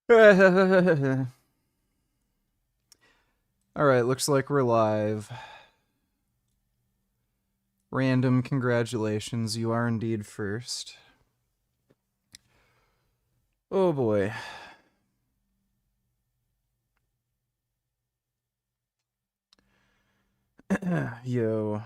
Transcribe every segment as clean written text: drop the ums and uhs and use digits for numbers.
All right, looks like we're live. Random congratulations, you are indeed first. Oh boy. Yo.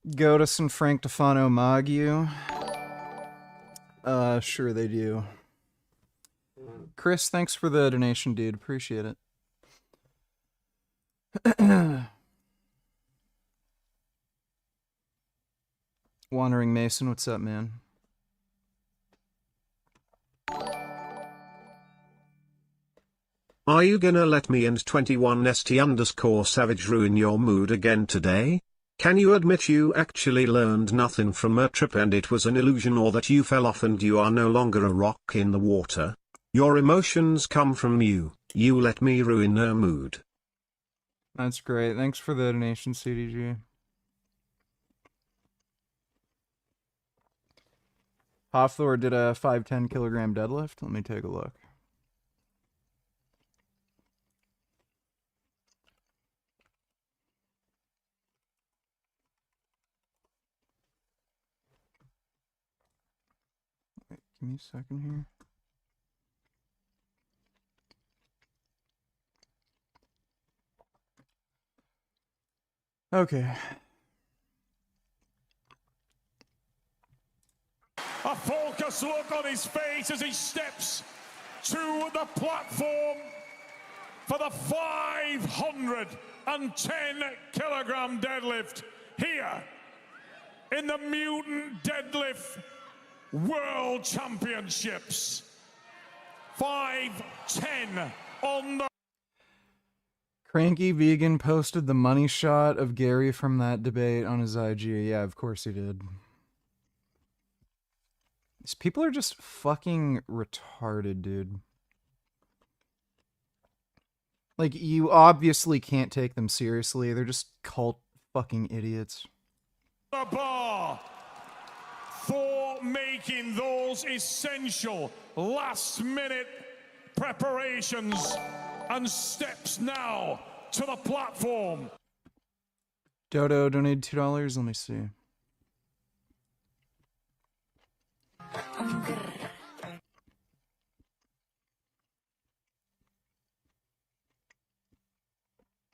Godus and Frank Defano mog you. Sure they do. Chris, thanks for the donation, dude. Appreciate it. Wandering Mason, what's up, man? Are you gonna let me and 21st_savage ruin your mood again today? Can you admit you actually learned nothing from our trip and it was an illusion, or that you fell off and you are no longer a rock in the water? Your emotions come from you let me ruin her mood. That's great. Thanks for the donation, CDG. Hofthor did a 510 kilogram deadlift. Let me take a look. Wait, give me a second here. Okay. A focused look on his face as he steps to the platform for the 510 kilogram deadlift here in the Mutant Deadlift World Championships. 510 on the... Cranky Vegan posted the money shot of Gary from that debate on his IG. Yeah, of course he did. These people are just fucking retarded, dude. Like, you obviously can't take them seriously. They're just cult fucking idiots. The bar for making those essential last-minute preparations and steps now to the platform. Dodo donated $2. Let me see.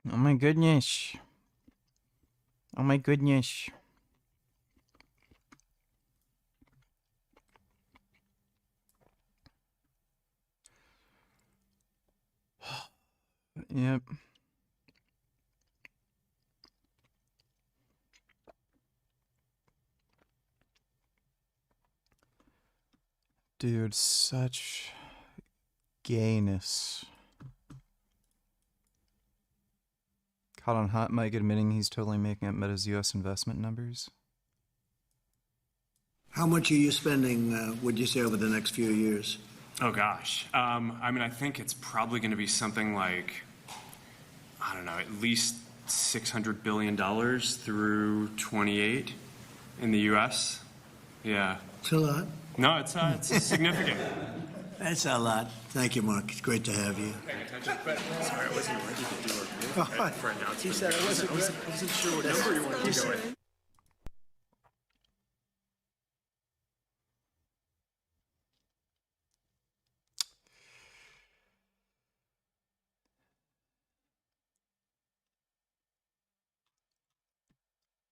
Oh my goodness. Oh my goodness. Yep. Dude, such gayness. Caught on hot mic admitting he's totally making up Meta's US investment numbers. How much are you spending, would you say, over the next few years? Oh gosh. I mean, I think it's probably going to be something like, I don't know, at least $600 billion through 28 in the U.S. Yeah. It's a lot. No, it's significant. That's a lot. Thank you, Mark. It's great to have you. Sorry, I wasn't ready to do a for announcement. He said I wasn't sure what number you wanted to go with.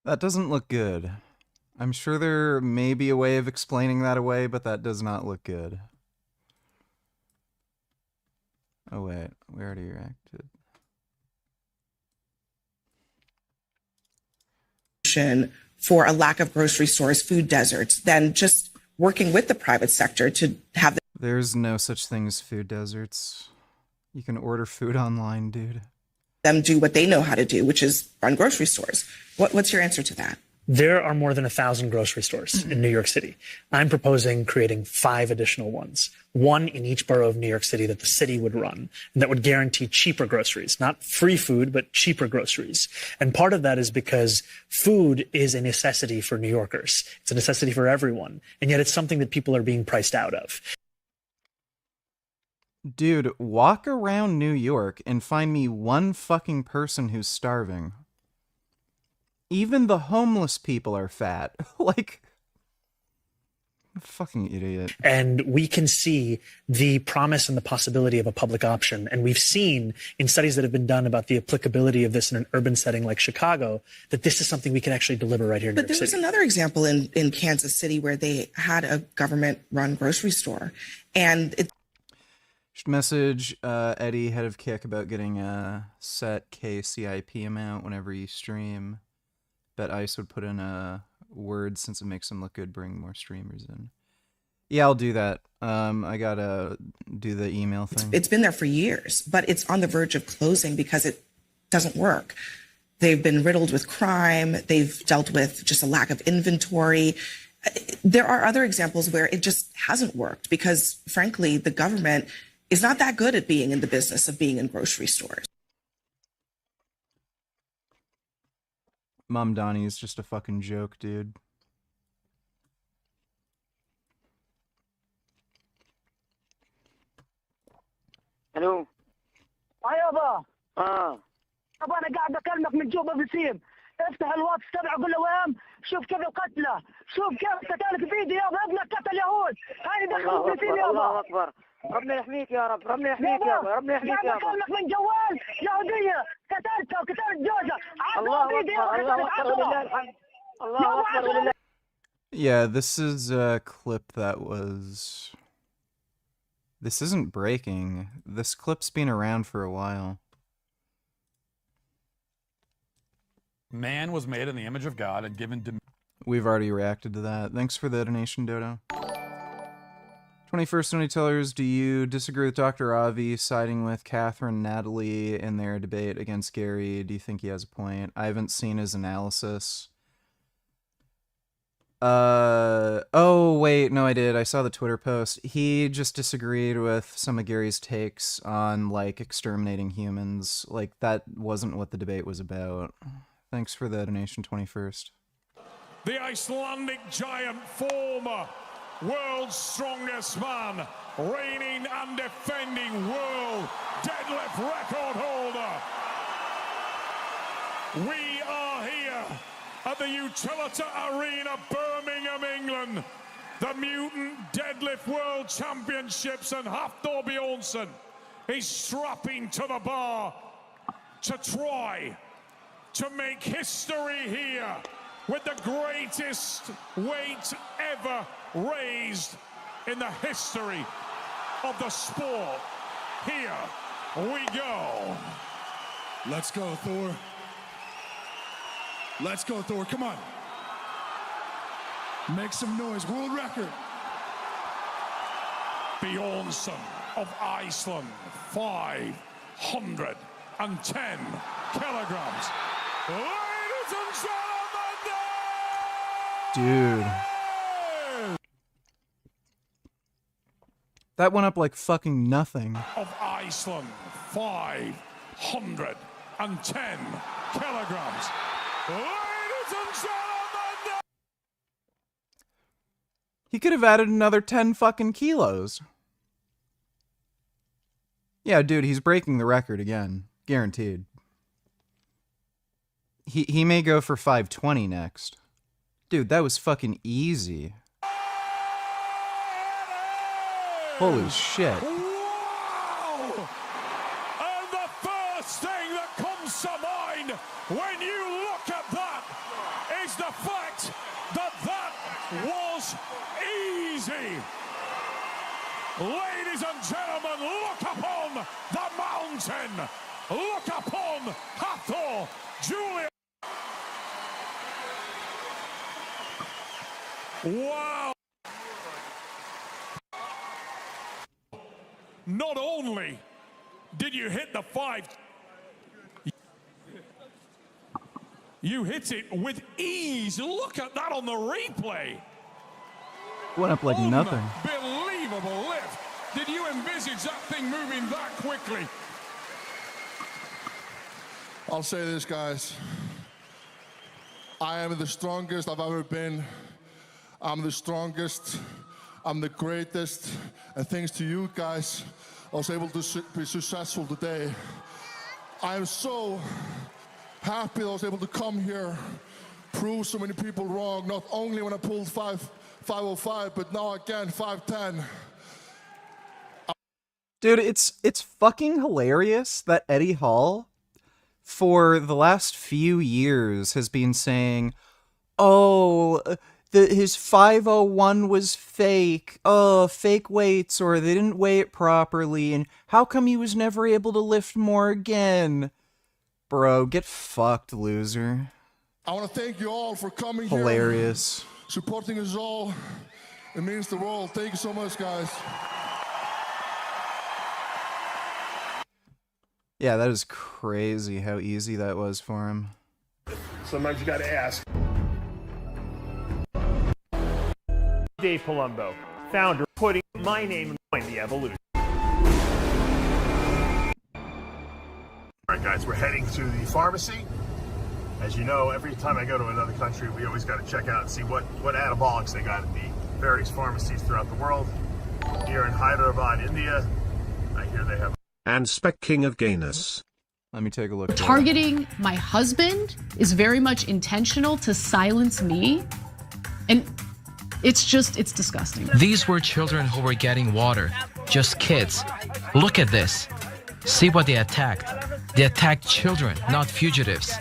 That doesn't look good. I'm sure there may be a way of explaining that away, but that does not look good. Oh wait, we already reacted. For a lack of grocery stores, food deserts, than just working with the private sector to have There's no such thing as food deserts. You can order food online, dude. them do what they know how to do, which is run grocery stores. What's your answer to that? There are more than 1,000 grocery stores in New York City. I'm proposing creating 5 additional ones, one in each borough of New York City that the city would run, and that would guarantee cheaper groceries, not free food, but cheaper groceries. And part of that is because food is a necessity for New Yorkers. It's a necessity for everyone, and yet it's something that people are being priced out of. Dude, walk around New York and find me one fucking person who's starving. Even the homeless people are fat. Like, fucking idiot. And we can see the promise and the possibility of a public option. And we've seen in studies that have been done about the applicability of this in an urban setting like Chicago, that this is something we can actually deliver right here in New York City. But there was another example in Kansas City where they had a government-run grocery store. And it Should message Eddie, head of Kick, about getting a set KCIP amount whenever you stream. Bet Ice would put in a word since it makes him look good, bring more streamers in. Yeah, I'll do that. I gotta do the email thing. it's been there for years, but it's on the verge of closing because it doesn't work. They've been riddled with crime. They've dealt with just a lack of inventory. There are other examples where it just hasn't worked because, frankly, the government is not that good at being in the business of being in grocery stores. Mom Donnie is just a fucking joke, dude. الو يابا يابا انا قاعد اكلمك من جوبا بسيم. افتح الواتس تبعه قول له وين شوف كيف القتله شوف كيف قتلك فيديو يابا ابنك قتل يهود هاي دخلت بسيم يابا الله اكبر ربنا يحميك يا رب ربنا يحميك يابا ربنا يحميك قاعد يابا اكلمك من جوال يهوديه قتلتها وقتلت جوزها الله اكبر الله اكبر ولله الحمد الله اكبر ولله. Yeah, this is a clip that was... This isn't breaking. This clip's been around for a while. Man was made in the image of God and given We've already reacted to that. Thanks for the donation, Dodo. 21st Only Tellers, do you disagree with Dr. Avi siding with Catherine and Natalie in their debate against Gary? Do you think he has a point? I haven't seen his analysis. Oh, wait, no, I did. I saw the Twitter post. He just disagreed with some of Gary's takes on, like, exterminating humans. Like, that wasn't what the debate was about. Thanks for the donation, 21st. the Icelandic giant, former world's strongest man, reigning and defending world deadlift record holder. We are here at the Utilita Arena, Birmingham, England. The Mutant Deadlift World Championships, and Hafthor Bjornsson is strapping to the bar to try to make history here with the greatest weight ever raised in the history of the sport. Here we go. Let's go, Thor. Let's go, Thor. Come on. Make some noise. World record. Bjornsson of Iceland, 510 kilograms. Ladies and gentlemen, Dude. That went up like fucking nothing. of Iceland, 510 kilograms. Ladies and gentlemen, He could have added another 10 fucking kilos. Yeah, dude, he's breaking the record again. Guaranteed. He may go for 520 next. Dude, that was fucking easy. Holy shit. wow! And the first thing that comes to mind when you look at that Ladies and gentlemen, look upon the mountain. Look upon Hathor, Julia. Wow. Not only did you hit the 5, you hit it with ease. Look at that on the replay. Went up like nothing. Unbelievable lift. Did you envisage that thing moving that quickly? I'll say this, guys. I am the strongest I've ever been. I'm the strongest. I'm the greatest. And thanks to you guys, I was able to be successful today. I am so happy I was able to come here, prove so many people wrong, not only when I pulled 505, but now again 510. Dude, it's fucking hilarious that Eddie Hall, for the last few years, has been saying, oh, his 501 was fake, fake weights, or they didn't weigh it properly, and how come he was never able to lift more again? Bro, get fucked, loser. I want to thank you all for coming Hilarious. here, supporting us all. It means the world. Thank you so much, guys. Yeah, that is crazy how easy that was for him. Sometimes you gotta ask. Dave Palumbo, founder, putting my name in the evolution. All right, guys, we're heading to the pharmacy. As you know, every time I go to another country, we always got to check out and see what anabolics they got at the various pharmacies throughout the world. Here in Hyderabad, India, I hear they have. And Spec King of Gayness. Let me take a look. Targeting my husband is very much intentional to silence me. And it's disgusting. These were children who were getting water, just kids. Look at this. See what they attacked. They attacked children, not fugitives.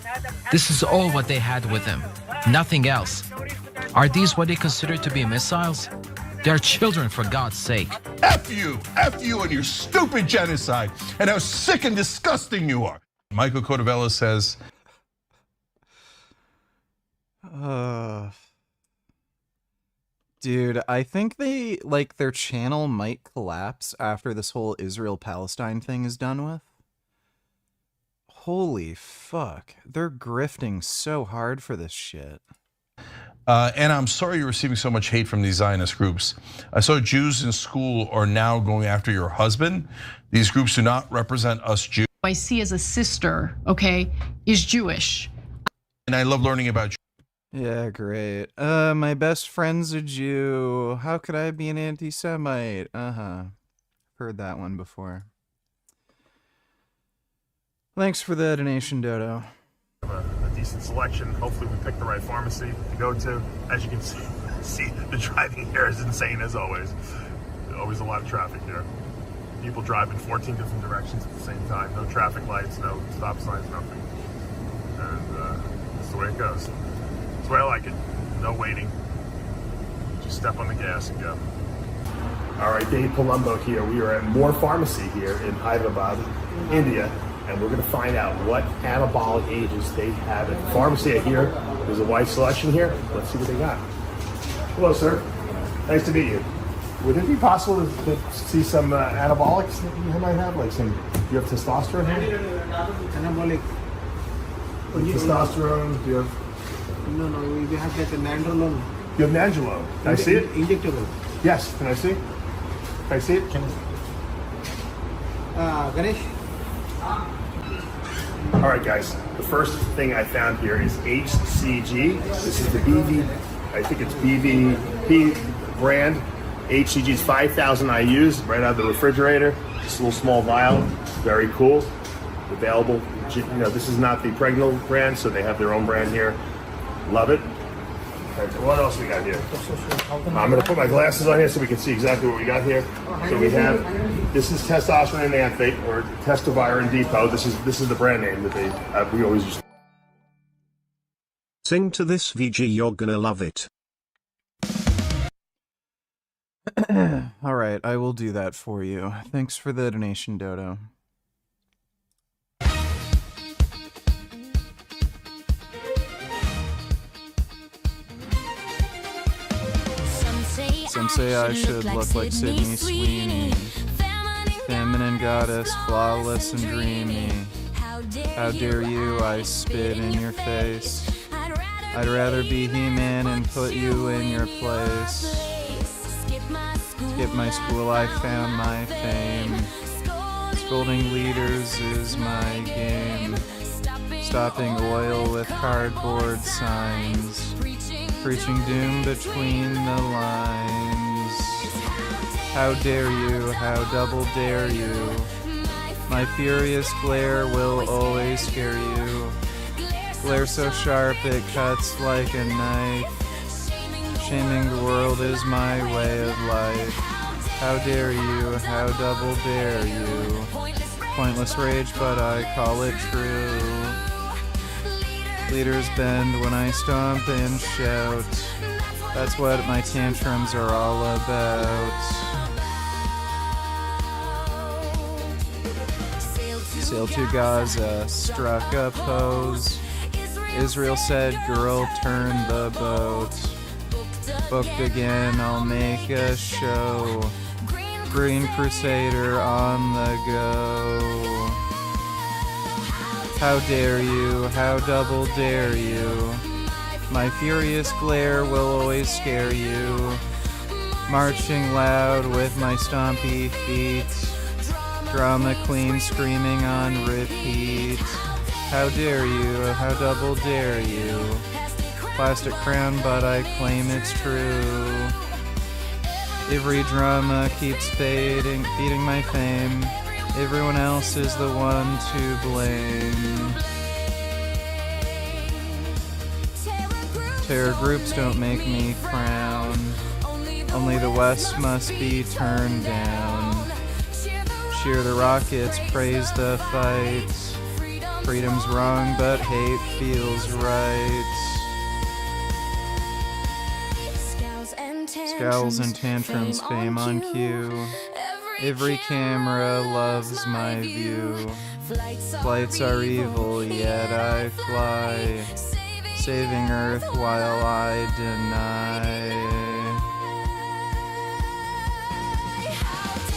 This is all what they had with them, nothing else. Are these what they consider to be missiles? They are children, for God's sake. F you and your stupid genocide, and how sick and disgusting you are. Michael Cotavella says, dude, I think their channel might collapse after this whole Israel-Palestine thing is done with. Holy fuck. They're grifting so hard for this shit. and I'm sorry you're receiving so much hate from these Zionist groups. I saw Jews in school are now going after your husband. These groups do not represent us Jews. I see as a sister, okay, is Jewish. And I love learning about you. Yeah, great. My best friend's a Jew. How could I be an anti-Semite? Heard that one before. Thanks for the donation, Dodo. A decent selection. Hopefully we pick the right pharmacy to go to. As you can see, the driving here is insane as always. Always a lot of traffic here. People drive in 14 different directions at the same time. No traffic lights, no stop signs, nothing. And that's the way it goes. That's the way I like it. No waiting. Just step on the gas and go. All right, Dave Palumbo here. We are at Moore Pharmacy here in Hyderabad, India. And we're going to find out what anabolic agents they have at the pharmacy. I hear there's a wide selection here. Let's see what they got. Hello, sir. Nice to meet you. Would it be possible to see some anabolics that you might have? Like some, do you have testosterone here? Anabolic. Testosterone? Do you have? No, we have like a nandrolone. You have nandrolone. Can I see it? Injectable. Yes. Can I see? Can I see it? Ganesh? All right, guys. The first thing I found here is HCG. This is the BV, I think it's BVP brand. HCG is 5,000 IUs right out of the refrigerator. Just a little small vial. Very cool. Available. You know, this is not the Pregnal brand, so they have their own brand here. Love it. What else we got here? I'm going to put my glasses on here so we can see exactly what we got here. So we have, this is testosterone enanthate, or testoviron depot. This is the brand name that we always use. Sing to this VG, you're gonna love it. All right, I will do that for you. Thanks for the donation, Dodo. Some say I should look like Sydney Sweeney, feminine goddess, flawless and dreamy. How dare you, I spit in your face. I'd rather be He-Man and put you in your place. Skip my school, I found my fame. Scolding leaders is my game. Stopping oil with cardboard signs. Preaching doom between the lines. How dare you, how double dare you. My furious glare will always scare you. Glare so sharp it cuts like a knife. Shaming the world is my way of life. How dare you, how double dare you. Pointless rage, but I call it true. Leaders bend when I stomp and shout. That's what my tantrums are all about. Sailed to Gaza, struck a pose. Israel said, girl, turn the boat. Booked again, I'll make a show. Green Crusader on the go. How dare you, how double dare you. My furious glare will always scare you. Marching loud with my stompy feet. Drama queen screaming on repeat. How dare you, how double dare you. Plastic crown, but I claim it's true. Every drama keeps feeding my fame. Everyone else is the one to blame. Terror groups don't make me frown. Only the West must be turned down. Cheer the rockets, praise the fight. Freedom's wrong, but hate feels right. Scowls and tantrums, fame on cue. Every camera loves my view. Flights are evil, yet I fly. Saving Earth while I deny.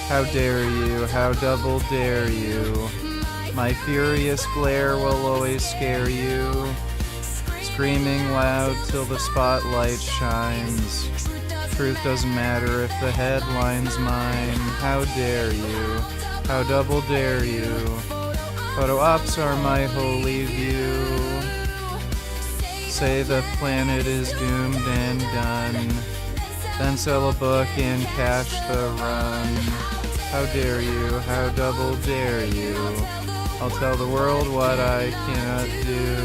How dare you, how double dare you. My furious glare will always scare you. Screaming loud till the spotlight shines. Truth doesn't matter if the headline's mine. How dare you, how double dare you. Photo ops are my holy view. Say the planet is doomed and done. Then sell a book and cash the run. How dare you, how double dare you. I'll tell the world what I cannot do.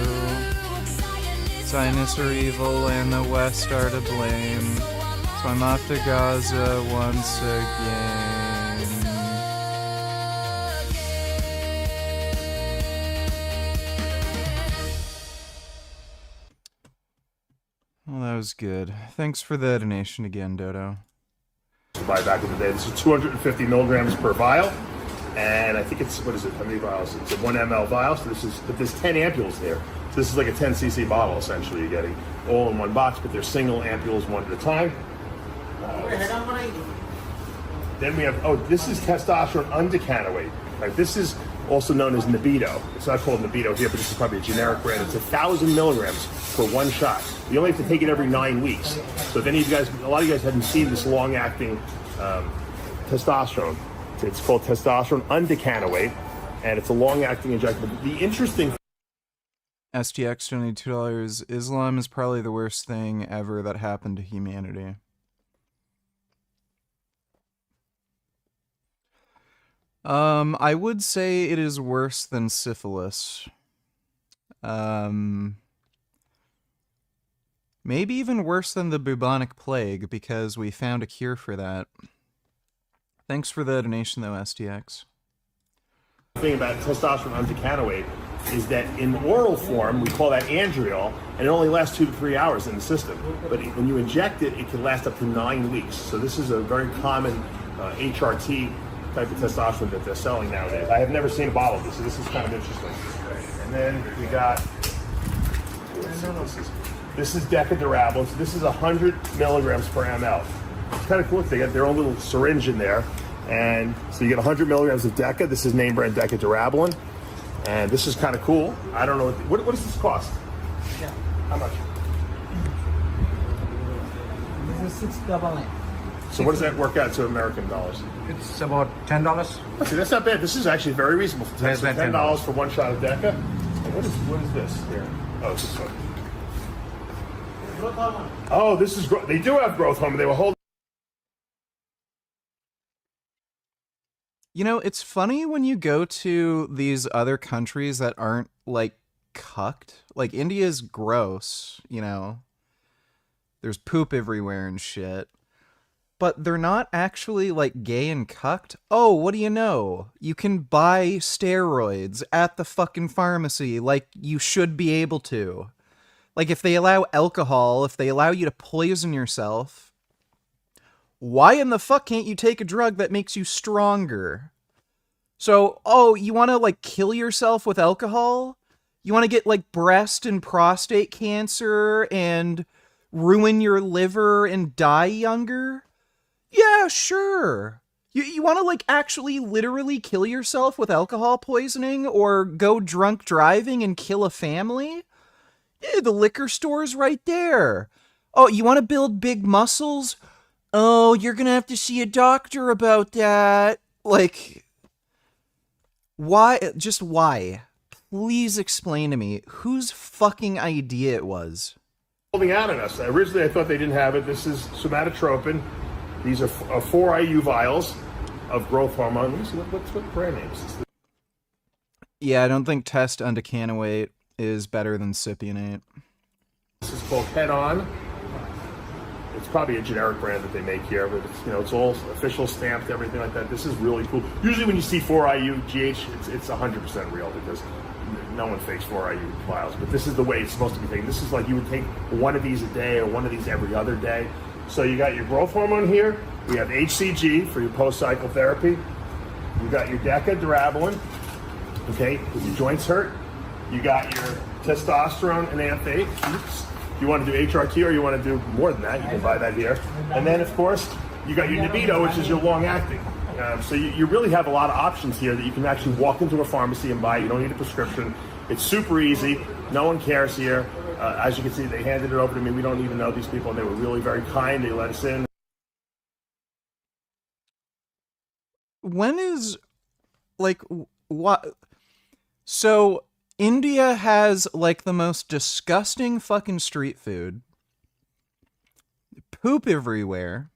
Zionists are evil and the West are to blame. So I'm off to Gaza once again. Well, that was good. Thanks for the donation again, Dodo. Buy back in the day. This is 250 milligrams per vial, and I think it's, what is it? How many vials? It's a 1 ml vial. So there's 10 ampules there. So this is like a 10 cc bottle essentially. You're getting all in one box, but they're single ampules, one at a time. Then we have, this is testosterone undecanoate. Right, this is also known as Nebido. It's not called Nebido here, but this is probably a generic brand. It's 1,000 milligrams for one shot. You only have to take it every 9 weeks. So if any of you guys, a lot of you guys haven't seen this long-acting testosterone. It's called testosterone undecanoate, and it's a long-acting injectable. The interesting STX $22. Islam is probably the worst thing ever that happened to humanity. I would say it is worse than syphilis. Maybe even worse than the bubonic plague, because we found a cure for that. Thanks for the donation, though, STX. thing about testosterone undecanoate, is that in oral form, we call that andriol, and it only lasts 2 to 3 hours in the system. But when you inject it, it can last up to 9 weeks. So this is a very common HRT type of testosterone that they're selling nowadays. I have never seen a bottle of this, so this is kind of interesting. And then we got, this is Decadurabolin. So this is 100 milligrams per ml. It's kind of cool. They got their own little syringe in there. And so you get 100 milligrams of Deca. This is name brand Decadurabolin. And this is kind of cool. I don't know, what does this cost? Yeah. How much? This is $699. So what does that work out to American dollars? It's about $10. See, that's not bad. This is actually very reasonable. Less than $10 for one shot of Deca. And what is this here? Oh, it's this one. Oh, this is they do have growth hormone. They were holding. You know, it's funny when you go to these other countries that aren't, like, cucked. Like, India's gross, you know. There's poop everywhere and shit. But they're not actually, like, gay and cucked. Oh, what do you know? You can buy steroids at the fucking pharmacy like you should be able to. Like, if they allow alcohol, if they allow you to poison yourself, why in the fuck can't you take a drug that makes you stronger? So, oh, you want to, like, kill yourself with alcohol? You want to get, like, breast and prostate cancer and ruin your liver and die younger? Yeah, sure. You want to, like, actually literally kill yourself with alcohol poisoning or go drunk driving and kill a family? Yeah, the liquor store's right there. Oh, you want to build big muscles? Oh, you're gonna have to see a doctor about that. Like, why? Just why? Please explain to me whose fucking idea it was. Holding out on us. Originally, I thought they didn't have it. This is somatotropin. These are 4 IU vials of growth hormone. Let me see what brand name is this? Yeah, I don't think test undecanoate is better than cypionate. This is called Head On. It's probably a generic brand that they make here, but it's, you know, it's all official stamped, everything like that. This is really cool. Usually when you see 4IU GH, it's 100% real because no one fakes 4IU vials. But this is the way it's supposed to be taken. This is like you would take one of these a day or one of these every other day. So you got your growth hormone here. We have HCG for your post-cycle therapy. You got your Decadurabolin, okay, if your joints hurt. You got your testosterone and anthate. Oops. You want to do HRT or you want to do more than that, you can buy that here. And then, of course, you got your Nebido, which is your long-acting. So you really have a lot of options here that you can actually walk into a pharmacy and buy. You don't need a prescription. It's super easy. No one cares here. As you can see, they handed it over to me. We don't even know these people, and they were really very kind. They let us in. When is, like, what? So India has, like, the most disgusting fucking street food. Poop everywhere.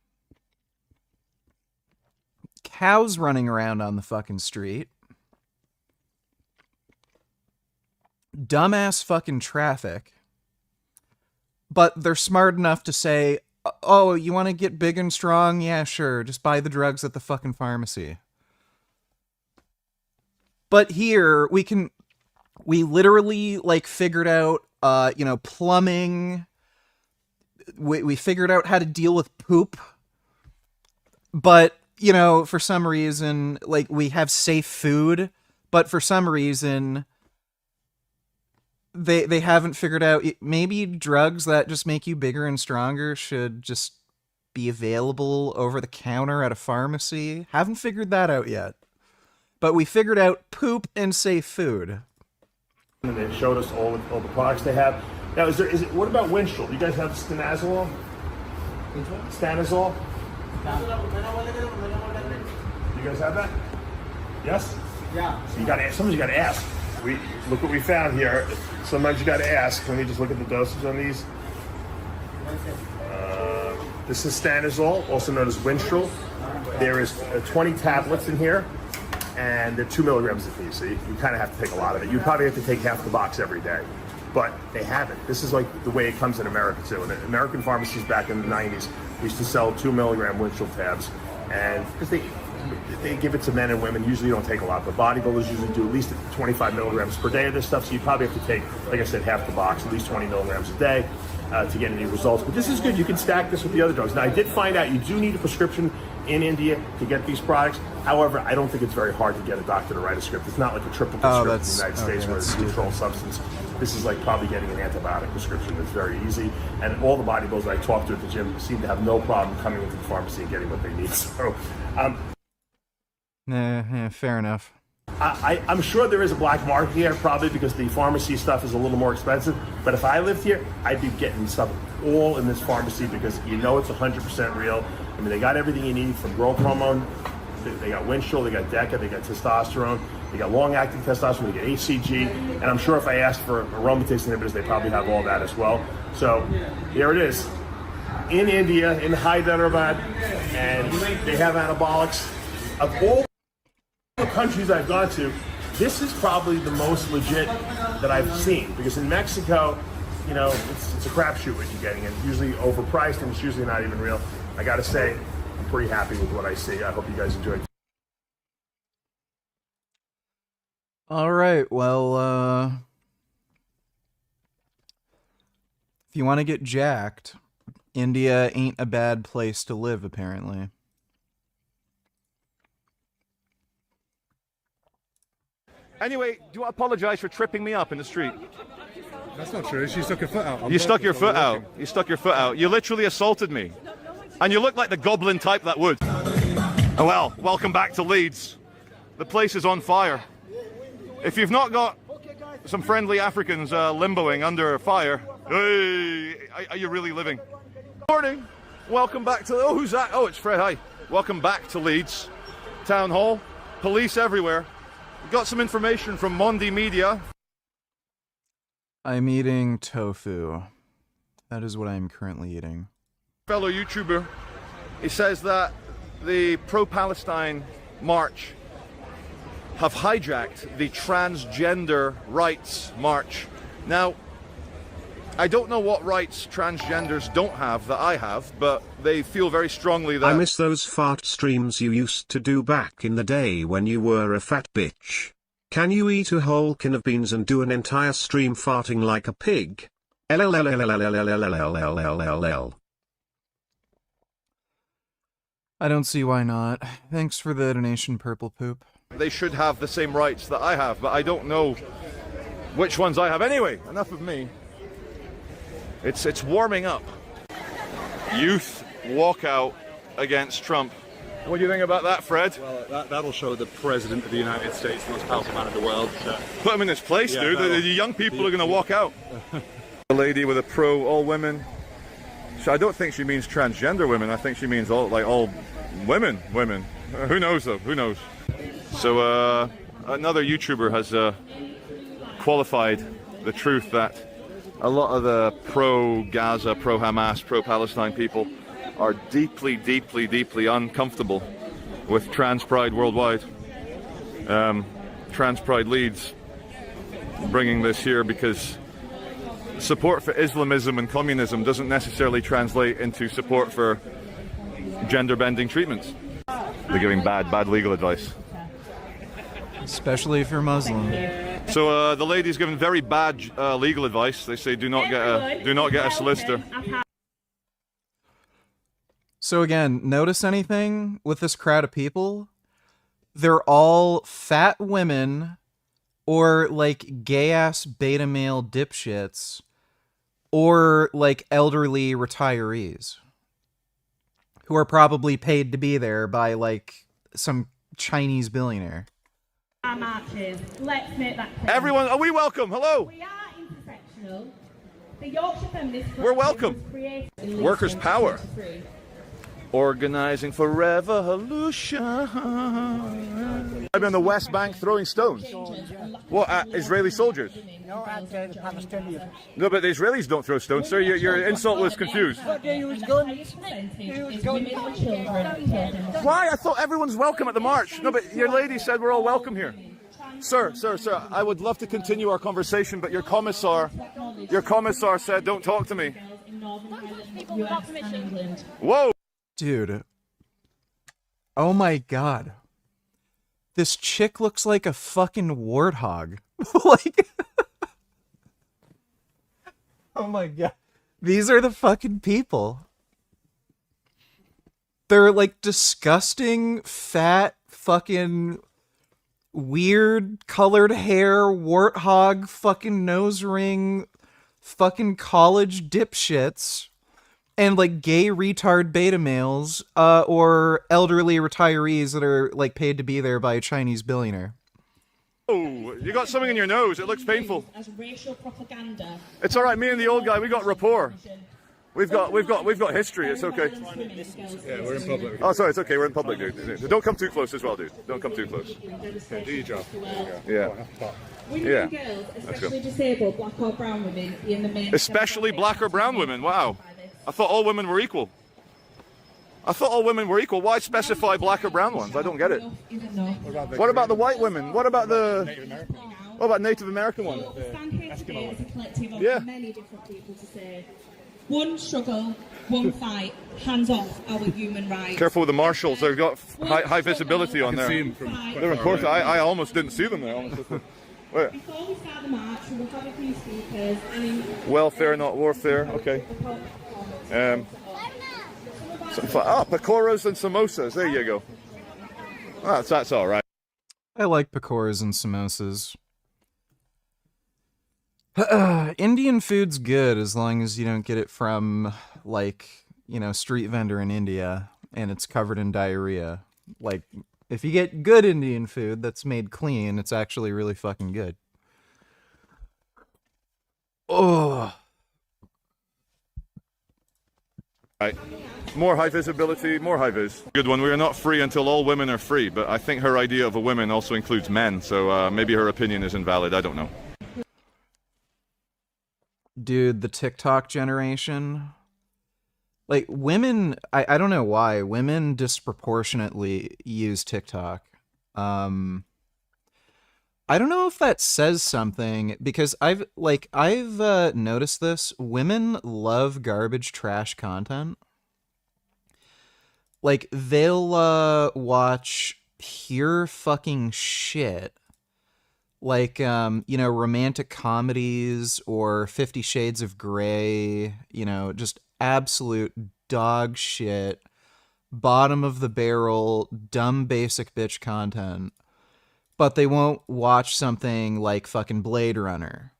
Cows running around on the fucking street. Dumbass fucking traffic. But they're smart enough to say, oh, you want to get big and strong? Yeah, sure. Just buy the drugs at the fucking pharmacy. But here, we literally, like, figured out, you know, plumbing. We figured out how to deal with poop. But, you know, for some reason, like, we have safe food. But for some reason, they haven't figured out, maybe drugs that just make you bigger and stronger should just be available over the counter at a pharmacy. Haven't figured that out yet. But we figured out poop and safe food. And they showed us all the products they have. Now, what about Winstrol? Do you guys have stanazolol? Stanazol? You guys have that? Yes? Yeah. So sometimes you gotta ask. Look what we found here. Sometimes you gotta ask. Let me just look at the dosage on these. This is stanazol, also known as Winstrol. There is 20 tablets in here, and they're 2 milligrams a piece. So you kind of have to take a lot of it. You probably have to take half the box every day. But they have it. This is like the way it comes in America too. And American pharmacies back in the 90s used to sell 2 milligram Winstrol tabs, and because they give it to men and women. Usually you don't take a lot, but bodybuilders usually do at least 25 milligrams per day of this stuff. So you probably have to take, like I said, half the box, at least 20 milligrams a day to get any results. But this is good. You can stack this with the other drugs. Now, I did find out you do need a prescription in India to get these products. However, I don't think it's very hard to get a doctor to write a script. It's not like a triple prescription in the United States where it's a controlled substance. This is like probably getting an antibiotic prescription. It's very easy. And all the bodybuilders I talked to at the gym seem to have no problem coming into the pharmacy and getting what they need. So, fair enough. I'm sure there is a black market here, probably because the pharmacy stuff is a little more expensive. But if I lived here, I'd be getting stuff all in this pharmacy because you know it's 100% real. I mean, they got everything you need from growth hormone. They got Winchell, they got DECA, they got testosterone, they got long-acting testosterone, they got HCG, and I'm sure if I asked for aromatase inhibitors, they probably have all that as well. So here it is, in India, in Hyderabad, and they have anabolics. Of all the countries I've gone to, this is probably the most legit that I've seen, because in Mexico, you know, it's a crapshoot what you're getting, and it's usually overpriced, and it's usually not even real. I gotta say, I'm pretty happy with what I see. I hope you guys enjoyed. All right, well, if you want to get jacked, India ain't a bad place to live, apparently. Anyway, do I apologize for tripping me up in the street? That's not true. She stuck her foot out. You stuck your foot out. You stuck your foot out. You literally assaulted me. And you look like the goblin type that would. Oh well, welcome back to Leeds. The place is on fire. If you've not got some friendly Africans limboing under fire, hey, are you really living? Morning. Welcome back to... Oh, who's that? Oh, it's Fred. Hi. Welcome back to Leeds. Town Hall. Police everywhere. Got some information from Mondi Media. I'm eating tofu. That is what I'm currently eating. Fellow YouTuber, he says that the pro-Palestine march have hijacked the transgender rights march. Now, I don't know what rights transgenders don't have that I have, but they feel very strongly that... I miss those fart streams you used to do back in the day when you were a fat bitch. Can you eat a whole can of beans and do an entire stream farting like a pig? LLLLLLLLLLLLL. I don't see why not. Thanks for the donation, Purple Poop. They should have the same rights that I have, but I don't know which ones I have. Anyway, enough of me. It's warming up. Youth walkout against Trump. What do you think about that, Fred? Well, that'll show the President of the United States, the most powerful man in the world. Put him in his place, yeah, dude. The young people are going to walk out. The lady with a pro all women. So I don't think she means transgender women. I think she means all women. Who knows though? Who knows? So another YouTuber has qualified the truth that a lot of the pro-Gaza, pro-Hamas, pro-Palestine people are deeply, deeply, deeply uncomfortable with trans pride worldwide. Trans pride leads bringing this here because support for Islamism and communism doesn't necessarily translate into support for gender-bending treatments. They're giving bad legal advice. Especially if you're Muslim. So the lady's given very bad legal advice. They say do not get a solicitor. So again, notice anything with this crowd of people? They're all fat women or like gay-ass beta male dipshits or like elderly retirees who are probably paid to be there by like some Chinese billionaire. Our marches. Let's make that clear. Everyone, are we welcome? Hello. We are intersectional. The Yorkshire Feminist We're welcome. Workers' power. Organizing for revolution. I'm on the West Bank throwing stones. What, at Israeli soldiers? No, at the Palestinians. No, but the Israelis don't throw stones, sir. Your insult was confused. But they use guns. Why? I thought everyone's welcome at the march. No, but your lady said we're all welcome here. Sir, I would love to continue our conversation, but your commissar said don't talk to me. Whoa! Dude, Oh my god. This chick looks like a fucking warthog. Like, oh my god. These are the fucking people. They're like disgusting, fat, fucking weird colored hair, warthog, fucking nose ring, fucking college dipshits, and like gay retard beta males, or elderly retirees that are like paid to be there by a Chinese billionaire. Oh, you got something in your nose. It looks painful. As racial propaganda. It's all right. Me and the old guy, we got rapport. We've got history. It's okay. Yeah, we're in public. Oh, sorry. It's okay. We're in public, dude. Don't come too close as well, dude. Don't come too close. Okay, do your job. Yeah. Women and girls, especially disabled black or brown women, in the main. Especially black or brown women. Wow. I thought all women were equal. Why specify black or brown ones? I don't get it. What about the white women? What about Native American ones? We stand here today as a collective of Yeah. many different people to say, one struggle, one fight, hands off our human rights. Careful with the marshals. They've got high visibility on there. They're important. I almost didn't see them there. Wait. Before we start the march, we will have a few speakers. Welfare, not warfare. Okay. Pakoras and samosas. There you go. That's all right. I like pakoras and samosas. Indian food's good as long as you don't get it from, like, street vendor in India and it's covered in diarrhea. Like, if you get good Indian food that's made clean, it's actually really fucking good. Oh. Right. More high visibility, more high vis. Good one. We are not free until all women are free, but I think her idea of a woman also includes men, so maybe her opinion is invalid. I don't know. Dude, the TikTok generation. Like, women, I don't know why, women disproportionately use TikTok. I don't know if that says something, because I've noticed this. Women love garbage trash content. Like, they'll watch pure fucking shit. Like, romantic comedies or 50 Shades of Grey, just absolute dog shit, bottom of the barrel, dumb basic bitch content. But they won't watch something like fucking Blade Runner.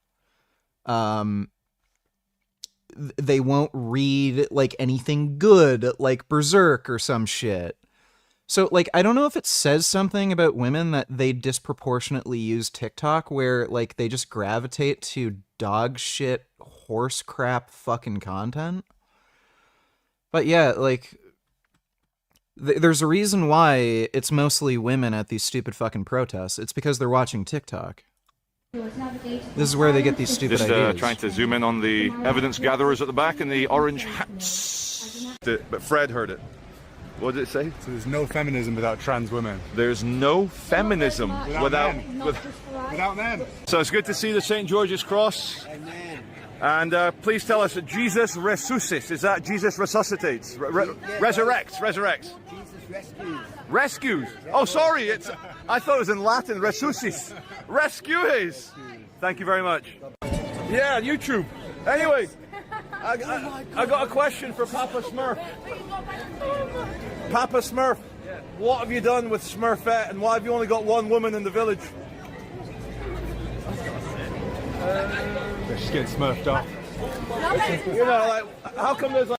They won't read like anything good like Berserk or some shit. So, like, I don't know if it says something about women that they disproportionately use TikTok, where, like, they just gravitate to dog shit, horse crap fucking content. But yeah, like, there's a reason why it's mostly women at these stupid fucking protests. It's because they're watching TikTok. This is where they get these stupid ideas. Just trying to zoom in on the evidence gatherers at the back in the orange hats. But Fred heard it. What did it say? So there's no feminism without trans women. There's no feminism without men. So it's good to see the St. George's Cross. Amen. And please tell us, Jesus resuscits. Is that Jesus resuscitates? Resurrects. Jesus Rescues. Oh, sorry. I thought it was in Latin. Resuscis. Rescues. Thank you very much. Yeah, YouTube. Anyway. I got a question for Papa Smurf. Papa Smurf, what have you done with Smurfette, and why have you only got one woman in the village? She's getting smurfed off. How come there's like...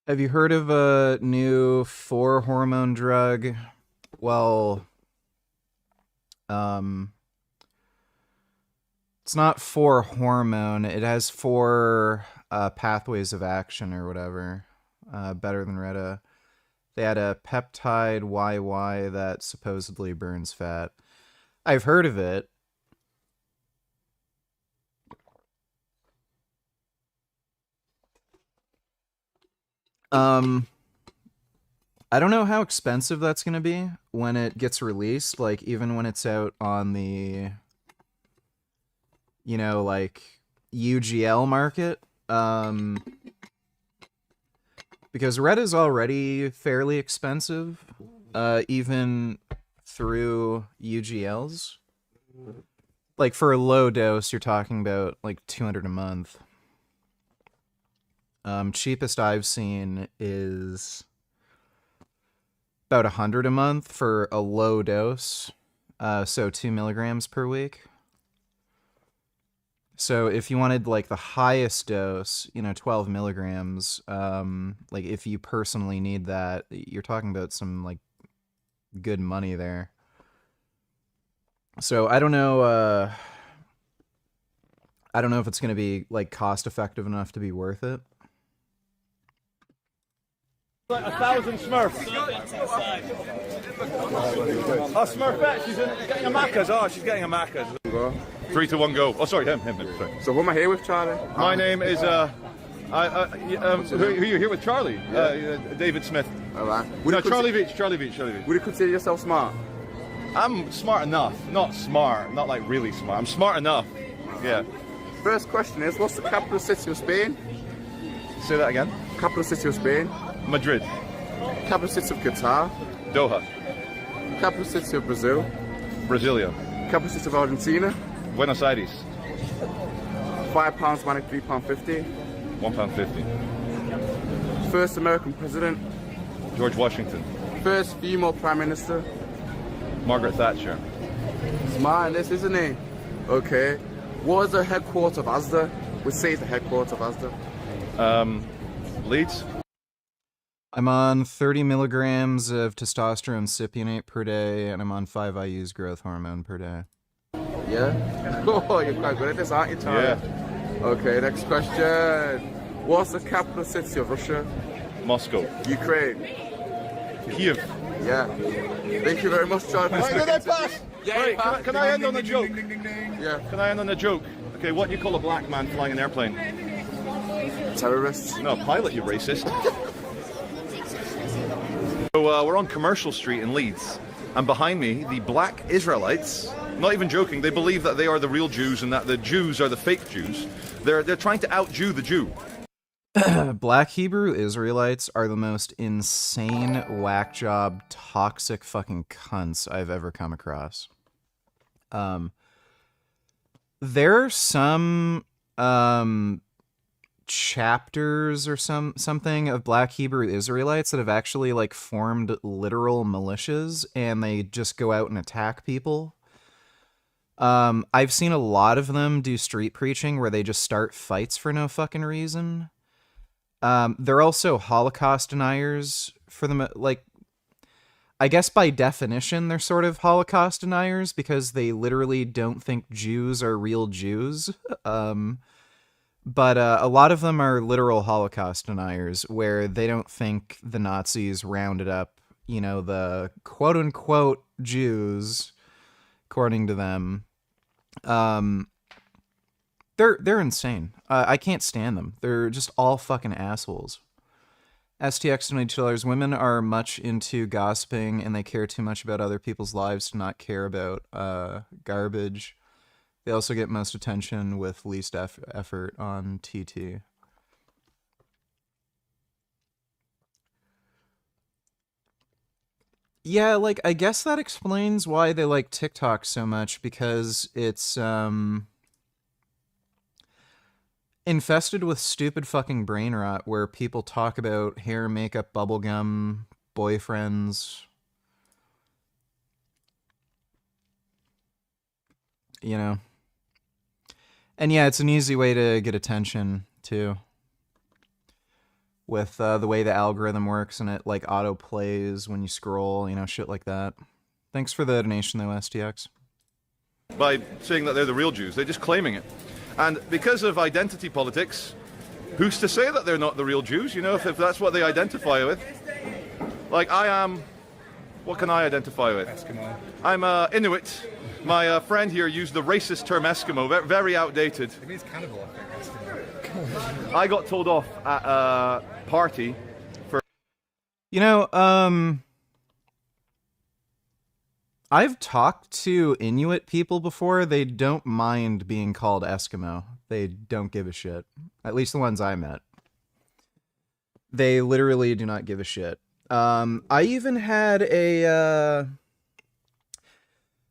Have you heard of a new 4-hormone drug? Well, it's not 4-hormone. It has 4 pathways of action or whatever. Better than Retta. They had a peptide YY that supposedly burns fat. I've heard of it. I don't know how expensive that's going to be when it gets released, like even when it's out on the, like UGL market. Because red is already fairly expensive. even through UGLs. Like for a low dose, you're talking about like 200 a month. Cheapest I've seen is about 100 a month for a low dose. So 2 milligrams per week. So if you wanted like the highest dose, 12 milligrams, like if you personally need that, you're talking about some like good money there. So I don't know if it's going to be like cost effective enough to be worth it. Like 1,000 Smurfs. Oh, Smurfette, she's getting a Macca's. Oh, she's getting a Macca's. 3, 2, 1, go. Oh, sorry, him. Sorry. So who am I here with, Charlie? My name is, who are you here with, Charlie? David Smith. All right. No, Charlie Beach. Would you consider yourself smart? I'm smart enough. Not smart, not like really smart. I'm smart enough. Yeah. First question is, what's the capital city of Spain? Say that again. Capital city of Spain? Madrid. Capital city of Qatar? Doha. Capital city of Brazil? Brasilia. Capital city of Argentina? Buenos Aires. £5 money, £3.50. £1.50. First American president? George Washington. First female prime minister? Margaret Thatcher. Smart in this, isn't he? Okay. What is the headquarters of Asda? We say it's the headquarters of Asda. Leeds. I'm on 30 milligrams of testosterone cypionate per day, and I'm on 5 IU's growth hormone per day. Yeah? Oh, you're quite good at this, aren't you, Charlie? Yeah. Okay, next question. What's the capital city of Russia? Moscow. Ukraine. Kiev. Yeah. Thank you very much, Charlie. Right, did I pass? Yeah, right, can I end on a joke? Yeah. Can I end on a joke? Okay, what do you call a black man flying an airplane? Terrorists. No, pilot, you racist. So we're on Commercial Street in Leeds, and behind me, the black Israelites, not even joking, they believe that they are the real Jews and that the Jews are the fake Jews. They're trying to out-Jew the Jew. Black Hebrew Israelites are the most insane, whack job, toxic fucking cunts I've ever come across. There are some chapters or something of Black Hebrew Israelites that have actually like formed literal militias, and they just go out and attack people. I've seen a lot of them do street preaching where they just start fights for no fucking reason. They're also Holocaust deniers for them. Like, I guess by definition, they're sort of Holocaust deniers because they literally don't think Jews are real Jews. But a lot of them are literal Holocaust deniers where they don't think the Nazis rounded up, the quote unquote Jews, according to them. They're insane. I can't stand them. They're just all fucking assholes. STX $22. Women are much into gossiping and they care too much about other people's lives to not care about garbage. They also get most attention with least effort on TT. Yeah, like, I guess that explains why they like TikTok so much, because it's, infested with stupid fucking brain rot where people talk about hair, makeup, bubblegum, boyfriends. And yeah, it's an easy way to get attention, too. With the way the algorithm works and it, like, auto-plays when you scroll, shit like that. Thanks for the donation, though, STX. By saying that they're the real Jews, they're just claiming it. And because of identity politics, who's to say that they're not the real Jews, if that's what they identify with? Like, I am... What can I identify with? Eskimo. I'm Inuit. My friend here used the racist term Eskimo, very outdated. It means cannibal, I think, Eskimo. I got told off at a party for... I've talked to Inuit people before. They don't mind being called Eskimo. They don't give a shit. At least the ones I met. They literally do not give a shit. I even had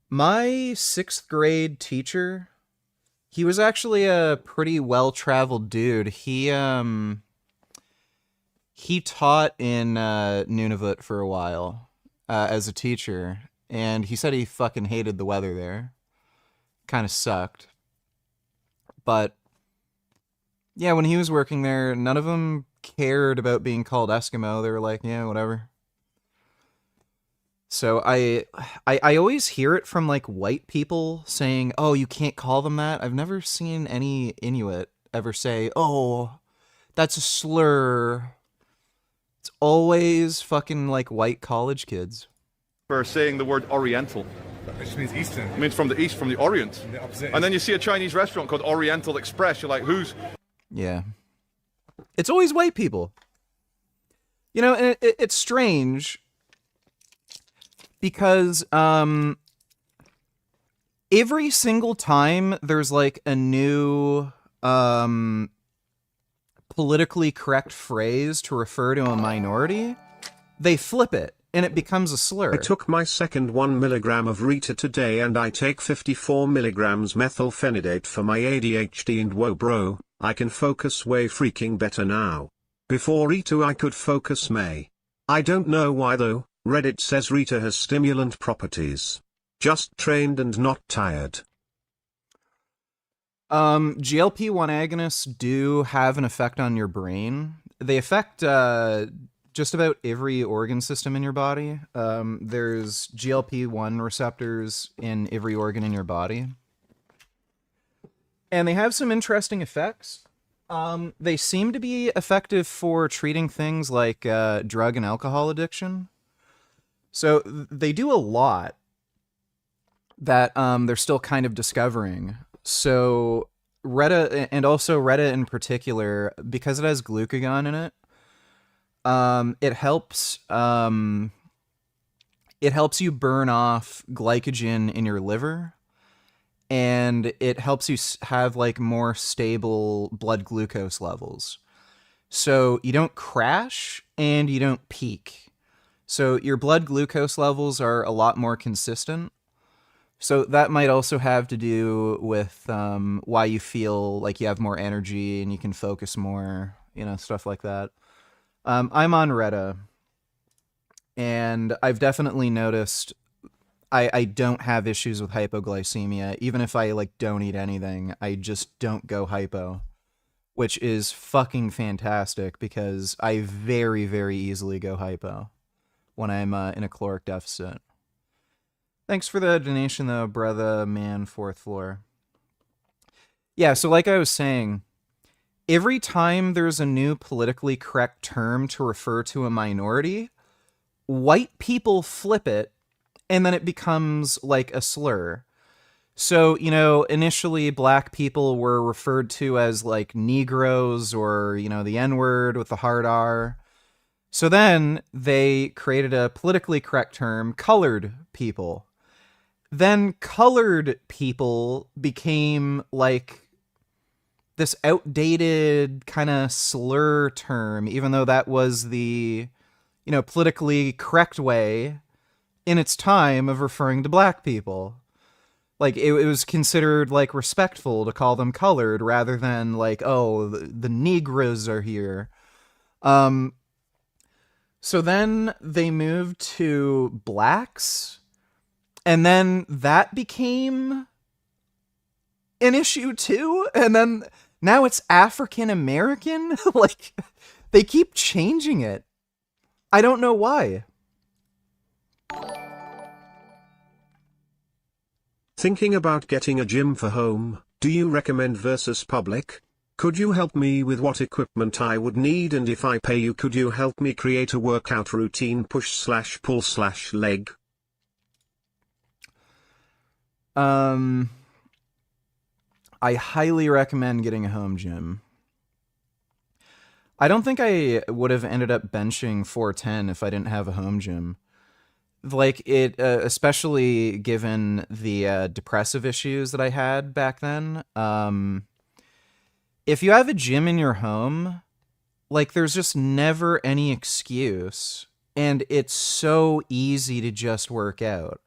my 6th grade teacher. He was actually a pretty well-traveled dude. He taught in Nunavut for a while as a teacher, and he said he fucking hated the weather there. Kind of sucked. But yeah, when he was working there, none of them cared about being called Eskimo. They were like, yeah, whatever. So I always hear it from like white people saying, oh, you can't call them that. I've never seen any Inuit ever say, oh, that's a slur. It's always fucking like white college kids. For saying the word Oriental. Which means Eastern. It means from the East, from the Orient. The opposite. And then you see a Chinese restaurant called Oriental Express. You're like, who's... Yeah. It's always white people. You know, and it's strange because every single time there's like a new politically correct phrase to refer to a minority, they flip it and it becomes a slur. I took my second 1 milligram of Rita today and I take 54 milligrams methylphenidate for my ADHD, and whoa bro, I can focus way freaking better now. Before Rita I could focus May. I don't know why though. Reddit says Rita has stimulant properties. Just trained and not tired. GLP-1 agonists do have an effect on your brain. They affect just about every organ system in your body. There's GLP-1 receptors in every organ in your body. And they have some interesting effects. They seem to be effective for treating things like drug and alcohol addiction. So they do a lot that they're still kind of discovering. So Retta, and also Retta in particular, because it has glucagon in it, it helps you burn off glycogen in your liver, and it helps you have like more stable blood glucose levels. So you don't crash and you don't peak. So your blood glucose levels are a lot more consistent. So that might also have to do with why you feel like you have more energy and you can focus more, you know, stuff like that. I'm on Retta, and I've definitely noticed I don't have issues with hypoglycemia. Even if I like don't eat anything, I just don't go hypo, which is fucking fantastic because I very, very easily go hypo when I'm in a caloric deficit. Thanks for the donation, though, brother man, 4th floor. Yeah, so like I was saying, every time there's a new politically correct term to refer to a minority, white people flip it, and then it becomes like a slur. So, you know, initially black people were referred to as like Negroes or, you know, the N-word with the hard R. So then they created a politically correct term, colored people. Then colored people became like this outdated kind of slur term, even though that was the, you know, politically correct way in its time of referring to black people. Like it was considered like respectful to call them colored rather than like, oh, the Negroes are here. So then they moved to blacks, and then that became an issue too, and then now it's African American. Like they keep changing it. I don't know why. Thinking about getting a gym for home, do you recommend versus public? Could you help me with what equipment I would need, and if I pay you, could you help me create a workout routine, push/pull/leg? I highly recommend getting a home gym. I don't think I would have ended up benching 410 if I didn't have a home gym. Like it, especially given the depressive issues that I had back then. If you have a gym in your home, like there's just never any excuse And it's so easy to just work out.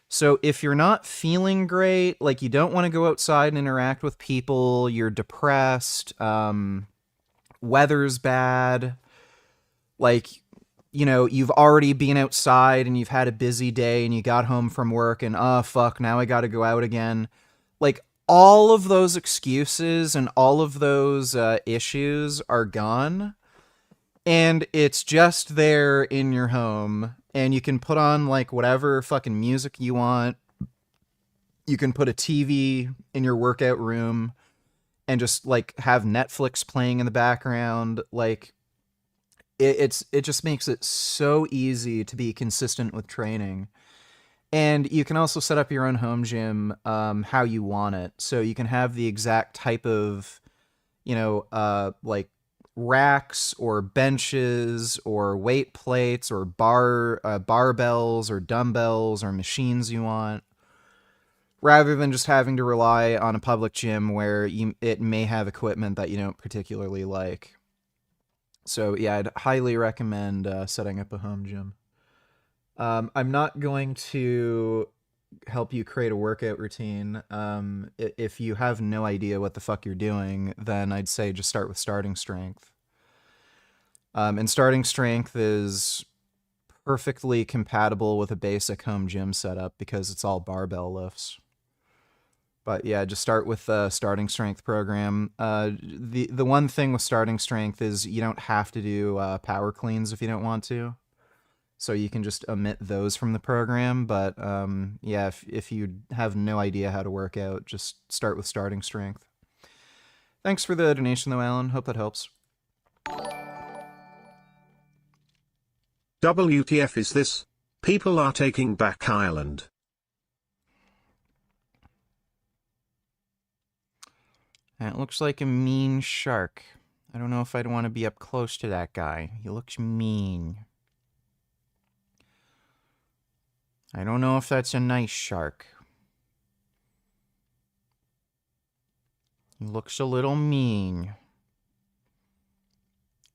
So if you're not feeling great, like you don't want to go outside and interact with people, you're depressed, weather's bad, like, you know, you've already been outside and you've had a busy day and you got home from work and, oh, fuck, now I got to go out again. Like, all of those excuses and all of those issues are gone. And it's just there in your home. And you can put on, like, whatever fucking music you want. You can put a TV in your workout room and just, like, have Netflix playing in the background. Like, it just makes it so easy to be consistent with training. And you can also set up your own home gym how you want it. So you can have the exact type of, you know, like racks or benches or weight plates or barbells or dumbbells or machines you want, rather than just having to rely on a public gym where it may have equipment that you don't particularly like. So yeah, I'd highly recommend setting up a home gym. I'm not going to help you create a workout routine. If you have no idea what the fuck you're doing, then I'd say just start with starting strength. And starting strength is perfectly compatible with a basic home gym setup because it's all barbell lifts. But yeah, just start with the starting strength program. The one thing with starting strength is you don't have to do power cleans if you don't want to. So you can just omit those from the program. But yeah, if you have no idea how to work out, just start with starting strength. Thanks for the donation though, Alan. Hope that helps. WTF is this? People are taking back Ireland. That looks like a mean shark. I don't know if I'd want to be up close to that guy. He looks mean. I don't know if that's a nice shark. He looks a little mean.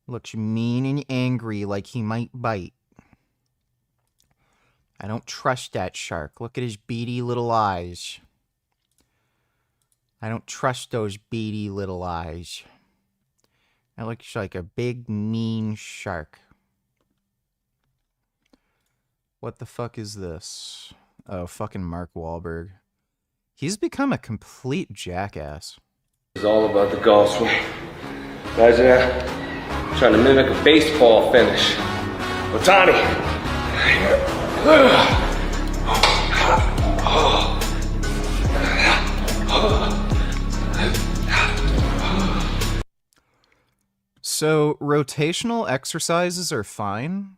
Looks mean and angry, like he might bite. I don't trust that shark. Look at his beady little eyes. I don't trust those beady little eyes. That looks like a big, mean shark. What the fuck is this? Oh, fucking Mark Wahlberg. He's become a complete jackass. It's all about the golf swing. Imagine trying to mimic a baseball finish. Otani. So, rotational exercises are fine.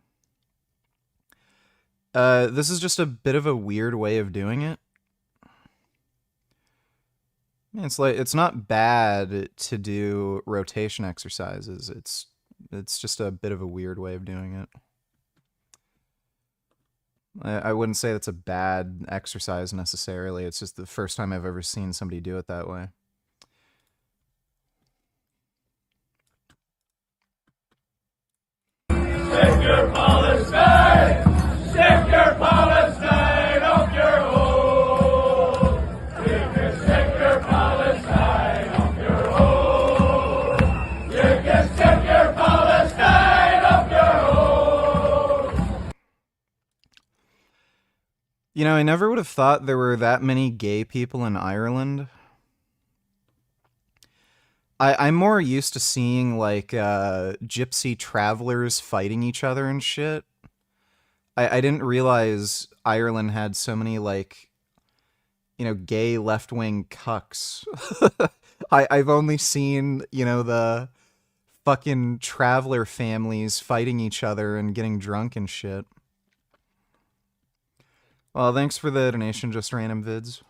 This is just a bit of a weird way of doing it. It's not bad to do rotation exercises. It's just a bit of a weird way of doing it. I wouldn't say that's a bad exercise necessarily. It's just the first time I've ever seen somebody do it that way. Secure Palestine! Secure Palestine of your own! You can secure Palestine of your own! You can secure Palestine of your own! You know, I never would have thought there were that many gay people in Ireland. I'm more used to seeing, like, gypsy travelers fighting each other and shit. I didn't realize Ireland had so many, like, you know, gay left-wing cucks. I've only seen, you know, the fucking traveler families fighting each other and getting drunk and shit. Well, thanks for the donation, Just Random Vids.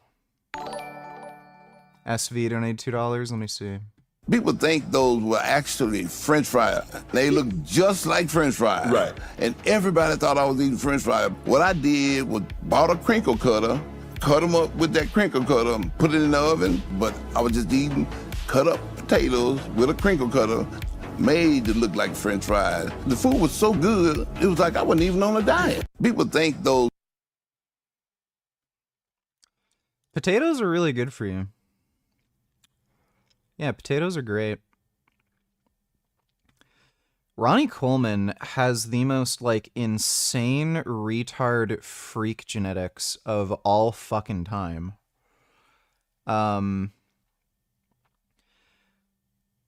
SV donated $2, let me see. People think those were actually French fries. They look just like French fries. Right. And everybody thought I was eating French fries. What I did was bought a crinkle cutter, cut them up with that crinkle cutter, and put it in the oven. But I was just eating cut up potatoes with a crinkle cutter. made to look like French fries. The food was so good, it was like I wasn't even on a diet. People think those Potatoes are really good for you. Yeah, potatoes are great. Ronnie Coleman has the most, like, insane retard freak genetics of all fucking time.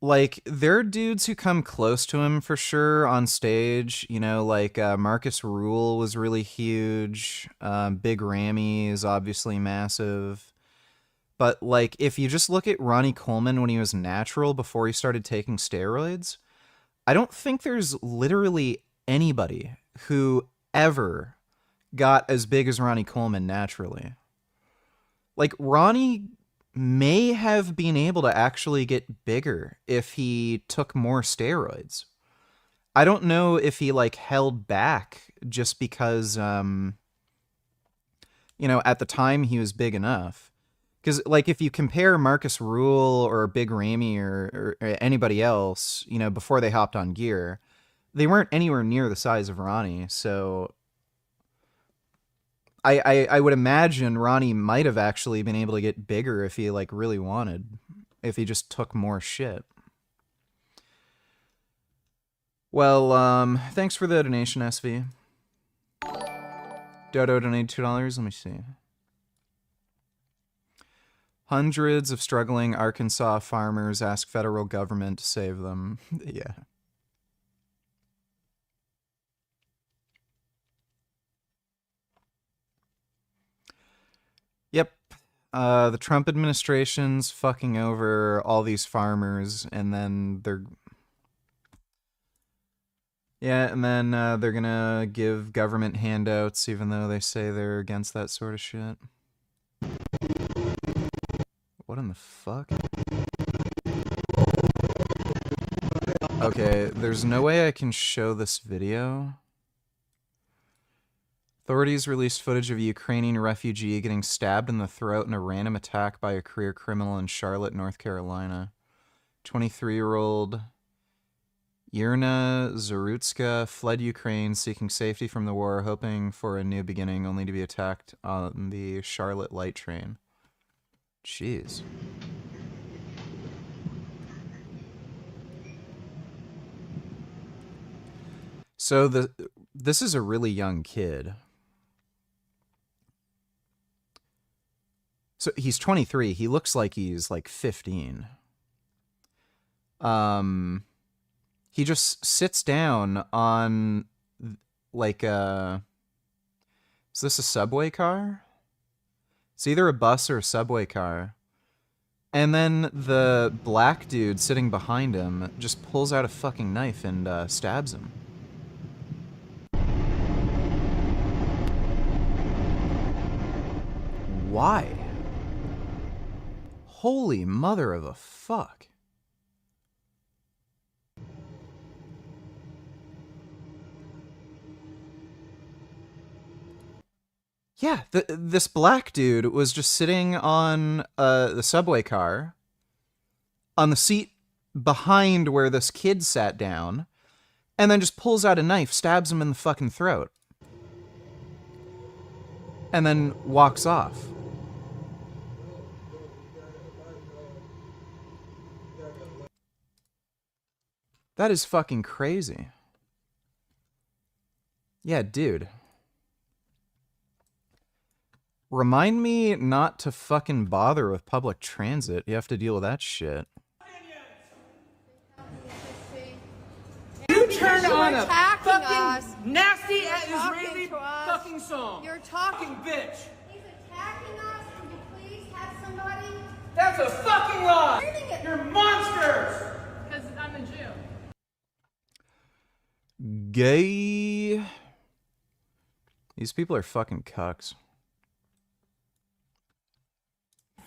Like, there are dudes who come close to him for sure on stage. You know, like Marcus Rule was really huge. Big Ramy is obviously massive. But, like, if you just look at Ronnie Coleman when he was natural before he started taking steroids, I don't think there's literally anybody who ever got as big as Ronnie Coleman naturally. Like, Ronnie may have been able to actually get bigger if he took more steroids. I don't know if he, like, held back just because, you know, at the time he was big enough. Because, like, if you compare Marcus Rule or Big Ramy or anybody else, you know, before they hopped on gear, they weren't anywhere near the size of Ronnie. So I would imagine Ronnie might have actually been able to get bigger if he, like, really wanted, if he just took more shit. Well, thanks for the donation, SV. Dodo donated $2. Let me see. Hundreds of struggling Arkansas farmers ask federal government to save them. Yeah. Yep. The Trump administration's fucking over all these farmers, and then they're... Yeah, and then they're gonna give government handouts, even though they say they're against that sort of shit. What in the fuck? Okay, there's no way I can show this video. Authorities released footage of a Ukrainian refugee getting stabbed in the throat in a random attack by a career criminal in Charlotte, North Carolina. 23-year-old Irina Zarutska fled Ukraine seeking safety from the war, hoping for a new beginning, only to be attacked on the Charlotte light train. Jeez. So this is a really young kid. So he's 23. He looks like he's like 15. He just sits down on like is this a subway car? It's either a bus or a subway car. And then the black dude sitting behind him just pulls out a fucking knife and stabs him. Why? Holy mother of a fuck. Yeah, this black dude was just sitting on the subway car, on the seat behind where this kid sat down, and then just pulls out a knife, stabs him in the fucking throat, and then walks off. That is fucking crazy. Yeah, dude. Remind me not to fucking bother with public transit. You have to deal with that shit. You turned on a fucking nasty Israeli fucking song. You're talking, bitch. He's attacking us. Can you please have somebody? That's a fucking lie. You're monsters. Because I'm a Jew. Gay. These people are fucking cucks.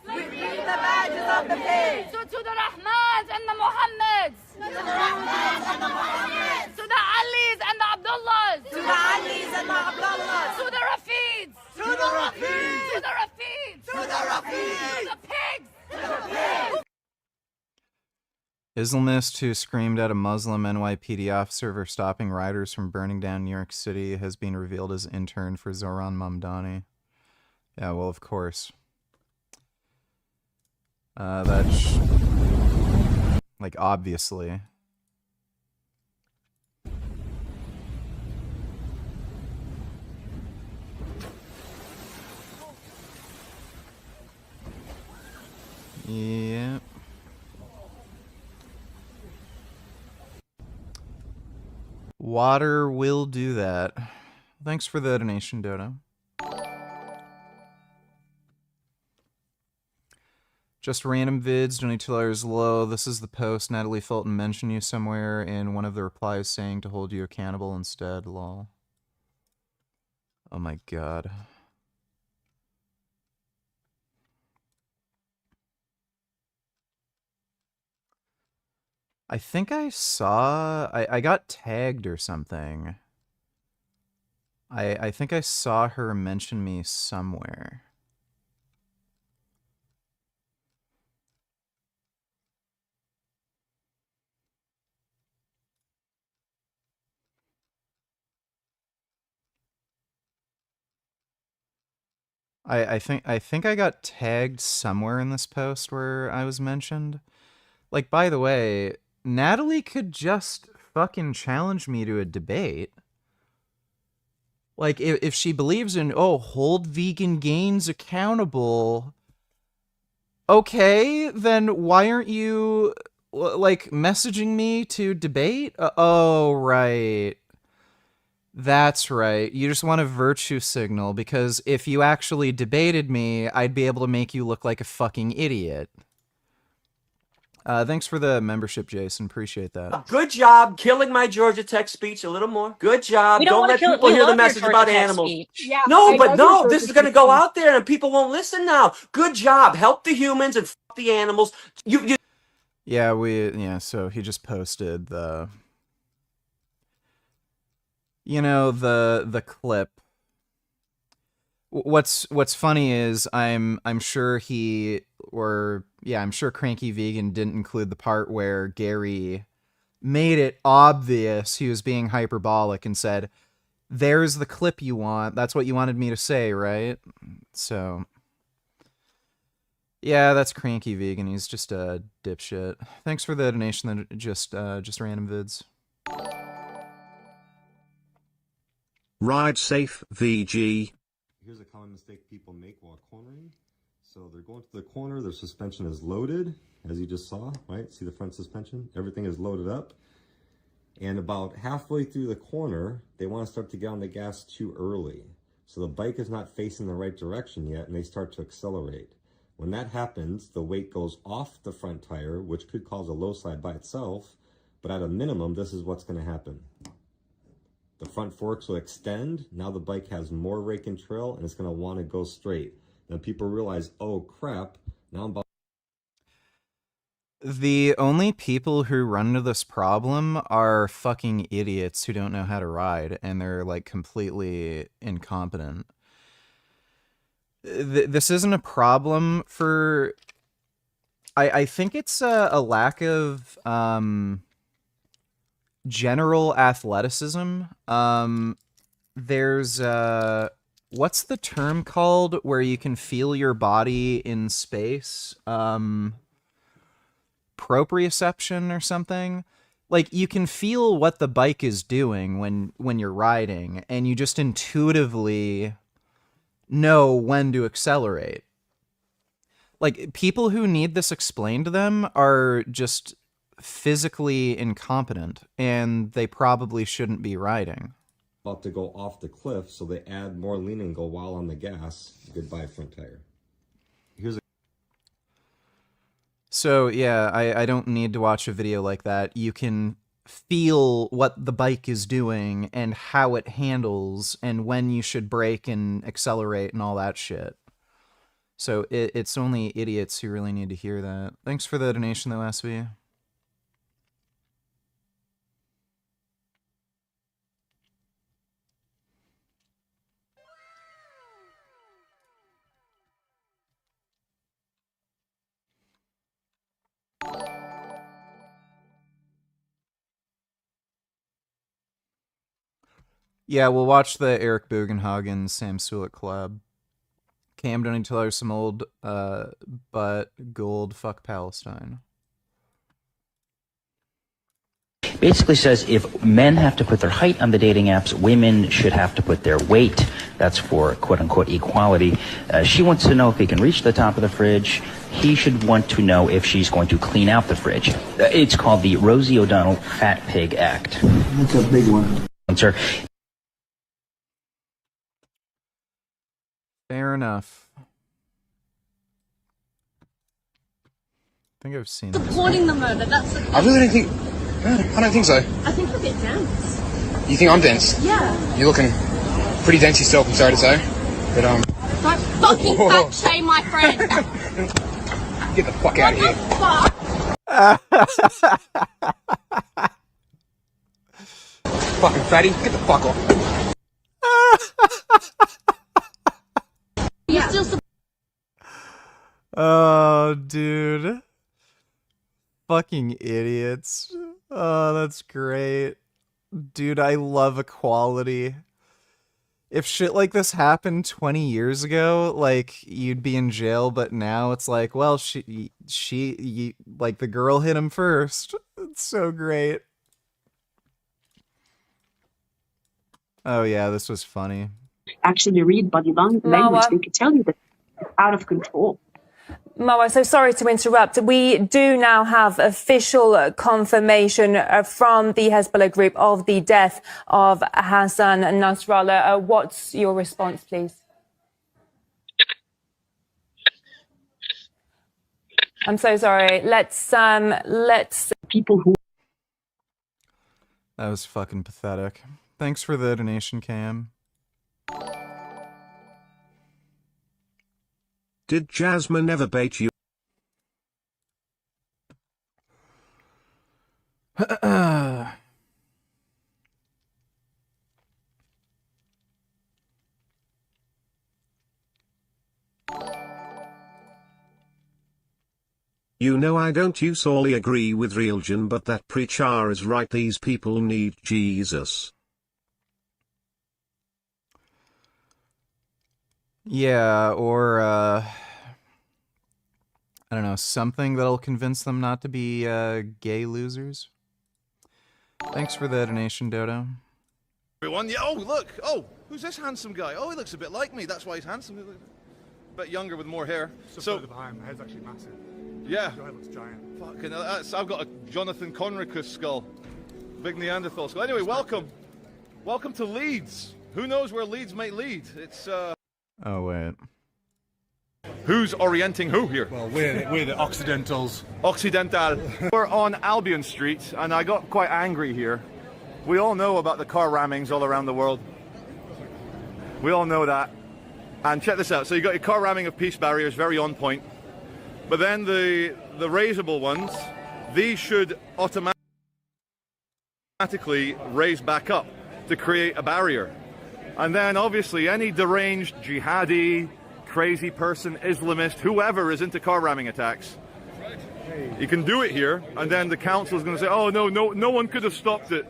We need the badges of the faith. So to the Rahmans and the Muhammads. To the Rahmans and the Muhammads. To the Alis and the Abdullahs. To the Alis and the Abdullahs. To the Rafids. To the Rafids. To the Rafids. To the Rafids. To the pigs. To the pigs. Islamist who screamed at a Muslim NYPD officer for stopping riders from burning down New York City has been revealed as intern for Zoran Mamdani. Yeah, well, of course. That's like obviously. Yeah. Water will do that. Thanks for the donation, Dodo. Just random vids, donate $2 low. This is the post. Natalie Fulton mentioned you somewhere in one of the replies saying to hold you accountable instead, lol. Oh my god. I think I saw... I got tagged or something. I think I saw her mention me somewhere. I think I got tagged somewhere in this post where I was mentioned. Like, by the way, Natalie could just fucking challenge me to a debate. Like, if she believes in, oh, hold vegan gains accountable, okay, then why aren't you, like, messaging me to debate? Oh, right. That's right. You just want a virtue signal, because if you actually debated me, I'd be able to make you look like a fucking idiot. Thanks for the membership, Jason. Appreciate that. Good job killing my Georgia Tech speech a little more. Good job. We don't Don't wanna let kill it. people We hear the love your message Georgia about Tech animals. speech. Yeah, No, I but love your no, Georgia this is going to Tech go speech. out there and people won't listen now. Good job. Help the humans and fuck the animals. You Yeah, so he just posted the... You know, the clip. What's funny is I'm sure I'm sure Cranky Vegan didn't include the part where Gary made it obvious he was being hyperbolic and said, "There's the clip you want. That's what you wanted me to say, right?" So yeah, that's Cranky Vegan. He's just a dipshit. Thanks for the donation. That just random vids. Ride safe, VG. Here's a common mistake people make while cornering. So they're going to the corner, their suspension is loaded, as you just saw, right? See the front suspension? Everything is loaded up. And about halfway through the corner, they want to start to get on the gas too early. So the bike is not facing the right direction yet, and they start to accelerate. When that happens, the weight goes off the front tire, which could cause a low slide by itself, but at a minimum, this is what's going to happen. The front forks will extend. Now the bike has more rake and trail, and it's going to want to go straight. Then people realize, oh crap, now I'm about. The only people who run into this problem are fucking idiots who don't know how to ride, and they're like completely incompetent. This isn't a problem for... I think it's a lack of general athleticism. There's what's the term called where you can feel your body in space? Proprioception or something. Like, you can feel what the bike is doing when you're riding, and you just intuitively know when to accelerate. Like, people who need this explained to them are just physically incompetent, and they probably shouldn't be riding. About to go off the cliff, so they add more lean angle while on the gas. Goodbye, front tire. Here's a... So, yeah, I don't need to watch a video like that. You can feel what the bike is doing and how it handles and when you should brake and accelerate and all that shit. So it's only idiots who really need to hear that. Thanks for the donation, though, SV. Yeah, we'll watch the Eric Bugenhagen, Sam Sulek collab. Cam, don't need to tell her some old, but gold fuck Palestine. Basically says if men have to put their height on the dating apps, women should have to put their weight. That's for quote-unquote equality. She wants to know if he can reach the top of the fridge. He should want to know if she's going to clean out the fridge. It's called the Rosie O'Donnell Fat Pig Act. That's a big one. Sir. Fair enough. I think I've seen this. Supporting the murder, that's the I really don't think. I don't think so. I think you're a bit dense. You think I'm dense? Yeah. You're looking pretty dense yourself, I'm sorry to say. But Don't fucking fat shame my friend. get the fuck out of here. Fucking fatty, get the fuck off. You're still Oh, dude. Fucking idiots. Oh, that's great. Dude, I love equality. If shit like this happened 20 years ago, like, you'd be in jail, but now it's like, well, like, the girl hit him first. It's so great. Oh, yeah, this was funny. Actually read body language, they could tell you that it's out of control. Marwa, so sorry to interrupt. We do now have official confirmation from the Hezbollah group of the death of Hassan Nasrallah. What's your response, please? I'm so sorry. Let's people who. That was fucking pathetic. Thanks for the donation, Cam. Did Jasmine ever bait you? You know I don't usually agree with religion, but that preacher is right, these people need Jesus. Yeah, or, I don't know, something that'll convince them not to be, gay losers. Thanks for the donation, Dodo. Everyone, yeah, oh, look, oh, who's this handsome guy? Oh, he looks a bit like me, that's why he's handsome. A bit younger with more hair. So behind, my head's actually massive. Yeah. Your head looks giant. Fucking, I've got a Jonathan Conricus skull. Big Neanderthal skull. Anyway, welcome. Welcome to Leeds. Who knows where Leeds might lead? It's, Oh, wait. Who's orienting who here? Well, we're the Occidentals. Occidental. We're on Albion Street, and I got quite angry here. We all know about the car rammings all around the world. We all know that. And check this out. So you got your car ramming of peace barriers, very on point. But then the raisable ones, these should automatically raise back up to create a barrier. And then obviously any deranged jihadi, crazy person, Islamist, whoever is into car ramming attacks, you can do it here, and then the council is going to say, oh no one could have stopped it.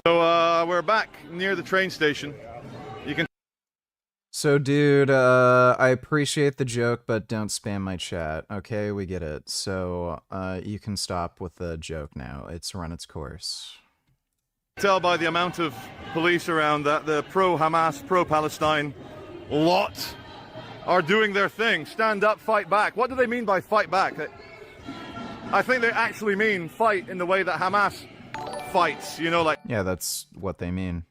So we're back near the train station. You can. So, dude, I appreciate the joke, but don't spam my chat. Okay, we get it. So, you can stop with the joke now. It's run its course. Tell by the amount of police around that the pro-Hamas, pro-Palestine lot are doing their thing. Stand up, fight back. What do they mean by fight back? I think they actually mean fight in the way that Hamas fights, you know, like... Yeah, that's what they mean.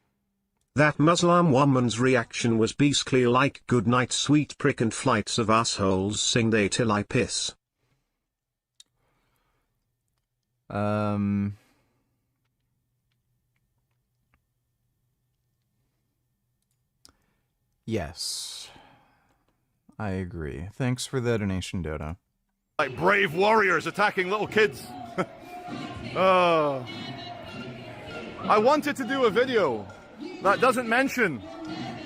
That Muslim woman's reaction was beastly, like good night sweet prick and flights of assholes sing they till I piss. Yes. I agree. Thanks for the donation, Dodo. Like brave warriors attacking little kids. I wanted to do a video that doesn't mention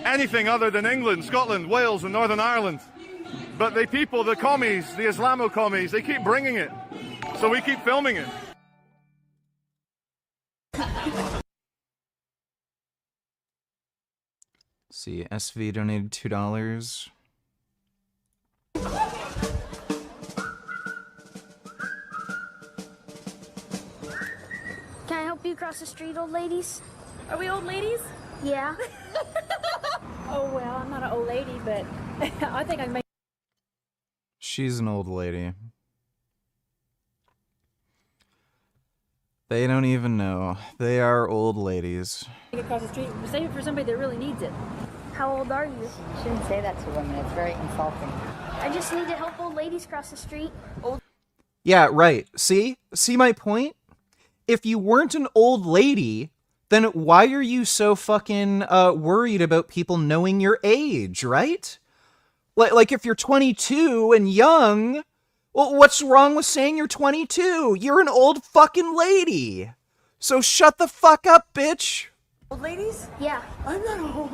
anything other than England, Scotland, Wales, and Northern Ireland. But the people, the commies, the Islamo-commies, they keep bringing it. So we keep filming it. see, SV donated $2. Can I help you cross the street, old ladies? Are we old ladies? Yeah. Oh, well, I'm not an old lady, but I think I can make... She's an old lady. They don't even know. They are old ladies. across the street. Save it for somebody that really needs it. How old are you? Shouldn't say that to women. It's very insulting. I just need to help old ladies cross the street. Yeah, right. See my point? If you weren't an old lady, then why are you so fucking worried about people knowing your age, right? Like if you're 22 and young, well, what's wrong with saying you're 22? You're an old fucking lady. So shut the fuck up, bitch. Old ladies? Yeah. I'm not old.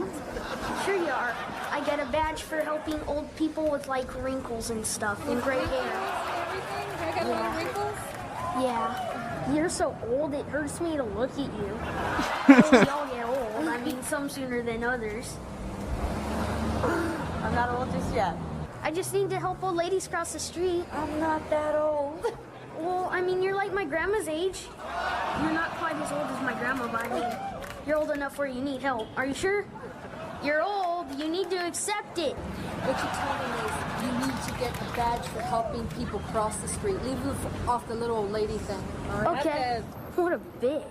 Sure you are. I get a badge for helping old people with like wrinkles and stuff and gray hair. Everything? Do I get little wrinkles? Yeah. You're so old, it hurts me to look at you. Well, we all get old. I mean, some sooner than others. I'm not old just yet. I just need to help old ladies cross the street. I'm not that old. Well, I mean, you're like my grandma's age. You're not quite as old as my grandma, but I mean, you're old enough where you need help. Are you sure? You're old. You need to accept it. What you're telling me is you need to get a badge for helping people cross the street. Leave it off the little old lady thing. All right? Okay. What a bitch.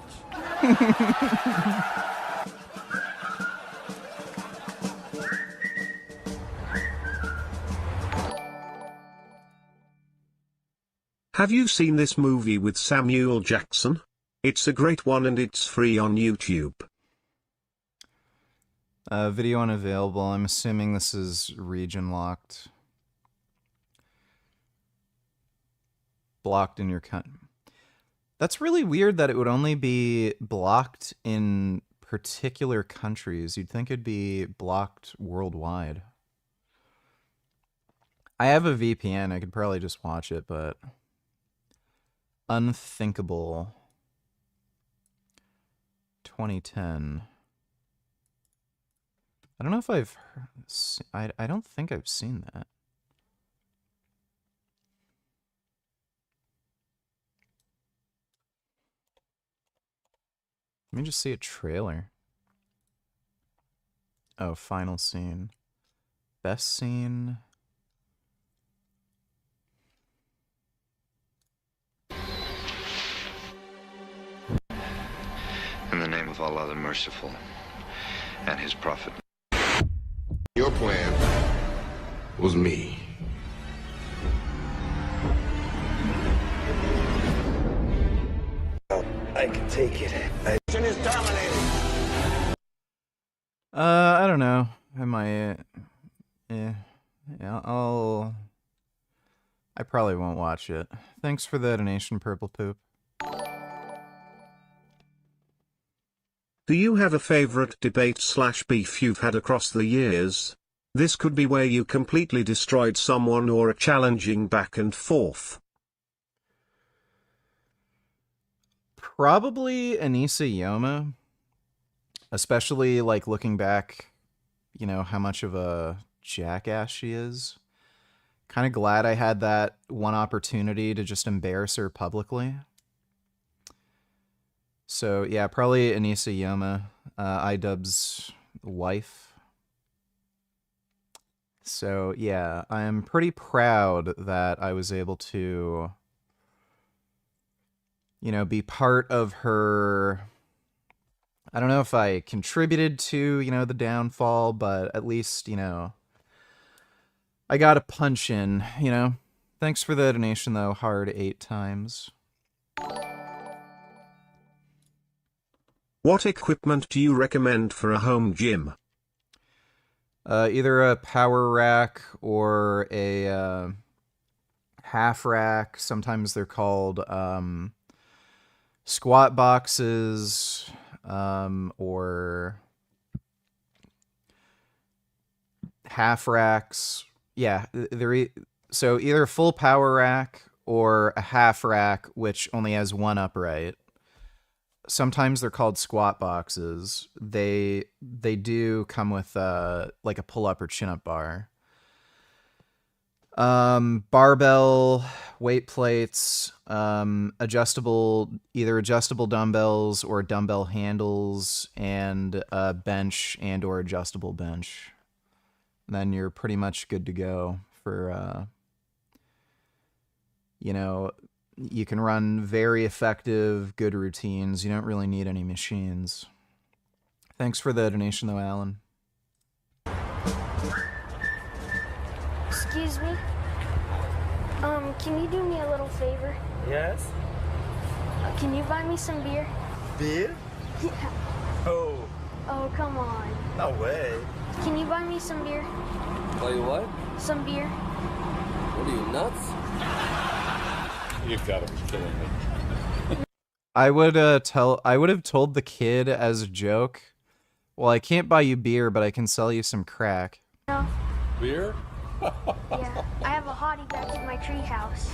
Have you seen this movie with Samuel Jackson? It's a great one and it's free on YouTube. Video unavailable. I'm assuming this is region locked. Blocked in your country. That's really weird that it would only be blocked in particular countries. You'd think it'd be blocked worldwide. I have a VPN. I could probably just watch it, but unthinkable. 2010. I don't know if I've... I don't think I've seen that. Let me just see a trailer. Oh, final scene. Best scene. In the name of Allah the Merciful and His Prophet. Your plan was me. I can take it. Mission is dominated. I don't know. I might... Yeah, I probably won't watch it. Thanks for the donation, Purple Poop. Do you have a favorite debate/beef you've had across the years? This could be where you completely destroyed someone or a challenging back and forth. Probably Anissa Yoma. Especially, like, looking back, you know, how much of a jackass she is. Kind of glad I had that one opportunity to just embarrass her publicly. So, yeah, probably Anissa Yoma, iDubbbz's wife. So, yeah, I'm pretty proud that I was able to, you know, be part of her... I don't know if I contributed to, you know, the downfall, but at least, you know, I got a punch in, you know. Thanks for the donation, though, hard 8 times. What equipment do you recommend for a home gym? Either a power rack or a half rack. Sometimes they're called squat boxes or half racks. Yeah, so either a full power rack or a half rack, which only has one upright. sometimes they're called squat boxes. They do come with like a pull-up or chin-up bar. Barbell, weight plates, either adjustable dumbbells or dumbbell handles, and a bench and or adjustable bench. Then you're pretty much good to go for, you know, you can run very effective, good routines. You don't really need any machines. Thanks for the donation though, Alan. Excuse me? Can you do me a little favor? Yes? Can you buy me some beer? Beer? Yeah. Oh, Oh, come on. no way. Can you buy me some beer? Tell you what? Some beer? What are you, nuts? You've got to be kidding me. I would have told the kid as a joke, well, I can't buy you beer, but I can sell you some crack. No. Beer? Yeah. I have a hottie back in my treehouse.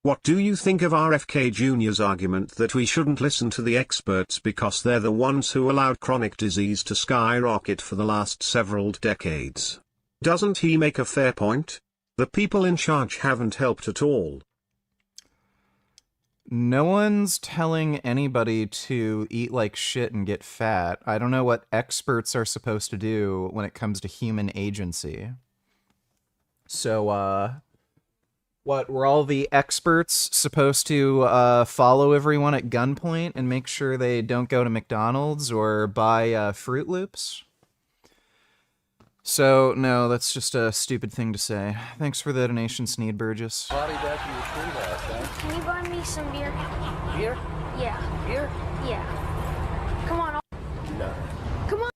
What do you think of RFK Jr.'s argument that we shouldn't listen to the experts because they're the ones who allowed chronic disease to skyrocket for the last several decades? Doesn't he make a fair point? The people in charge haven't helped at all. No one's telling anybody to eat like shit and get fat. I don't know what experts are supposed to do when it comes to human agency. So, what, were all the experts supposed to follow everyone at gunpoint and make sure they don't go to McDonald's or buy Fruit Loops? So, no, that's just a stupid thing to say. Thanks for the donation, Sneed Burgess. Body back in your treehouse, huh? Can you buy me some beer? Beer? Yeah. Beer? Yeah. Come on. No. Come on.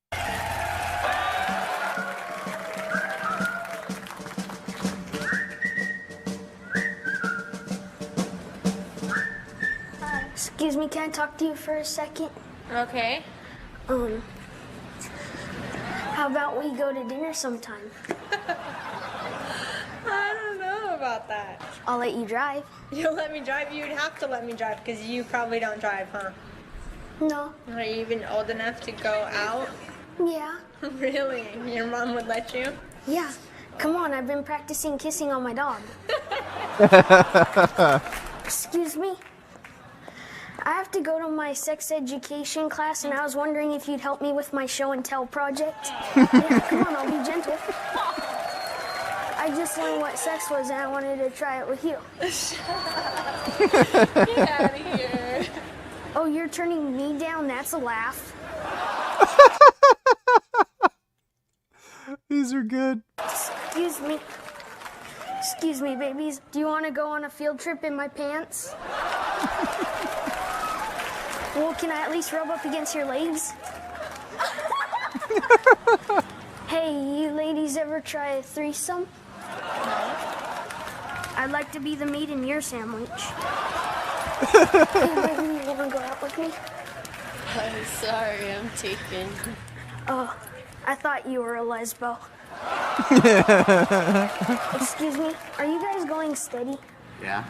Excuse me, can I talk to you for a second? Okay. How about we go to dinner sometime? I don't know about that. I'll let you drive. You'll let me drive? You'd have to let me drive because you probably don't drive, huh? No. Are you even old enough to go out? Yeah. Really? Your mom would let you? Yeah. Come on, I've been practicing kissing on my dog. Excuse me? I have to go to my sex education class, and I was wondering if you'd help me with my show and tell project. Yeah, come on, I'll be gentle. I just learned what sex was, and I wanted to try it with you. Get out of here. Oh, you're turning me down? That's a laugh. These are good. Excuse me. Excuse me, babies. Do you want to go on a field trip in my pants? Well, can I at least rub up against your legs? Hey, you ladies ever try a threesome? I'd like to be the meat in your sandwich. Hey, baby, you want to go out with me? I'm sorry, I'm taken. Oh, I thought you were a lesbo. Excuse me, are you guys going steady? Yeah.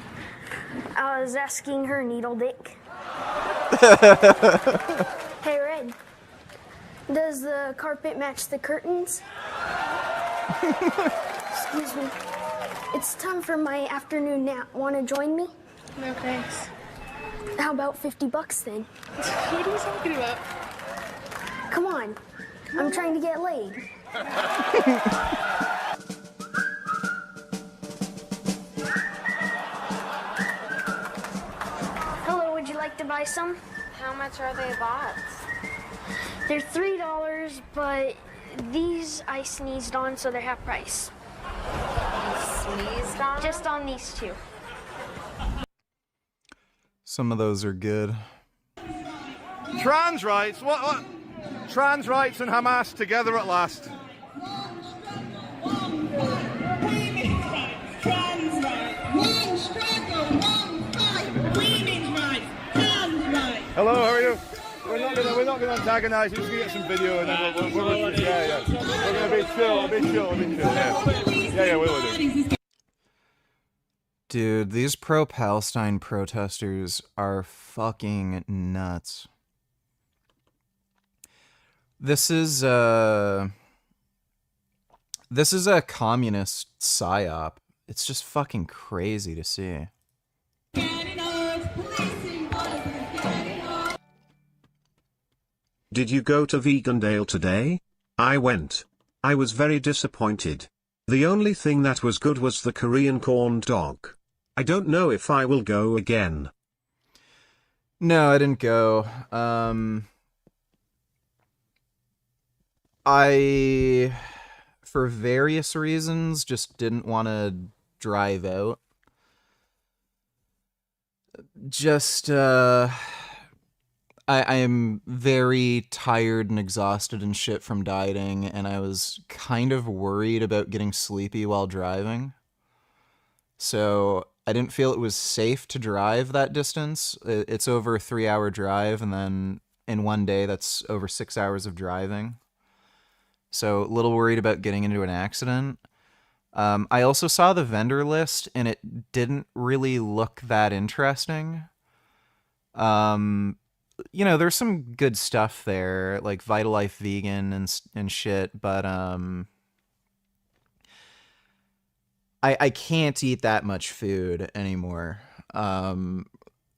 I was asking her needle dick. Hey, Red. Does the carpet match the curtains? Excuse me. It's time for my afternoon nap. Want to join me? No, thanks. How about $50 then? What are you talking about? Come on. I'm trying to get laid. Hello, would you like to buy some? How much are they bots? They're $3, but these I sneezed on, so they're half price. You sneezed on? Just on these two. Some of those are good. Trans rights? What? Trans rights and Hamas together at last. Hello, how are you? We're not gonna antagonize. We're just gonna get some video and then we're yeah. We're gonna be chill. Yeah, we'll do. Dude, these pro-Palestine protesters are fucking nuts. This is a communist psyop. It's just fucking crazy to see. Did you go to Vegandale today? I went. I was very disappointed. The only thing that was good was the Korean corn dog. I don't know if I will go again. No, I didn't go. I, for various reasons, just didn't want to drive out. Just, I am very tired and exhausted and shit from dieting, and I was kind of worried about getting sleepy while driving. So I didn't feel it was safe to drive that distance. It's over a 3-hour drive, and then in one day, that's over 6 hours of driving. So a little worried about getting into an accident. I also saw the vendor list, and it didn't really look that interesting. You know, there's some good stuff there, like Vitalife Vegan and shit, but I can't eat that much food anymore.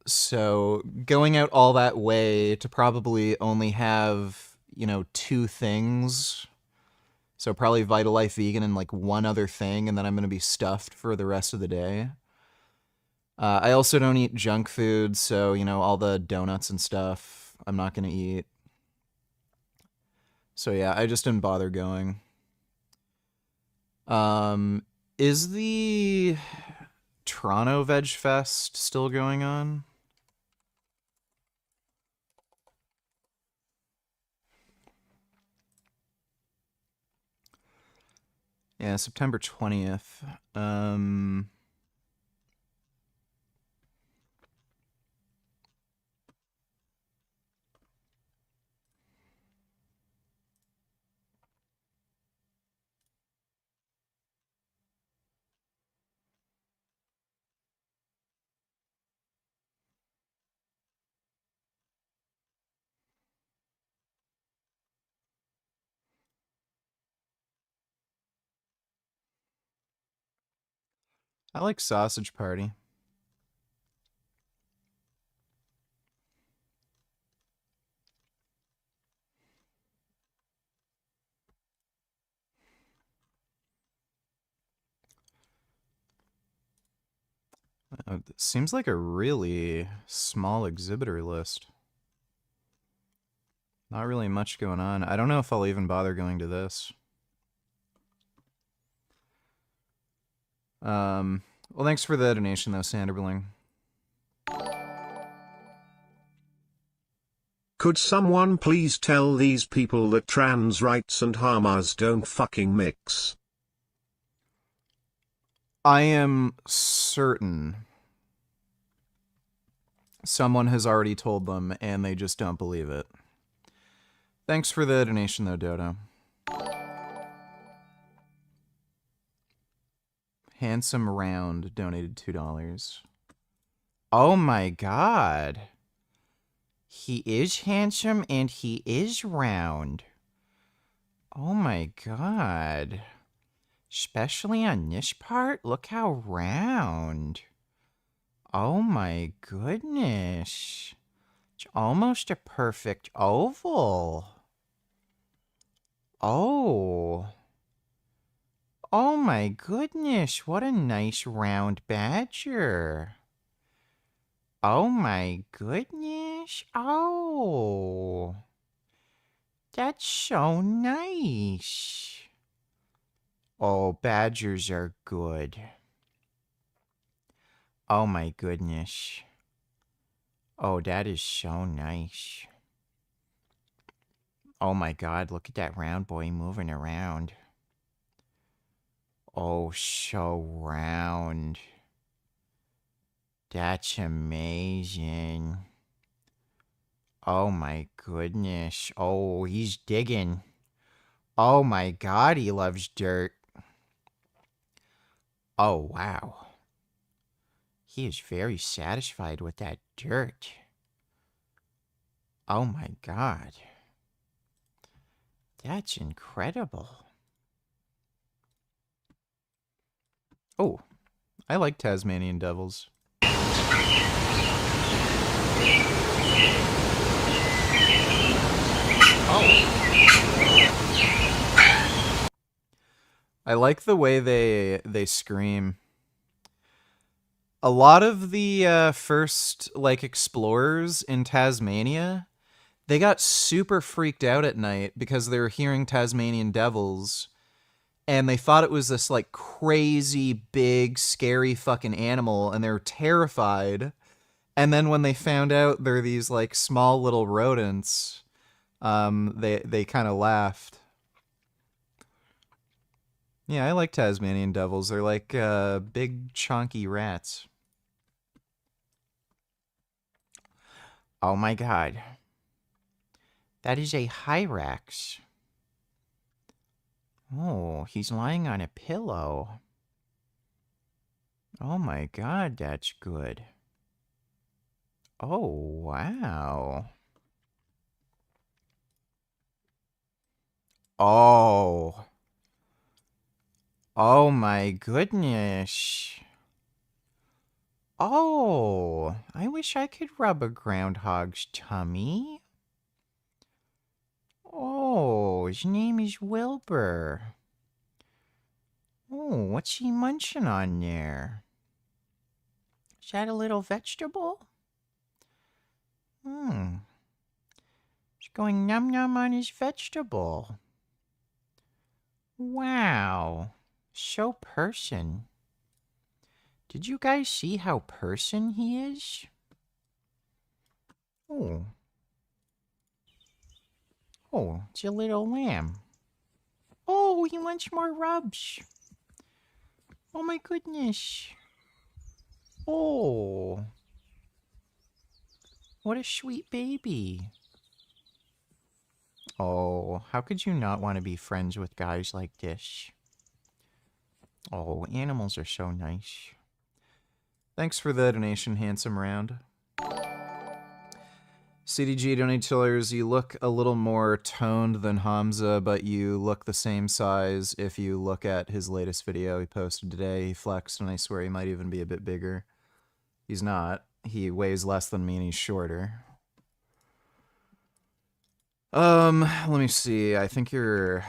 So going out all that way to probably only have, you know, 2 things. So probably Vitalife Vegan and like one other thing, and then I'm going to be stuffed for the rest of the day. I also don't eat junk food, so, you know, all the donuts and stuff I'm not going to eat. So yeah, I just didn't bother going. Is the Toronto Veg Fest still going on? Yeah, September 20th. I like Sausage Party. It seems like a really small exhibitor list. Not really much going on. I don't know if I'll even bother going to this. Well, thanks for the donation, though, Sanderberling. Could someone please tell these people that trans rights and Hamas don't fucking mix? I am certain someone has already told them, and they just don't believe it. Thanks for the donation, though, Dodo. Handsome Round donated $2. Oh my god. He is handsome and he is round. Oh my god. Especially on this part, look how round. Oh my goodness. It's almost a perfect oval. Oh. Oh my goodness, what a nice round badger. Oh my goodness. Oh. That's so nice. Oh, badgers are good. Oh my goodness. Oh, that is so nice. Oh my god, look at that round boy moving around. Oh, so round. That's amazing. Oh my goodness. Oh, he's digging. Oh my god, he loves dirt. Oh, wow. He is very satisfied with that dirt. Oh my god. That's incredible. Oh, I like Tasmanian devils. I like the way they scream. A lot of the first like explorers in Tasmania, they got super freaked out at night because they were hearing Tasmanian devils, and they thought it was this like crazy big scary fucking animal, and they were terrified. And then when they found out they're these like small little rodents, they kind of laughed. Yeah, I like Tasmanian devils. They're like big chonky rats. Oh my god. That is a hyrax. Oh, he's lying on a pillow. Oh my god, that's good. Oh, wow. Oh. Oh my goodness. Oh, I wish I could rub a groundhog's tummy. Oh, his name is Wilbur. Oh, what's he munching on there? Is that a little vegetable? He's going num num on his vegetable. Wow. So person. Did you guys see how person he is? Oh. Oh, it's a little lamb. Oh, he wants more rubs. Oh my goodness. Oh. What a sweet baby. Oh, how could you not want to be friends with guys like this? Oh, animals are so nice. Thanks for the donation, handsome round. CDG donators, you look a little more toned than Hamza, but you look the same size if you look at his latest video he posted today. He flexed, and I swear he might even be a bit bigger. He's not. He weighs less than me, and he's shorter. Let me see. I think you're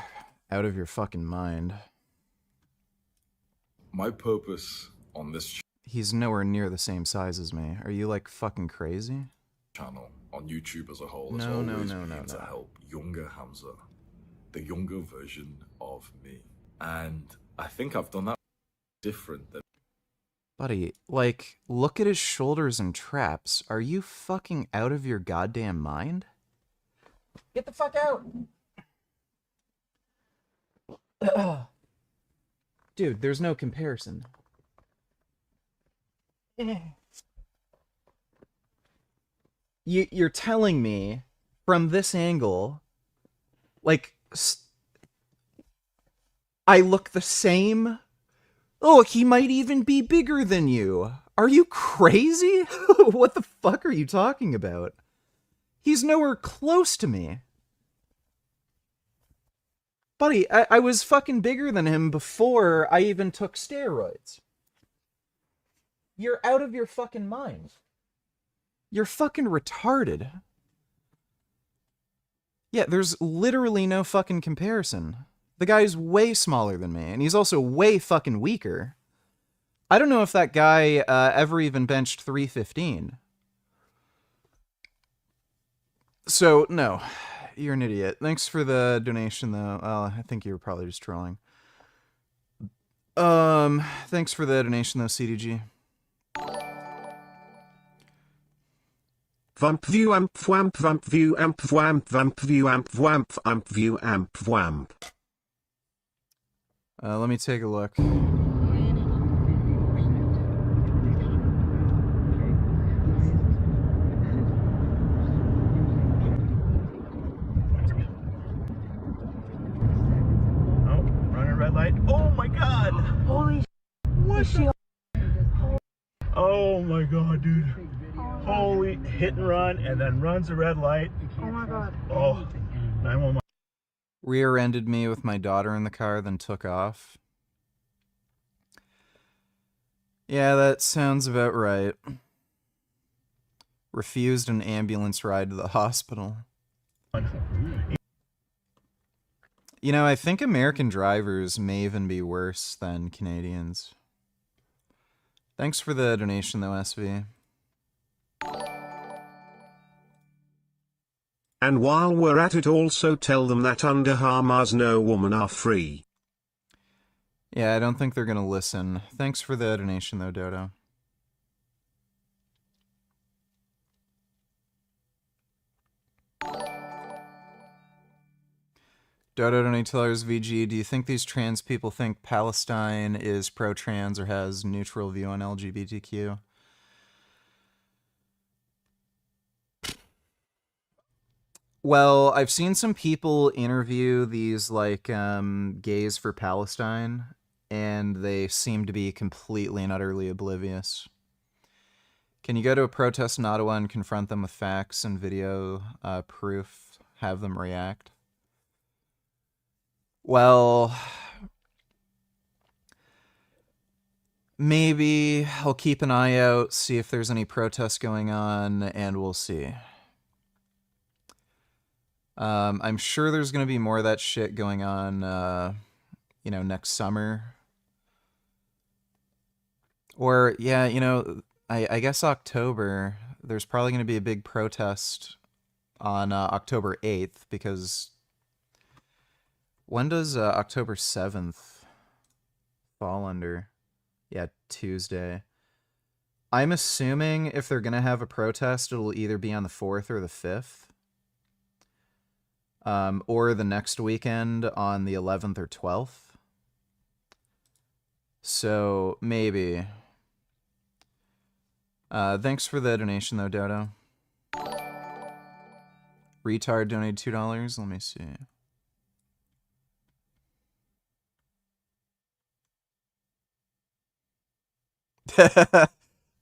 out of your fucking mind. My purpose on this He's nowhere near the same size as me. Are you, like, fucking crazy? channel, on YouTube as a whole, has No, always no, been to help younger Hamza, the younger version of me. And I think I've done that different than... Buddy, like, look at his shoulders and traps. Are you fucking out of your goddamn mind? Get the fuck out! Dude, there's no comparison. You're telling me from this angle, like, I look the same? Oh, he might even be bigger than you. Are you crazy? What the fuck are you talking about? He's nowhere close to me. Buddy, I was fucking bigger than him before I even took steroids. You're out of your fucking mind. You're fucking retarded. Yeah, there's literally no fucking comparison. The guy's way smaller than me, and he's also way fucking weaker. I don't know if that guy ever even benched 315. So, no. You're an idiot. Thanks for the donation, though. I think you were probably just trolling. Thanks for the donation, though, CDG. Vamp view amp vamp vamp view amp vamp vamp view amp vamp amp view amp vamp. Let me take a look. Red light. Oh my god! Holy what the... Oh Oh my god, dude. Holy hit and run, and then runs a red light. Oh my god. Oh, 911. Rear-ended me with my daughter in the car, then took off. Yeah, that sounds about right. Refused an ambulance ride to the hospital. You know, I think American drivers may even be worse than Canadians. Thanks for the donation, though, SV. And while we're at it, also tell them that under Hamas no women are free. Yeah, I don't think they're going to listen. Thanks for the donation, though, Dodo. Dodo $20 VG, do you think these trans people think Palestine is pro-trans or has neutral view on LGBTQ? Well, I've seen some people interview these, like, gays for Palestine, and they seem to be completely and utterly oblivious. Can you go to a protest in Ottawa and confront them with facts and video proof, have them react? Well, maybe I'll keep an eye out, see if there's any protests going on, and we'll see. I'm sure there's going to be more of that shit going on, you know, next summer. Or, yeah, you know, I guess October, there's probably going to be a big protest on October 8th, because when does October 7th fall under? Yeah, Tuesday. I'm assuming if they're going to have a protest, it'll either be on the 4th or the 5th. Or the next weekend on the 11th or 12th. So, maybe. Thanks for the donation, though, Dodo. Retard donated $2. Let me see.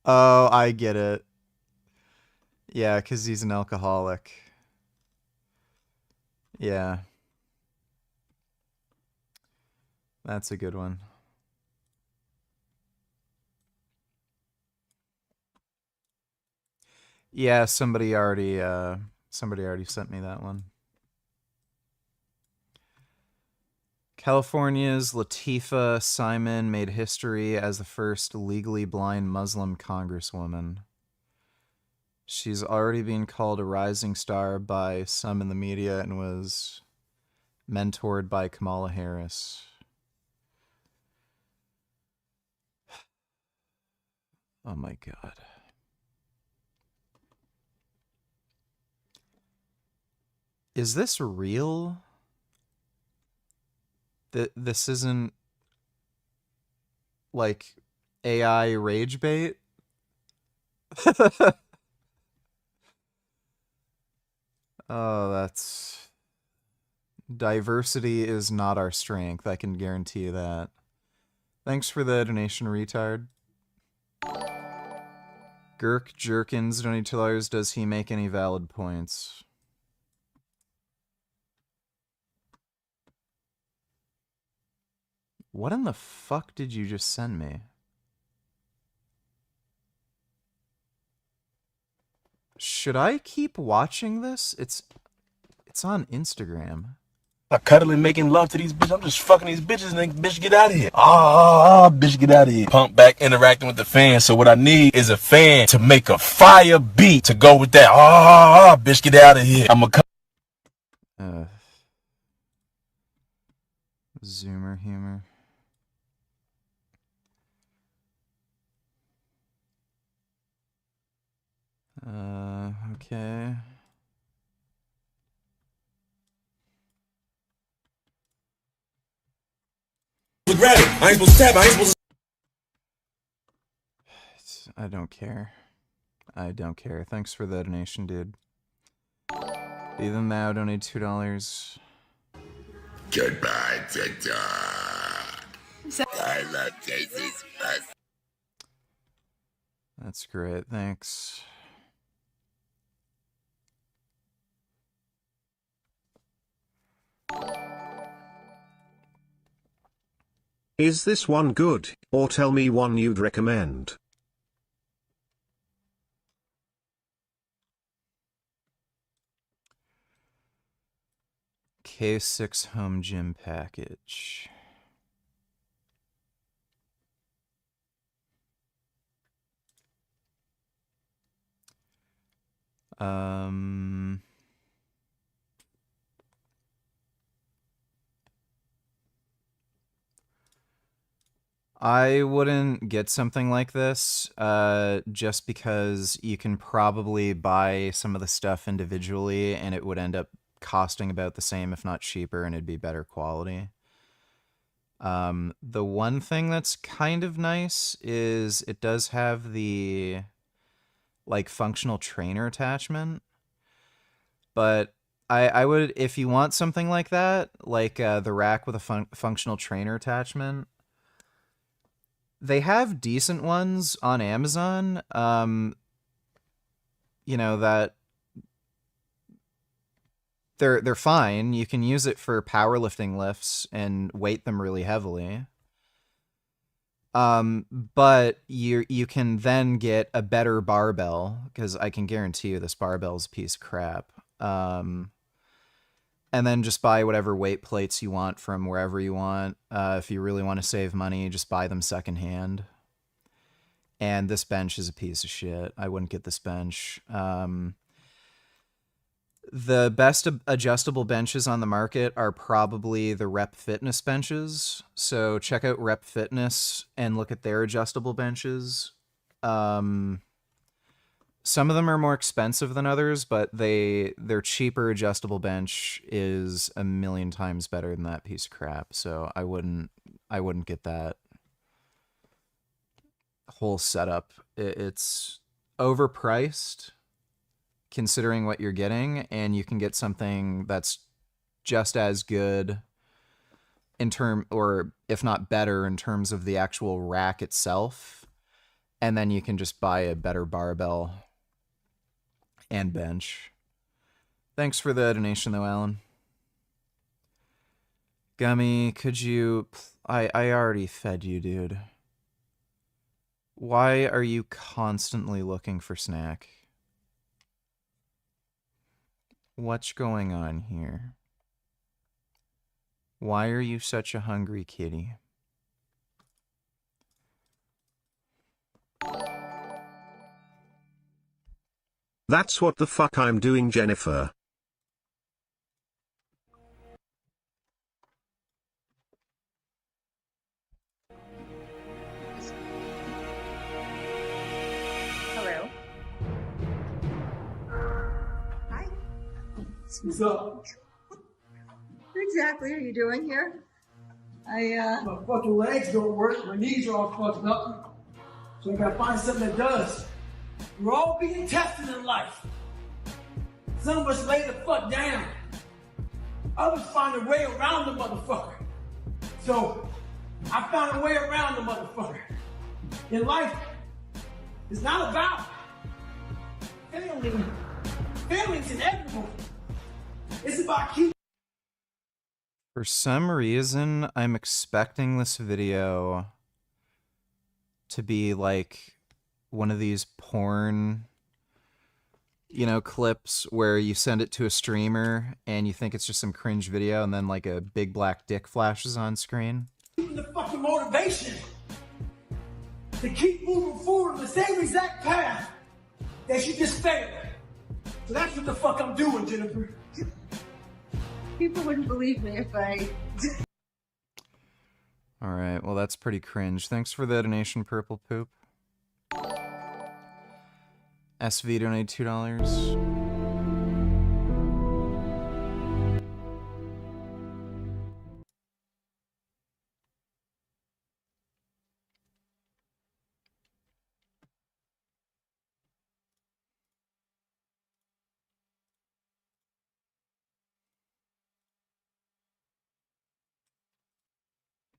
Oh, I get it. Yeah, because he's an alcoholic. Yeah. That's a good one. Yeah, somebody already sent me that one. California's Latifah Simon made history as the first legally blind Muslim congresswoman. She's already been called a rising star by some in the media and was mentored by Kamala Harris. Oh my God. Is this real? This isn't like AI rage bait? Oh, that's... Diversity is not our strength, I can guarantee you that. Thanks for the donation, retard. Girk Jerkins, $22. Does he make any valid points? What in the fuck did you just send me? Should I keep watching this? It's on Instagram. I'm cuddling, making love to these bitches. I'm just fucking these bitches and then bitch get out of here. Bitch get out of here. Pump back, interacting with the fan. So what I need is a fan to make a fire beat to go with that. Bitch get out of here. I'm a Zoomer humor. Okay. I ain't supposed to tap. I ain't supposed to. I don't care. I don't care. Thanks for the donation, dude. Even thou donate $2. Goodbye, TikTok. I love Casey's best. That's great. Thanks. Is this one good, or tell me one you'd recommend? K6 home gym package. I wouldn't get something like this, just because you can probably buy some of the stuff individually and it would end up costing about the same, if not cheaper, and it'd be better quality. The one thing that's kind of nice is it does have the, like, functional trainer attachment, but I would, if you want something like that, like the rack with a functional trainer attachment, they have decent ones on Amazon, you know, that they're fine. You can use it for powerlifting lifts and weight them really heavily. But you can then get a better barbell, because I can guarantee you this barbell's a piece of crap. And then just buy whatever weight plates you want from wherever you want. If you really want to save money, just buy them secondhand. And this bench is a piece of shit. I wouldn't get this bench. The best adjustable benches on the market are probably the Rep Fitness benches. So check out Rep Fitness and look at their adjustable benches. Some of them are more expensive than others, but their cheaper adjustable bench is a million times better than that piece of crap. So I wouldn't get that whole setup. It's overpriced considering what you're getting, and you can get something that's just as good in term, or if not better, in terms of the actual rack itself. And then you can just buy a better barbell and bench. Thanks for the donation though, Alan. Gummy, could you... I already fed you, dude. Why are you constantly looking for snack? What's going on here? Why are you such a hungry kitty? That's what the fuck I'm doing, Jennifer. Hello. Hi. What's up? What exactly are you doing here? My fucking legs don't work. My knees are all fucked up. So I gotta find something that does. We're all being tested in life. Some of us lay the fuck down. Others find a way around the motherfucker. So I found a way around the motherfucker. In life, it's not about failing. Failing's inevitable. It's about keeping. For some reason, I'm expecting this video to be like one of these porn, you know, clips where you send it to a streamer and you think it's just some cringe video and then like a big black dick flashes on screen. The fucking motivation to keep moving forward on the same exact path that you just failed. So that's what the fuck I'm doing, Jennifer. People wouldn't believe me if I... Alright, well that's pretty cringe. Thanks for the donation, Purple Poop. SV donated $2.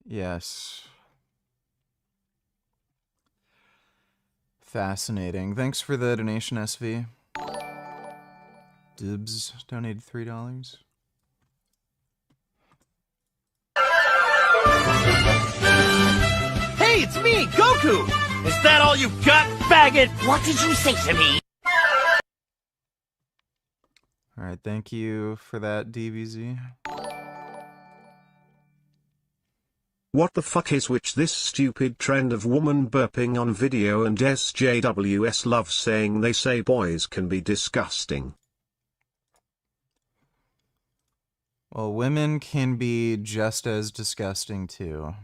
Yes. Fascinating. Thanks for the donation, SV. Dibs donated $3. Hey, it's me, Goku! Is that all you got, faggot? What did you say to me? Alright, thank you for that, DBZ. What the fuck is which this stupid trend of woman burping on video and SJWS love saying they say boys can be disgusting? Well, women can be just as disgusting too.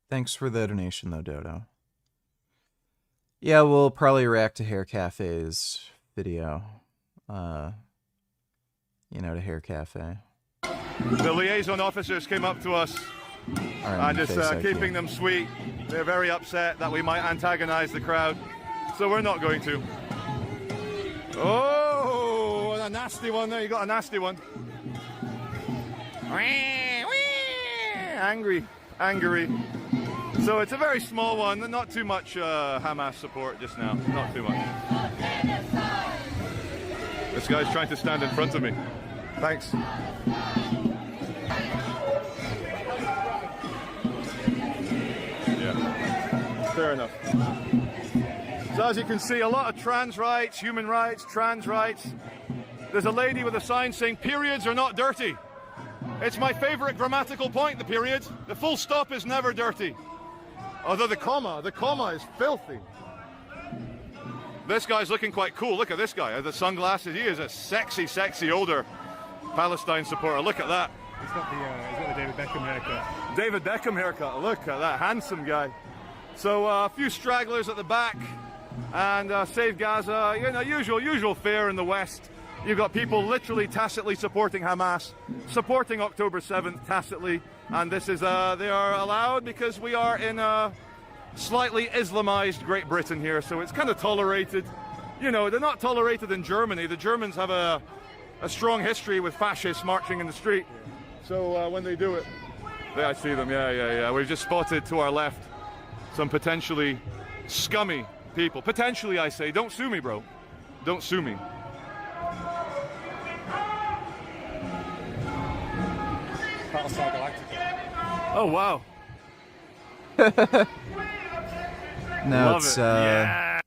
Thanks for the donation though, Dodo. Yeah, we'll probably react to Hair Cafe's video. You know, to Hair Cafe. The liaison officers came up to us and just keeping them sweet. They're very upset that we might antagonize the crowd, so we're not going to. Oh, a nasty one there. You got a nasty one. Angry. So it's a very small one, not too much Hamas support just now, not too much. This guy's trying to stand in front of me. Thanks. Yeah, fair enough. So as you can see, a lot of trans rights, human rights, trans rights. There's a lady with a sign saying periods are not dirty. It's my favorite grammatical point, the period. The full stop is never dirty. Although the comma is filthy. This guy's looking quite cool. Look at this guy, the sunglasses. He is a sexy, sexy older Palestine supporter. Look at that. He's got the David Beckham haircut. David Beckham haircut. Look at that handsome guy. So a few stragglers at the back, and Save Gaza. You know, usual fare in the West. You've got people literally tacitly supporting Hamas, supporting October 7th tacitly, and this is they are allowed because we are in a slightly Islamized Great Britain here, so it's kind of tolerated. You know, they're not tolerated in Germany. The Germans have a strong history with fascists marching in the street. So when they do it, I see them. Yeah. We've just spotted to our left some potentially scummy people. Potentially, I say. Don't sue me, bro. Don't sue me. Oh wow. No, Love it's it. Yeah.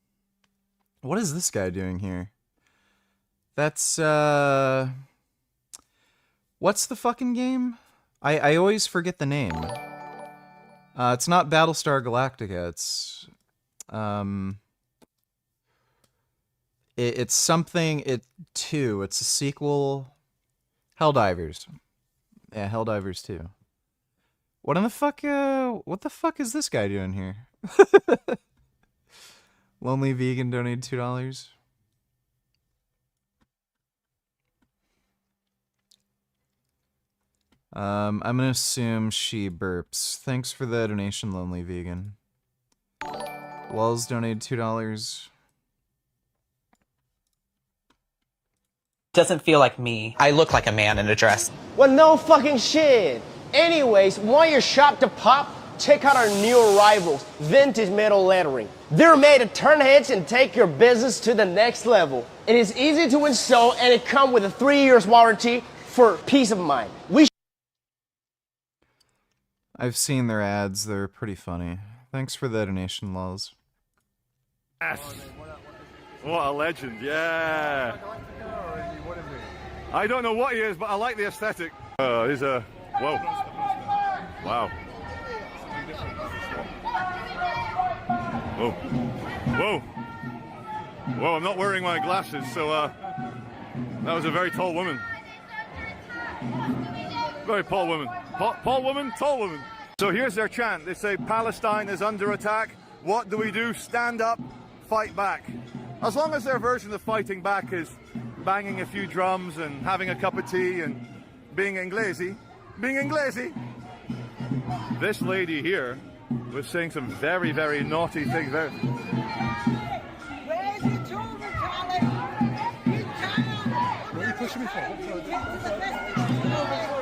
What is this guy doing here? That's what's the fucking game? I always forget the name. It's not Battlestar Galactica, it's it's something 2. It's a sequel. Helldivers. Yeah, Helldivers 2. What the fuck is this guy doing here? Lonely Vegan donated $2. I'm gonna assume she burps. Thanks for the donation, Lonely Vegan. Wells donated $2. Doesn't feel like me. I look like a man in a dress. Well, no fucking shit. Anyways, want your shop to pop? Check out our new arrivals, vintage metal lettering. They're made to turn heads and take your business to the next level. It is easy to install and it comes with a 3 years warranty for peace of mind. I've seen their ads, they're pretty funny. Thanks for the donation, Lulz. Yes. What a legend, yeah. I don't know what he is, but I like the aesthetic. He's a... Whoa. Wow. Whoa. Whoa. Whoa, I'm not wearing my glasses, so that was a very tall woman. Very tall woman. Tall woman, tall woman. So here's their chant. They say, Palestine is under attack. What do? Stand up, fight back. As long as their version of fighting back is banging a few drums and having a cup of tea and being Inglesi. This lady here was saying some very, very naughty things. Where's your children, Charlie? What are you pushing me for?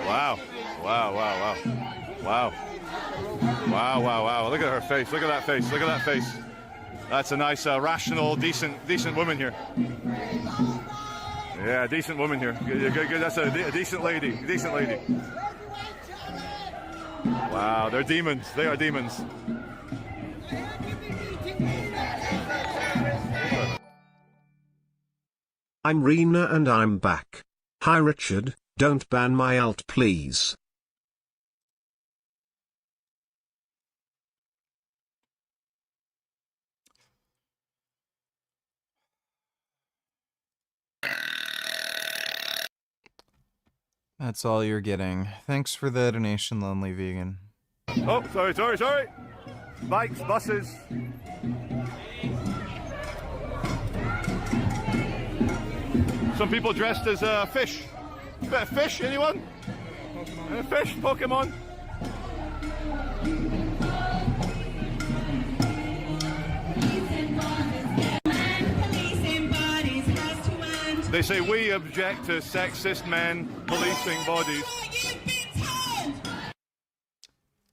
Wow. Wow. Look at her face. Look at that face. That's a nice, rational, decent woman here. Yeah, decent woman here. Good. That's a decent lady. Decent lady. Wow, they're demons. They are demons. I'm Rena and I'm back. Hi Richard, don't ban my alt please. That's all you're getting. Thanks for the donation, Lonely Vegan. Oh, sorry. Bikes, buses. Some people dressed as fish. Fish, anyone? Fish, Pokemon? They say we object to sexist men policing bodies.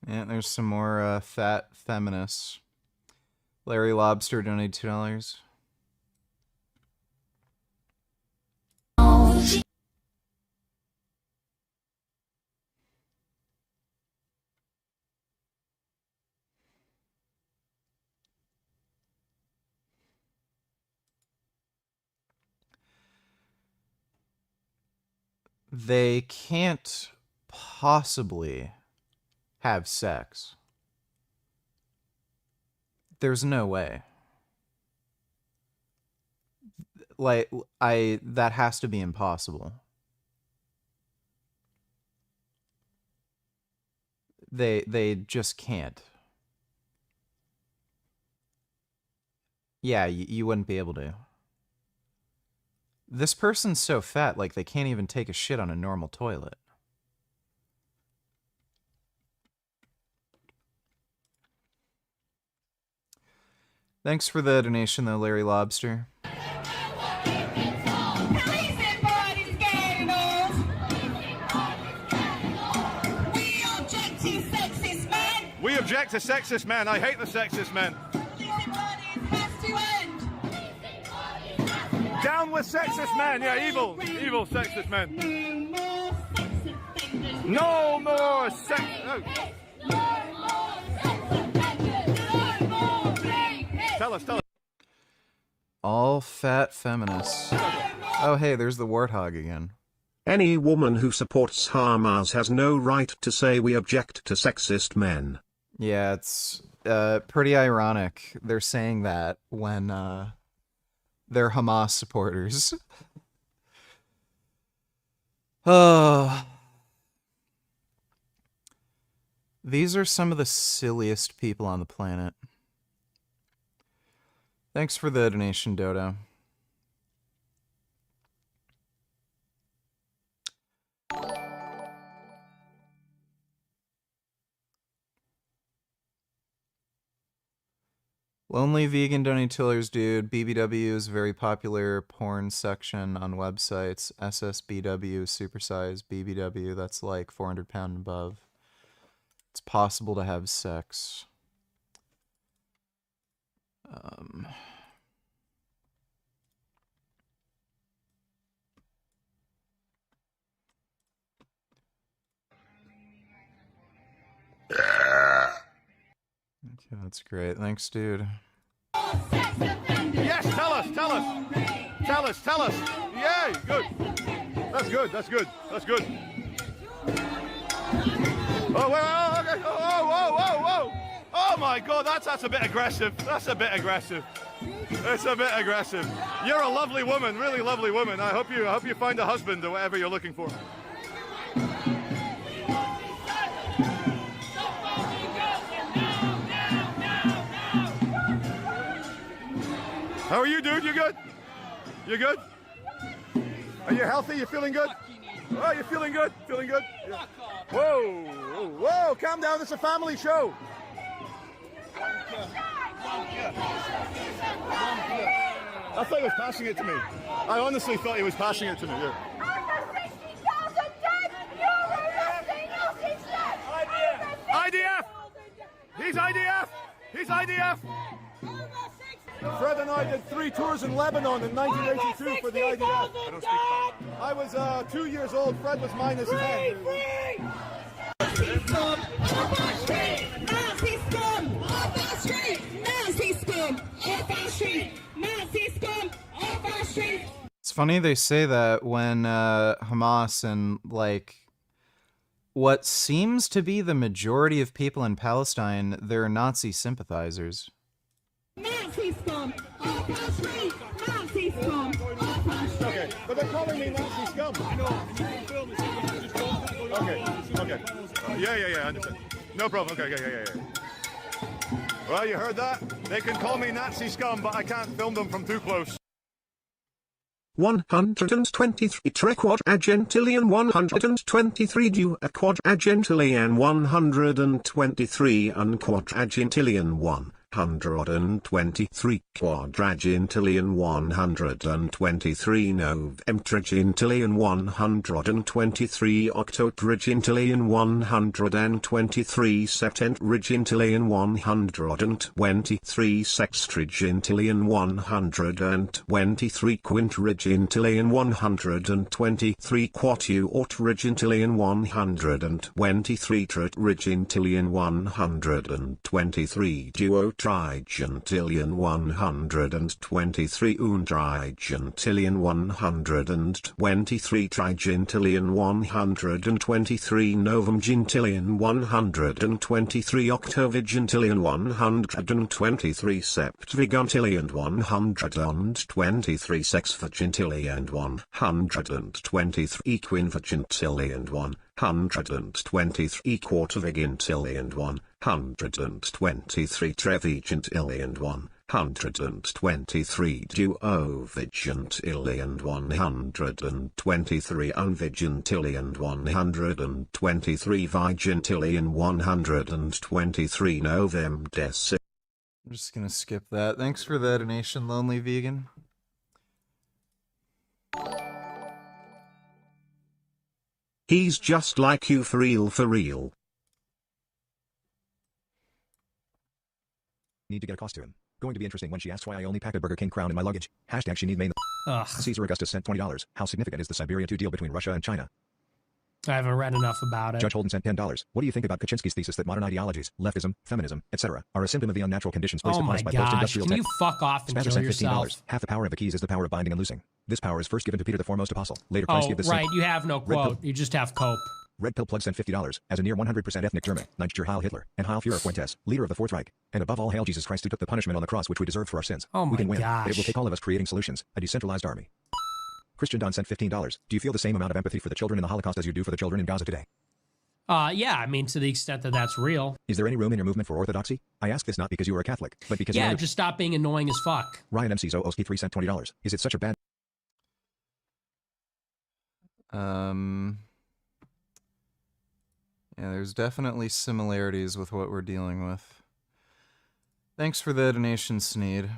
Yeah, there's some more fat feminists. Larry Lobster donated $2. They can't possibly have sex. There's no way. Like, that has to be impossible. They just can't. Yeah, you wouldn't be able to. This person's so fat, like, they can't even take a shit on a normal toilet. Thanks for the donation, though, Larry Lobster. We object to sexist men. I hate the sexist men. Down with sexist men. Yeah, evil sexist men. No more sex. Oh. Tell us. All fat feminists. Oh, hey, there's the warthog again. Any woman who supports Hamas has no right to say we object to sexist men. Yeah, it's pretty ironic they're saying that when they're Hamas supporters. Oh. These are some of the silliest people on the planet. Thanks for the donation, Dodo. Lonely Vegan Donatillers, dude. BBW is a very popular porn section on websites. SSBW, supersized BBW, that's like 400 pound and above. It's possible to have sex. Okay, that's great. Thanks, dude. Yes, tell us. Yay, good. That's good. Oh, wait, okay. Whoa. Oh my God, that's a bit aggressive. It's a bit aggressive. You're a lovely woman, really lovely woman. I hope you find a husband or whatever you're looking for. How are you, dude? You good? Are you healthy? You feeling good? Oh, you're feeling good? Yeah. Whoa, calm down. It's a family show. I thought he was passing it to me. I honestly thought he was passing it to me, yeah. IDF! He's IDF! Fred and I did 3 tours in Lebanon in 1982 for the IDF. I don't speak about that. I was 2 years old. Fred was minus 10. Nazi scum off our street! Nazi scum off our street! Nazi scum off our street! Nazi scum off our street! It's funny they say that when Hamas and, like, what seems to be the majority of people in Palestine, they're Nazi sympathizers. Nazi scum off our street! Nazi scum off our street! Okay, but they're calling me Nazi scum. I know. Okay. Yeah, I understand. No problem. Okay, yeah. Well, you heard that? They can call me Nazi scum, but I can't film them from too close. 123 Trequadragentilian 123 due a quadragentilian 123 unquadragentilian 123 quadragentilian 123 novemtragentilian 123 octotragentilian 123 septentragentilian 123 sextragentilian 123 quintragentilian 123 quatuortragentilian 123 tetragentilian 123 duotrigentilian 123 untrigentilian 123 trigentilian 123 novemgentilian 123 octovigentilian 123 septvigentilian 123 sexvigentilian 123 quinvigentilian 123 quartervigentilian 123 trevigentilian 123 duovigentilian 123 unvigentilian 123 vigentilian 123 novemdec. I'm just gonna skip that. Thanks for the donation, Lonely Vegan. He's just like you for real, for real. Need to get a cost to him. Going to be interesting when she asks why I only pack a Burger King crown in my luggage. Hashtag she need main. Caesar Augustus sent $20. How significant is the Siberia II deal between Russia and China? I haven't read enough about it. Judge Holden sent $10. What do you think about Kaczynski's thesis that modern ideologies, leftism, feminism, etc., are a symptom of the unnatural conditions placed upon us by post-industrial Can you fuck off and Spazzer kill sent yourself? $15. Half the power of the keys is the power of binding and loosing. This power is first given to Peter the foremost apostle. Later Christ gave this right, same. you have no quote. You just have cope. Red Pill Plug sent $50. As a near 100% ethnic German, Niger Heil Hitler, and Heil Führer Fuentes, leader of the Fourth Reich, and above all, hail Jesus Christ who took the punishment on the cross which we deserved for our sins. Oh we can win, my but it will gosh. take all of us creating solutions, a decentralized army. Christian Don sent $15. Do you feel the same amount of empathy for the children in the Holocaust as you do for the children in Gaza today? Yeah, I mean, to the extent that that's real. Is there any room in your movement for orthodoxy? I ask this not because you are a Catholic, but because Yeah, you are... just stop being annoying as fuck. Ryan MC Zoowski 3 sent $20. Is it such a bad... Yeah, there's definitely similarities with what we're dealing with. Thanks for the donation, Sneed.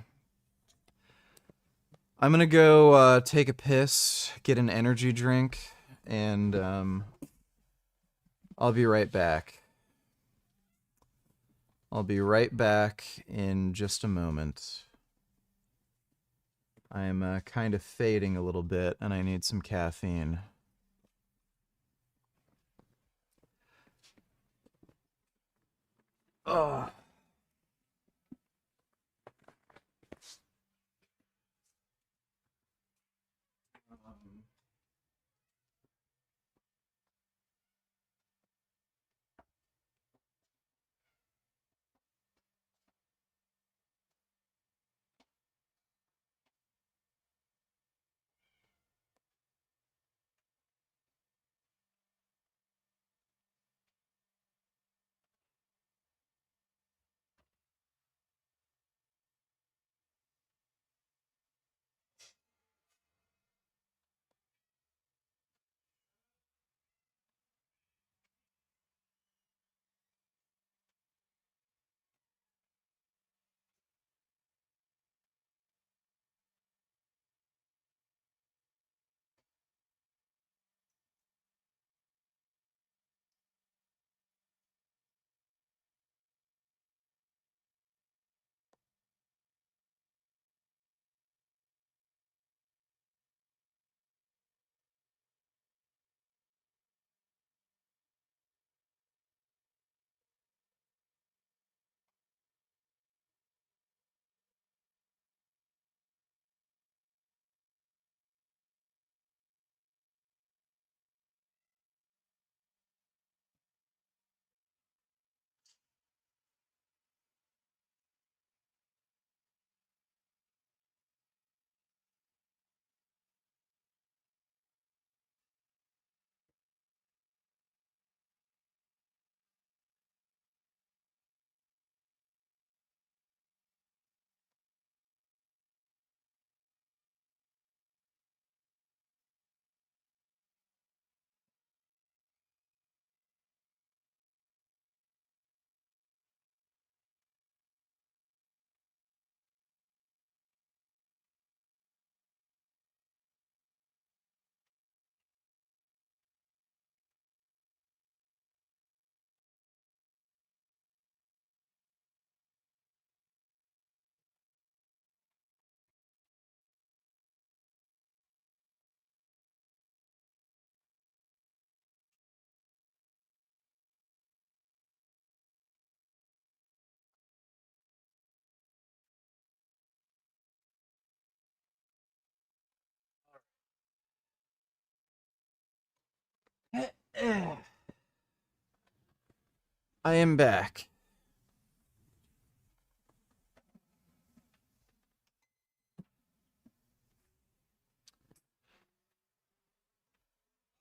I'm gonna go take a piss, get an energy drink, and I'll be right back. I'll be right back in just a moment. I'm kind of fading a little bit, and I need some caffeine. Ugh. I am back.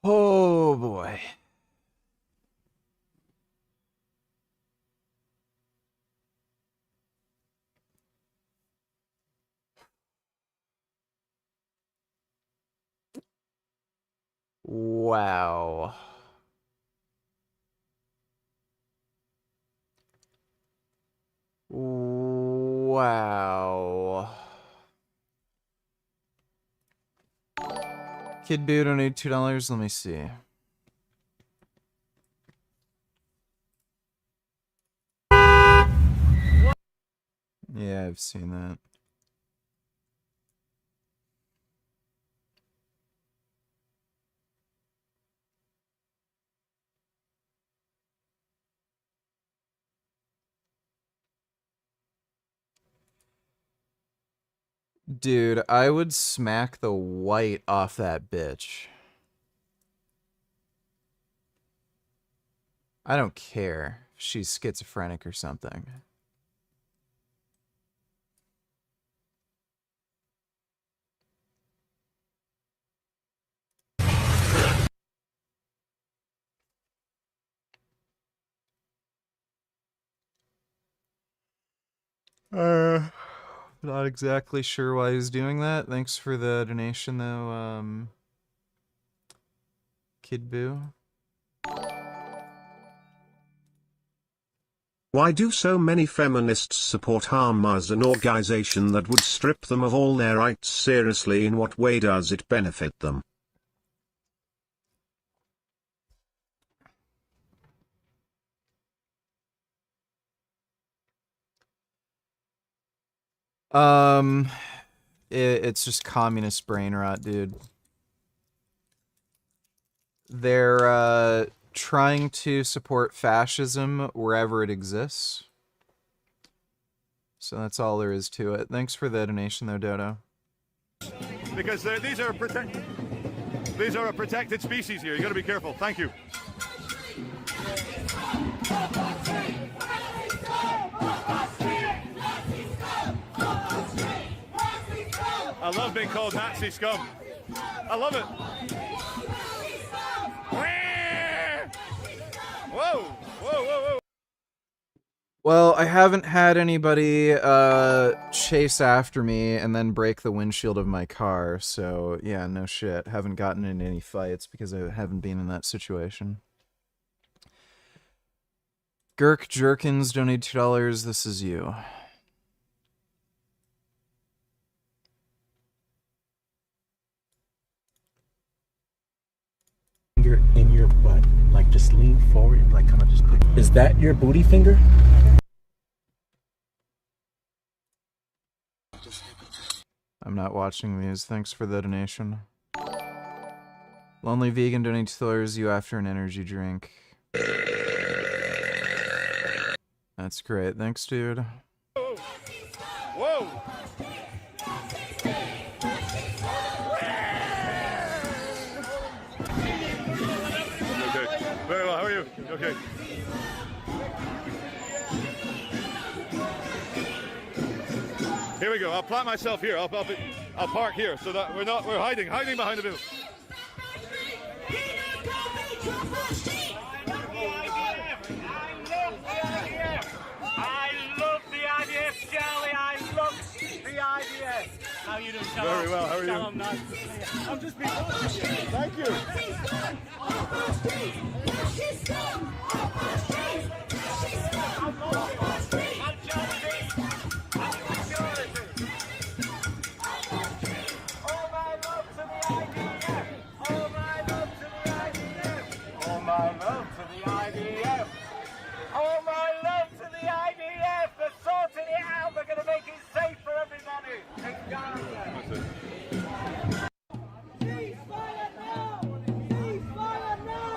Oh boy. Wow. Wow. Kid Boo donated $2. Let me see. Yeah, I've seen that. Dude, I would smack the white off that bitch. I don't care if she's schizophrenic or something. Not exactly sure why he's doing that. Thanks for the donation, though, Kid Boo. Why do so many feminists support Hamas, an organization that would strip them of all their rights? Seriously, in what way does it benefit them? It's just communist brain rot, dude. They're, trying to support fascism wherever it exists. So that's all there is to it. Thanks for the donation, though, Dodo. Because these are a protected species here. You got to be careful. Thank you. I love being called Nazi scum. I love it. Whoa, whoa, whoa, whoa. Well, I haven't had anybody chase after me and then break the windshield of my car, so yeah, no shit. Haven't gotten in any fights because I haven't been in that situation. Girk Jerkins donated $2. This is you. In your butt, like just lean forward and like kind of just pick. Is that your booty finger? I'm not watching these. Thanks for the donation. Lonely Vegan donates $2. You after an energy drink. That's great. Thanks, dude. Whoa. Very well, how are you? Okay. Here we go. I'll plant myself here. I'll park here so that we're hiding behind the building. I love the IDF, Charlie. I love the IDF. How you doing, Charlie? Very well. How are you? I'm nice. I'm just being honest. Thank you.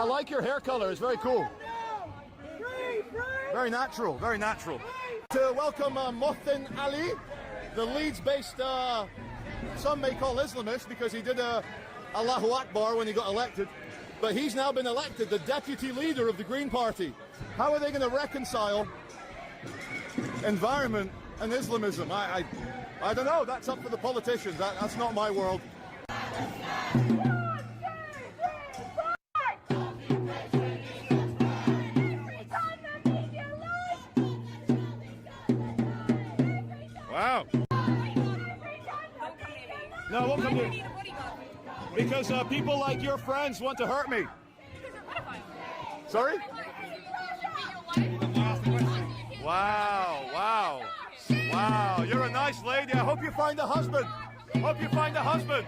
I like your hair color. It's very cool. Very natural. Very natural. To welcome Mohsin Ali, the Leeds-based, some may call Islamist because he did Allahu Akbar when he got elected. but he's now been elected the deputy leader of the Green Party. How are they going to reconcile environment and Islamism? I don't know. That's up for the politicians. That's not my world. Wow. No, I won't come to. Because people like your friends want to hurt me. Sorry? Wow, wow, wow. You're a nice lady. I hope you find a husband. Hope you find a husband.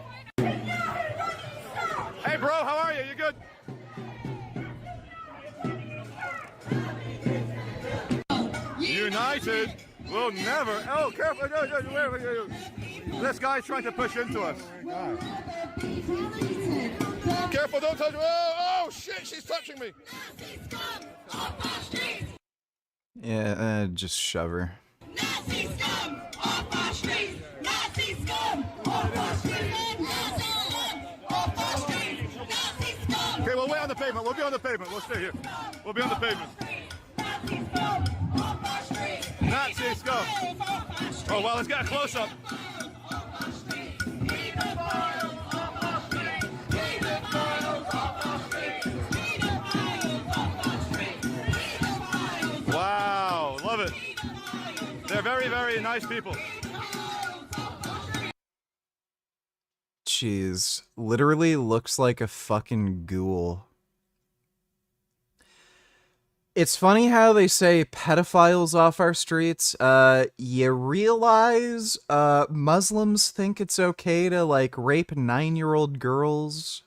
Hey, bro, how are you? You good? United will never. Oh, careful. This guy's trying to push into us. Careful, don't touch me. Oh, shit, she's touching me. Yeah, just shove her. Nazi scum off our streets. Nazi scum off our streets. Nazi scum off our streets. Nazi scum. Okay, we'll wait on the pavement. We'll be on the pavement. We'll stay here. We'll be on the pavement. Nazi scum off our streets. Nazi scum. Oh, well, let's get a close-up. Wow, love it. They're very, very nice people. Jeez, literally looks like a fucking ghoul. It's funny how they say pedophiles off our streets. You realize Muslims think it's okay to like rape 9-year-old girls?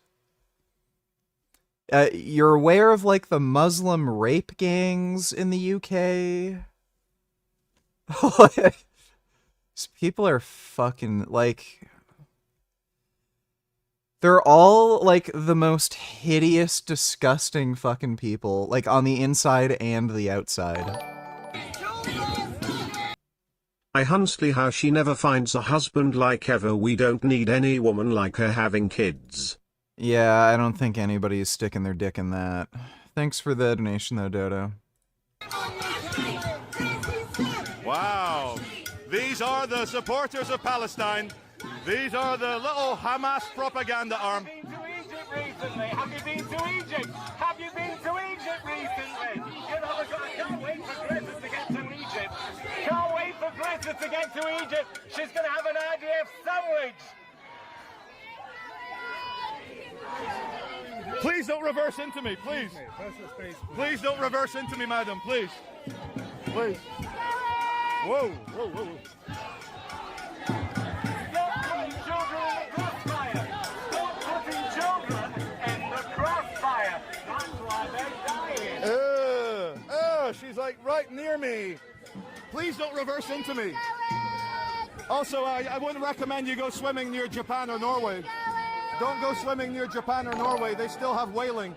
You're aware of like the Muslim rape gangs in the UK? These people are fucking like, they're all like the most hideous, disgusting fucking people, like on the inside and the outside. I honestly how she never finds a husband like ever. We don't need any woman like her having kids. Yeah, I don't think anybody's sticking their dick in that. Thanks for the donation though, Dodo. Wow. These are the supporters of Palestine. These are the little Hamas propaganda arm. Have you been to Egypt recently? Have you been to Egypt? Have you been to Egypt recently? Can't wait for Greta to get to Egypt. Can't wait for Greta to get to Egypt. She's going to have an IDF sandwich. Please don't reverse into me, please. Please don't reverse into me, madam, please. Please. Whoa, whoa, whoa, whoa. Stop putting children in the crossfire. Stop putting children in the crossfire. That's why they're dying. She's like right near me. Please don't reverse into me. Also, I wouldn't recommend you go swimming near Japan or Norway. Don't go swimming near Japan or Norway. They still have whaling.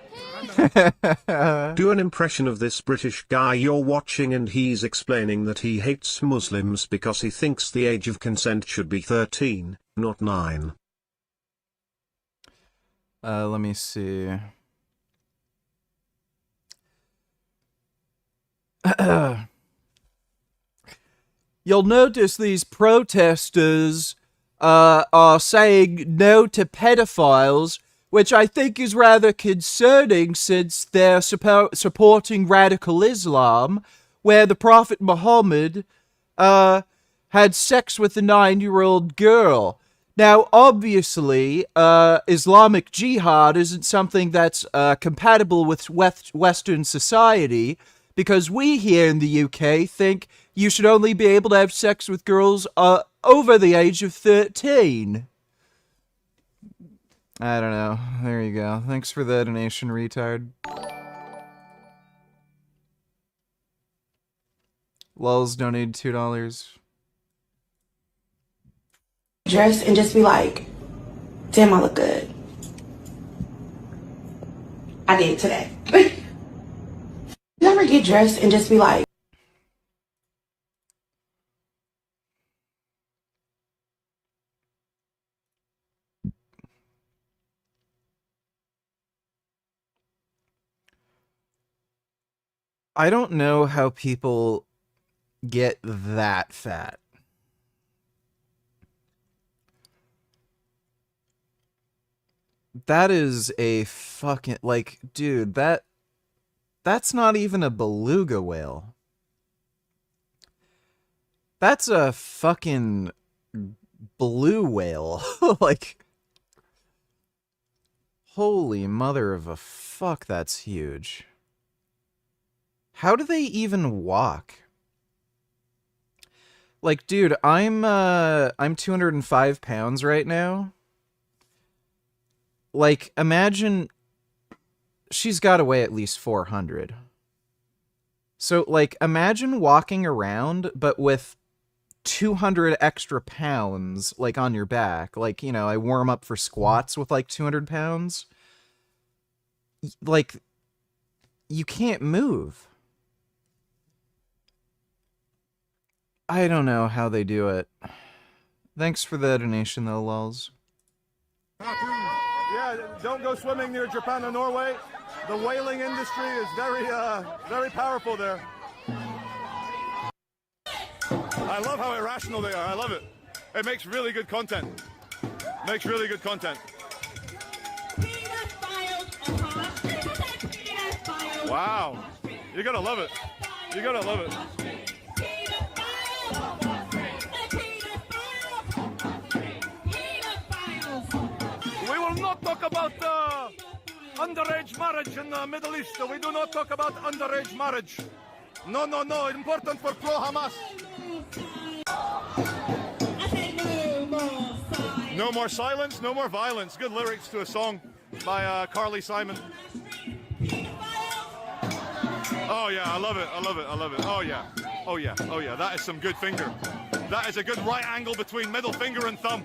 Do an impression of this British guy you're watching and he's explaining that he hates Muslims because he thinks the age of consent should be 13, not 9. Let me see. You'll notice these protesters are saying no to pedophiles, which I think is rather concerning since they're supporting radical Islam, where the Prophet Muhammad had sex with a 9-year-old girl. Now, obviously, Islamic jihad isn't something that's compatible with Western society, because we here in the UK think you should only be able to have sex with girls over the age of 13. I don't know. There you go. Thanks for the donation, retard. Lulz donated $2. Dress and just be like, damn, I look good. I did today. You ever get dressed and just be like, I don't know how people get that fat. That is a fucking, like, dude, that's not even a beluga whale. That's a fucking blue whale. Like, holy mother of a fuck, that's huge. How do they even walk? Like, dude, I'm 205 pounds right now. Like, imagine she's got to weigh at least 400. So, like, imagine walking around, but with 200 extra pounds, like, on your back. Like, you know, I warm up for squats with, like, 200 pounds. Like, you can't move. I don't know how they do it. Thanks for the donation, though, lulz. Yeah, don't go swimming near Japan or Norway. The whaling industry is very powerful there. I love how irrational they are. I love it. It makes really good content. Makes really good content. Wow. You're gonna love it. You're gonna love it. We will not talk about underage marriage in the Middle East. We do not talk about underage marriage. No, no, no. Important for pro-Hamas. No more silence, no more violence. Good lyrics to a song by Carly Simon. Oh yeah, I love it, I love it, I love it. Oh yeah, oh yeah, oh yeah. That is some good finger. That is a good right angle between middle finger and thumb.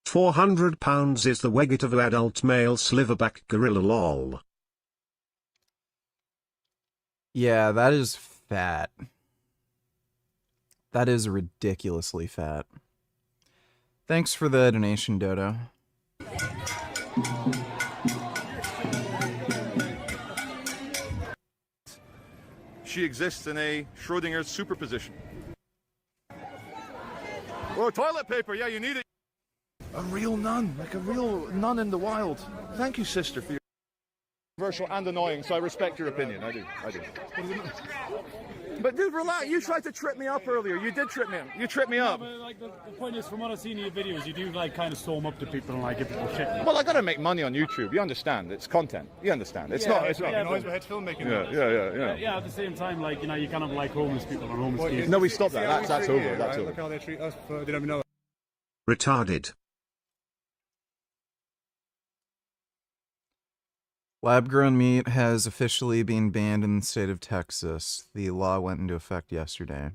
£400 is the weight of an adult male sliverback gorilla lol. Yeah, that is fat. That is ridiculously fat. Thanks for the donation, Dodo. She exists in a Schrodinger's superposition. Oh, toilet paper, yeah, you need it. A real nun, like a real nun in the wild. Thank you, sister, for your controversial and annoying, so I respect your opinion. I do. But dude, relax. You tried to trip me up earlier. You did trip me up. You tripped me up. But like the point is, from what I've seen in your videos, you do like kind of storm up to people and like give people shit. Well, I gotta make money on YouTube. You understand? It's content. You understand? It's not. It's not. Yeah, filmmaking. Yeah. At the same time, like you kind of like homeless people and homeless kids. No, we stopped that. That's over. That's over. Look how they treat us. They don't know. Retarded. Lab-grown meat has officially been banned in the state of Texas. The law went into effect yesterday.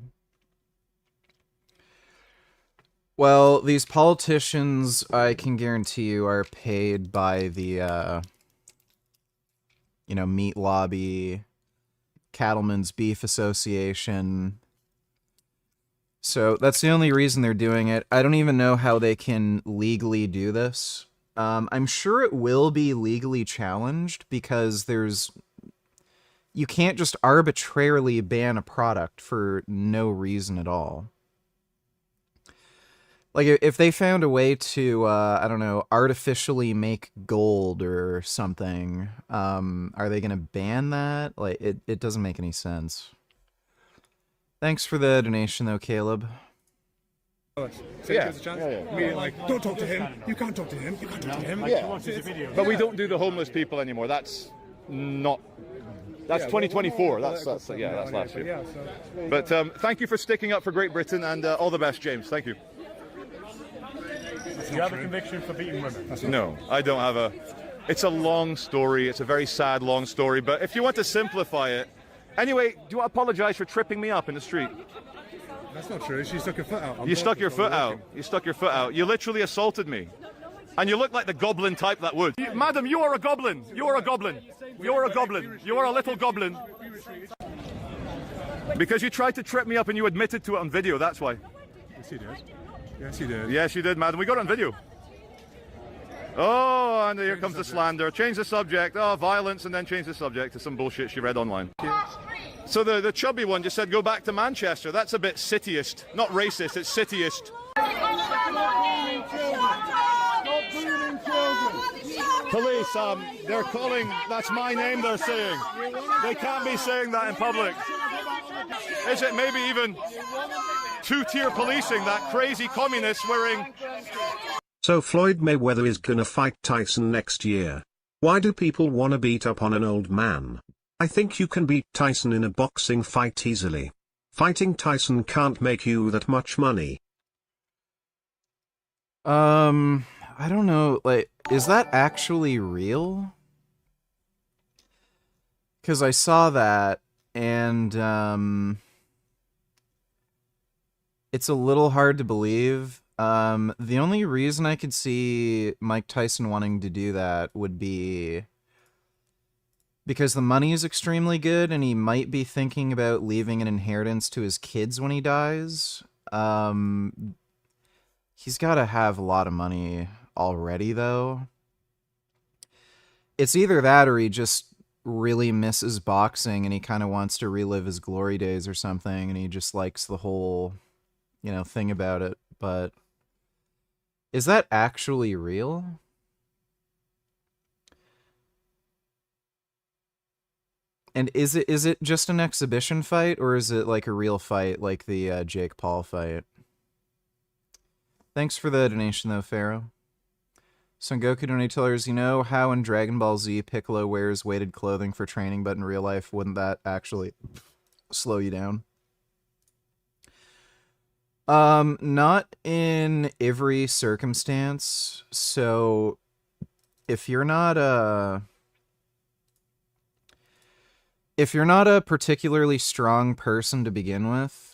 Well, these politicians, I can guarantee you, are paid by the, meat lobby, Cattlemen's Beef Association. So that's the only reason they're doing it. I don't even know how they can legally do this. I'm sure it will be legally challenged because you can't just arbitrarily ban a product for no reason at all. Like, if they found a way to, I don't know, artificially make gold or something, are they going to ban that? Like, it doesn't make any sense. Thanks for the donation, though, Caleb. Yeah. Meaning, like, don't talk to him. You can't talk to him. You can't talk to him. Yeah. But we don't do the homeless people anymore. That's not. That's 2024. That's last year. But thank you for sticking up for Great Britain, and all the best, James. Thank you. Do you have a conviction for beating women? No, I don't have a. It's a long story. It's a very sad, long story. But if you want to simplify it, anyway, do you apologize for tripping me up in the street? That's not true. She stuck her foot out. You stuck your foot out. You stuck your foot out. You literally assaulted me. And you look like the goblin type that would. Madam, you are a goblin. You are a goblin. You are a goblin. You are a little goblin. Because you tried to trip me up and you admitted to it on video, that's why. Yes, he did. Yes, he did. Yes, you did, madam. We got it on video. Oh, and here comes the slander. Change the subject. Oh, violence, and then change the subject to some bullshit she read online. So the chubby one just said, go back to Manchester. That's a bit cityist. Not racist, it's cityist. Police, they're calling, that's my name they're saying. They can't be saying that in public. Is it maybe even two-tier policing, that crazy communist wearing... So Floyd Mayweather is gonna fight Tyson next year. Why do people wanna beat up on an old man? I think you can beat Tyson in a boxing fight easily. Fighting Tyson can't make you that much money. I don't know, like, is that actually real? Because I saw that, and, it's a little hard to believe. The only reason I could see Mike Tyson wanting to do that would be because the money is extremely good, and he might be thinking about leaving an inheritance to his kids when he dies. He's got to have a lot of money already, though. It's either that or he just really misses boxing and he kind of wants to relive his glory days or something, and he just likes the whole, you know, thing about it. But is that actually real? And is it just an exhibition fight, or is it like a real fight, like the Jake Paul fight? Thanks for the donation, though, Pharaoh. Son Goku donators, you know how in Dragon Ball Z Piccolo wears weighted clothing for training, but in real life, wouldn't that actually slow you down? Not in every circumstance. So if you're not a particularly strong person to begin with,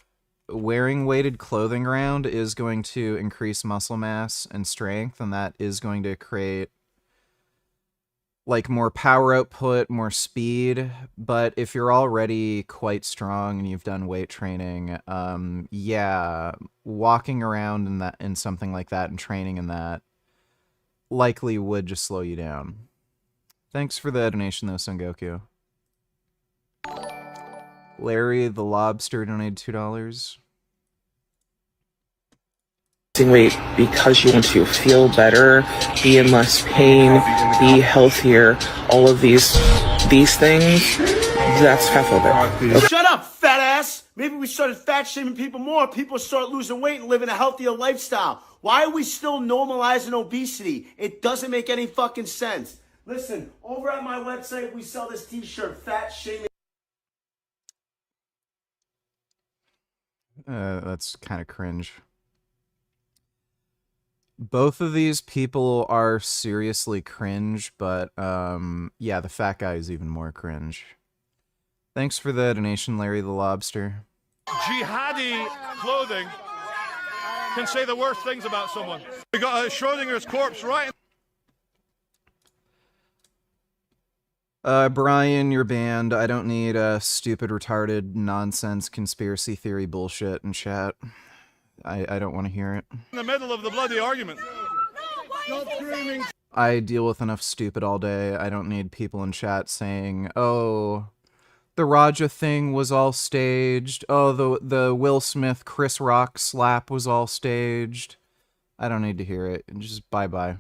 wearing weighted clothing around is going to increase muscle mass and strength, and that is going to create like more power output, more speed. But if you're already quite strong and you've done weight training, yeah, walking around in something like that and training in that likely would just slow you down. Thanks for the donation, though, Son Goku. Larry the Lobster donated $2. Weight because you want to feel better, be in less pain, be healthier, all of these things, that's fat phobia. Shut up, fat ass! Maybe we started fat shaming people more, people start losing weight and living a healthier lifestyle. Why are we still normalizing obesity? It doesn't make any fucking sense. Listen, over at my website, we sell this t-shirt, Fat Shaming. That's kind of cringe. Both of these people are seriously cringe, but yeah, the fat guy is even more cringe. Thanks for the donation, Larry the Lobster. Jihadi clothing can say the worst things about someone. We got Schrodinger's corpse right. Brian, you're banned. I don't need stupid, retarded, nonsense, conspiracy theory bullshit in chat. I don't want to hear it. In the middle of the bloody argument. I deal with enough stupid all day. I don't need people in chat saying, oh, the Raja thing was all staged. Oh, the Will Smith Chris Rock slap was all staged. I don't need to hear it. Just bye-bye.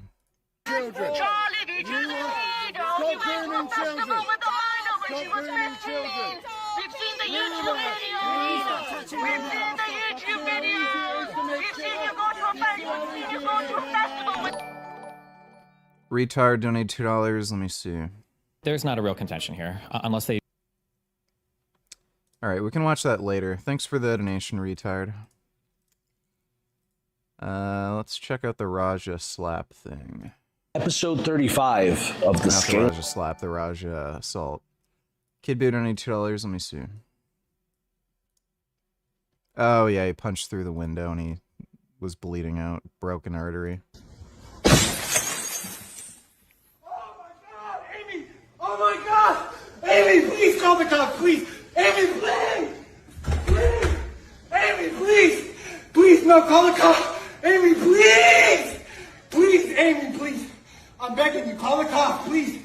Children. Stop grooming children. Stop grooming children. We've seen the YouTube videos. We've seen the YouTube videos. We've seen you go to a festival. We've seen you go to a festival with... Retard, donate $2. Let me see. There's not a real contention here, unless they... Alright, we can watch that later. Thanks for the donation, retard. Let's check out the Raja slap thing. Episode 35 of the Not the Raja slap, the Raja assault. Kid Boo donated $2. Let me see. Oh yeah, he punched through the window and he was bleeding out. Broken artery. Oh my God! Amy, please call the cops, please! Amy, please! Please! Amy, please! Please, no, call the cops! Amy, please! Please, Amy, please! I'm begging you, call the cops, please.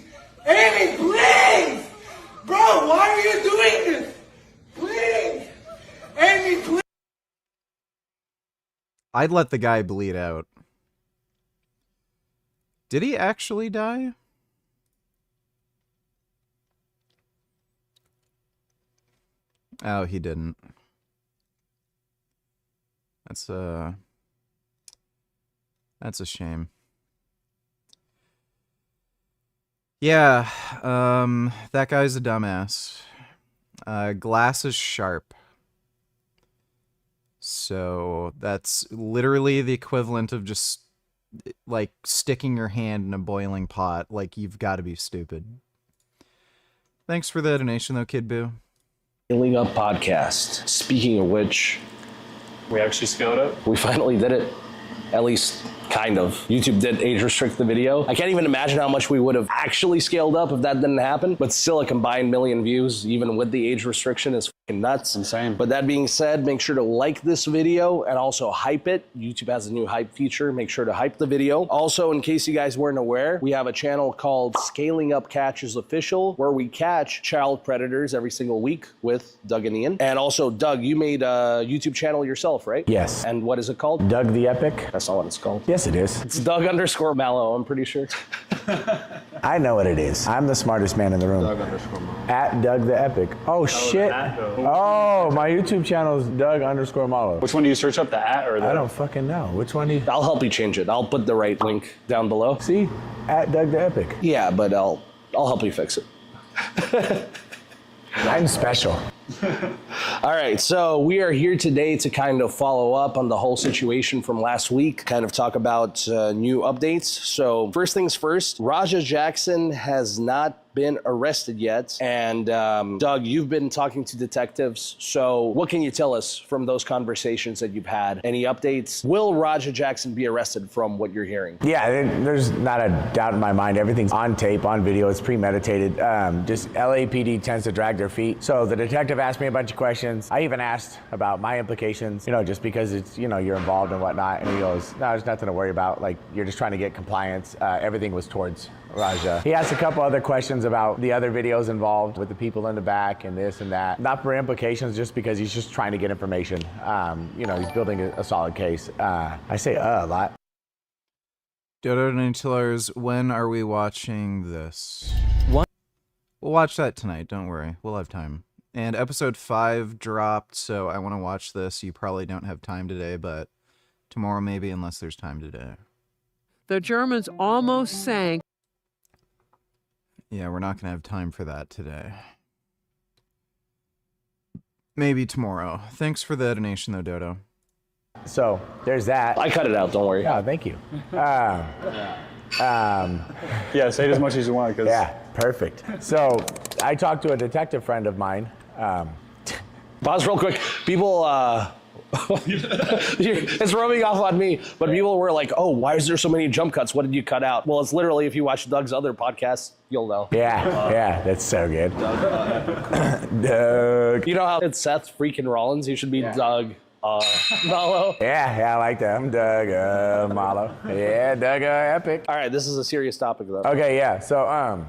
Amy, please! Bro, why are you doing this? Please! Amy, please! I'd let the guy bleed out. Did he actually die? Oh, he didn't. That's a shame. Yeah, that guy's a dumbass. Glass is sharp. So that's literally the equivalent of just like sticking your hand in a boiling pot. Like, you've got to be stupid. Thanks for the donation though, Kid Boo. Scaling Up podcast. Speaking of which, We actually scaled up? we finally did it. At least, kind of. YouTube did age restrict the video. I can't even imagine how much we would have actually scaled up if that didn't happen, but still a combined 1 million views, even with the age restriction, is fucking nuts. Insane. But that being said, make sure to like this video and also hype it. YouTube has a new hype feature. Make sure to hype the video. Also, in case you guys weren't aware, we have a channel called Scaling Up Catches Official, where we catch child predators every single week with Doug and Ian. And also, Doug, you made a YouTube channel yourself, right? Yes. And what is it called? Doug the Epic? That's not what it's called. Yes, it is. It's Doug_Mallow, I'm pretty sure. I know what it is. I'm the smartest man in the room. Doug_Mallow. At Doug the Epic. Oh, shit. Oh, my YouTube channel is Doug_Mallow. Which one do you search up, the at or the? I don't fucking know. Which one do you... I'll help you change it. I'll put the right link down below. See? At Doug the Epic. Yeah, but I'll help you fix it. I'm special. All right, so we are here today to kind of follow up on the whole situation from last week, kind of talk about new updates. So first things first, Raja Jackson has not been arrested yet. And Doug, you've been talking to detectives. So what can you tell us from those conversations that you've had? Any updates? Will Raja Jackson be arrested from what you're hearing? Yeah, there's not a doubt in my mind. Everything's on tape, on video. It's premeditated. Just LAPD tends to drag their feet. So the detective asked me a bunch of questions. I even asked about my implications, just because it's, you're involved and whatnot. And he goes, no, there's nothing to worry about. Like, you're just trying to get compliance. Everything was towards Raja. He asked a couple other questions about the other videos involved with the people in the back and this and that. Not for implications, just because he's just trying to get information. He's building a solid case. I say a lot. Dodo Nintilars, when are we watching this? What? We'll watch that tonight, don't worry. We'll have time. And episode 5 dropped, so I want to watch this. You probably don't have time today, but tomorrow maybe, unless there's time today. The Germans almost sank. Yeah, we're not going to have time for that today. Maybe tomorrow. Thanks for the donation, though, Dodo. So, there's that. I cut it out, don't worry. Oh, thank you. Yeah, say it as much as you want. Yeah, perfect. So, I talked to a detective friend of mine. Pause real quick. People, it's rubbing off on me, but people were like, oh, why is there so many jump cuts? What did you cut out? Well, it's literally, if you watch Doug's other podcasts, you'll know. Yeah, that's so good. Doug. You know how it's Seth freaking Rollins? He should be Doug. Mallow. Yeah, I like that. I'm Doug Mallow. Yeah, Doug Epic. All right, this is a serious topic, though. Okay, yeah. So,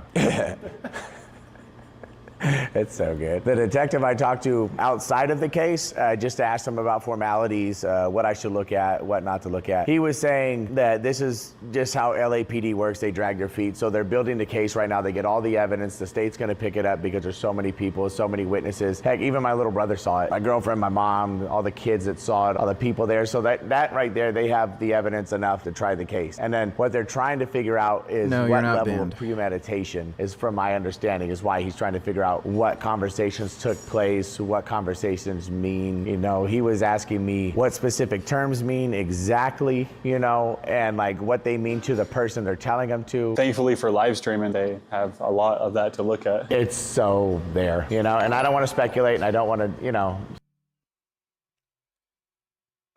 it's so good. The detective I talked to outside of the case, just to ask him about formalities, what I should look at, what not to look at. He was saying that this is just how LAPD works. They drag their feet. So they're building the case right now. They get all the evidence. The state's going to pick it up because there's so many people, so many witnesses. Heck, even my little brother saw it. My girlfriend, my mom, all the kids that saw it, all the people there. So that right there, they have the evidence enough to try the case. And then what they're trying to figure out is what level of premeditation is, from my understanding, is why he's trying to figure out what conversations took place, what conversations mean. He was asking me what specific terms mean exactly, and like what they mean to the person they're telling them to. Thankfully for live streaming, they have a lot of that to look at. It's so there, and I don't want to speculate, and I don't want to,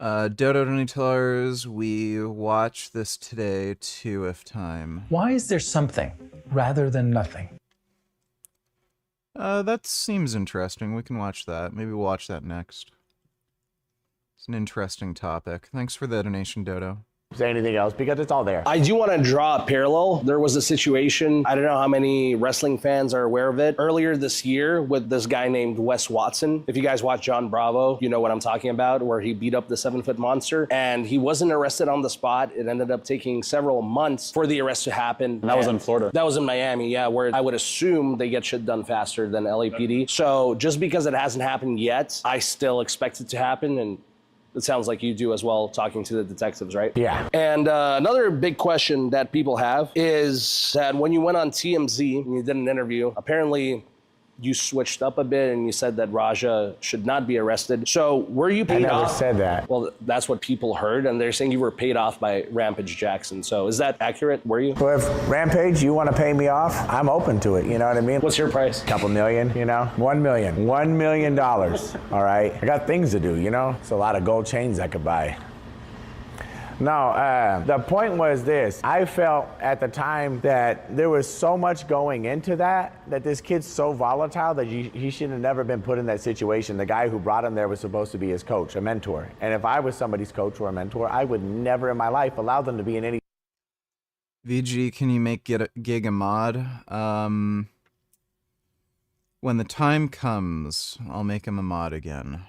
Dodo Nintilars, we watch this today too, if time. Why is there something rather than nothing? That seems interesting. We can watch that. Maybe we'll watch that next. It's an interesting topic. Thanks for the donation, Dodo. say anything else because it's all there. I do want to draw a parallel. There was a situation, I don't know how many wrestling fans are aware of it, earlier this year with this guy named Wes Watson. If you guys watch John Bravo, you know what I'm talking about, where he beat up the 7-foot monster. And he wasn't arrested on the spot. It ended up taking several months for the arrest to happen. And that was in Florida. That was in Miami, yeah, where I would assume they get shit done faster than LAPD. So just because it hasn't happened yet, I still expect it to happen. And it sounds like you do as well, talking to the detectives, right? Yeah. And another big question that people have is that when you went on TMZ and you did an interview, apparently you switched up a bit and you said that Raja should not be arrested. So were you paid off? I never said that. Well, that's what people heard, and they're saying you were paid off by Rampage Jackson. So is that accurate? Were you? So if Rampage, you want to pay me off, I'm open to it. You know what I mean? What's your price? Couple million, you know? $1 million. $1 million. All right? I got things to do, you know? It's a lot of gold chains I could buy. No, the point was this. I felt at the time that there was so much going into that this kid's so volatile that he should have never been put in that situation. The guy who brought him there was supposed to be his coach, a mentor. And if I was somebody's coach or a mentor, I would never in my life allow them to be in any... VG, can you make Gig a mod? When the time comes, I'll make him a mod again.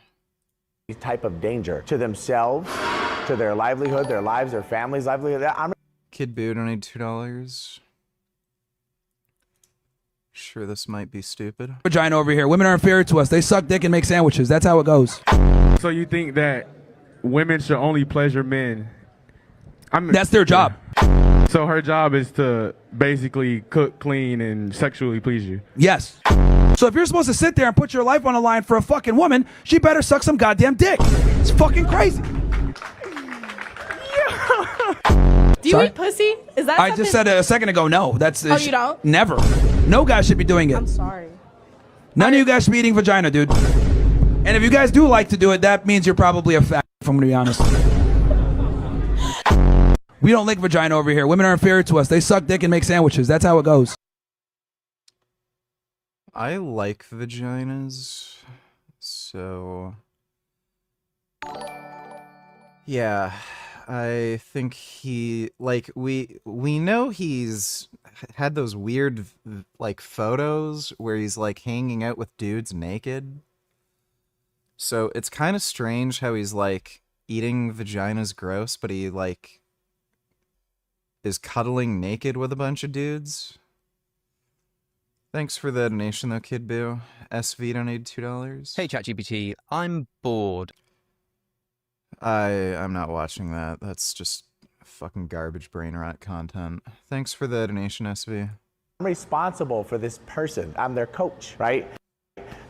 type of danger to themselves, to their livelihood, their lives, their family's livelihood. Kid Boo donated $2. Sure, this might be stupid. Vagina over here. Women are inferior to us. They suck dick and make sandwiches. That's how it goes. So you think that women should only pleasure men? That's their job. So her job is to basically cook, clean, and sexually please you? Yes. So if you're supposed to sit there and put your life on the line for a fucking woman, she better suck some goddamn dick. It's fucking crazy. Do you eat pussy? Is that I just said a second ago, no. That's Oh, you don't? Never. No guy should be doing it. I'm sorry. None of you guys should be eating vagina, dude. And if you guys do like to do it, that means you're probably a fat, if I'm gonna be honest. We don't lick vagina over here. Women are inferior to us. They suck dick and make sandwiches. That's how it goes. I like vaginas, so yeah, I think he, like, we know he's had those weird, like, photos where he's, like, hanging out with dudes naked. So it's kind of strange how he's, like, eating vaginas gross, but he, like, is cuddling naked with a bunch of dudes. Thanks for the donation, though, Kid Boo. SV donated $2. Hey, ChatGPT, I'm bored. I'm not watching that. That's just fucking garbage brain rot content. Thanks for the donation, SV. I'm responsible for this person. I'm their coach, right?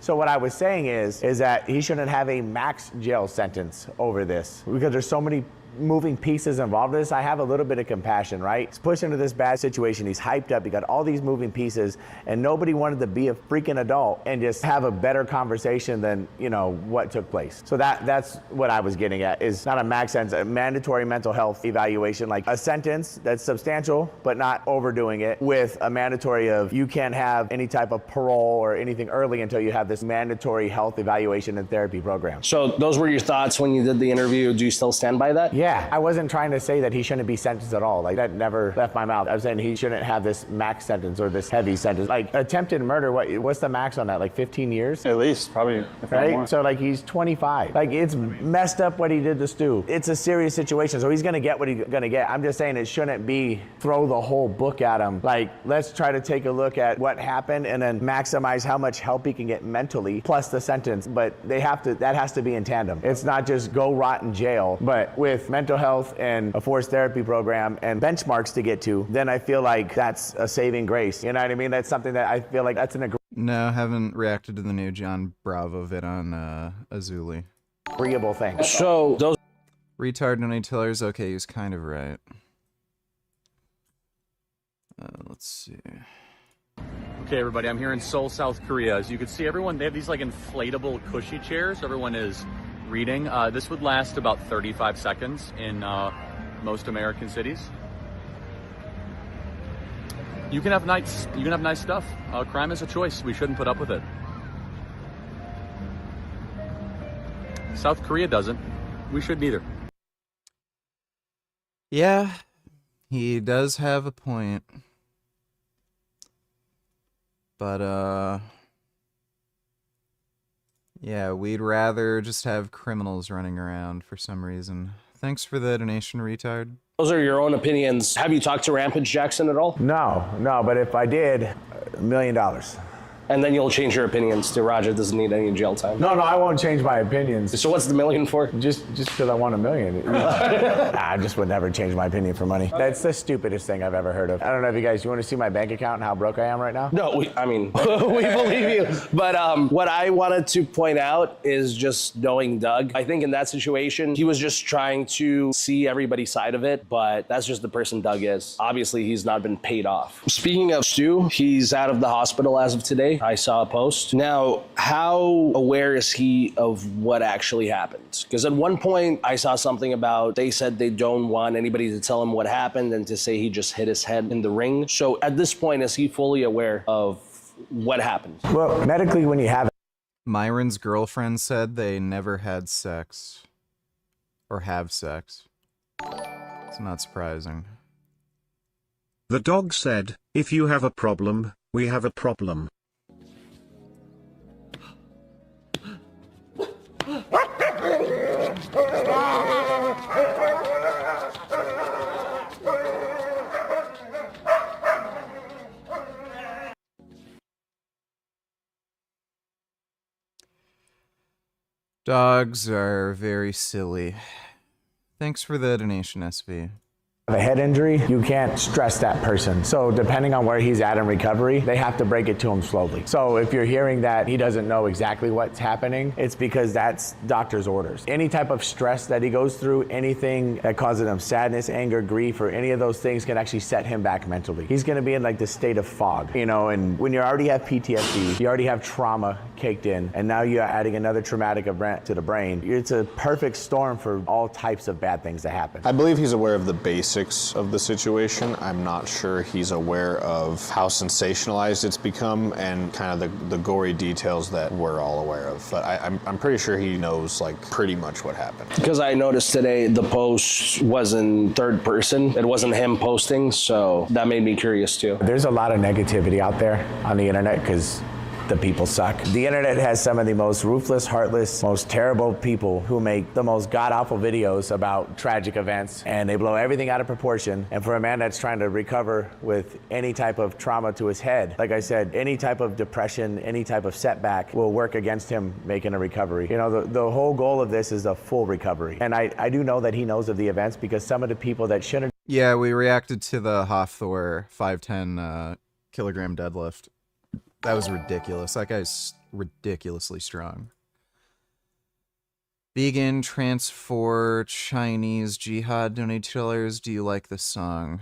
So what I was saying is that he shouldn't have a max jail sentence over this because there's so many moving pieces involved in this. I have a little bit of compassion, right? He's pushed into this bad situation. He's hyped up. He got all these moving pieces, and nobody wanted to be a freaking adult and just have a better conversation than, you know, what took place. So that's what I was getting at, is not a max sentence, a mandatory mental health evaluation, like a sentence that's substantial but not overdoing it, with a mandatory of you can't have any type of parole or anything early until you have this mandatory health evaluation and therapy program. So those were your thoughts when you did the interview. Do you still stand by that? Yeah, I wasn't trying to say that he shouldn't be sentenced at all. Like, that never left my mouth. I was saying he shouldn't have this max sentence or this heavy sentence. Like, attempted murder, what's the max on that? Like 15 years? At least, probably, if not right? more. So, like, he's 25. Like, it's messed up what he did to Stu. It's a serious situation, so he's gonna get what he's gonna get. I'm just saying it shouldn't be throw the whole book at him. Like, let's try to take a look at what happened and then maximize how much help he can get mentally, plus the sentence. But that has to be in tandem. It's not just go rot in jail, but with mental health and a forced therapy program and benchmarks to get to, then I feel like that's a saving grace. You know what I mean? That's something that I feel like that's an No, haven't reacted to the new John Bravo vid on Azuli. agreeable thing. So those retard donators, okay, he's kind of right. Let's see. Okay, everybody, I'm here in Seoul, South Korea. As you can see, everyone, they have these like inflatable cushy chairs. Everyone is reading. This would last about 35 seconds in most American cities. You can have nice stuff. Crime is a choice. We shouldn't put up with it. South Korea doesn't. We shouldn't either. Yeah, he does have a point. But, yeah, we'd rather just have criminals running around for some reason. Thanks for the donation, retard. Those are your own opinions. Have you talked to Rampage Jackson at all? No, but if I did, $1 million. And then you'll change your opinions to Raja doesn't need any jail time. No, I won't change my opinions. So what's the $1 million for? Just because I want $1 million. I just would never change my opinion for money. That's the stupidest thing I've ever heard of. I don't know if you guys, you want to see my bank account and how broke I am right now? No, we believe you. But what I wanted to point out is just knowing Doug. I think in that situation, he was just trying to see everybody's side of it, but that's just the person Doug is. Obviously, he's not been paid off. Speaking of Stu, he's out of the hospital as of today. I saw a post. Now, how aware is he of what actually happened? Because at one point, I saw something about they said they don't want anybody to tell him what happened and to say he just hit his head in the ring. So at this point, is he fully aware of what happened? Well, medically, when you have it. Myron's girlfriend said they never had sex. Or have sex. It's not surprising. The dog said, if you have a problem, we have a problem. Dogs are very silly. Thanks for the donation, SV. A head injury, you can't stress that person. So depending on where he's at in recovery, they have to break it to him slowly. So if you're hearing that he doesn't know exactly what's happening, it's because that's doctor's orders. Any type of stress that he goes through, anything that causes him sadness, anger, grief, or any of those things can actually set him back mentally. He's gonna be in like this state of fog, you know, and when you already have PTSD, you already have trauma caked in, and now you're adding another traumatic event to the brain. It's a perfect storm for all types of bad things to happen. I believe he's aware of the basics of the situation. I'm not sure he's aware of how sensationalized it's become and kind of the gory details that we're all aware of. But I'm pretty sure he knows like pretty much what happened. Because I noticed today the post was in third person. It wasn't him posting, so that made me curious too. There's a lot of negativity out there on the internet because the people suck. The internet has some of the most ruthless, heartless, most terrible people who make the most god-awful videos about tragic events, and they blow everything out of proportion. And for a man that's trying to recover with any type of trauma to his head, like I said, any type of depression, any type of setback will work against him making a recovery. You know, the whole goal of this is a full recovery. And I do know that he knows of the events because some of the people that shouldn't. Yeah, we reacted to the Hofthor 510 kilogram deadlift. That was ridiculous. That guy's ridiculously strong. Vegan trans for Chinese jihad donate $2. Do you like the song?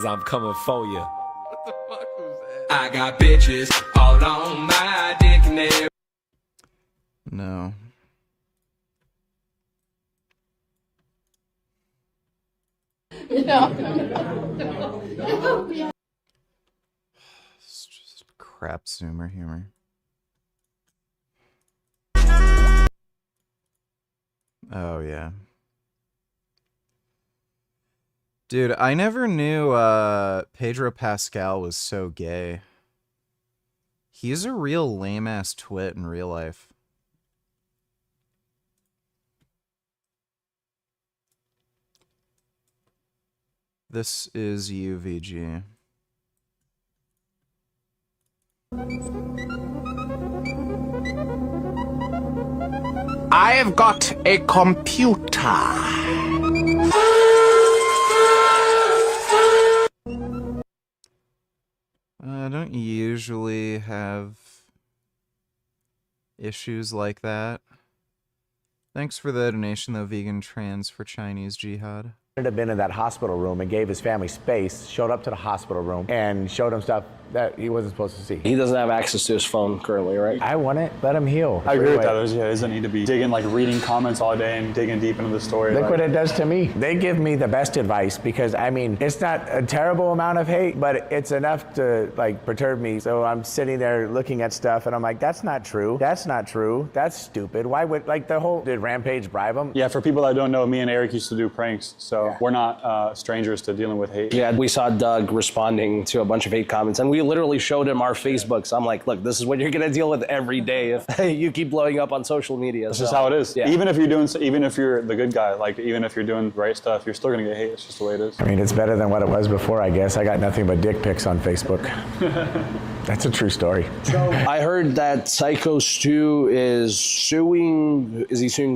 I'm coming for you. What the fuck was that? I got bitches all on my dick and every. No. It's just crap zoomer humor. Oh yeah. Dude, I never knew Pedro Pascal was so gay. He's a real lame-ass twit in real life. This is UVG. I have got a computer. I don't usually have issues like that. Thanks for the donation, though, Vegan Trans for Chinese Jihad. have been in that hospital room and gave his family space, showed up to the hospital room and showed him stuff that he wasn't supposed to see. He doesn't have access to his phone currently, right? I want it. Let him heal. I agree with that. He doesn't need to be digging, like reading comments all day and digging deep into the story. Look what it does to me. They give me the best advice because, I mean, it's not a terrible amount of hate, but it's enough to, like, perturb me. So I'm sitting there looking at stuff and I'm like, that's not true. That's not true. That's stupid. Why would, like, did Rampage bribe him? Yeah, for people that don't know, me and Eric used to do pranks, so we're not strangers to dealing with hate. Yeah, we saw Doug responding to a bunch of hate comments, and we literally showed him our Facebooks. I'm like, look, this is what you're gonna deal with every day if you keep blowing up on social media. That's just how it is. Yeah. Even if you're the good guy, like even if you're doing the right stuff, you're still gonna get hate. It's just the way it is. I mean, it's better than what it was before, I guess. I got nothing but dick pics on Facebook. That's a true story. I heard that Psycho Stu is suing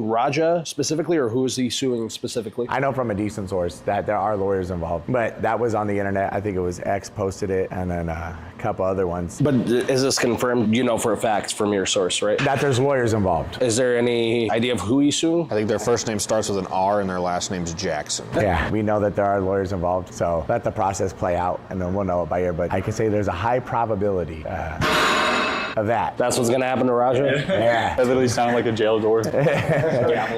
Raja specifically, or who is he suing specifically? I know from a decent source that there are lawyers involved, but that was on the internet. I think it was X posted it, and then a couple other ones. But is this confirmed, for a fact from your source, right? That there's lawyers involved. Is there any idea of who he's suing? I think their first name starts with an R and their last name's Jackson. Yeah, we know that there are lawyers involved, so let the process play out, and then we'll know it by ear. But I can say there's a high probability of that. That's what's gonna happen to Raja? Yeah. That literally sounded like a jail door.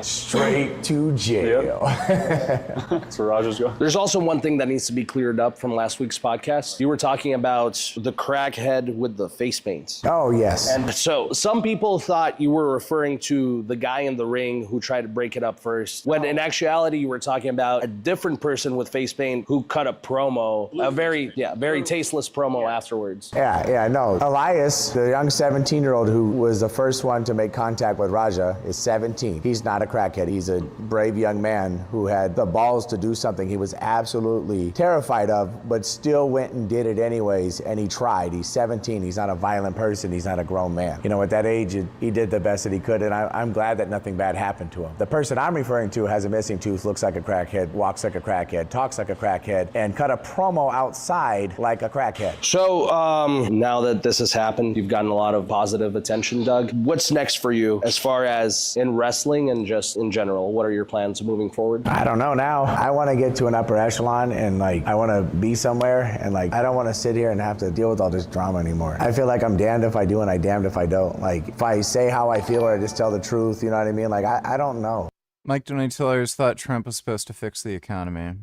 Straight to jail. Yep. That's where Raja's going. There's also one thing that needs to be cleared up from last week's podcast. You were talking about the crackhead with the face paints. Oh, yes. And so some people thought you were referring to the guy in the ring who tried to break it up first, when in actuality you were talking about a different person with face paint who cut a promo, a very tasteless promo afterwards. Yeah, no. Elias, the young 17-year-old who was the first one to make contact with Raja, is 17. He's not a crackhead. He's a brave young man who had the balls to do something he was absolutely terrified of, but still went and did it anyways, and he tried. He's 17. He's not a violent person. He's not a grown man. At that age, he did the best that he could, and I'm glad that nothing bad happened to him. The person I'm referring to has a missing tooth, looks like a crackhead, walks like a crackhead, talks like a crackhead, and cut a promo outside like a crackhead. So, now that this has happened, you've gotten a lot of positive attention, Doug. What's next for you as far as in wrestling and just in general? What are your plans moving forward? I don't know now. I want to get to an upper echelon, and I want to be somewhere, and I don't want to sit here and have to deal with all this drama anymore. I feel like I'm damned if I do and I'm damned if I don't. If I say how I feel or I just tell the truth, you know what I mean? I don't know. Mike Donatillers thought Trump was supposed to fix the economy.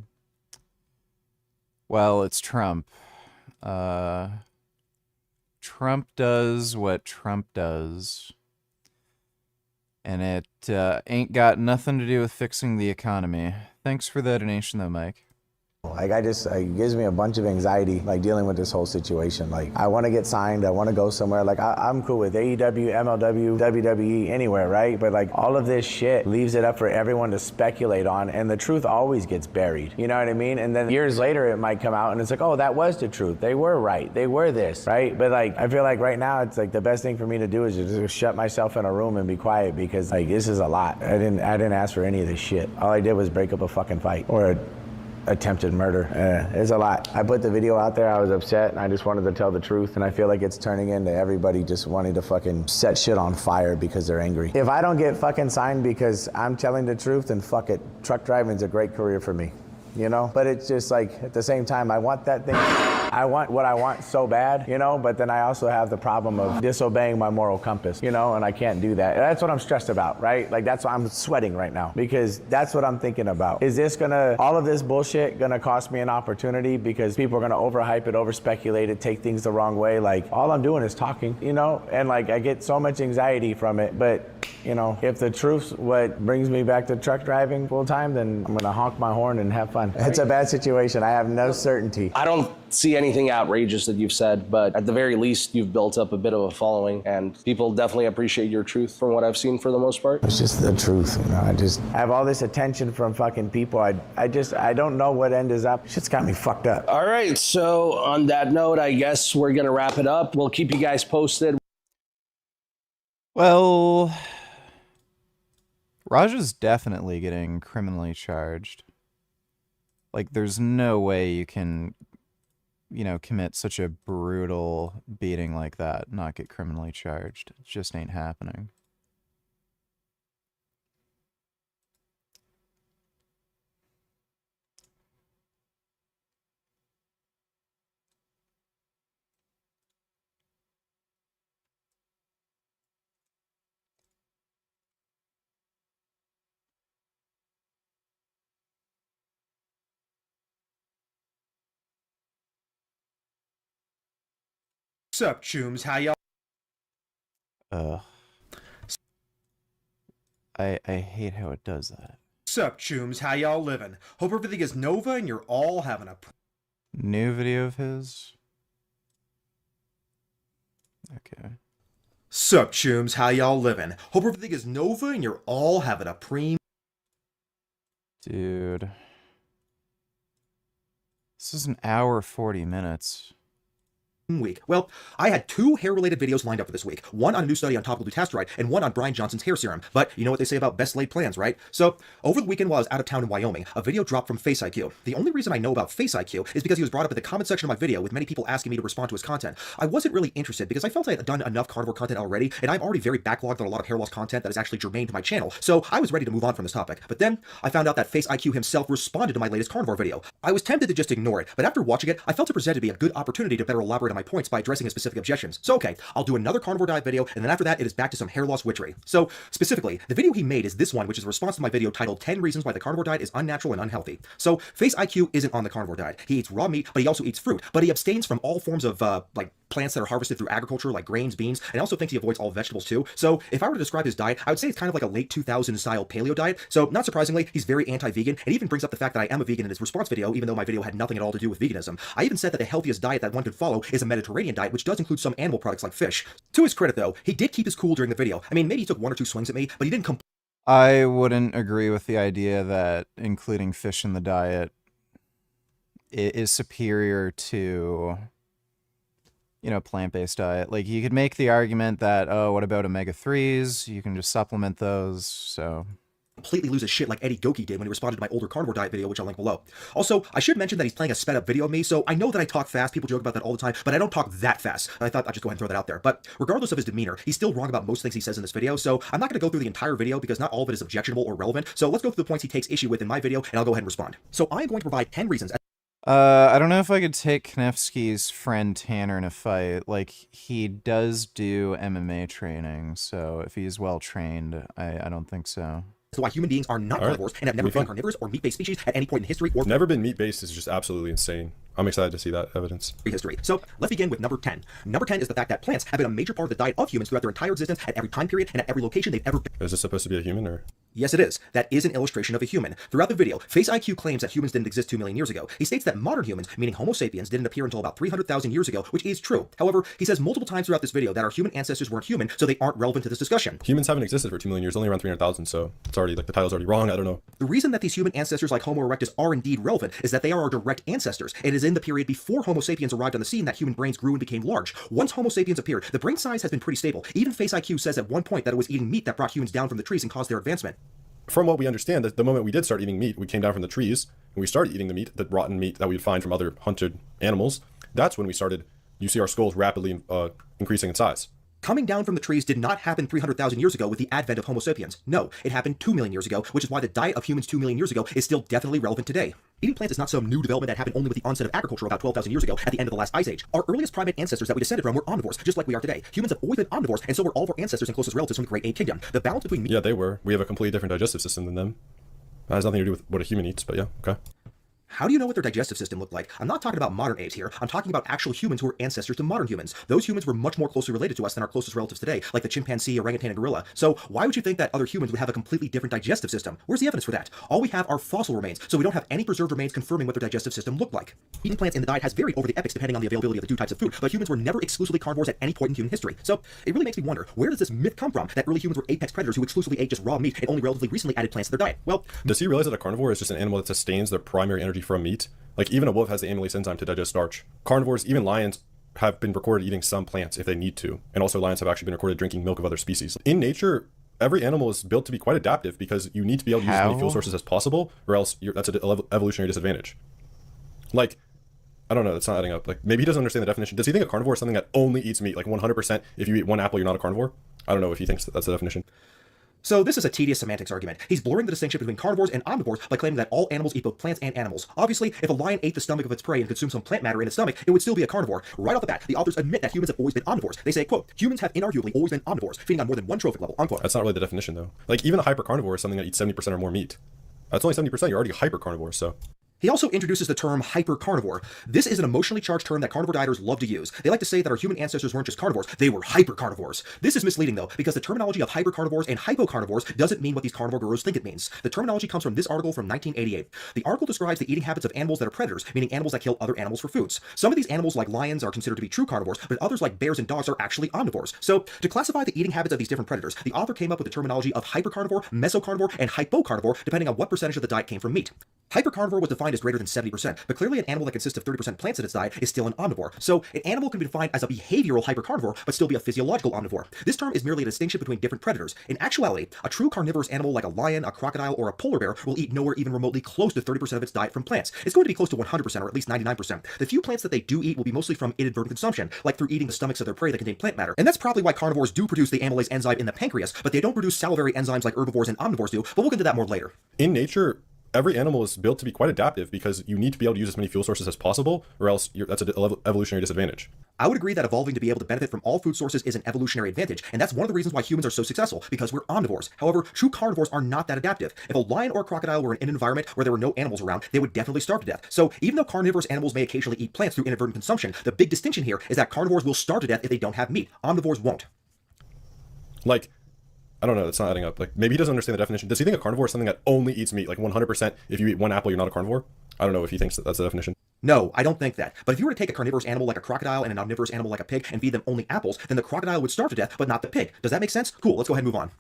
Well, it's Trump. Trump does what Trump does. And it ain't got nothing to do with fixing the economy. Thanks for the donation, though, Mike. It gives me a bunch of anxiety, dealing with this whole situation. I want to get signed. I want to go somewhere. I'm cool with AEW, MLW, WWE, anywhere, right? But all of this shit leaves it up for everyone to speculate on, and the truth always gets buried. You know what I mean? And then years later, it might come out, and it's oh, that was the truth. They were right. They were this, right? But I feel like right now, it's the best thing for me to do is just shut myself in a room and be quiet, because this is a lot. I didn't ask for any of this shit. All I did was break up a fucking fight or attempted murder. It's a lot. I put the video out there. I was upset, and I just wanted to tell the truth, and I feel like it's turning into everybody just wanting to fucking set shit on fire because they're angry. If I don't get fucking signed because I'm telling the truth, then fuck it. Truck driving's a great career for me. But it's just at the same time, I want that thing. I want what I want so bad, but then I also have the problem of disobeying my moral compass, and I can't do that. And that's what I'm stressed about, right? That's why I'm sweating right now, because that's what I'm thinking about. Is all of this bullshit gonna cost me an opportunity because people are gonna overhype it, over-speculate it, take things the wrong way? All I'm doing is talking, and I get so much anxiety from it, but if the truth's what brings me back to truck driving full time, then I'm gonna honk my horn and have fun. It's a bad situation. I have no certainty. I don't see anything outrageous that you've said, but at the very least, you've built up a bit of a following, and people definitely appreciate your truth from what I've seen for the most part. It's just the truth. I just have all this attention from fucking people. I don't know what end is up. Shit's got me fucked up. All right, so on that note, I guess we're gonna wrap it up. We'll keep you guys posted. Well, Raja's definitely getting criminally charged. There's no way you can, commit such a brutal beating like that, not get criminally charged. It just ain't happening. Sup, chooms? How y'all? I hate how it does that. Sup, chooms? How y'all living? Hope everything is Nova and you're all having a New video of his? Okay. Sup, chooms? How y'all living? Hope everything is Nova and you're all having a Dude. This is an hour 40 minutes. week. Well, I had 2 hair-related videos lined up for this week. One on a new study on topical dutasteride, and one on Brian Johnson's hair serum. But you know what they say about best laid plans, right? So, over the weekend while I was out of town in Wyoming, a video dropped from FaceIQ. The only reason I know about FaceIQ is because he was brought up in the comment section of my video, with many people asking me to respond to his content. I wasn't really interested because I felt I had done enough carnivore content already, and I'm already very backlogged on a lot of hair loss content that is actually germane to my channel, so I was ready to move on from this topic. But then, I found out that FaceIQ himself responded to my latest carnivore video. I was tempted to just ignore it, but after watching it, I felt it presented to be a good opportunity to better elaborate on my points by addressing his specific objections. So okay, I'll do another carnivore diet video, and then after that, it is back to some hair loss witchery. So, specifically, the video he made is this one, which is a response to my video titled 10 Reasons Why the Carnivore Diet is Unnatural and Unhealthy. So, FaceIQ isn't on the carnivore diet. He eats raw meat, but he also eats fruit, but he abstains from all forms of, like, plants that are harvested through agriculture, like grains, beans, and also thinks he avoids all vegetables too. So, if I were to describe his diet, I would say it's kind of like a late 2000s style paleo diet. So, not surprisingly, he's very anti-vegan, and even brings up the fact that I am a vegan in his response video, even though my video had nothing at all to do with veganism. I even said that the healthiest diet that one could follow is a Mediterranean diet, which does include some animal products like fish. To his credit, though, he did keep his cool during the video. I mean, maybe he took 1 or 2 swings at me, but he didn't I wouldn't agree with the idea that including fish in the diet is superior to, you know, plant-based diet. Like, you could make the argument that, oh, what about omega-3s? You can just supplement those, so... completely lose his shit like Eddie Goki did when he responded to my older carnivore diet video, which I'll link below. Also, I should mention that he's playing a sped up video of me, so I know that I talk fast. People joke about that all the time, but I don't talk that fast. I thought I'd just go ahead and throw that out there. But regardless of his demeanor, he's still wrong about most things he says in this video, so I'm not going to go through the entire video because not all of it is objectionable or relevant. So let's go through the points he takes issue with in my video, and I'll go ahead and respond. So I'm going to provide 10 reasons. I don't know if I could take Knefsky's friend Tanner in a fight. Like, he does do MMA training, so if he's well trained, I don't think so. So why human beings are not carnivores and have never been carnivorous or meat-based species at any point in history or never been meat-based is just absolutely insane. I'm excited to see that evidence. History. So let's begin with number 10. Number 10 is the fact that plants have been a major part of the diet of humans throughout their entire existence at every time period and at every location they've ever been. Is this supposed to be a human or? Yes, it is. That is an illustration of a human. Throughout the video, FaceIQ claims that humans didn't exist 2 million years ago. He states that modern humans, meaning Homo sapiens, didn't appear until about 300,000 years ago, which is true. However, he says multiple times throughout this video that our human ancestors weren't human, so they aren't relevant to this discussion. Humans haven't existed for 2 million years, only around 300,000, so it's already, like, the title's already wrong, I don't know. The reason that these human ancestors like Homo erectus are indeed relevant is that they are our direct ancestors. It is in the period before Homo sapiens arrived on the scene that human brains grew and became large. Once Homo sapiens appeared, the brain size has been pretty stable. Even FaceIQ says at one point that it was eating meat that brought humans down from the trees and caused their advancement. From what we understand, the moment we did start eating meat, we came down from the trees, and we started eating the meat, the rotten meat that we'd find from other hunted animals. That's when we started, you see our skulls rapidly increasing in size. Coming down from the trees did not happen 300,000 years ago with the advent of Homo sapiens. No, it happened 2 million years ago, which is why the diet of humans 2 million years ago is still definitely relevant today. Eating plants is not some new development that happened only with the onset of agriculture about 12,000 years ago at the end of the last ice age. Our earliest primate ancestors that we descended from were omnivores, just like we are today. Humans have always been omnivores, and so were all of our ancestors and closest relatives from the Great Ape Kingdom. The balance between... Yeah, they were. We have a completely different digestive system than them. That has nothing to do with what a human eats, but yeah, okay. How do you know what their digestive system looked like? I'm not talking about modern apes here. I'm talking about actual humans who were ancestors to modern humans. Those humans were much more closely related to us than our closest relatives today, like the chimpanzee, orangutan, and gorilla. So why would you think that other humans would have a completely different digestive system? Where's the evidence for that? All we have are fossil remains, so we don't have any preserved remains confirming what their digestive system looked like. Eating plants in the diet has varied over the epochs depending on the availability of the 2 types of food, but humans were never exclusively carnivores at any point in human history. So it really makes me wonder, where does this myth come from that early humans were apex predators who exclusively ate just raw meat and only relatively recently added plants to their diet? Well, does he realize that a carnivore is just an animal that sustains their primary energy from meat? Like, even a wolf has the amylase enzyme to digest starch. Carnivores, even lions, have been recorded eating some plants if they need to. And also lions have actually been recorded drinking milk of other species. In nature, every animal is built to be quite adaptive because you need to be able to use as many fuel sources as possible, or else that's an evolutionary disadvantage. Like, I don't know, that's not adding up. Like, maybe he doesn't understand the definition. Does he think a carnivore is something that only eats meat? Like 100%, if you eat 1 apple, you're not a carnivore? I don't know if he thinks that's the definition. So this is a tedious semantics argument. He's blurring the distinction between carnivores and omnivores by claiming that all animals eat both plants and animals. Obviously, if a lion ate the stomach of its prey and consumed some plant matter in its stomach, it would still be a carnivore. Right off the bat, the authors admit that humans have always been omnivores. They say, quote, humans have inarguably always been omnivores, feeding on more than one trophic level, unquote. That's not really the definition, though. Like, even a hypercarnivore is something that eats 70% or more meat. That's only 70%, you're already a hypercarnivore, so... He also introduces the term hypercarnivore. This is an emotionally charged term that carnivore dieters love to use. They like to say that our human ancestors weren't just carnivores, they were hypercarnivores. This is misleading though, because the terminology of hypercarnivores and hypocarnivores doesn't mean what these carnivore gurus think it means. The terminology comes from this article from 1988. The article describes the eating habits of animals that are predators, meaning animals that kill other animals for foods. Some of these animals, like lions, are considered to be true carnivores, but others, like bears and dogs, are actually omnivores. So, to classify the eating habits of these different predators, the author came up with the terminology of hypercarnivore, mesocarnivore, and hypocarnivore, depending on what percentage of the diet came from meat. Hypercarnivore was defined as greater than 70%, but clearly an animal that consists of 30% plants in its diet is still an omnivore. So an animal can be defined as a behavioral hypercarnivore, but still be a physiological omnivore. This term is merely a distinction between different predators. In actuality, a true carnivorous animal like a lion, a crocodile, or a polar bear will eat nowhere even remotely close to 30% of its diet from plants. It's going to be close to 100% or at least 99%. The few plants that they do eat will be mostly from inadvertent consumption, like through eating the stomachs of their prey that contain plant matter. And that's probably why carnivores do produce the amylase enzyme in the pancreas, but they don't produce salivary enzymes like herbivores and omnivores do, but we'll get into that more later. In nature, every animal is built to be quite adaptive because you need to be able to use as many fuel sources as possible, or else that's an evolutionary disadvantage. I would agree that evolving to be able to benefit from all food sources is an evolutionary advantage, and that's one of the reasons why humans are so successful, because we're omnivores. However, true carnivores are not that adaptive. If a lion or a crocodile were in an environment where there were no animals around, they would definitely starve to death. So even though carnivorous animals may occasionally eat plants through inadvertent consumption, the big distinction here is that carnivores will starve to death if they don't have meat. Omnivores won't. Like, I don't know, it's not adding up. Like, maybe he doesn't understand the definition. Does he think a carnivore is something that only eats meat? Like 100%, if you eat one apple, you're not a carnivore? I don't know if he thinks that that's the definition. No, I don't think that. But if you were to take a carnivorous animal like a crocodile and an omnivorous animal like a pig and feed them only apples, then the crocodile would starve to death, but not the pig. Does that make sense? Cool, let's go ahead and move on.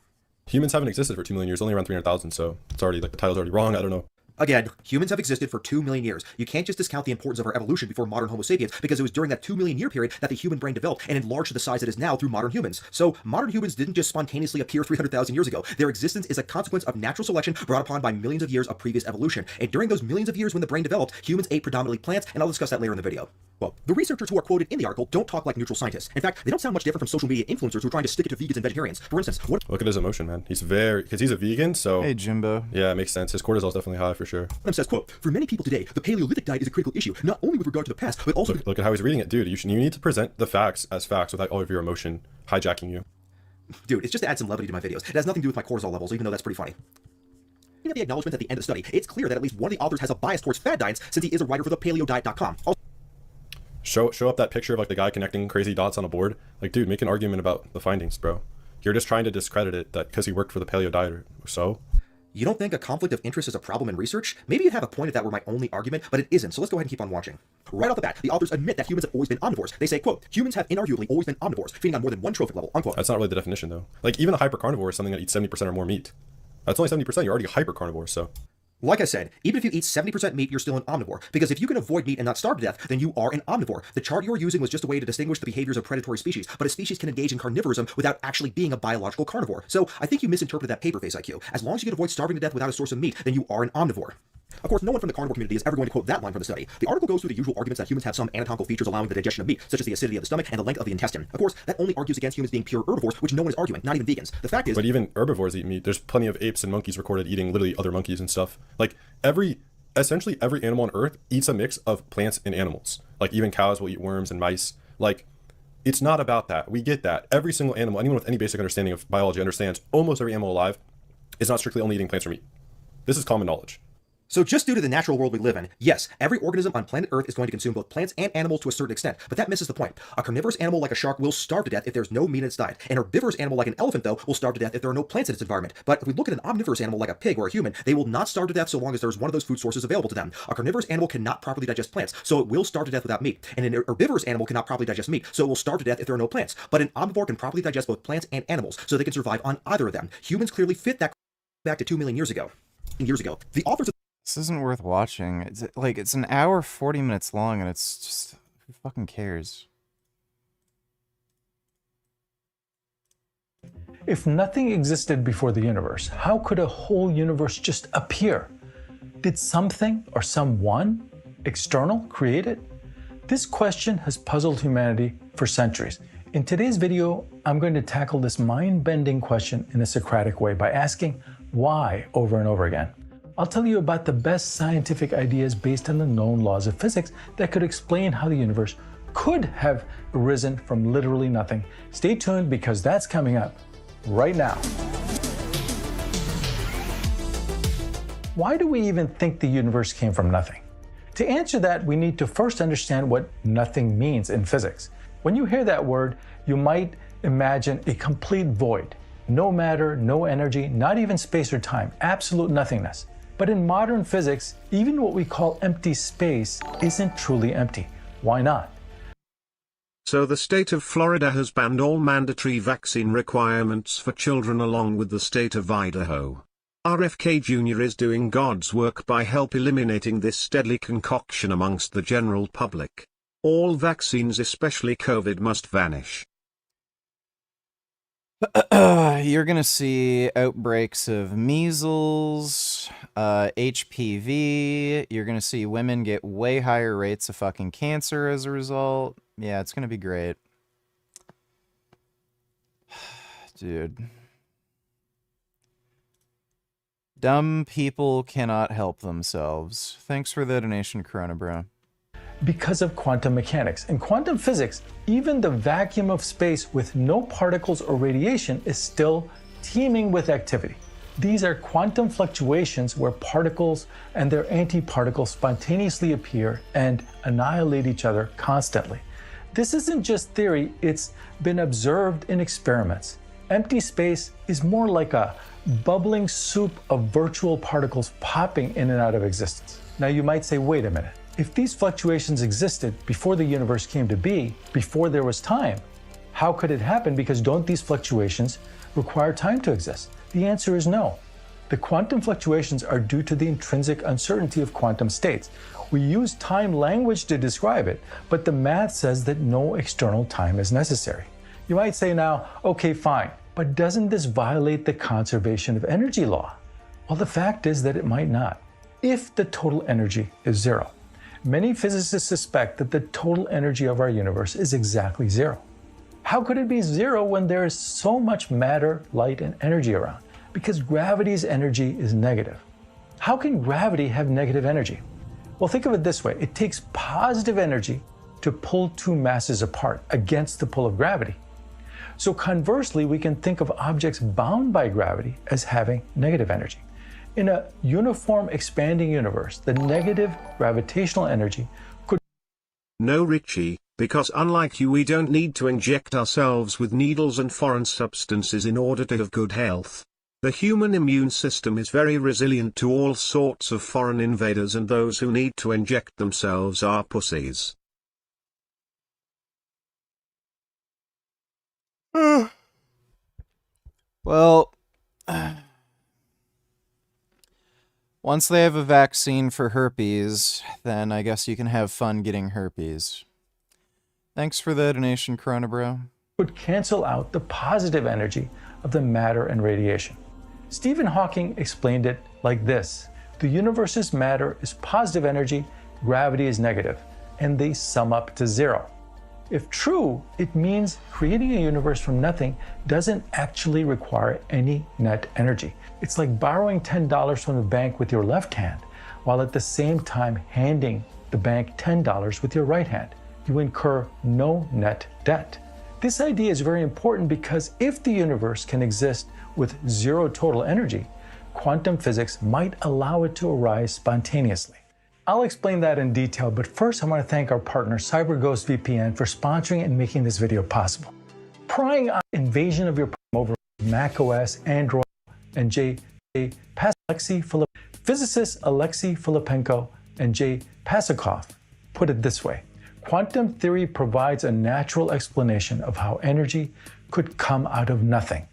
Humans haven't existed for 2 million years, only around 300,000, so it's already, like, the title's already wrong, I don't know. Again, humans have existed for 2 million years. You can't just discount the importance of our evolution before modern Homo sapiens, because it was during that 2 million year period that the human brain developed and enlarged to the size it is now through modern humans. So modern humans didn't just spontaneously appear 300,000 years ago. Their existence is a consequence of natural selection brought upon by millions of years of previous evolution. And during those millions of years when the brain developed, humans ate predominantly plants, and I'll discuss that later in the video. Well, the researchers who are quoted in the article don't talk like neutral scientists. In fact, they don't sound much different from social media influencers who are trying to stick it to vegans and vegetarians. For instance, Look at his emotion, man. He's because he's a vegan, so... Hey, Jimbo. Yeah, it makes sense. His cortisol's definitely high, for sure. Says, quote, for many people today, the Paleolithic diet is a critical issue, not only with regard to the past, but also... Look at how he's reading it, dude. You need to present the facts as facts without all of your emotion hijacking you. Dude, it's just to add some levity to my videos. It has nothing to do with my cortisol levels, even though that's pretty funny. Looking at the acknowledgement at the end of the study, it's clear that at least one of the authors has a bias towards fad diets, since he is a writer for the paleodiet.com. Show up that picture of, like, the guy connecting crazy dots on a board. Like, dude, make an argument about the findings, bro. You're just trying to discredit it that because he worked for the paleo diet or so. You don't think a conflict of interest is a problem in research? Maybe you'd have a point if that were my only argument, but it isn't, so let's go ahead and keep on watching. Right off the bat, the authors admit that humans have always been omnivores. They say, quote, humans have inarguably always been omnivores, feeding on more than one trophic level, unquote. That's not really the definition, though. Like, even a hypercarnivore is something that eats 70% or more meat. That's only 70%, you're already a hypercarnivore, so... Like I said, even if you eat 70% meat, you're still an omnivore, because if you can avoid meat and not starve to death, then you are an omnivore. The chart you're using was just a way to distinguish the behaviors of predatory species, but a species can engage in carnivorism without actually being a biological carnivore. So I think you misinterpreted that paper, Face IQ. As long as you can avoid starving to death without a source of meat, then you are an omnivore. Of course, no one from the carnivore community is ever going to quote that line from the study. The article goes through the usual arguments that humans have some anatomical features allowing the digestion of meat, such as the acidity of the stomach and the length of the intestine. Of course, that only argues against humans being pure herbivores, which no one is arguing, not even vegans. The fact is... But even herbivores eat meat. There's plenty of apes and monkeys recorded eating literally other monkeys and stuff. Like, essentially every animal on Earth eats a mix of plants and animals. Like, even cows will eat worms and mice. Like, it's not about that. We get that. Every single animal, anyone with any basic understanding of biology understands almost every animal alive is not strictly only eating plants or meat. This is common knowledge. So just due to the natural world we live in, yes, every organism on planet Earth is going to consume both plants and animals to a certain extent, but that misses the point. A carnivorous animal like a shark will starve to death if there's no meat in its diet. An herbivorous animal like an elephant, though, will starve to death if there are no plants in its environment. But if we look at an omnivorous animal like a pig or a human, they will not starve to death so long as there's one of those food sources available to them. A carnivorous animal cannot properly digest plants, so it will starve to death without meat. And an herbivorous animal cannot properly digest meat, so it will starve to death if there are no plants. But an omnivore can properly digest both plants and animals, so they can survive on either of them. Humans clearly fit that back to 2 million years ago. The authors of This isn't worth watching. It's an hour 40 minutes long, and it's just, who fucking cares? If nothing existed before the universe, how could a whole universe just appear? Did something or someone external create it? This question has puzzled humanity for centuries. In today's video, I'm going to tackle this mind-bending question in a Socratic way by asking why over and over again. I'll tell you about the best scientific ideas based on the known laws of physics that could explain how the universe could have arisen from literally nothing. Stay tuned because that's coming up right now. Why do we even think the universe came from nothing? To answer that, we need to first understand what nothing means in physics. When you hear that word, you might imagine a complete void. No matter, no energy, not even space or time, absolute nothingness. But in modern physics, even what we call empty space isn't truly empty. Why not? So the state of Florida has banned all mandatory vaccine requirements for children along with the state of Idaho. RFK Jr. is doing God's work by help eliminating this deadly concoction amongst the general public. All vaccines, especially COVID, must vanish. You're going to see outbreaks of measles, HPV. You're going to see women get way higher rates of fucking cancer as a result. Yeah, it's going to be great. Dude. Dumb people cannot help themselves. Thanks for the donation, Corona Bro. Because of quantum mechanics. In quantum physics, even the vacuum of space with no particles or radiation is still teeming with activity. These are quantum fluctuations where particles and their antiparticles spontaneously appear and annihilate each other constantly. This isn't just theory, it's been observed in experiments. Empty space is more like a bubbling soup of virtual particles popping in and out of existence. Now you might say, wait a minute. If these fluctuations existed before the universe came to be, before there was time, how could it happen? Because don't these fluctuations require time to exist? The answer is no. The quantum fluctuations are due to the intrinsic uncertainty of quantum states. We use time language to describe it, but the math says that no external time is necessary. You might say now, okay, fine, but doesn't this violate the conservation of energy law? Well, the fact is that it might not, if the total energy is zero. Many physicists suspect that the total energy of our universe is exactly zero. How could it be zero when there is so much matter, light, and energy around? Because gravity's energy is negative. How can gravity have negative energy? Well, think of it this way. It takes positive energy to pull two masses apart against the pull of gravity. So conversely, we can think of objects bound by gravity as having negative energy. In a uniform expanding universe, the negative gravitational energy could... No, Richie, because unlike you, we don't need to inject ourselves with needles and foreign substances in order to have good health. The human immune system is very resilient to all sorts of foreign invaders, and those who need to inject themselves are pussies. Well, once they have a vaccine for herpes, then I guess you can have fun getting herpes. Thanks for the donation, Corona Bro. Would cancel out the positive energy of the matter and radiation. Stephen Hawking explained it like this. The universe's matter is positive energy, gravity is negative, and they sum up to zero. If true, it means creating a universe from nothing doesn't actually require any net energy. It's like borrowing $10 from the bank with your left hand, while at the same time handing the bank $10 with your right hand. You incur no net debt. This idea is very important because if the universe can exist with zero total energy, quantum physics might allow it to arise spontaneously. I'll explain that in detail, but first I want to thank our partner CyberGhost VPN for sponsoring and making this video possible. Prying on invasion of your over macOS, Android, and physicist Alexei Filipenko and Jay Pasikoff put it this way. Quantum theory provides a natural explanation of how energy could come out of nothing.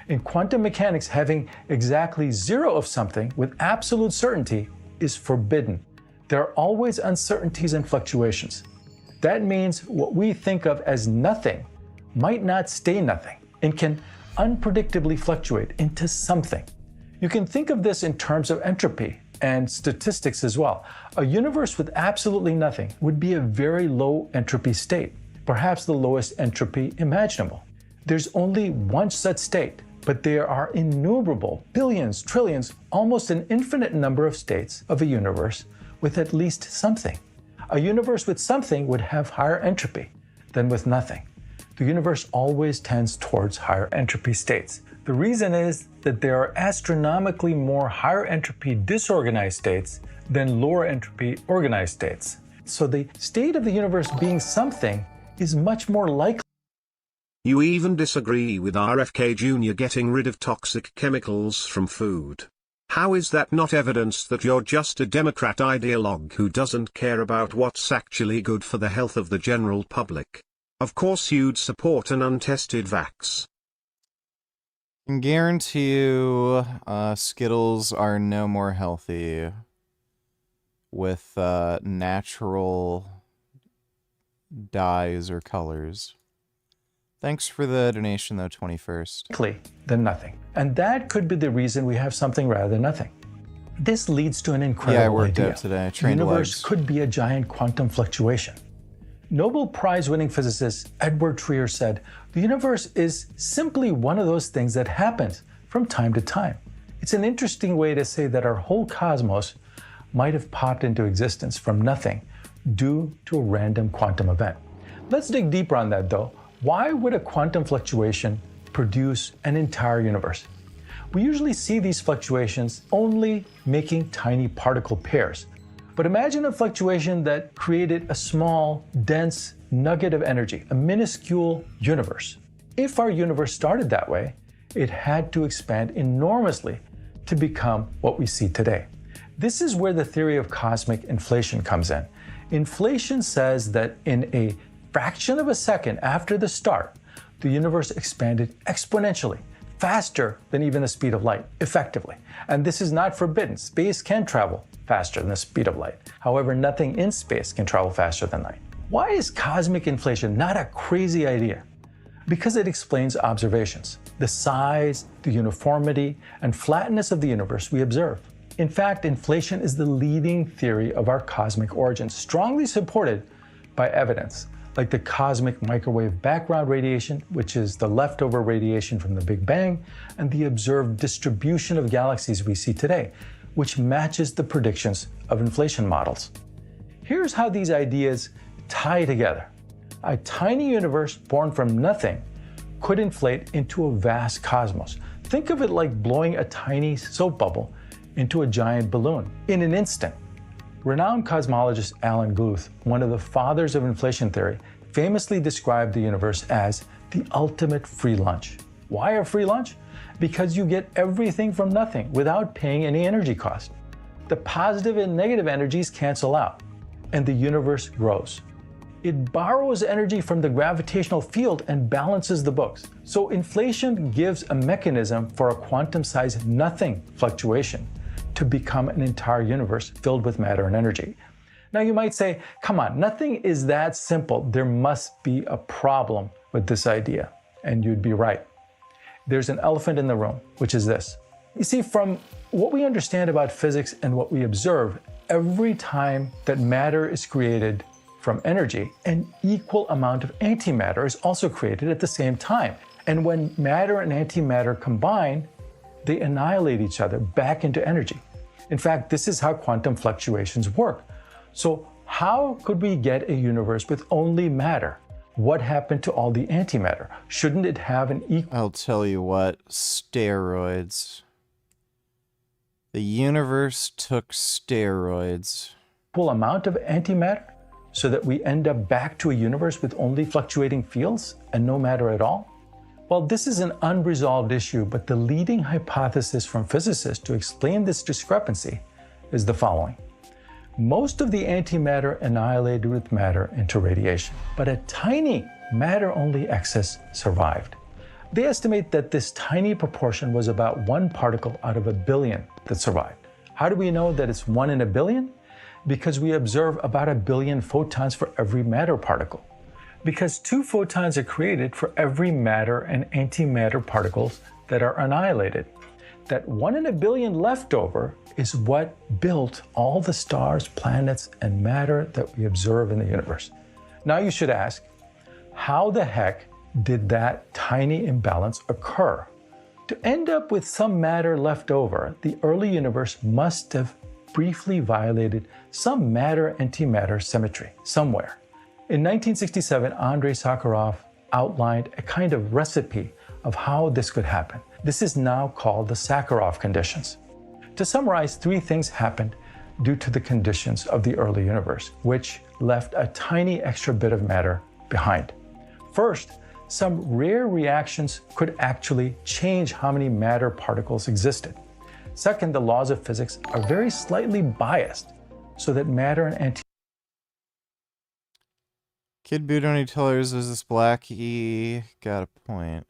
In quantum mechanics, having exactly zero of something with absolute certainty is forbidden. There are always uncertainties and fluctuations. That means what we think of as nothing might not stay nothing and can unpredictably fluctuate into something. You can think of this in terms of entropy and statistics as well. A universe with absolutely nothing would be a very low entropy state, perhaps the lowest entropy imaginable. There's only one such state, but there are innumerable, billions, trillions, almost an infinite number of states of a universe with at least something. A universe with something would have higher entropy than with nothing. The universe always tends towards higher entropy states. The reason is that there are astronomically more higher entropy disorganized states than lower entropy organized states. So the state of the universe being something is much more likely. You even disagree with RFK Jr. getting rid of toxic chemicals from food. How is that not evidence that you're just a Democrat ideologue who doesn't care about what's actually good for the health of the general public? Of course you'd support an untested vax. I can guarantee you Skittles are no more healthy with natural dyes or colors. Thanks for the donation, though, 21st. Than nothing. And that could be the reason we have something rather than nothing. This leads to an incredible I worked idea. out today. I The trained universe legs. could be a giant quantum fluctuation. Nobel Prize-winning physicist Edward Trier said, the universe is simply one of those things that happens from time to time. It's an interesting way to say that our whole cosmos might have popped into existence from nothing due to a random quantum event. Let's dig deeper on that though. Why would a quantum fluctuation produce an entire universe? We usually see these fluctuations only making tiny particle pairs. But imagine a fluctuation that created a small, dense nugget of energy, a minuscule universe. If our universe started that way, it had to expand enormously to become what we see today. This is where the theory of cosmic inflation comes in. Inflation says that in a fraction of a second after the start, the universe expanded exponentially, faster than even the speed of light, effectively. And this is not forbidden. Space can travel faster than the speed of light. However, nothing in space can travel faster than light. Why is cosmic inflation not a crazy idea? Because it explains observations, the size, the uniformity, and flatness of the universe we observe. In fact, inflation is the leading theory of our cosmic origins, strongly supported by evidence, like the cosmic microwave background radiation, which is the leftover radiation from the Big Bang, and the observed distribution of galaxies we see today, which matches the predictions of inflation models. Here's how these ideas tie together. A tiny universe born from nothing could inflate into a vast cosmos. Think of it like blowing a tiny soap bubble into a giant balloon in an instant. Renowned cosmologist Alan Guth, one of the fathers of inflation theory, famously described the universe as the ultimate free lunch. Why a free lunch? Because you get everything from nothing without paying any energy cost. The positive and negative energies cancel out, and the universe grows. It borrows energy from the gravitational field and balances the books. So inflation gives a mechanism for a quantum-sized nothing fluctuation to become an entire universe filled with matter and energy. Now you might say, come on, nothing is that simple. There must be a problem with this idea. And you'd be right. There's an elephant in the room, which is this. You see, from what we understand about physics and what we observe, every time that matter is created from energy, an equal amount of antimatter is also created at the same time. And when matter and antimatter combine, they annihilate each other back into energy. In fact, this is how quantum fluctuations work. So how could we get a universe with only matter? What happened to all the antimatter? Shouldn't it have an equal... I'll tell you what, steroids. The universe took steroids. Equal amount of antimatter so that we end up back to a universe with only fluctuating fields and no matter at all? Well, this is an unresolved issue, but the leading hypothesis from physicists to explain this discrepancy is the following. Most of the antimatter annihilated with matter into radiation, but a tiny matter-only excess survived. They estimate that this tiny proportion was about 1 particle out of 1 billion that survived. How do we know that it's 1 in 1 billion? Because we observe about 1 billion photons for every matter particle. Because 2 photons are created for every matter and antimatter particles that are annihilated. That 1 in 1 billion leftover is what built all the stars, planets, and matter that we observe in the universe. Now you should ask, how the heck did that tiny imbalance occur? To end up with some matter left over, the early universe must have briefly violated some matter-antimatter symmetry somewhere. In 1967, Andrei Sakharov outlined a kind of recipe of how this could happen. This is now called the Sakharov conditions. To summarize, 3 things happened due to the conditions of the early universe, which left a tiny extra bit of matter behind. First, some rare reactions could actually change how many matter particles existed. Second, the laws of physics are very slightly biased, so that matter and anti. Kid Boo don't need tellers is this black. He got a point.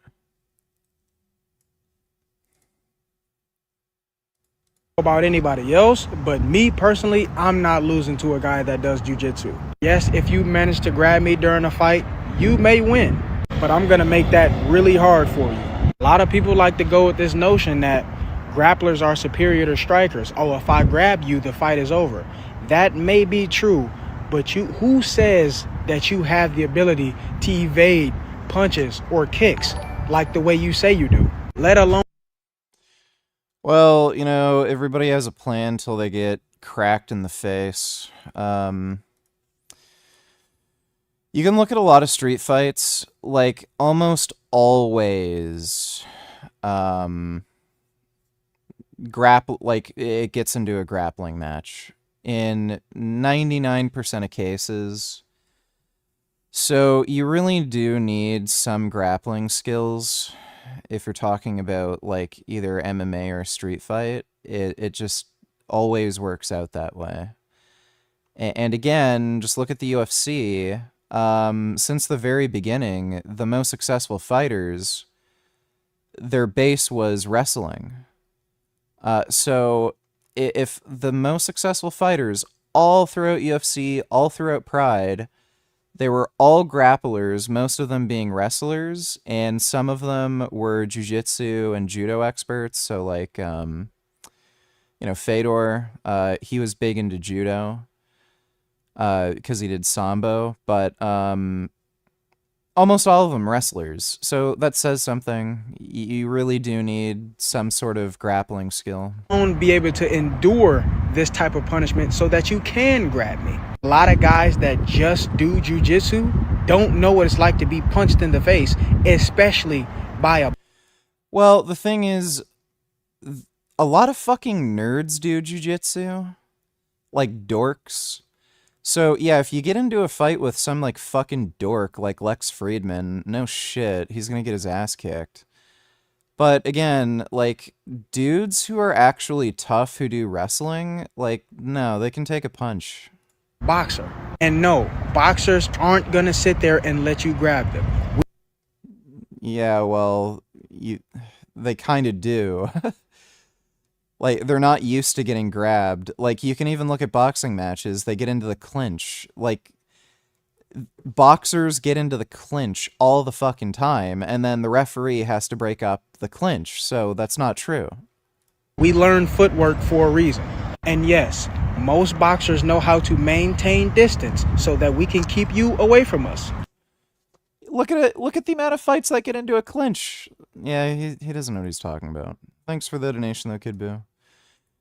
About anybody else, but me personally, I'm not losing to a guy that does jujitsu. Yes, if you manage to grab me during a fight, you may win, but I'm gonna make that really hard for you. A lot of people like to go with this notion that grapplers are superior to strikers. Oh, if I grab you, the fight is over. That may be true, but who says that you have the ability to evade punches or kicks like the way you say you do, let alone. Well, you know, everybody has a plan till they get cracked in the face. You can look at a lot of street fights, like almost always, like it gets into a grappling match in 99% of cases. So you really do need some grappling skills. If you're talking about like either MMA or street fight, it just always works out that way. And again, just look at the UFC. Since the very beginning, the most successful fighters, their base was wrestling. So if the most successful fighters all throughout UFC, all throughout Pride, they were all grapplers, most of them being wrestlers, and some of them were jiu-jitsu and judo experts. So like, you know, Fedor, he was big into judo because he did sambo, but almost all of them wrestlers. So that says something. You really do need some sort of grappling skill. Be able to endure this type of punishment so that you can grab me. A lot of guys that just do jujitsu don't know what it's like to be punched in the face, especially by a. Well, the thing is, a lot of fucking nerds do jujitsu, like dorks. So yeah, if you get into a fight with some like fucking dork like Lex Friedman, no shit, he's gonna get his ass kicked. But again, like dudes who are actually tough who do wrestling, like no, they can take a punch. Boxer. And no, boxers aren't gonna sit there and let you grab them. Yeah, well, they kind of do. Like, they're not used to getting grabbed. Like, you can even look at boxing matches. They get into the clinch. Like, boxers get into the clinch all the fucking time, and then the referee has to break up the clinch. So that's not true. We learn footwork for a reason. And yes, most boxers know how to maintain distance so that we can keep you away from us. Look at it. Look at the amount of fights that get into a clinch. Yeah, he doesn't know what he's talking about. Thanks for the donation, though, Kid Boo.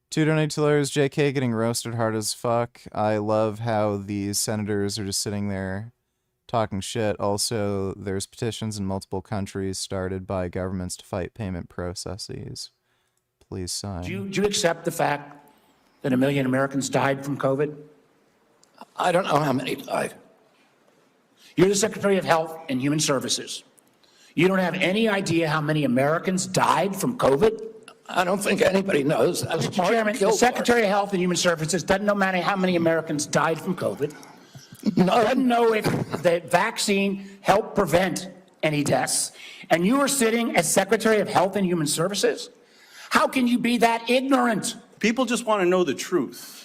2 donated dollars. JK getting roasted hard as fuck. I love how these senators are just sitting there talking shit. Also, there's petitions in multiple countries started by governments to fight payment processes. Please sign. Do you accept the fact that 1 million Americans died from COVID? I don't know how many died. You're the Secretary of Health and Human Services. You don't have any idea how many Americans died from COVID? I don't think anybody knows. Mr. Chairman, the Secretary of Health and Human Services doesn't know how many Americans died from COVID. Doesn't know if the vaccine helped prevent any deaths. And you are sitting as Secretary of Health and Human Services? How can you be that ignorant? People just want to know the truth.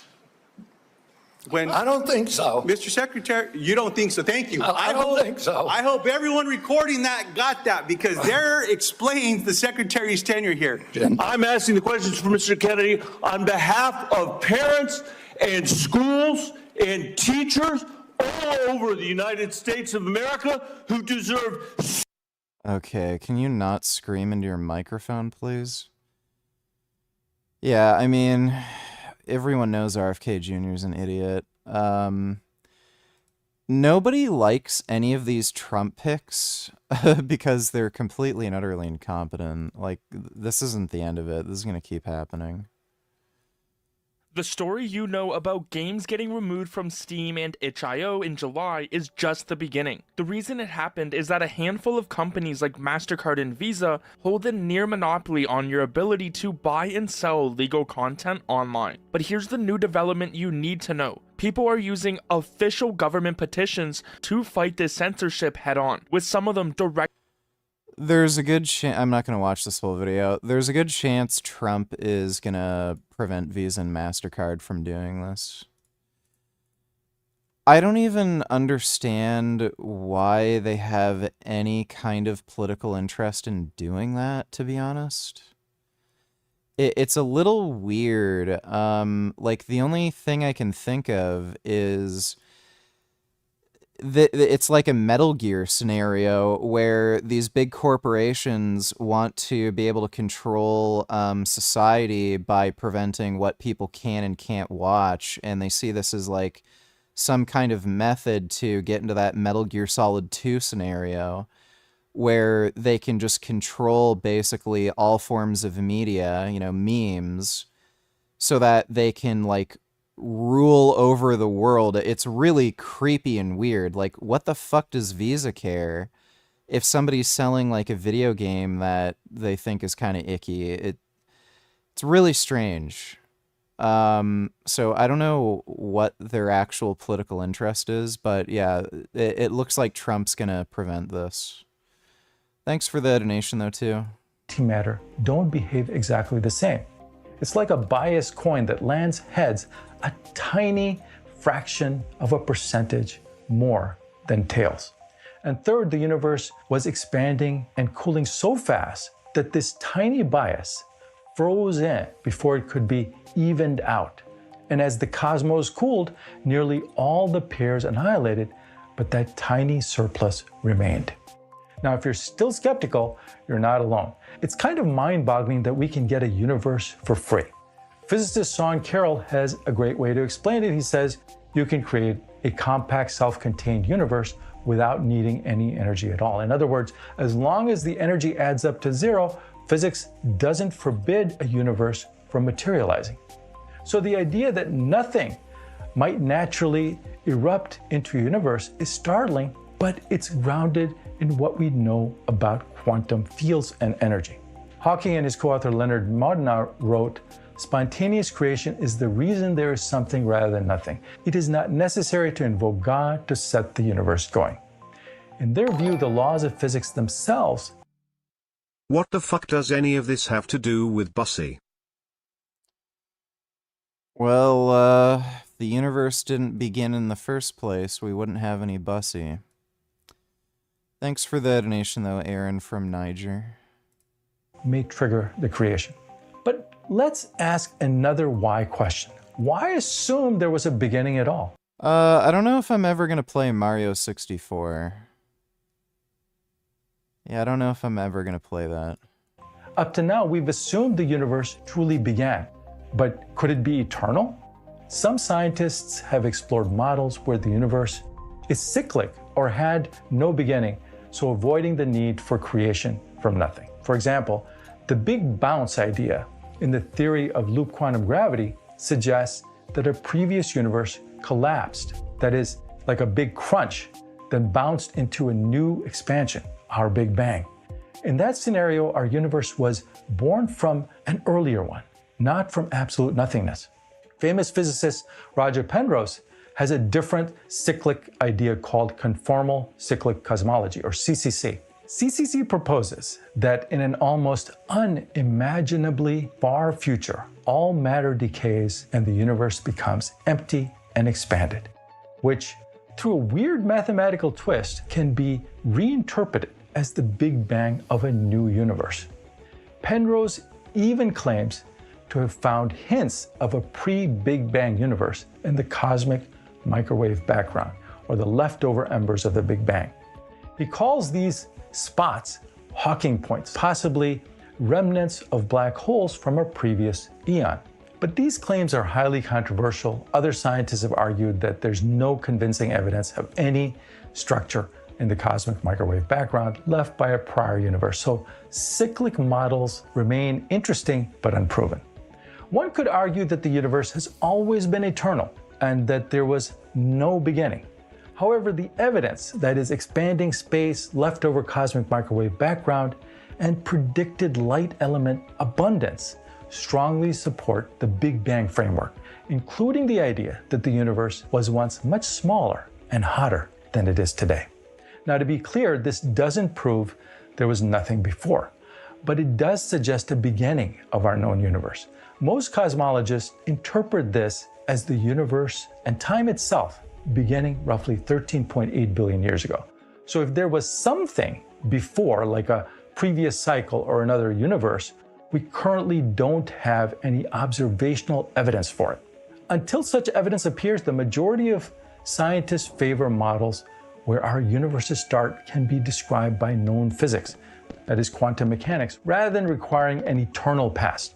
I don't think so. Mr. Secretary, you don't think so. Thank you. I don't think so. I hope everyone recording that got that because there explains the Secretary's tenure here. I'm asking the questions for Mr. Kennedy on behalf of parents and schools and teachers all over the United States of America who deserve. Okay, can you not scream into your microphone, please? Yeah, I mean, everyone knows RFK Jr. is an idiot. Nobody likes any of these Trump picks. because they're completely and utterly incompetent. Like, this isn't the end of it. This is going to keep happening. The story you know about games getting removed from Steam and itch.io in July is just the beginning. The reason it happened is that a handful of companies like MasterCard and Visa hold a near monopoly on your ability to buy and sell legal content online. But here's the new development you need to know. People are using official government petitions to fight this censorship head on, with some of them direct. There's a good chance, I'm not going to watch this whole video, there's a good chance Trump is going to prevent Visa and MasterCard from doing this. I don't even understand why they have any kind of political interest in doing that, to be honest. It's a little weird. Like, the only thing I can think of is it's like a Metal Gear scenario where these big corporations want to be able to control society by preventing what people can and can't watch, and they see this as like some kind of method to get into that Metal Gear Solid 2 scenario where they can just control basically all forms of media, you know, memes, so that they can like rule over the world. It's really creepy and weird. Like, what the fuck does Visa care if somebody's selling like a video game that they think is kind of icky? It's really strange. So I don't know what their actual political interest is, but yeah, it looks like Trump's gonna prevent this. Thanks for the donation though too. Matter don't behave exactly the same. It's like a biased coin that lands heads a tiny fraction of a percentage more than tails. And third, the universe was expanding and cooling so fast that this tiny bias froze in before it could be evened out. And as the cosmos cooled, nearly all the pairs annihilated, but that tiny surplus remained. Now, if you're still skeptical, you're not alone. It's kind of mind-boggling that we can get a universe for free. Physicist Sean Carroll has a great way to explain it. He says you can create a compact, self-contained universe without needing any energy at all. In other words, as long as the energy adds up to zero, physics doesn't forbid a universe from materializing. So the idea that nothing might naturally erupt into a universe is startling, but it's grounded in what we know about quantum fields and energy. Hawking and his co-author Leonard Mlodinow wrote, "Spontaneous creation is the reason there is something rather than nothing. It is not necessary to invoke God to set the universe going." In their view, the laws of physics themselves. What the fuck does any of this have to do with Bussy? Well, if the universe didn't begin in the first place, we wouldn't have any Bussy. Thanks for the donation though, Aaron from Niger. May trigger the creation. But let's ask another why question. Why assume there was a beginning at all? I don't know if I'm ever gonna play Mario 64. Yeah, I don't know if I'm ever gonna play that. Up to now, we've assumed the universe truly began. But could it be eternal? Some scientists have explored models where the universe is cyclic or had no beginning, so avoiding the need for creation from nothing. For example, the big bounce idea in the theory of loop quantum gravity suggests that a previous universe collapsed, that is, like a big crunch, then bounced into a new expansion, our Big Bang. In that scenario, our universe was born from an earlier one, not from absolute nothingness. Famous physicist Roger Penrose has a different cyclic idea called conformal cyclic cosmology, or CCC. CCC proposes that in an almost unimaginably far future, all matter decays and the universe becomes empty and expanded, which, through a weird mathematical twist, can be reinterpreted as the Big Bang of a new universe. Penrose even claims to have found hints of a pre-Big Bang universe in the cosmic microwave background, or the leftover embers of the Big Bang. He calls these spots Hawking points, possibly remnants of black holes from a previous eon. But these claims are highly controversial. Other scientists have argued that there's no convincing evidence of any structure in the cosmic microwave background left by a prior universe. So cyclic models remain interesting but unproven. One could argue that the universe has always been eternal and that there was no beginning. However, the evidence, that is expanding space, leftover cosmic microwave background, and predicted light element abundance strongly support the Big Bang framework, including the idea that the universe was once much smaller and hotter than it is today. Now, to be clear, this doesn't prove there was nothing before, but it does suggest a beginning of our known universe. Most cosmologists interpret this as the universe and time itself beginning roughly 13.8 billion years ago. So if there was something before, like a previous cycle or another universe, we currently don't have any observational evidence for it. Until such evidence appears, the majority of scientists favor models where our universe's start can be described by known physics, that is quantum mechanics, rather than requiring an eternal past.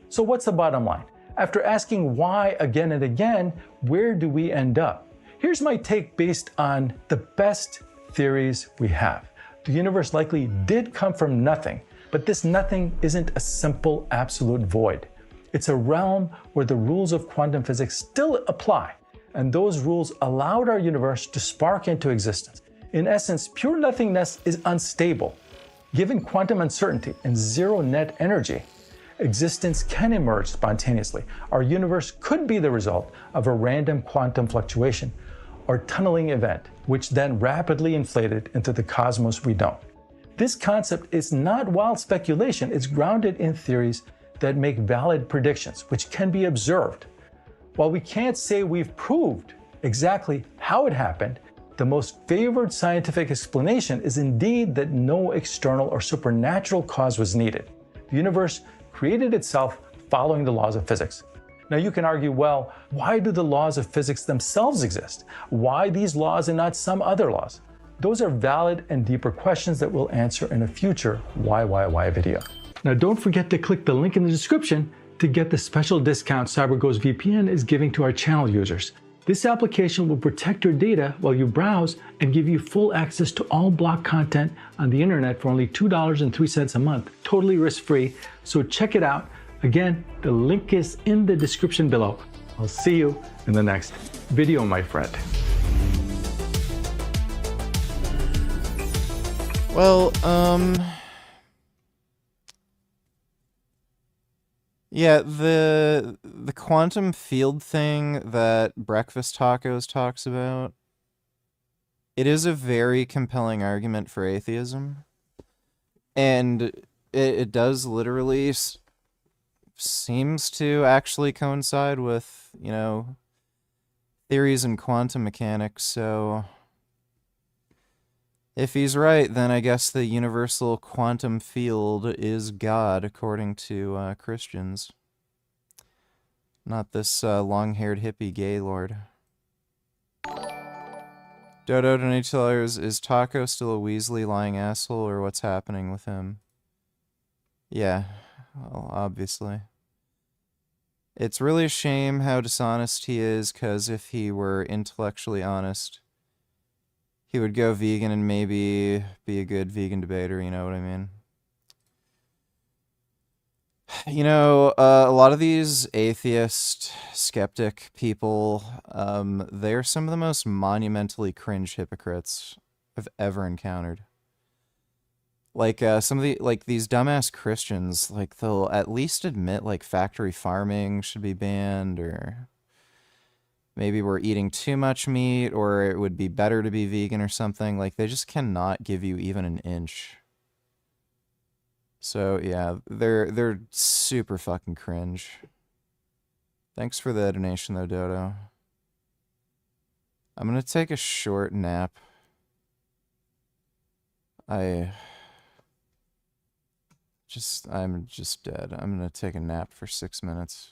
So what's the bottom line? After asking why again and again, where do we end up? Here's my take based on the best theories we have. The universe likely did come from nothing, but this nothing isn't a simple absolute void. It's a realm where the rules of quantum physics still apply, and those rules allowed our universe to spark into existence. In essence, pure nothingness is unstable. Given quantum uncertainty and zero net energy, existence can emerge spontaneously. Our universe could be the result of a random quantum fluctuation or tunneling event, which then rapidly inflated into the cosmos we know. This concept is not wild speculation, it's grounded in theories that make valid predictions, which can be observed. While we can't say we've proved exactly how it happened, the most favored scientific explanation is indeed that no external or supernatural cause was needed. The universe created itself following the laws of physics. Now you can argue, well, why do the laws of physics themselves exist? Why these laws and not some other laws? Those are valid and deeper questions that we'll answer in a future why video. Now don't forget to click the link in the description to get the special discount CyberGhost VPN is giving to our channel users. This application will protect your data while you browse and give you full access to all blocked content on the internet for only $2.03 a month, totally risk-free. So check it out. Again, the link is in the description below. I'll see you in the next video, my friend. Well, yeah, the quantum field thing that Breakfast Tacos talks about, it is a very compelling argument for atheism. And it does literally seems to actually coincide with, you know, theories in quantum mechanics, so if he's right, then I guess the universal quantum field is God, according to Christians. Not this long-haired hippie gay lord. Dodo Donatellers, is Taco still a Weasley lying asshole, or what's happening with him? Yeah, well, obviously. It's really a shame how dishonest he is, because if he were intellectually honest, he would go vegan and maybe be a good vegan debater, you know what I mean? You know, a lot of these atheist, skeptic people, they're some of the most monumentally cringe hypocrites I've ever encountered. Like, some of the, like, these dumbass Christians, like, they'll at least admit, like, factory farming should be banned, or maybe we're eating too much meat, or it would be better to be vegan or something. Like, they just cannot give you even an inch. So, yeah, they're super fucking cringe. Thanks for the donation, though, Dodo. I'm gonna take a short nap. I'm just dead. I'm gonna take a nap for 6 minutes.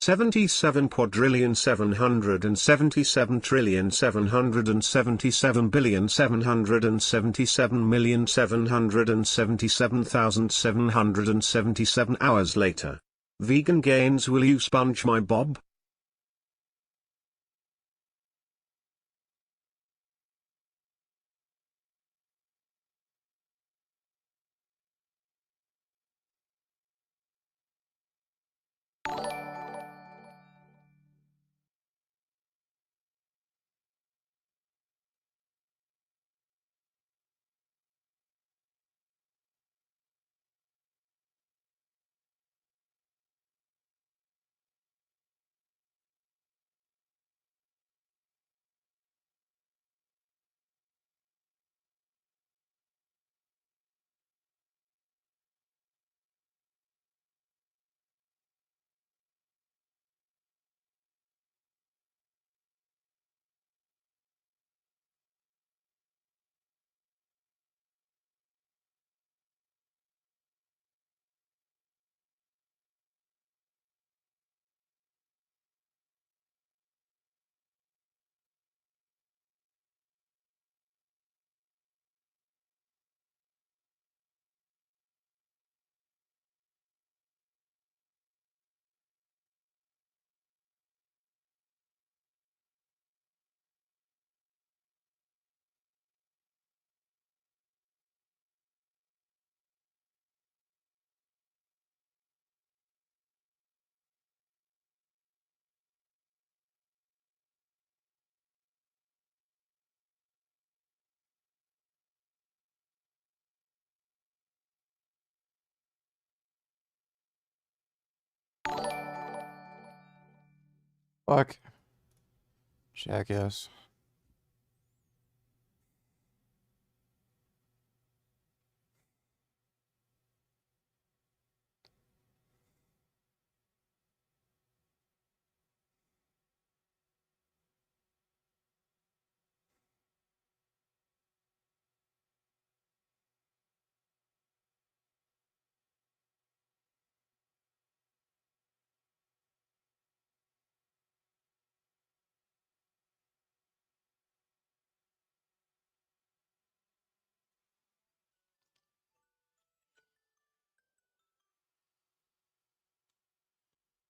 $77,777,777,777,777,777 hours later. Vegan gains, will you sponge my bob? Fuck. Jackass.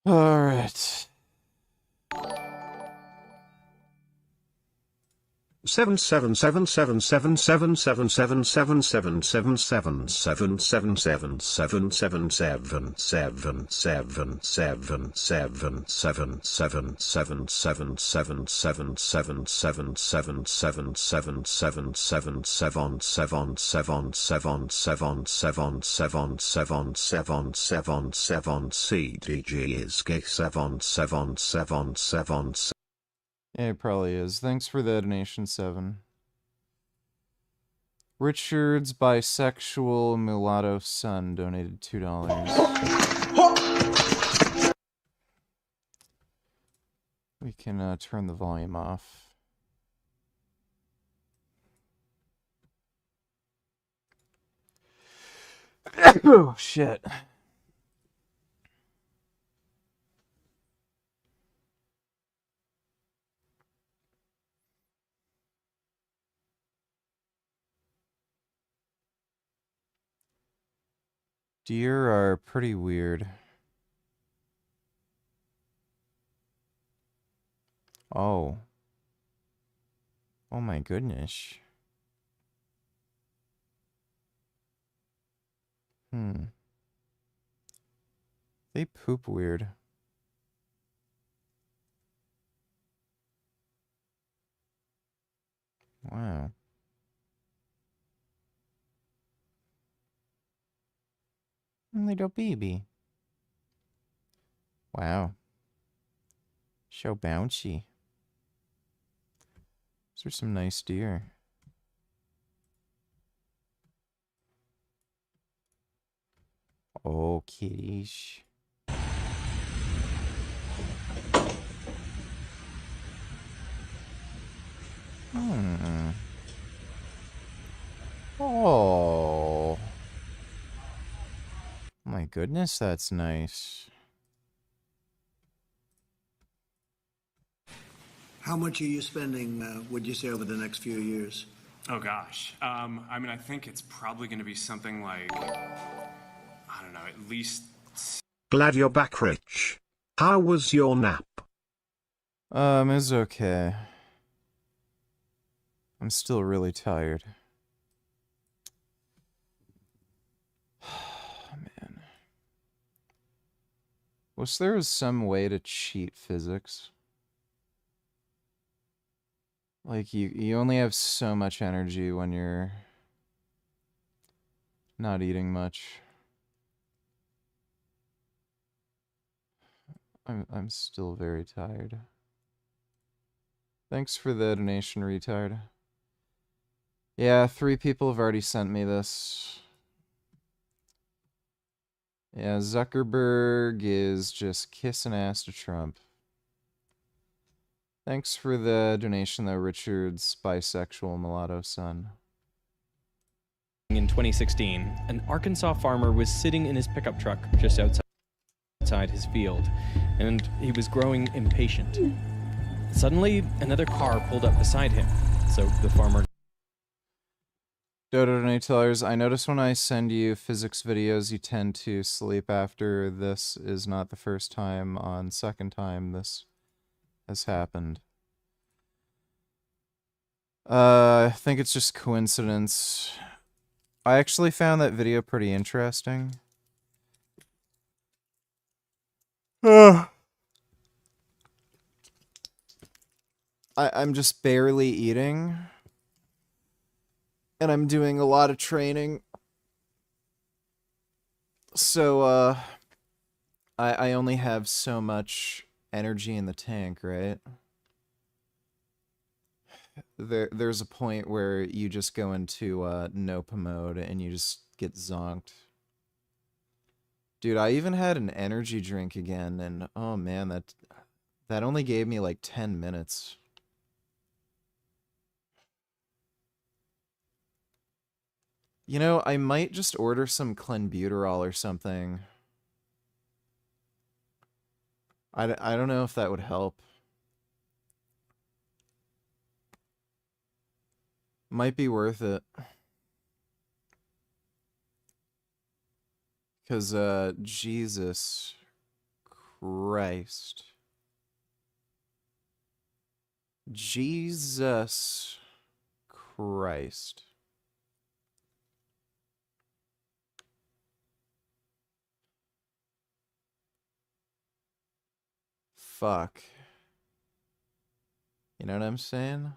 All right. 7777777777777777777777777777777777777777777777777777777777777777777777777777777777777777777777777777777777777777777777777777777777777777777777777777777777777777777777777777777777777777777777777777777777777777777777777777777777777 Thanks for the donation, 7. Richard's bisexual mulatto son donated $2. We can turn the volume off. Oh, shit. Deer are pretty weird. Oh. Oh my goodness. They poop weird. Wow. Little baby. Wow. So bouncy. Those are some nice deer. Oh, kitties. Oh. My goodness, that's nice. How much are you spending, would you say, over the next few years? Oh gosh. I mean, I think it's probably going to be something like, I don't know, at least. Glad you're back, Rich. How was your nap? It's okay. I'm still really tired. Man. Wish there was some way to cheat physics. Like, you only have so much energy when you're not eating much. I'm still very tired. Thanks for the donation, retard. Yeah, 3 people have already sent me this. Yeah, Zuckerberg is just kissing ass to Trump. Thanks for the donation, though, Richard's bisexual mulatto son. In 2016, an Arkansas farmer was sitting in his pickup truck just outside his field, and he was growing impatient. Suddenly, another car pulled up beside him, so the farmer... Dodo Donatellers, I notice when I send you physics videos, you tend to sleep after. This is not the first time. On second time, this has happened. I think it's just coincidence. I actually found that video pretty interesting. I'm just barely eating. And I'm doing a lot of training. So, I only have so much energy in the tank, right? There's a point where you just go into NOPA mode and you just get zonked. Dude, I even had an energy drink again, and oh man, that only gave me like 10 minutes. You know, I might just order some clenbuterol or something. I don't know if that would help. Might be worth it. Because, Jesus Christ. Jesus Christ. Fuck. You know what I'm saying?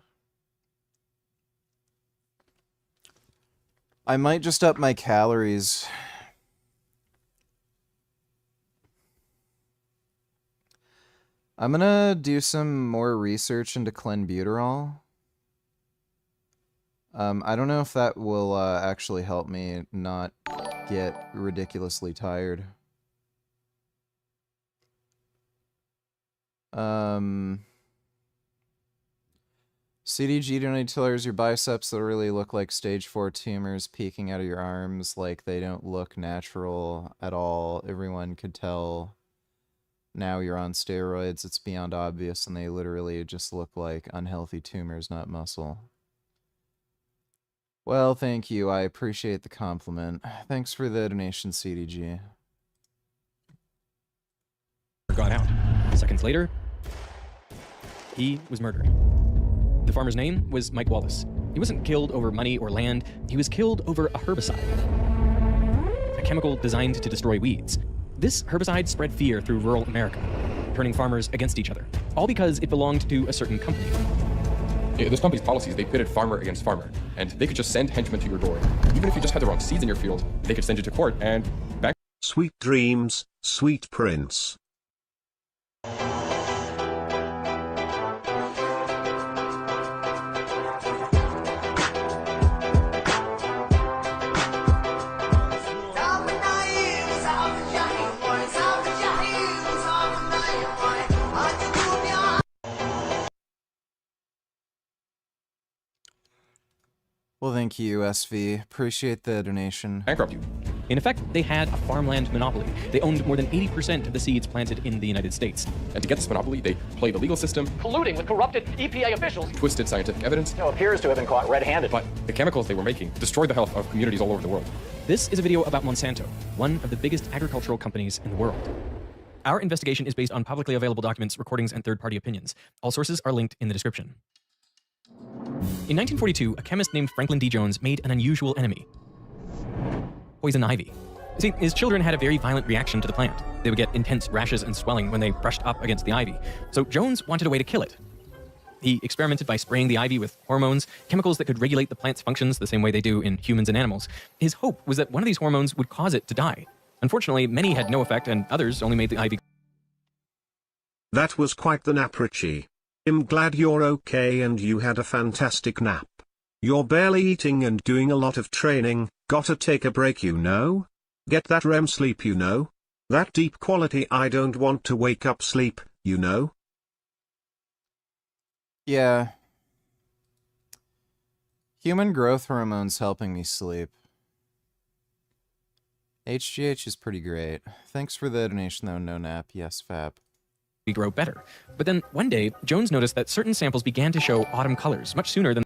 I might just up my calories. I'm gonna do some more research into clenbuterol. I don't know if that will actually help me not get ridiculously tired. CDG donators, your biceps literally look like stage 4 tumors peeking out of your arms, like they don't look natural at all. Everyone could tell now you're on steroids. It's beyond obvious, and they literally just look like unhealthy tumors, not muscle. Well, thank you. I appreciate the compliment. Thanks for the donation, CDG. Got out. Seconds later, he was murdered. The farmer's name was Mike Wallace. He wasn't killed over money or land. He was killed over a herbicide, a chemical designed to destroy weeds. This herbicide spread fear through rural America, turning farmers against each other, all because it belonged to a certain company. Yeah, this company's policies, they pitted farmer against farmer, and they could just send henchmen to your door. Even if you just had the wrong seeds in your field, they could send you to court and back. Sweet dreams, sweet prince. Well, thank you, SV. Appreciate the donation. Bankrupt you. In effect, they had a farmland monopoly. They owned more than 80% of the seeds planted in the United States. And to get this monopoly, they played the legal system, Colluding with corrupted EPA officials. twisted scientific evidence, Appears to have been caught red-handed. but the chemicals they were making destroyed the health of communities all over the world. This is a video about Monsanto, one of the biggest agricultural companies in the world. Our investigation is based on publicly available documents, recordings, and third-party opinions. All sources are linked in the description. In 1942, a chemist named Franklin D. Jones made an unusual enemy: poison ivy. See, his children had a very violent reaction to the plant. They would get intense rashes and swelling when they brushed up against the ivy. So Jones wanted a way to kill it. He experimented by spraying the ivy with hormones, chemicals that could regulate the plant's functions the same way they do in humans and animals. His hope was that one of these hormones would cause it to die. Unfortunately, many had no effect, and others only made the ivy. That was quite the nap, Richie. I'm glad you're okay and you had a fantastic nap. You're barely eating and doing a lot of training, gotta take a break, you know? Get that REM sleep, you know? That deep quality I don't want to wake up sleep, you know? Yeah. Human growth hormones helping me sleep. HGH is pretty great. Thanks for the donation though, no nap. Yes, fab. Grow better. But then one day, Jones noticed that certain samples began to show autumn colors much sooner than.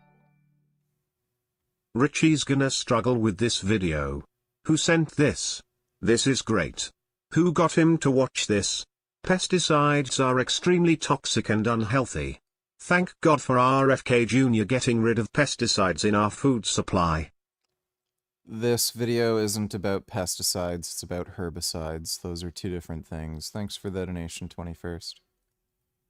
Richie's gonna struggle with this video. Who sent this? This is great. Who got him to watch this? Pesticides are extremely toxic and unhealthy. Thank God for RFK Jr. getting rid of pesticides in our food supply. This video isn't about pesticides, it's about herbicides. Those are two different things. Thanks for the donation, 21st.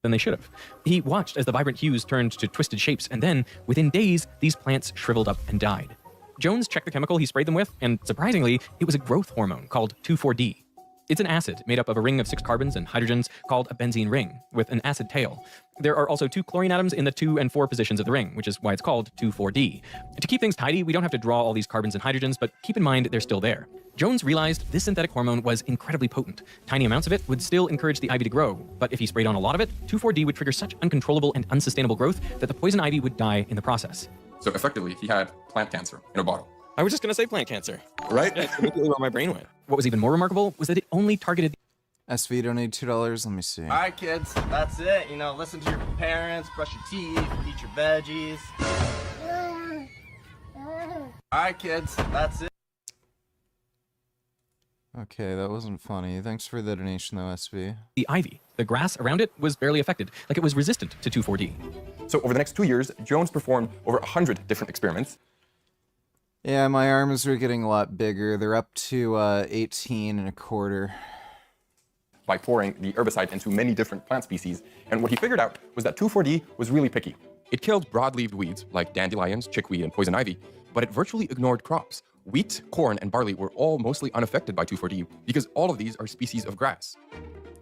Than they should have. He watched as the vibrant hues turned to twisted shapes, and then, within days, these plants shriveled up and died. Jones checked the chemical he sprayed them with, and surprisingly, it was a growth hormone called 2,4-D. It's an acid made up of a ring of 6 carbons and hydrogens called a benzene ring, with an acid tail. There are also 2 chlorine atoms in the 2 and 4 positions of the ring, which is why it's called 2,4-D. To keep things tidy, we don't have to draw all these carbons and hydrogens, but keep in mind they're still there. Jones realized this synthetic hormone was incredibly potent. Tiny amounts of it would still encourage the ivy to grow, but if he sprayed on a lot of it, 2,4-D would trigger such uncontrollable and unsustainable growth that the poison ivy would die in the process. So effectively, he had plant cancer in a bottle. I was just gonna say plant cancer. Right? That's immediately where my brain went. What was even more remarkable was that it only targeted. SV donated $2. Let me see. All right, kids, that's it. You know, listen to your parents, brush your teeth, eat your veggies. All right, kids, that's it. Okay, that wasn't funny. Thanks for the donation though, SV. The ivy, the grass around it, was barely affected, like it was resistant to 2,4-D. So over the next 2 years, Jones performed over 100 different experiments. Yeah, my arms are getting a lot bigger. They're up to 18 and a quarter. By pouring the herbicide into many different plant species. And what he figured out was that 2,4-D was really picky. It killed broad-leaved weeds like dandelions, chickweed, and poison ivy, but it virtually ignored crops. Wheat, corn, and barley were all mostly unaffected by 2,4-D because all of these are species of grass.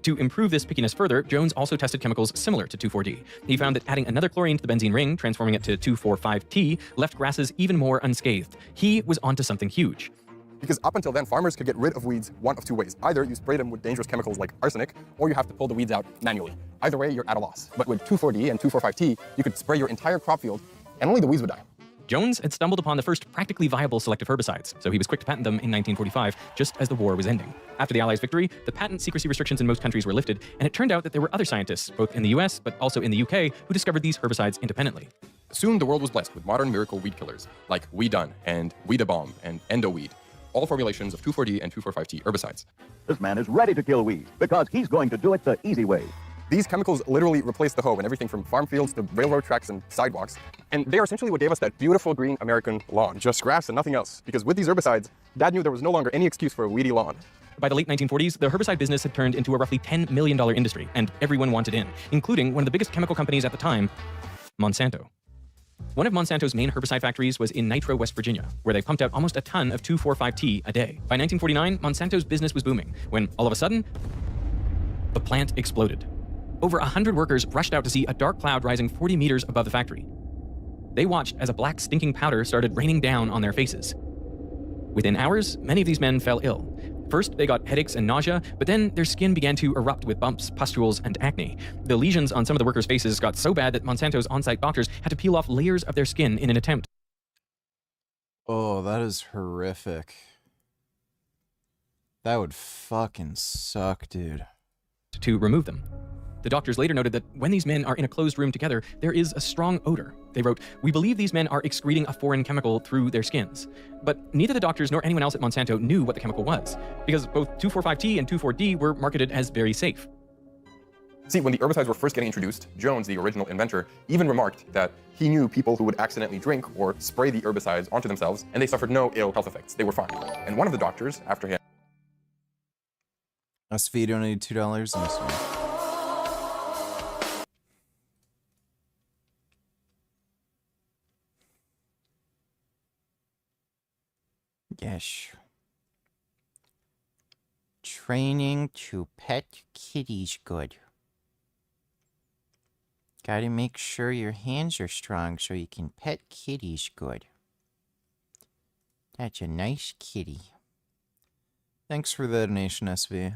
To improve this pickiness further, Jones also tested chemicals similar to 2,4-D. He found that adding another chlorine to the benzene ring, transforming it to 2,4,5-T, left grasses even more unscathed. He was onto something huge. Because up until then, farmers could get rid of weeds one of 2 ways. Either you spray them with dangerous chemicals like arsenic, or you have to pull the weeds out manually. Either way, you're at a loss. But with 2,4-D and 2,4,5-T, you could spray your entire crop field, and only the weeds would die. Jones had stumbled upon the first practically viable selective herbicides, so he was quick to patent them in 1945, just as the war was ending. After the Allies' victory, the patent secrecy restrictions in most countries were lifted, and it turned out that there were other scientists, both in the US but also in the UK, who discovered these herbicides independently. Soon, the world was blessed with modern miracle weed killers, like Weedun and Weedabomb and Endoweed, all formulations of 2,4-D and 2,4,5-T herbicides. This man is ready to kill weeds because he's going to do it the easy way. These chemicals literally replace the hoe in everything from farm fields to railroad tracks and sidewalks. And they are essentially what gave us that beautiful green American lawn, just grass and nothing else. Because with these herbicides, Dad knew there was no longer any excuse for a weedy lawn. By the late 1940s, the herbicide business had turned into a roughly $10 million industry, and everyone wanted in, including one of the biggest chemical companies at the time, Monsanto. One of Monsanto's main herbicide factories was in Nitro, West Virginia, where they pumped out almost a ton of 2,4,5-T a day. By 1949, Monsanto's business was booming, when all of a sudden, the plant exploded. Over 100 workers rushed out to see a dark cloud rising 40 meters above the factory. They watched as a black stinking powder started raining down on their faces. Within hours, many of these men fell ill. First, they got headaches and nausea, but then their skin began to erupt with bumps, pustules, and acne. The lesions on some of the workers' faces got so bad that Monsanto's on-site doctors had to peel off layers of their skin in an attempt. Oh, that is horrific. That would fucking suck, dude. To remove them. The doctors later noted that when these men are in a closed room together, there is a strong odor. They wrote, "We believe these men are excreting a foreign chemical through their skins." But neither the doctors nor anyone else at Monsanto knew what the chemical was, because both 2,4,5-T and 2,4-D were marketed as very safe. See, when the herbicides were first getting introduced, Jones, the original inventor, even remarked that he knew people who would accidentally drink or spray the herbicides onto themselves, and they suffered no ill health effects. They were fine. And one of the doctors, after him, SV donated $2 and this one. Yes. Training to pet kitties good. Gotta make sure your hands are strong so you can pet kitties good. That's a nice kitty. Thanks for the donation, SV.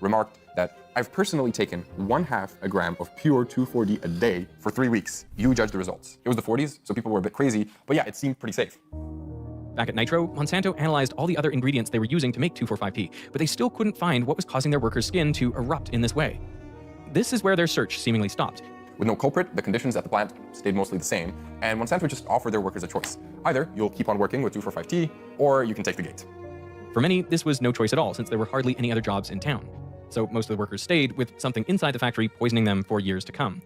remarked that I've personally taken 1/2 a gram of pure 2,4-D a day for 3 weeks. You judge the results. It was the 40s, so people were a bit crazy, but yeah, it seemed pretty safe. Back at Nitro, Monsanto analyzed all the other ingredients they were using to make 2,4,5-T, but they still couldn't find what was causing their workers' skin to erupt in this way. This is where their search seemingly stopped. With no culprit, the conditions at the plant stayed mostly the same, and Monsanto just offered their workers a choice. Either you'll keep on working with 2,4,5-T, or you can take the gate. For many, this was no choice at all, since there were hardly any other jobs in town. So most of the workers stayed, with something inside the factory poisoning them for years to come.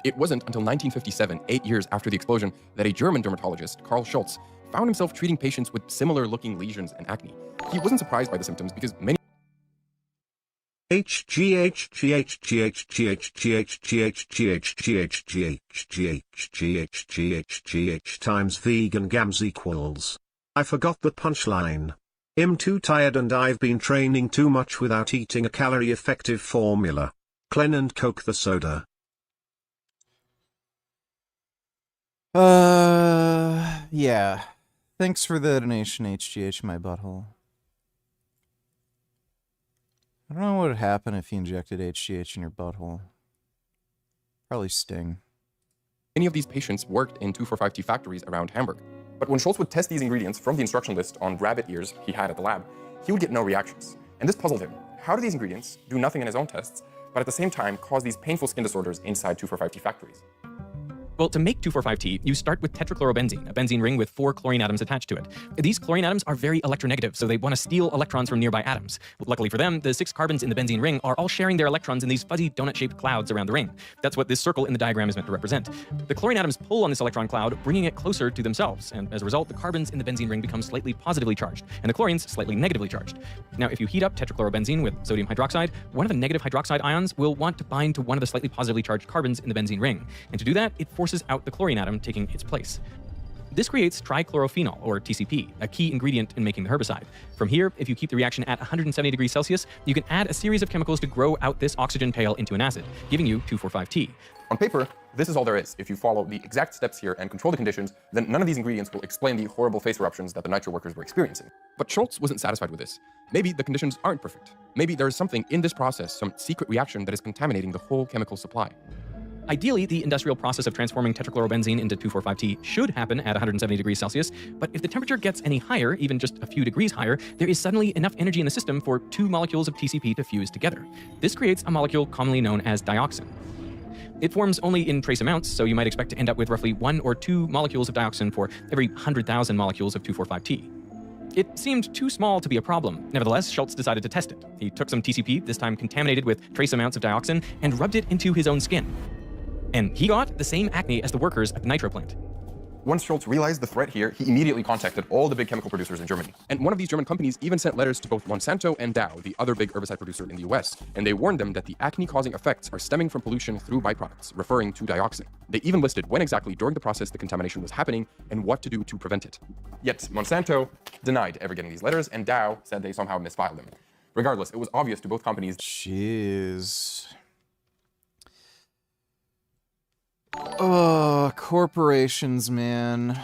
It wasn't until 1957, 8 years after the explosion, that a German dermatologist, Karl Schultz, found himself treating patients with similar-looking lesions and acne. He wasn't surprised by the symptoms because many times vegangains equals. I forgot the punchline. I'm too tired and I've been training too much without eating a calorie-effective formula. Clen and Coke the soda. Yeah. Thanks for the donation, HGH, my butthole. I don't know what would happen if you injected HGH in your butthole. Probably sting. Many of these patients worked in 2,4,5-T factories around Hamburg. But when Schultz would test these ingredients from the instruction list on rabbit ears he had at the lab, he would get no reactions. And this puzzled him. How do these ingredients do nothing in his own tests, but at the same time cause these painful skin disorders inside 2,4,5-T factories? Well, to make 2,4,5-T, you start with tetrachlorobenzene, a benzene ring with 4 chlorine atoms attached to it. These chlorine atoms are very electronegative, so they want to steal electrons from nearby atoms. Luckily for them, the 6 carbons in the benzene ring are all sharing their electrons in these fuzzy donut-shaped clouds around the ring. That's what this circle in the diagram is meant to represent. The chlorine atoms pull on this electron cloud, bringing it closer to themselves, and as a result, the carbons in the benzene ring become slightly positively charged, and the chlorines slightly negatively charged. Now, if you heat up tetrachlorobenzene with sodium hydroxide, one of the negative hydroxide ions will want to bind to one of the slightly positively charged carbons in the benzene ring, and to do that, it forces out the chlorine atom taking its place. This creates trichlorophenol, or TCP, a key ingredient in making the herbicide. From here, if you keep the reaction at 170 degrees Celsius, you can add a series of chemicals to grow out this oxygen pail into an acid, giving you 2,4,5-T. On paper, this is all there is. If you follow the exact steps here and control the conditions, then none of these ingredients will explain the horrible face eruptions that the nitro workers were experiencing. But Schultz wasn't satisfied with this. Maybe the conditions aren't perfect. Maybe there is something in this process, some secret reaction that is contaminating the whole chemical supply. Ideally, the industrial process of transforming tetrachlorobenzene into 2,4,5-T should happen at 170 degrees Celsius, but if the temperature gets any higher, even just a few degrees higher, there is suddenly enough energy in the system for 2 molecules of TCP to fuse together. This creates a molecule commonly known as dioxin. It forms only in trace amounts, so you might expect to end up with roughly 1 or 2 molecules of dioxin for every 100,000 molecules of 2,4,5-T. It seemed too small to be a problem. Nevertheless, Schultz decided to test it. He took some TCP, this time contaminated with trace amounts of dioxin, and rubbed it into his own skin. And he got the same acne as the workers at the nitro plant. Once Schultz realized the threat here, he immediately contacted all the big chemical producers in Germany. And one of these German companies even sent letters to both Monsanto and Dow, the other big herbicide producer in the US, and they warned them that the acne-causing effects are stemming from pollution through byproducts, referring to dioxin. They even listed when exactly during the process the contamination was happening and what to do to prevent it. Yet Monsanto denied ever getting these letters, and Dow said they somehow misfiled them. Regardless, it was obvious to both companies. Jeez. Oh, corporations, man.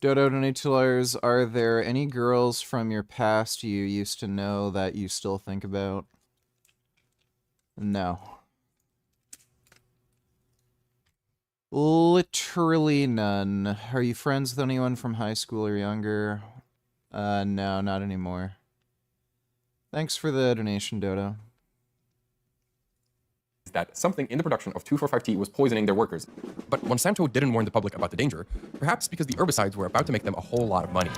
Dodo donate $2. Are there any girls from your past you used to know that you still think about? No. Literally none. Are you friends with anyone from high school or younger? No, not anymore. Thanks for the donation, Dodo. That something in the production of 2,4,5-T was poisoning their workers. But Monsanto didn't warn the public about the danger, perhaps because the herbicides were about to make them a whole lot of money.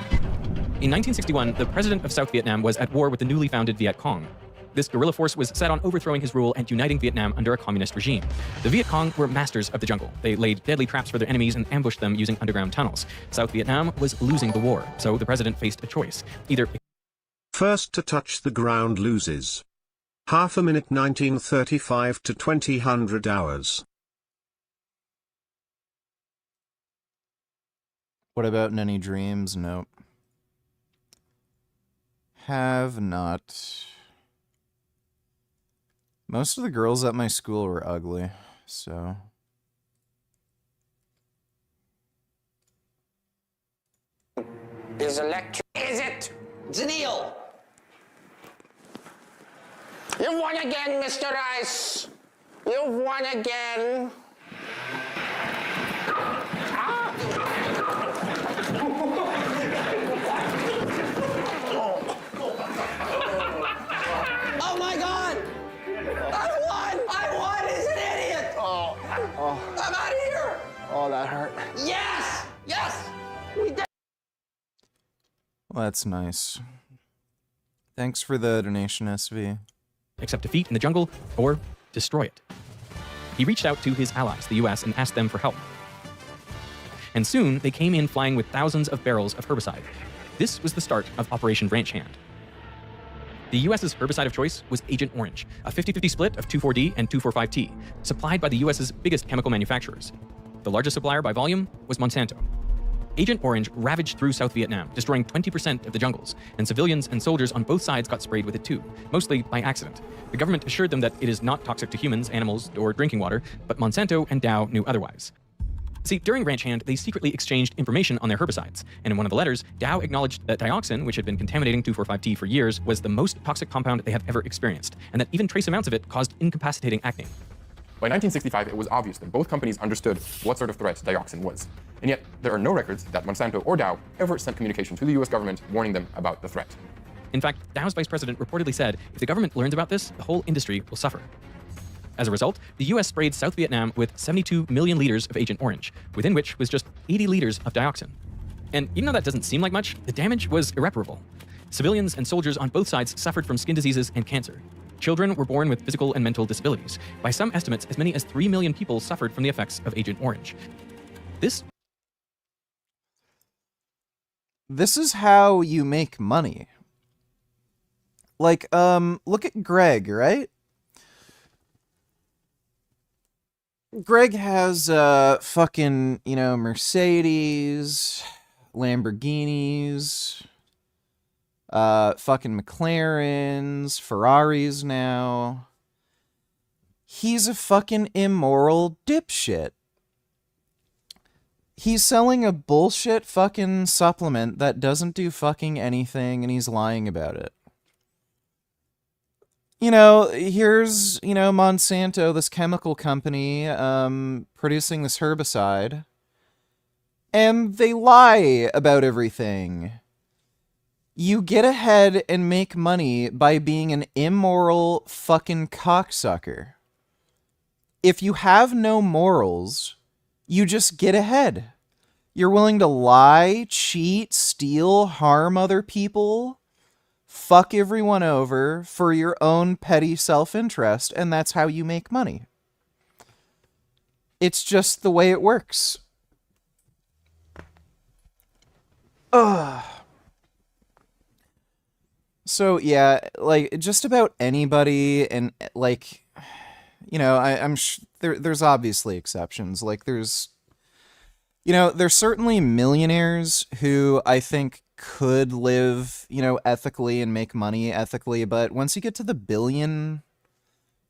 In 1961, the president of South Vietnam was at war with the newly founded Viet Cong. This guerrilla force was set on overthrowing his rule and uniting Vietnam under a communist regime. The Viet Cong were masters of the jungle. They laid deadly traps for their enemies and ambushed them using underground tunnels. South Vietnam was losing the war, so the president faced a choice. Either First to touch the ground loses. Half a minute 1935 to 2000 hours. What about any dreams? Nope. Have not. Most of the girls at my school were ugly, so... Is electric. Is it? Neil. You've won again, Mr. Rice. You've won again. Oh my God! I won! I won! He's an idiot! I'm out of here! Oh, that hurt. Yes! Yes! We did. Well, that's nice. Thanks for the donation, SV. accept defeat in the jungle or destroy it. He reached out to his allies, the US, and asked them for help. And soon, they came in flying with thousands of barrels of herbicide. This was the start of Operation Ranch Hand. The US's herbicide of choice was Agent Orange, a 50-50 split of 2,4-D and 2,4,5-T, supplied by the US's biggest chemical manufacturers. The largest supplier by volume was Monsanto. Agent Orange ravaged through South Vietnam, destroying 20% of the jungles, and civilians and soldiers on both sides got sprayed with it too, mostly by accident. The government assured them that it is not toxic to humans, animals, or drinking water, but Monsanto and Dow knew otherwise. See, during Ranch Hand, they secretly exchanged information on their herbicides, and in one of the letters, Dow acknowledged that dioxin, which had been contaminating 2,4,5-T for years, was the most toxic compound they have ever experienced, and that even trace amounts of it caused incapacitating acne. By 1965, it was obvious that both companies understood what sort of threat dioxin was. And yet, there are no records that Monsanto or Dow ever sent communication to the US government warning them about the threat. In fact, Dow's vice president reportedly said, if the government learns about this, the whole industry will suffer. As a result, the US sprayed South Vietnam with 72 million liters of Agent Orange, within which was just 80 liters of dioxin. And even though that doesn't seem like much, the damage was irreparable. Civilians and soldiers on both sides suffered from skin diseases and cancer. Children were born with physical and mental disabilities. By some estimates, as many as 3 million people suffered from the effects of Agent Orange. This is how you make money. Like, look at Greg, right? Greg has, fucking, Mercedes, Lamborghinis, fucking McLarens, Ferraris now. He's a fucking immoral dipshit. He's selling a bullshit fucking supplement that doesn't do fucking anything, and he's lying about it. Here's, Monsanto, this chemical company, producing this herbicide, and they lie about everything. You get ahead and make money by being an immoral fucking cocksucker. If you have no morals, you just get ahead. You're willing to lie, cheat, steal, harm other people, fuck everyone over for your own petty self-interest, and that's how you make money. It's just the way it works. Ugh. So, yeah, like, just about anybody, and, like, I'm there's obviously exceptions. Like, there's certainly millionaires who I think could live, ethically and make money ethically, but once you get to the billion,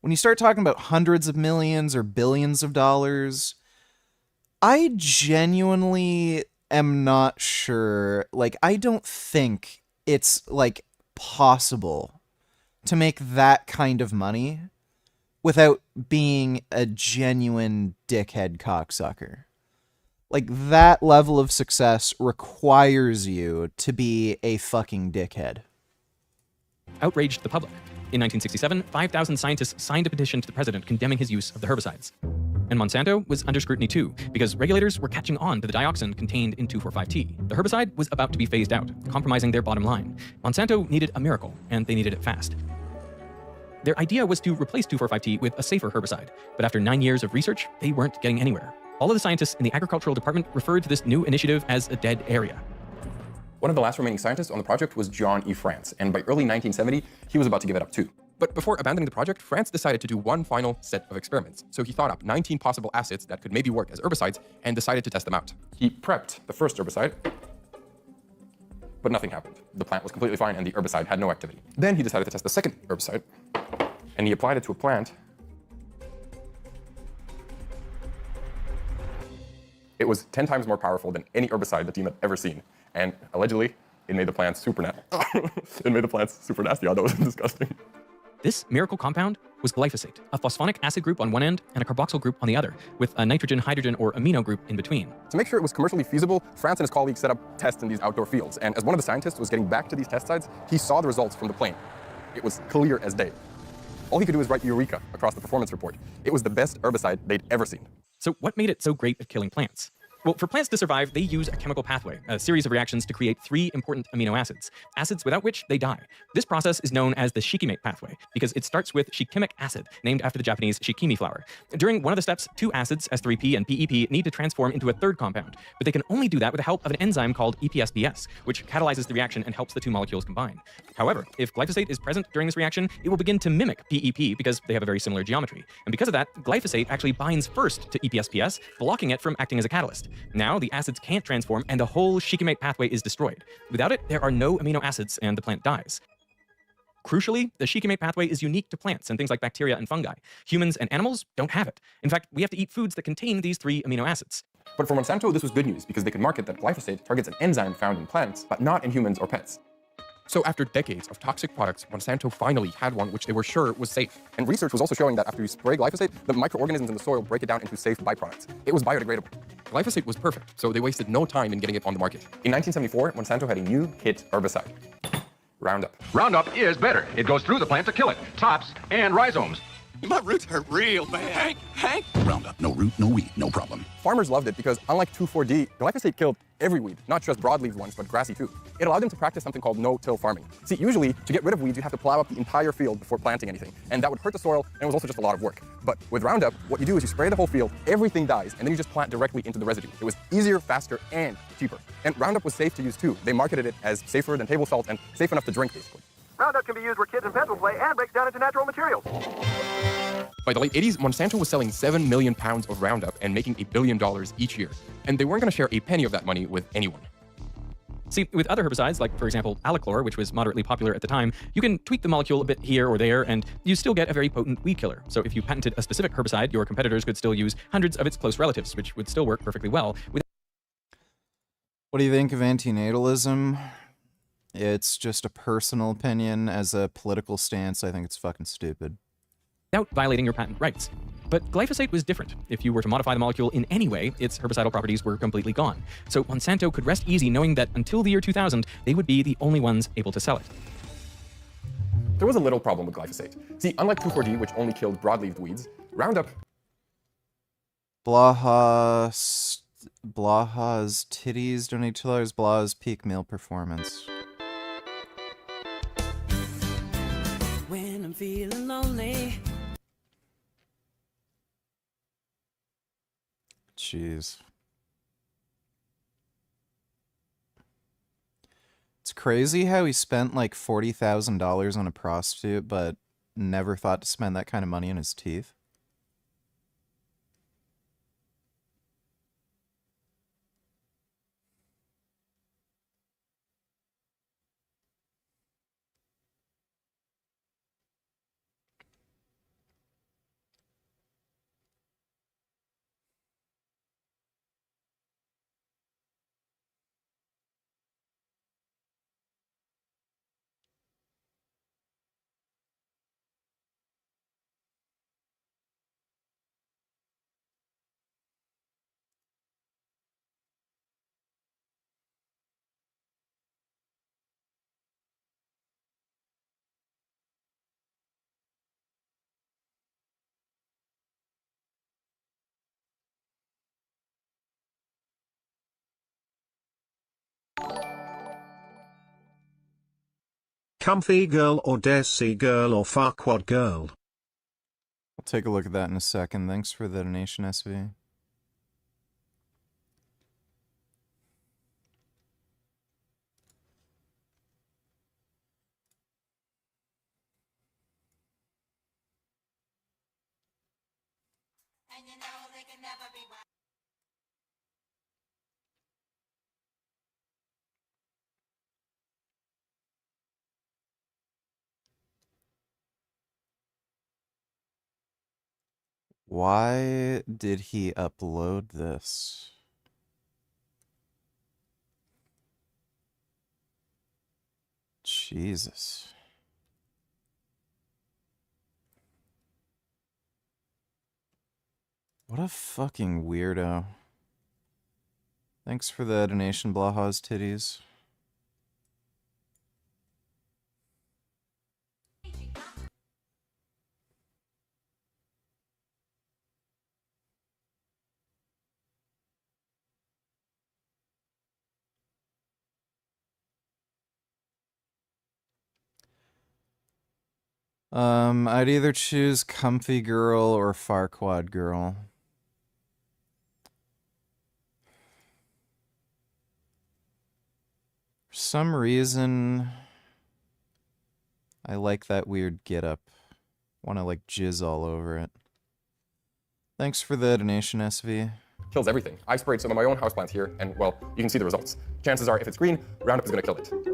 when you start talking about hundreds of millions or billions of dollars, I genuinely am not sure. Like, I don't think it's, like, possible to make that kind of money without being a genuine dickhead cocksucker. Like, that level of success requires you to be a fucking dickhead. Outraged the public. In 1967, 5,000 scientists signed a petition to the president condemning his use of the herbicides. And Monsanto was under scrutiny too, because regulators were catching on to the dioxin contained in 2,4,5-T. The herbicide was about to be phased out, compromising their bottom line. Monsanto needed a miracle, and they needed it fast. Their idea was to replace 2,4,5-T with a safer herbicide, but after 9 years of research, they weren't getting anywhere. All of the scientists in the agricultural department referred to this new initiative as a dead area. One of the last remaining scientists on the project was John E. France, and by early 1970, he was about to give it up too. But before abandoning the project, France decided to do one final set of experiments. So he thought up 19 possible acids that could maybe work as herbicides and decided to test them out. He prepped the first herbicide, but nothing happened. The plant was completely fine and the herbicide had no activity. Then he decided to test the second herbicide, and he applied it to a plant. It was 10 times more powerful than any herbicide the team had ever seen. And allegedly, it made the plants super nasty. It made the plants super nasty. Oh, that was disgusting. This miracle compound was glyphosate, a phosphonic acid group on one end and a carboxyl group on the other, with a nitrogen, hydrogen, or amino group in between. To make sure it was commercially feasible, France and his colleagues set up tests in these outdoor fields. And as one of the scientists was getting back to these test sites, he saw the results from the plane. It was clear as day. All he could do was write Eureka across the performance report. It was the best herbicide they'd ever seen. So what made it so great at killing plants? Well, for plants to survive, they use a chemical pathway, a series of reactions to create 3 important amino acids, acids without which they die. This process is known as the shikimate pathway because it starts with shikimic acid, named after the Japanese shikimi flower. During one of the steps, 2 acids, S3P and PEP, need to transform into a third compound, but they can only do that with the help of an enzyme called EPSBS, which catalyzes the reaction and helps the 2 molecules combine. However, if glyphosate is present during this reaction, it will begin to mimic PEP because they have a very similar geometry. And because of that, glyphosate actually binds first to EPSBS, blocking it from acting as a catalyst. Now, the acids can't transform and the whole shikimate pathway is destroyed. Without it, there are no amino acids and the plant dies. Crucially, the shikimate pathway is unique to plants and things like bacteria and fungi. Humans and animals don't have it. In fact, we have to eat foods that contain these 3 amino acids. But for Monsanto, this was good news because they could market that glyphosate targets an enzyme found in plants, but not in humans or pets. So after decades of toxic products, Monsanto finally had one which they were sure was safe. And research was also showing that after you spray glyphosate, the microorganisms in the soil break it down into safe byproducts. It was biodegradable. Glyphosate was perfect, so they wasted no time in getting it on the market. In 1974, Monsanto had a new hit herbicide, Roundup. Roundup is better. It goes through the plant to kill it. Tops and rhizomes. My roots hurt real bad. Hank? Roundup, no root, no weed, no problem. Farmers loved it because, unlike 2,4-D, glyphosate killed every weed, not just broadleaf ones, but grassy too. It allowed them to practice something called no-till farming. See, usually, to get rid of weeds, you have to plow up the entire field before planting anything, and that would hurt the soil, and it was also just a lot of work. But with Roundup, what you do is you spray the whole field, everything dies, and then you just plant directly into the residue. It was easier, faster, and cheaper. And Roundup was safe to use too. They marketed it as safer than table salt and safe enough to drink, basically. Roundup can be used where kids and pets will play and breaks down into natural materials. By the late 80s, Monsanto was selling 7 million pounds of Roundup and making $1 billion each year. And they weren't going to share a penny of that money with anyone. See, with other herbicides, like for example, Alachlor, which was moderately popular at the time, you can tweak the molecule a bit here or there, and you still get a very potent weed killer. So if you patented a specific herbicide, your competitors could still use hundreds of its close relatives, which would still work perfectly well. What do you think of antinatalism? It's just a personal opinion. As a political stance, I think it's fucking stupid. Without violating your patent rights. But glyphosate was different. If you were to modify the molecule in any way, its herbicidal properties were completely gone. So Monsanto could rest easy knowing that until the year 2000, they would be the only ones able to sell it. There was a little problem with glyphosate. See, unlike 2,4-D, which only killed broadleaf weeds, Roundup... Blaha's titties donate $2. Blaha's peak meal performance. When I'm feeling lonely. Jeez. It's crazy how he spent like $40,000 on a prostitute, but never thought to spend that kind of money on his teeth. Comfy girl or Desi girl or Farquad girl? I'll take a look at that in a second. Thanks for the donation, SV. Why did he upload this? Jesus. What a fucking weirdo. Thanks for the donation, Blaha's titties. I'd either choose Comfy Girl or Farquad Girl. For some reason, I like that weird getup. Want to like jizz all over it. Thanks for the donation, SV. Kills everything. I sprayed some of my own houseplants here, and well, you can see the results. Chances are, if it's green, Roundup is going to kill it.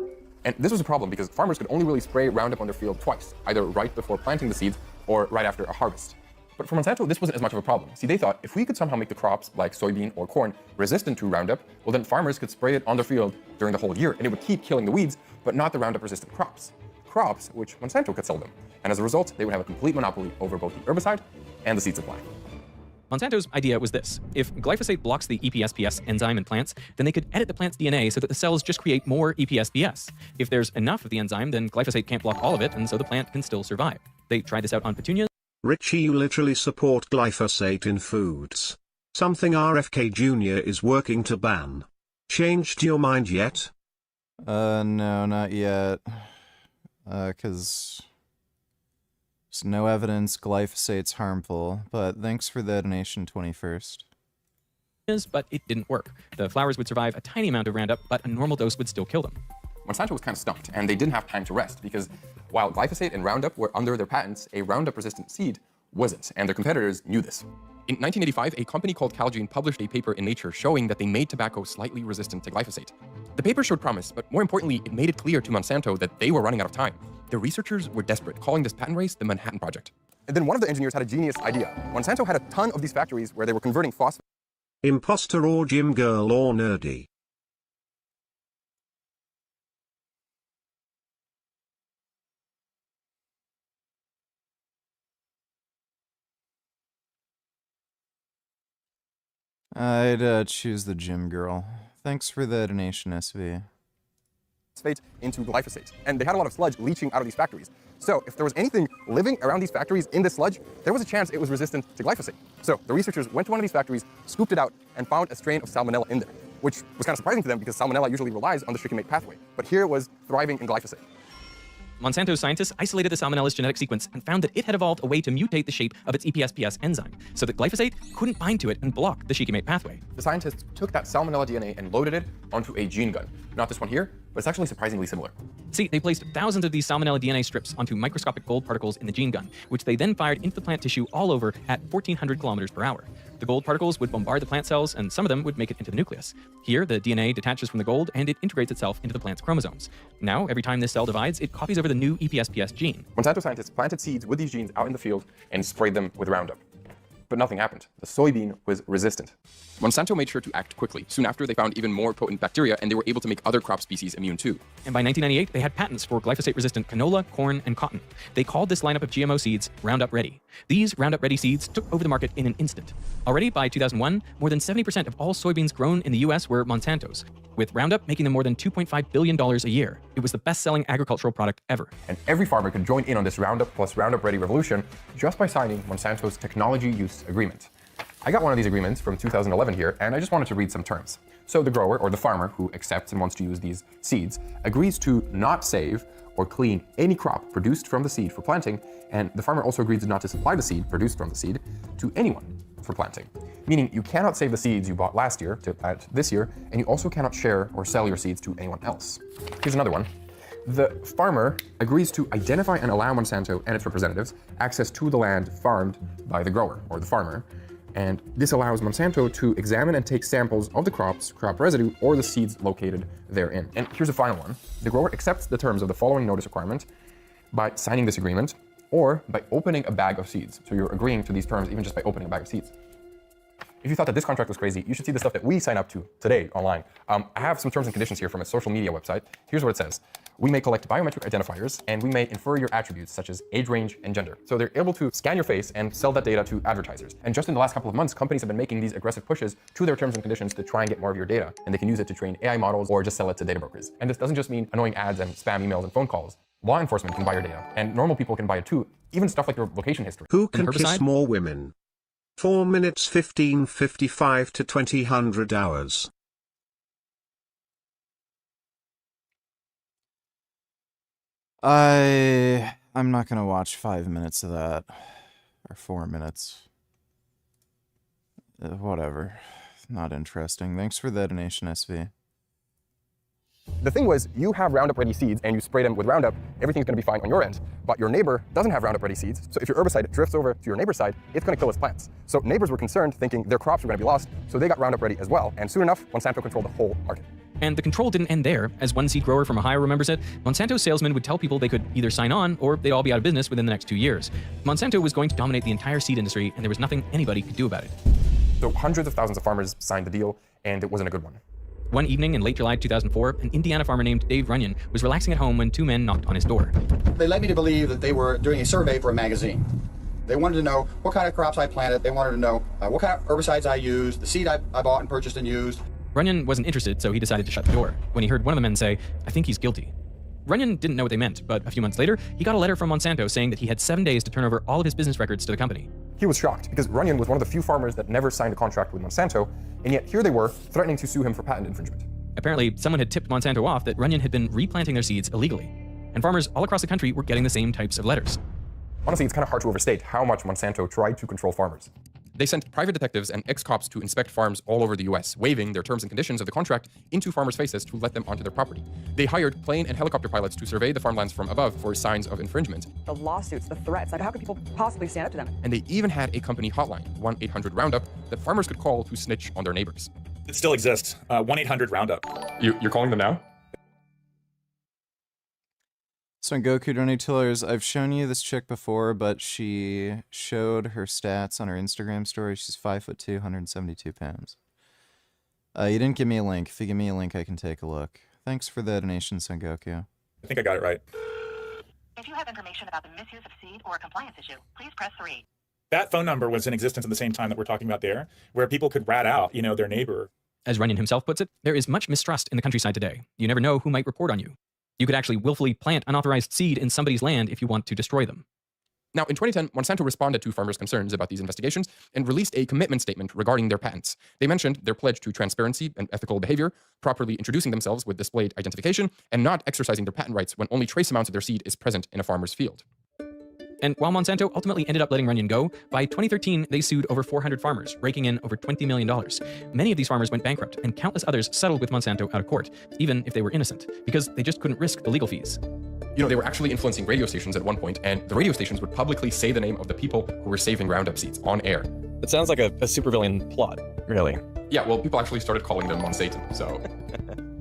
And this was a problem because farmers could only really spray Roundup on their field twice, either right before planting the seeds or right after a harvest. But for Monsanto, this wasn't as much of a problem. See, they thought if we could somehow make the crops, like soybean or corn, resistant to Roundup, well then farmers could spray it on their field during the whole year, and it would keep killing the weeds, but not the Roundup-resistant crops. Crops which Monsanto could sell them. And as a result, they would have a complete monopoly over both the herbicide and the seed supply. Monsanto's idea was this. If glyphosate blocks the EPSPS enzyme in plants, then they could edit the plant's DNA so that the cells just create more EPSPS. If there's enough of the enzyme, then glyphosate can't block all of it, and so the plant can still survive. They tried this out on petunias. Richie, you literally support glyphosate in foods. Something RFK Jr. is working to ban. Changed your mind yet? No, not yet. 'Cause there's no evidence glyphosate's harmful, but thanks for the donation, 21st. But it didn't work. The flowers would survive a tiny amount of Roundup, but a normal dose would still kill them. Monsanto was kind of stumped, and they didn't have time to rest because while glyphosate and Roundup were under their patents, a Roundup-resistant seed wasn't, and their competitors knew this. In 1985, a company called Calgene published a paper in Nature showing that they made tobacco slightly resistant to glyphosate. The paper showed promise, but more importantly, it made it clear to Monsanto that they were running out of time. The researchers were desperate, calling this patent race the Manhattan Project. And then one of the engineers had a genius idea. Monsanto had a ton of these factories where they were converting phosphate. Imposter or gym girl or nerdy? I'd choose the gym girl. Thanks for the donation, SV. Into glyphosate. And they had a lot of sludge leaching out of these factories. So if there was anything living around these factories in this sludge, there was a chance it was resistant to glyphosate. So the researchers went to one of these factories, scooped it out, and found a strain of salmonella in there, which was kind of surprising to them because salmonella usually relies on the shikimate pathway. But here it was thriving in glyphosate. Monsanto scientists isolated the salmonella's genetic sequence and found that it had evolved a way to mutate the shape of its EPSPS enzyme, so that glyphosate couldn't bind to it and block the shikimate pathway. The scientists took that salmonella DNA and loaded it onto a gene gun. Not this one here, but it's actually surprisingly similar. See, they placed thousands of these salmonella DNA strips onto microscopic gold particles in the gene gun, which they then fired into the plant tissue all over at 1,400 kilometers per hour. The gold particles would bombard the plant cells, and some of them would make it into the nucleus. Here, the DNA detaches from the gold, and it integrates itself into the plant's chromosomes. Now, every time this cell divides, it copies over the new EPSPS gene. Monsanto scientists planted seeds with these genes out in the field and sprayed them with Roundup. But nothing happened. The soybean was resistant. Monsanto made sure to act quickly. Soon after, they found even more potent bacteria, and they were able to make other crop species immune too. And by 1998, they had patents for glyphosate-resistant canola, corn, and cotton. They called this lineup of GMO seeds Roundup Ready. These Roundup Ready seeds took over the market in an instant. Already by 2001, more than 70% of all soybeans grown in the US were Monsanto's, with Roundup making them more than $2.5 billion a year. It was the best-selling agricultural product ever. And every farmer could join in on this Roundup plus Roundup Ready revolution just by signing Monsanto's Technology Use Agreement. I got one of these agreements from 2011 here, and I just wanted to read some terms. So the grower, or the farmer, who accepts and wants to use these seeds, agrees to not save or clean any crop produced from the seed for planting, and the farmer also agrees not to supply the seed produced from the seed to anyone for planting. Meaning you cannot save the seeds you bought last year to plant this year, and you also cannot share or sell your seeds to anyone else. Here's another one. The farmer agrees to identify and allow Monsanto and its representatives access to the land farmed by the grower or the farmer, and this allows Monsanto to examine and take samples of the crops, crop residue, or the seeds located therein. And here's a final one. The grower accepts the terms of the following notice requirement by signing this agreement or by opening a bag of seeds. So you're agreeing to these terms even just by opening a bag of seeds. If you thought that this contract was crazy, you should see the stuff that we sign up to today online. I have some terms and conditions here from a social media website. Here's what it says. We may collect biometric identifiers, and we may infer your attributes such as age range and gender. So they're able to scan your face and sell that data to advertisers. And just in the last couple of months, companies have been making these aggressive pushes to their terms and conditions to try and get more of your data. And they can use it to train AI models or just sell it to data brokers. And this doesn't just mean annoying ads and spam emails and phone calls. Law enforcement can buy your data, and normal people can buy it too. Even stuff like your location history. Who can kiss more women? 4 minutes 15:55 to 2000 hours. I'm not gonna watch 5 minutes of that. Or 4 minutes. Whatever. Not interesting. Thanks for the donation, SV. The thing was, you have Roundup Ready seeds and you spray them with Roundup, everything's going to be fine on your end. But your neighbor doesn't have Roundup Ready seeds, so if your herbicide drifts over to your neighbor's side, it's going to kill his plants. So neighbors were concerned, thinking their crops were going to be lost, so they got Roundup Ready as well. And soon enough, Monsanto controlled the whole market. And the control didn't end there. As one seed grower from Ohio remembers it, Monsanto salesmen would tell people they could either sign on or they'd all be out of business within the next 2 years. Monsanto was going to dominate the entire seed industry, and there was nothing anybody could do about it. So hundreds of thousands of farmers signed the deal, and it wasn't a good one. One evening in late July 2004, an Indiana farmer named Dave Runyon was relaxing at home when two men knocked on his door. They led me to believe that they were doing a survey for a magazine. They wanted to know what kind of crops I planted. They wanted to know what kind of herbicides I used, the seed I bought and purchased and used. Runyon wasn't interested, so he decided to shut the door when he heard one of the men say, "I think he's guilty." Runyon didn't know what they meant, but a few months later, he got a letter from Monsanto saying that he had 7 days to turn over all of his business records to the company. He was shocked because Runyon was one of the few farmers that never signed a contract with Monsanto, and yet here they were threatening to sue him for patent infringement. Apparently, someone had tipped Monsanto off that Runyon had been replanting their seeds illegally, and farmers all across the country were getting the same types of letters. Honestly, it's kind of hard to overstate how much Monsanto tried to control farmers. They sent private detectives and ex-cops to inspect farms all over the US, waving their terms and conditions of the contract into farmers' faces to let them onto their property. They hired plane and helicopter pilots to survey the farmlands from above for signs of infringement. The lawsuits, the threats, how could people possibly stand up to them? And they even had a company hotline, 1-800-ROUNDUP, that farmers could call to snitch on their neighbors. It still exists, 1-800-ROUNDUP. You're calling them now? So in Goku $22, I've shown you this chick before, but she showed her stats on her Instagram story. She's 5'2", 172 pounds. You didn't give me a link. If you give me a link, I can take a look. Thanks for the donation, Son Goku. I think I got it right. If you have information about the misuse of seed or a compliance issue, please press 3. That phone number was in existence at the same time that we're talking about there, where people could rat out, their neighbor. As Runyon himself puts it, there is much mistrust in the countryside today. You never know who might report on you. You could actually willfully plant unauthorized seed in somebody's land if you want to destroy them. Now, in 2010, Monsanto responded to farmers' concerns about these investigations and released a commitment statement regarding their patents. They mentioned their pledge to transparency and ethical behavior, properly introducing themselves with displayed identification, and not exercising their patent rights when only trace amounts of their seed is present in a farmer's field. And while Monsanto ultimately ended up letting Runyon go, by 2013, they sued over 400 farmers, raking in over $20 million. Many of these farmers went bankrupt, and countless others settled with Monsanto out of court, even if they were innocent, because they just couldn't risk the legal fees. They were actually influencing radio stations at one point, and the radio stations would publicly say the name of the people who were saving Roundup seeds on air. It sounds like a supervillain plot, really. Yeah, well, people actually started calling them Monsatan, so...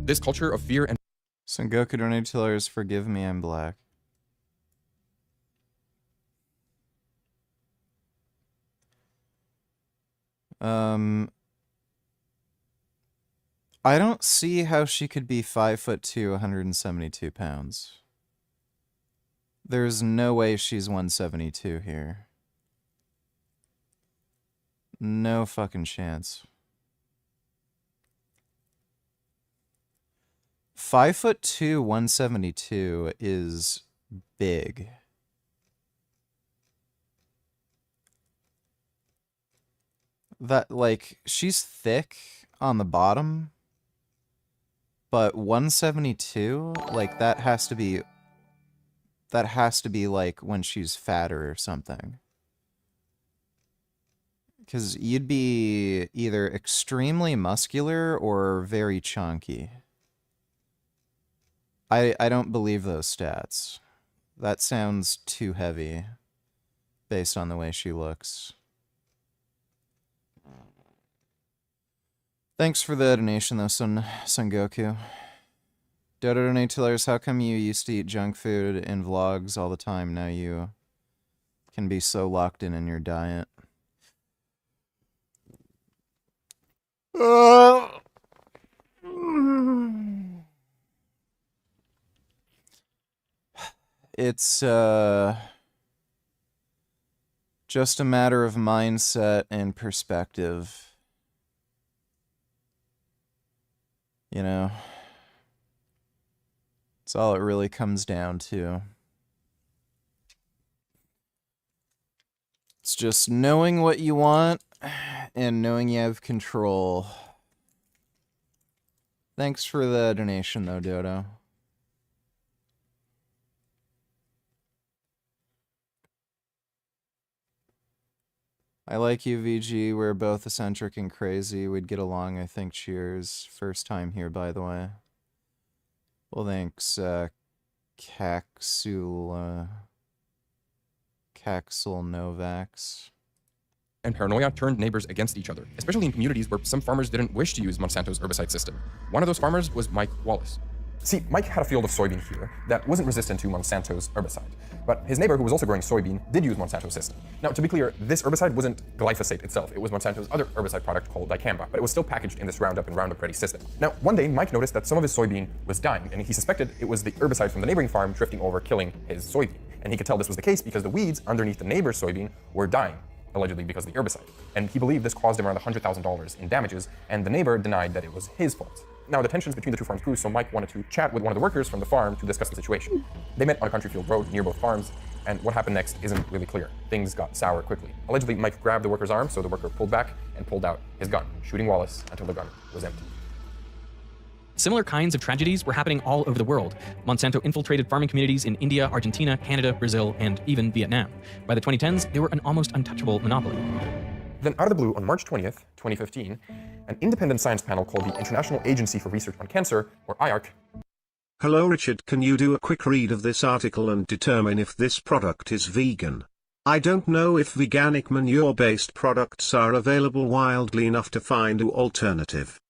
This culture of fear and... Son Goku $22, forgive me, I'm black. I don't see how she could be 5'2", 172 pounds. There's no way she's 172 here. No fucking chance. 5'2", 172 is big. That, she's thick on the bottom, but 172, that has to be that has to be like when she's fatter or something. Because you'd be either extremely muscular or very chunky. I don't believe those stats. That sounds too heavy based on the way she looks. Thanks for the donation though, Son Goku. Dodo donate $2. How come you used to eat junk food in vlogs all the time? Now you can be so locked in your diet. It's just a matter of mindset and perspective. You know, it's all it really comes down to. It's just knowing what you want and knowing you have control. Thanks for the donation though, Dodo. I like you, VG. We're both eccentric and crazy. We'd get along, I think. Cheers. First time here, by the way. Well, thanks, Caxul Novax. And paranoia turned neighbors against each other, especially in communities where some farmers didn't wish to use Monsanto's herbicide system. One of those farmers was Mike Wallace. See, Mike had a field of soybean here that wasn't resistant to Monsanto's herbicide, but his neighbor, who was also growing soybean, did use Monsanto's system. Now, to be clear, this herbicide wasn't glyphosate itself. It was Monsanto's other herbicide product called dicamba, but it was still packaged in this Roundup and Roundup Ready system. Now, one day, Mike noticed that some of his soybean was dying, and he suspected it was the herbicide from the neighboring farm drifting over, killing his soybean. And he could tell this was the case because the weeds underneath the neighbor's soybean were dying, allegedly because of the herbicide. And he believed this caused him around $100,000 in damages, and the neighbor denied that it was his fault. Now, the tensions between the two farms grew, so Mike wanted to chat with one of the workers from the farm to discuss the situation. They met on a country field road near both farms, and what happened next isn't really clear. Things got sour quickly. Allegedly, Mike grabbed the worker's arm, so the worker pulled back and pulled out his gun, shooting Wallace until the gun was empty. Similar kinds of tragedies were happening all over the world. Monsanto infiltrated farming communities in India, Argentina, Canada, Brazil, and even Vietnam. By the 2010s, they were an almost untouchable monopoly. Then out of the blue, on March 20th, 2015, an independent science panel called the International Agency for Research on Cancer, or IARC. Hello Richard, can you do a quick read of this article and determine if this product is vegan? I don't know if veganic manure-based products are available widely enough to find an alternative.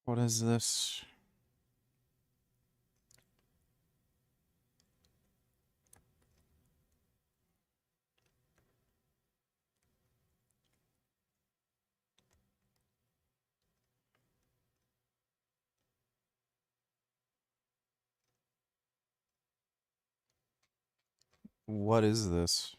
What is this? What is this?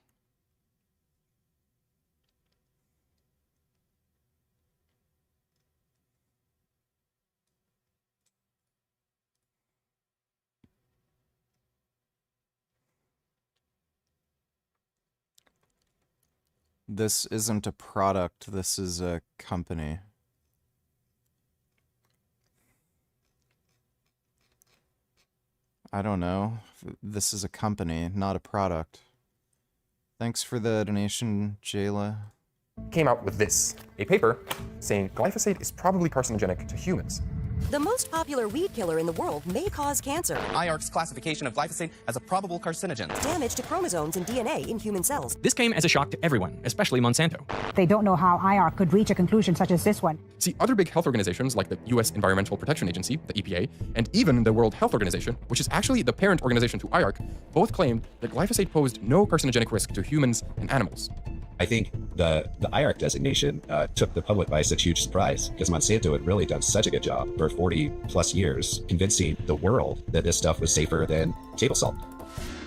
This isn't a product, this is a company. I don't know. This is a company, not a product. Thanks for the donation, Jayla. Came out with this, a paper saying glyphosate is probably carcinogenic to humans. The most popular weed killer in the world may cause cancer. IARC's classification of glyphosate as a probable carcinogen. Damage to chromosomes and DNA in human cells. This came as a shock to everyone, especially Monsanto. They don't know how IARC could reach a conclusion such as this one. See, other big health organizations like the U.S. Environmental Protection Agency, the EPA, and even the World Health Organization, which is actually the parent organization to IARC, both claimed that glyphosate posed no carcinogenic risk to humans and animals. I think the IARC designation took the public by such huge surprise because Monsanto had really done such a good job for 40 plus years convincing the world that this stuff was safer than table salt.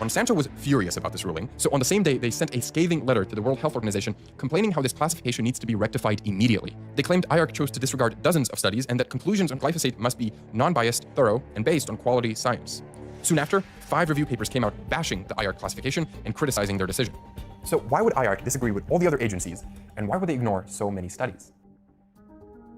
Monsanto was furious about this ruling, so on the same day they sent a scathing letter to the World Health Organization complaining how this classification needs to be rectified immediately. They claimed IARC chose to disregard dozens of studies and that conclusions on glyphosate must be non-biased, thorough, and based on quality science. Soon after, 5 review papers came out bashing the IARC classification and criticizing their decision. So why would IARC disagree with all the other agencies, and why would they ignore so many studies?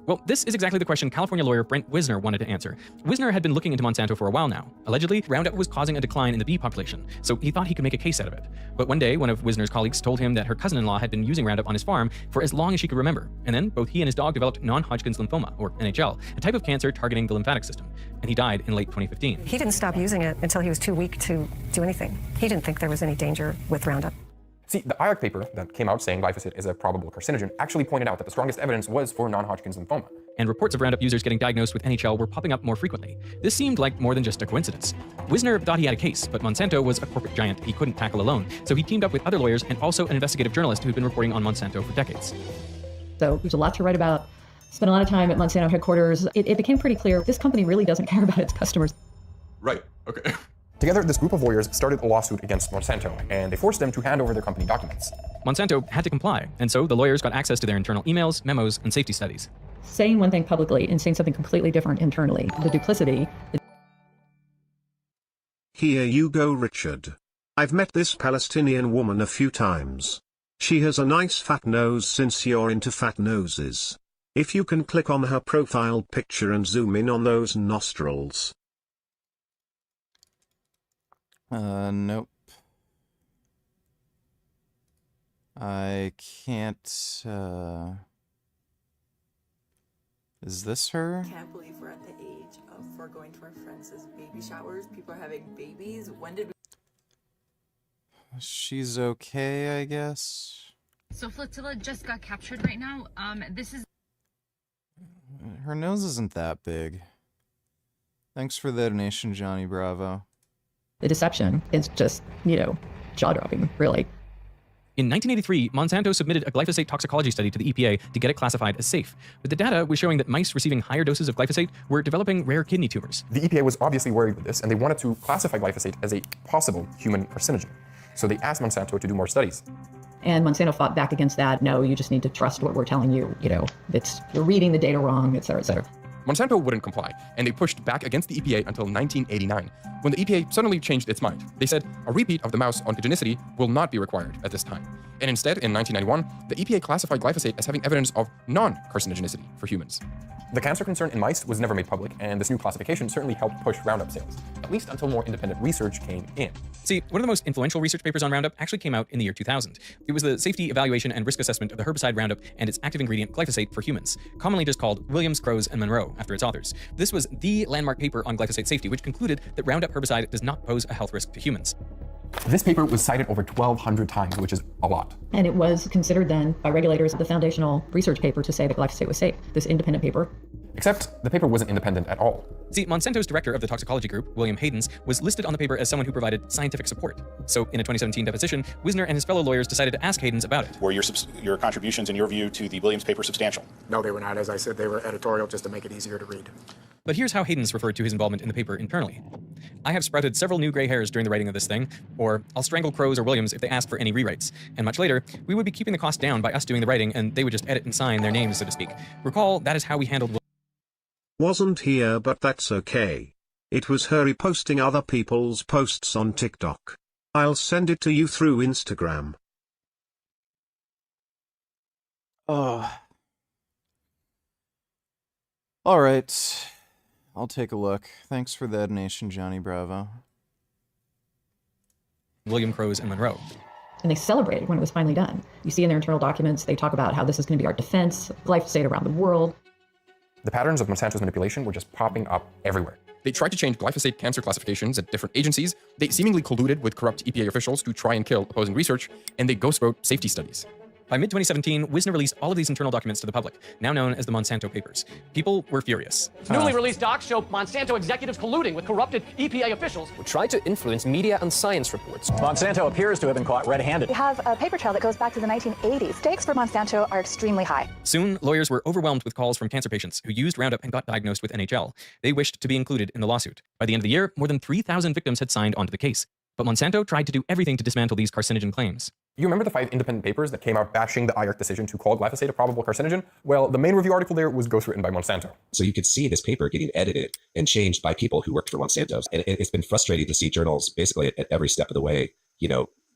Well, this is exactly the question California lawyer Brent Wisner wanted to answer. Wisner had been looking into Monsanto for a while now. Allegedly, Roundup was causing a decline in the bee population, so he thought he could make a case out of it. But one day, one of Wisner's colleagues told him that her cousin-in-law had been using Roundup on his farm for as long as she could remember. And then both he and his dog developed non-Hodgkin's lymphoma, or NHL, a type of cancer targeting the lymphatic system. And he died in late 2015. He didn't stop using it until he was too weak to do anything. He didn't think there was any danger with Roundup. See, the IARC paper that came out saying glyphosate is a probable carcinogen actually pointed out that the strongest evidence was for non-Hodgkin's lymphoma. And reports of Roundup users getting diagnosed with NHL were popping up more frequently. This seemed like more than just a coincidence. Wisner thought he had a case, but Monsanto was a corporate giant he couldn't tackle alone, so he teamed up with other lawyers and also an investigative journalist who'd been reporting on Monsanto for decades. So there's a lot to write about. Spent a lot of time at Monsanto headquarters. It became pretty clear this company really doesn't care about its customers. Right, okay. Together, this group of lawyers started a lawsuit against Monsanto, and they forced them to hand over their company documents. Monsanto had to comply, and so the lawyers got access to their internal emails, memos, and safety studies. Saying one thing publicly and saying something completely different internally. The duplicity. Here you go, Richard. I've met this Palestinian woman a few times. She has a nice fat nose since you're into fat noses. If you can click on her profile picture and zoom in on those nostrils. Nope. I can't, Is this her? I can't believe we're at the age of we're going to our friends' baby showers. People are having babies. When did we... She's okay, I guess. So Flotilla just got captured right now. This is... Her nose isn't that big. Thanks for the donation, Johnny Bravo. The deception is just, jaw-dropping, really. In 1983, Monsanto submitted a glyphosate toxicology study to the EPA to get it classified as safe. But the data was showing that mice receiving higher doses of glyphosate were developing rare kidney tumors. The EPA was obviously worried with this, and they wanted to classify glyphosate as a possible human carcinogen. So they asked Monsanto to do more studies. And Monsanto fought back against that. No, you just need to trust what we're telling you. You're reading the data wrong, et cetera, et cetera. Monsanto wouldn't comply, and they pushed back against the EPA until 1989, when the EPA suddenly changed its mind. They said a repeat of the mouse oncogenicity will not be required at this time. And instead, in 1991, the EPA classified glyphosate as having evidence of non-carcinogenicity for humans. The cancer concern in mice was never made public, and this new classification certainly helped push Roundup sales, at least until more independent research came in. See, one of the most influential research papers on Roundup actually came out in the year 2000. It was the safety evaluation and risk assessment of the herbicide Roundup and its active ingredient glyphosate for humans, commonly just called Williams, Crows, and Monroe after its authors. This was the landmark paper on glyphosate safety, which concluded that Roundup herbicide does not pose a health risk to humans. This paper was cited over 1,200 times, which is a lot. And it was considered then by regulators the foundational research paper to say that glyphosate was safe, this independent paper. Except the paper wasn't independent at all. See, Monsanto's director of the toxicology group, William Haydens, was listed on the paper as someone who provided scientific support. So in a 2017 deposition, Wisner and his fellow lawyers decided to ask Haydens about it. Were your contributions, in your view, to the Williams paper substantial? No, they were not. As I said, they were editorial just to make it easier to read. But here's how Haydens referred to his involvement in the paper internally. I have sprouted several new gray hairs during the writing of this thing, or I'll strangle Crows or Williams if they ask for any rewrites. And much later, we would be keeping the cost down by us doing the writing, and they would just edit and sign their names, so to speak. Recall, that is how we handled... Wasn't here, but that's okay. It was her reposting other people's posts on TikTok. I'll send it to you through Instagram. Oh. All right. I'll take a look. Thanks for the donation, Johnny Bravo. William, Crows, and Monroe. And they celebrated when it was finally done. You see in their internal documents, they talk about how this is going to be our defense, glyphosate around the world. The patterns of Monsanto's manipulation were just popping up everywhere. They tried to change glyphosate cancer classifications at different agencies, they seemingly colluded with corrupt EPA officials to try and kill opposing research, and they ghost wrote safety studies. By mid-2017, Wisner released all of these internal documents to the public, now known as the Monsanto Papers. People were furious. Newly released docs show Monsanto executives colluding with corrupted EPA officials who tried to influence media and science reports. Monsanto appears to have been caught red-handed. We have a paper trail that goes back to the 1980s. Stakes for Monsanto are extremely high. Soon, lawyers were overwhelmed with calls from cancer patients who used Roundup and got diagnosed with NHL. They wished to be included in the lawsuit. By the end of the year, more than 3,000 victims had signed onto the case. But Monsanto tried to do everything to dismantle these carcinogen claims. You remember the 5 independent papers that came out bashing the IARC decision to call glyphosate a probable carcinogen? Well, the main review article there was ghostwritten by Monsanto. So you could see this paper getting edited and changed by people who worked for Monsanto. And it's been frustrating to see journals basically at every step of the way,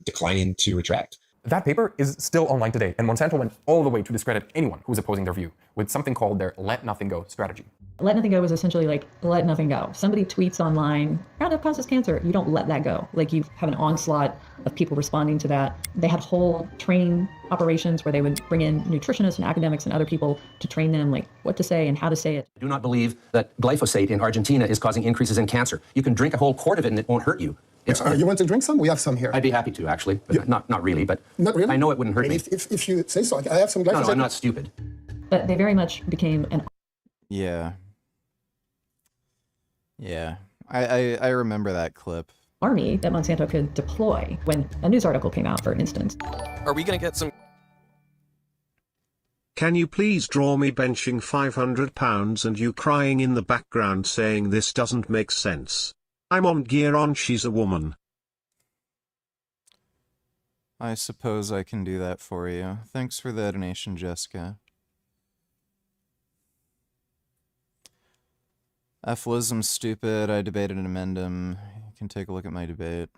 declining to retract. That paper is still online today, and Monsanto went all the way to discredit anyone who was opposing their view with something called their let nothing go strategy. Let nothing go was essentially like, let nothing go. Somebody tweets online, Roundup causes cancer. You don't let that go. Like, you have an onslaught of people responding to that. They had whole training operations where they would bring in nutritionists and academics and other people to train them, like, what to say and how to say it. I do not believe that glyphosate in Argentina is causing increases in cancer. You can drink a whole quart of it and it won't hurt you. You want to drink some? We have some here. I'd be happy to, actually. But not really, but not really? I know it wouldn't hurt me. If you say so, I have some glyphosate. No, I'm not stupid. But they very much became an... Yeah. Yeah. I remember that clip. Army that Monsanto could deploy when a news article came out, for instance. Are we going to get some... Can you please draw me benching 500 pounds and you crying in the background saying this doesn't make sense? I'm on gear on she's a woman. I suppose I can do that for you. Thanks for the donation, Jessica. F-lism's stupid. I debated and amend him. You can take a look at my debate.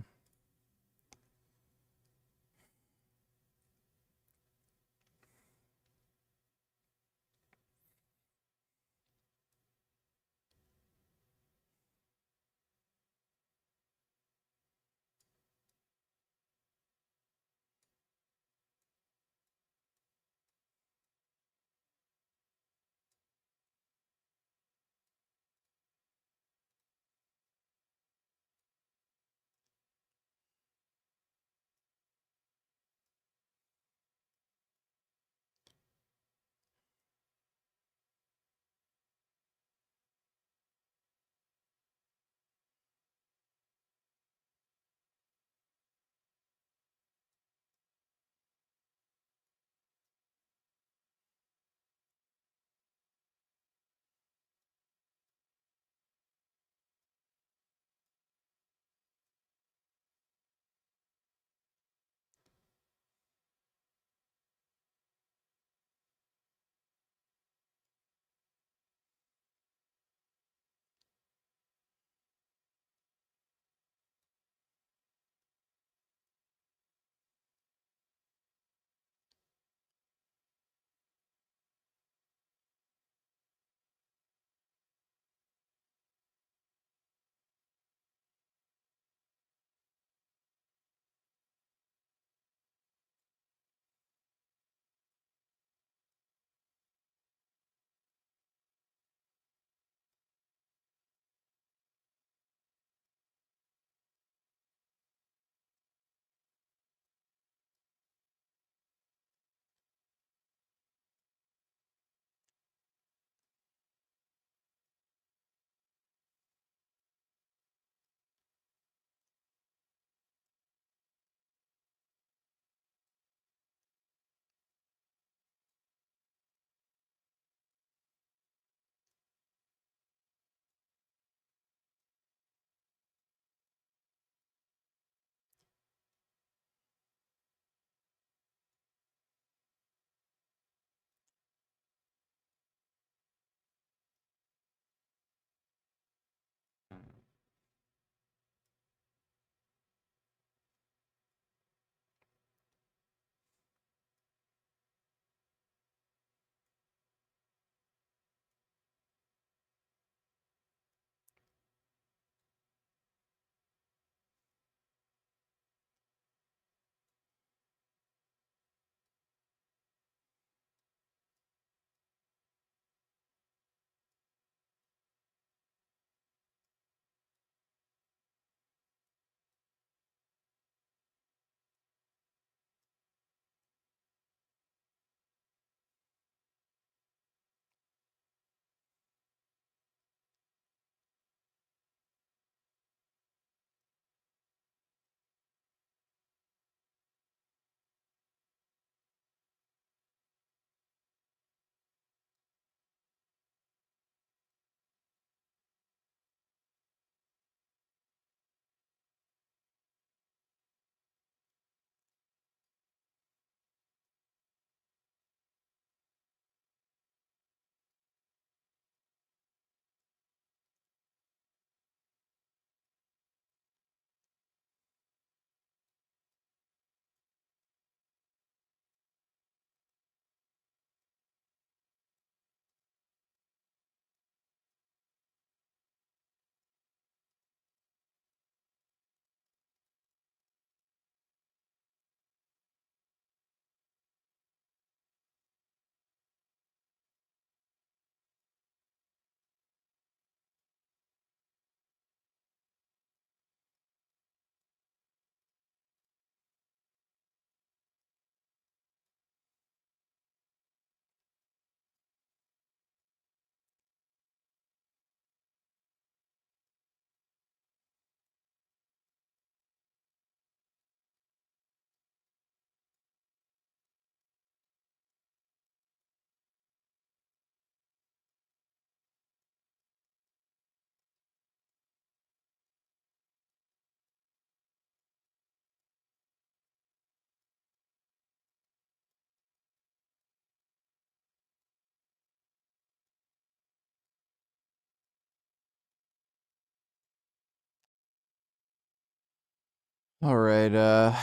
All right,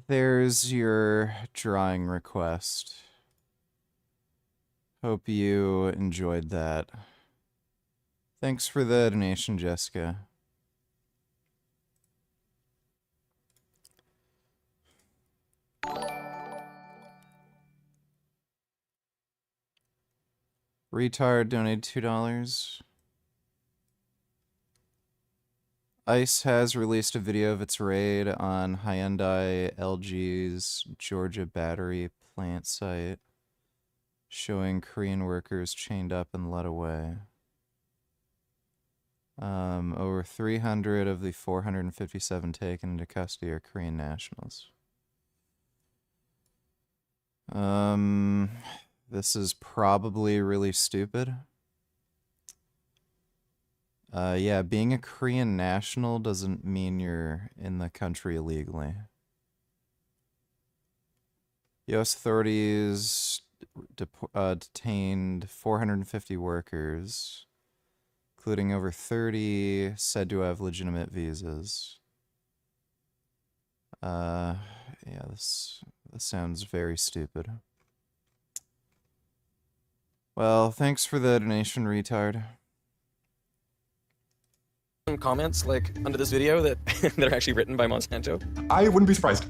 there's your drawing request. Hope you enjoyed that. Thanks for the donation, Jessica. Retard donated $2. ICE has released a video of its raid on Hyundai LG's Georgia battery plant site, showing Korean workers chained up and led away. Over 300 of the 457 taken into custody are Korean nationals. This is probably really stupid. Yeah, being a Korean national doesn't mean you're in the country illegally. U.S. authorities detained 450 workers, including over 30 said to have legitimate visas. Yeah, this sounds very stupid. Well, thanks for the donation, retard. Some comments like under this video that that are actually written by Monsanto. I wouldn't be surprised.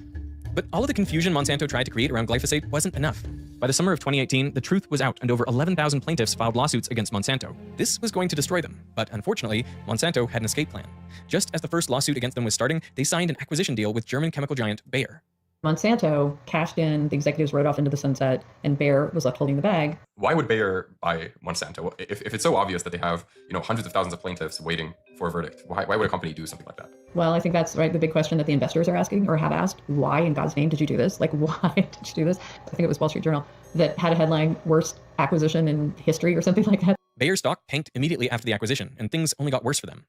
But all of the confusion Monsanto tried to create around glyphosate wasn't enough. By the summer of 2018, the truth was out and over 11,000 plaintiffs filed lawsuits against Monsanto. This was going to destroy them, but unfortunately, Monsanto had an escape plan. Just as the first lawsuit against them was starting, they signed an acquisition deal with German chemical giant Bayer. Monsanto cashed in, the executives rode off into the sunset, and Bayer was left holding the bag. Why would Bayer buy Monsanto? If it's so obvious that they have, hundreds of thousands of plaintiffs waiting for a verdict, why would a company do something like that? Well, I think that's right. The big question that the investors are asking or have asked, why in God's name did you do this? Like, why did you do this? I think it was Wall Street Journal that had a headline, worst acquisition in history or something like that. Bayer stock tanked immediately after the acquisition, and things only got worse for them.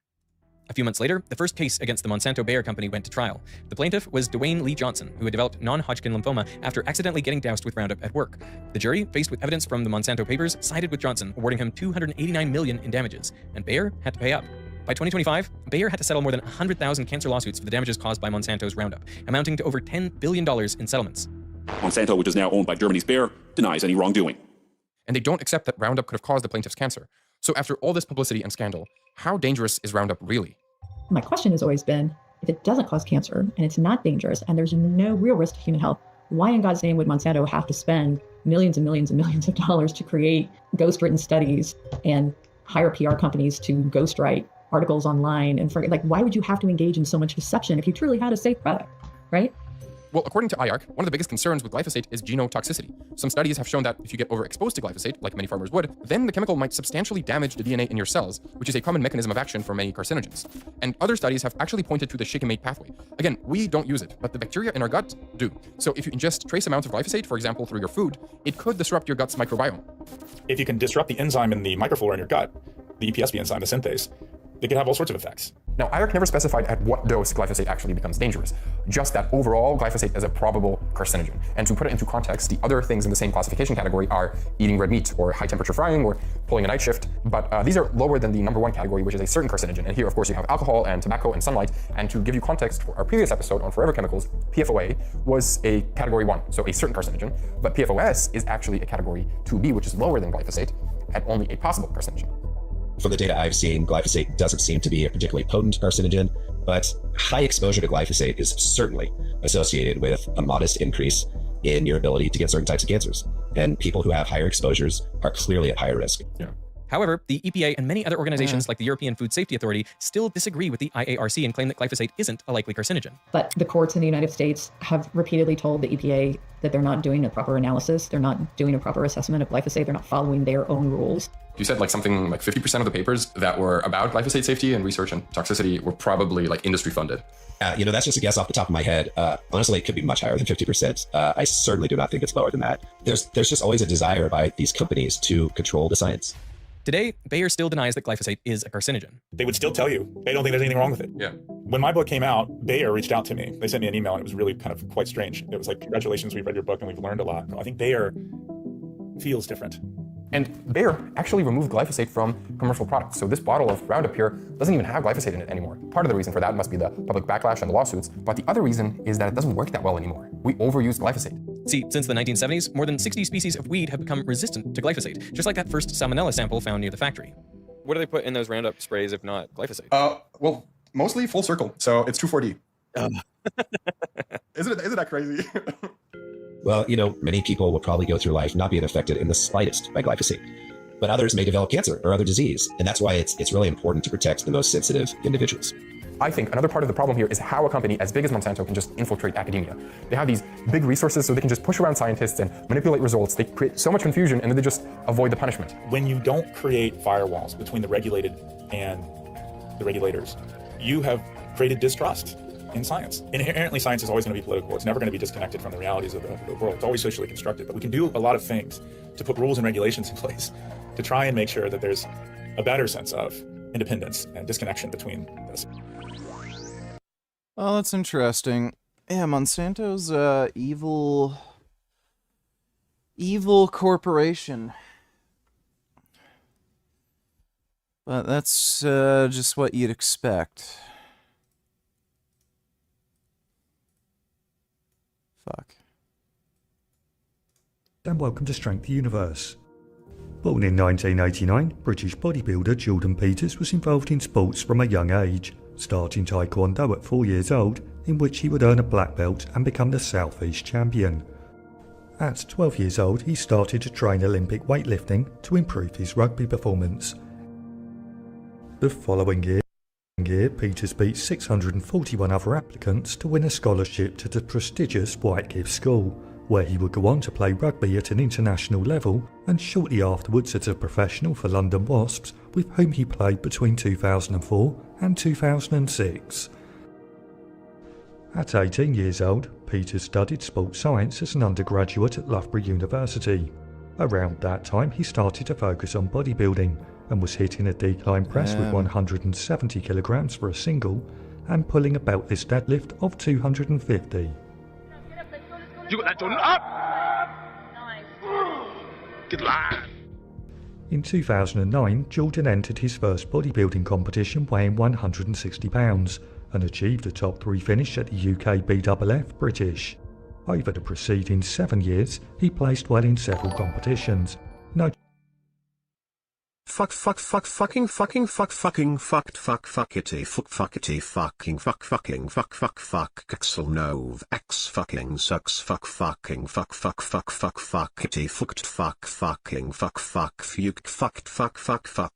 A few months later, the first case against the Monsanto Bayer company went to trial. The plaintiff was Dwayne Lee Johnson, who had developed non-Hodgkin lymphoma after accidentally getting doused with Roundup at work. The jury, faced with evidence from the Monsanto papers, sided with Johnson, awarding him $289 million in damages, and Bayer had to pay up. By 2025, Bayer had to settle more than 100,000 cancer lawsuits for the damages caused by Monsanto's Roundup, amounting to over $10 billion in settlements. Monsanto, which is now owned by Germany's Bayer, denies any wrongdoing. And they don't accept that Roundup could have caused the plaintiff's cancer. So after all this publicity and scandal, how dangerous is Roundup really? My question has always been, if it doesn't cause cancer and it's not dangerous and there's no real risk to human health, why in God's name would Monsanto have to spend millions and millions and millions of dollars to create ghost-written studies and hire PR companies to ghostwrite articles online? And why would you have to engage in so much deception if you truly had a safe product, right? Well, according to IARC, one of the biggest concerns with glyphosate is genotoxicity. Some studies have shown that if you get overexposed to glyphosate, like many farmers would, then the chemical might substantially damage the DNA in your cells, which is a common mechanism of action for many carcinogens. And other studies have actually pointed to the shikimate pathway. Again, we don't use it, but the bacteria in our gut do. So if you ingest trace amounts of glyphosate, for example, through your food, it could disrupt your gut's microbiome. If you can disrupt the enzyme in the microflora in your gut, the EPSB enzyme, the synthase, it can have all sorts of effects. Now, IARC never specified at what dose glyphosate actually becomes dangerous, just that overall glyphosate is a probable carcinogen. And to put it into context, the other things in the same classification category are eating red meat or high temperature frying or pulling a night shift, but these are lower than the number one category, which is a certain carcinogen. And here, of course, you have alcohol and tobacco and sunlight. And to give you context for our previous episode on forever chemicals, PFOA was a category 1, so a certain carcinogen, but PFOS is actually a category 2B, which is lower than glyphosate at only a possible carcinogen. From the data I've seen, glyphosate doesn't seem to be a particularly potent carcinogen, but high exposure to glyphosate is certainly associated with a modest increase in your ability to get certain types of cancers. And people who have higher exposures are clearly at higher risk. Yeah. However, the EPA and many other organizations like the European Food Safety Authority still disagree with the IARC and claim that glyphosate isn't a likely carcinogen. But the courts in the United States have repeatedly told the EPA that they're not doing a proper analysis, they're not doing a proper assessment of glyphosate, they're not following their own rules. You said something like 50% of the papers that were about glyphosate safety and research and toxicity were probably industry funded. That's just a guess off the top of my head. Honestly, it could be much higher than 50%. I certainly do not think it's lower than that. There's just always a desire by these companies to control the science. Today, Bayer still denies that glyphosate is a carcinogen. They would still tell you they don't think there's anything wrong with it. Yeah. When my book came out, Bayer reached out to me. They sent me an email and it was really kind of quite strange. It was like, congratulations, we've read your book and we've learned a lot. I think Bayer feels different. And Bayer actually removed glyphosate from commercial products. So this bottle of Roundup here doesn't even have glyphosate in it anymore. Part of the reason for that must be the public backlash and the lawsuits, but the other reason is that it doesn't work that well anymore. We overuse glyphosate. See, since the 1970s, more than 60 species of weed have become resistant to glyphosate, just like that first salmonella sample found near the factory. What do they put in those Roundup sprays if not glyphosate? Well, mostly full circle, so it's 2,4-D. Isn't that crazy? Well, many people will probably go through life not being affected in the slightest by glyphosate, but others may develop cancer or other disease, and that's why it's really important to protect the most sensitive individuals. I think another part of the problem here is how a company as big as Monsanto can just infiltrate academia. They have these big resources, so they can just push around scientists and manipulate results. They create so much confusion, and then they just avoid the punishment. When you don't create firewalls between the regulated and the regulators, you have created distrust in science. Inherently, science is always going to be political. It's never going to be disconnected from the realities of the world. It's always socially constructed. But we can do a lot of things to put rules and regulations in place to try and make sure that there's a better sense of independence and disconnection between this. Oh, that's interesting. Yeah, Monsanto's evil corporation. But that's just what you'd expect. Fuck. And welcome to Strength Universe. Born in 1989, British bodybuilder Jordan Peters was involved in sports from a young age, starting Taekwondo at 4 years old, in which he would earn a black belt and become the Southeast champion. At 12 years old, he started to train Olympic weightlifting to improve his rugby performance. The following year, Peters beat 641 other applicants to win a scholarship to the prestigious Whitegifte School, where he would go on to play rugby at an international level and shortly afterwards as a professional for London Wasps, with whom he played between 2004 and 2006. At 18 years old, Peters studied sports science as an undergraduate at Loughborough University. Around that time, he started to focus on bodybuilding and was hitting a decline press with 170 kilograms for a single and pulling a beltless deadlift of 250. You got that, Jordan. Up! Good lad. In 2009, Jordan entered his first bodybuilding competition weighing 160 pounds and achieved a top 3 finish at the UK BFF British. Over the preceding 7 years, he placed well in several competitions. Fucking fuckity fucking Axel Nove X fucking sucks fucking fuckity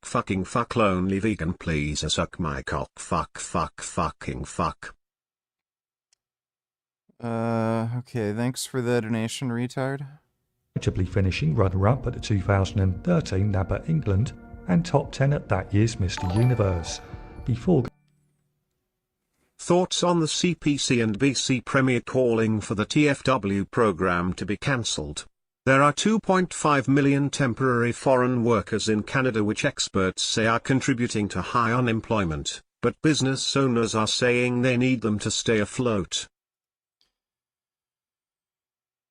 fucking fuck lonely vegan please suck my cock fucking fuck. Okay, thanks for the donation, retard. Notably finishing runner-up at the 2013 NABBA England and top 10 at that year's Mr. Universe, before... Thoughts on the CPC and BC Premier calling for the TFW program to be cancelled? There are 2.5 million temporary foreign workers in Canada which experts say are contributing to high unemployment, but business owners are saying they need them to stay afloat.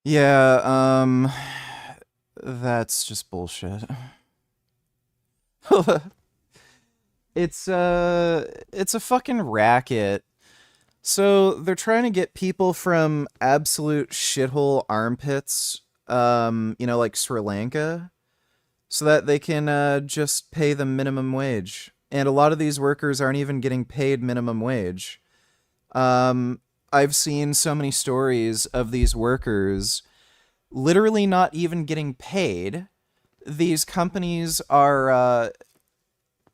Yeah, that's just bullshit. It's a fucking racket. So they're trying to get people from absolute shithole armpits, like Sri Lanka, so that they can just pay them minimum wage. And a lot of these workers aren't even getting paid minimum wage. I've seen so many stories of these workers literally not even getting paid. These companies are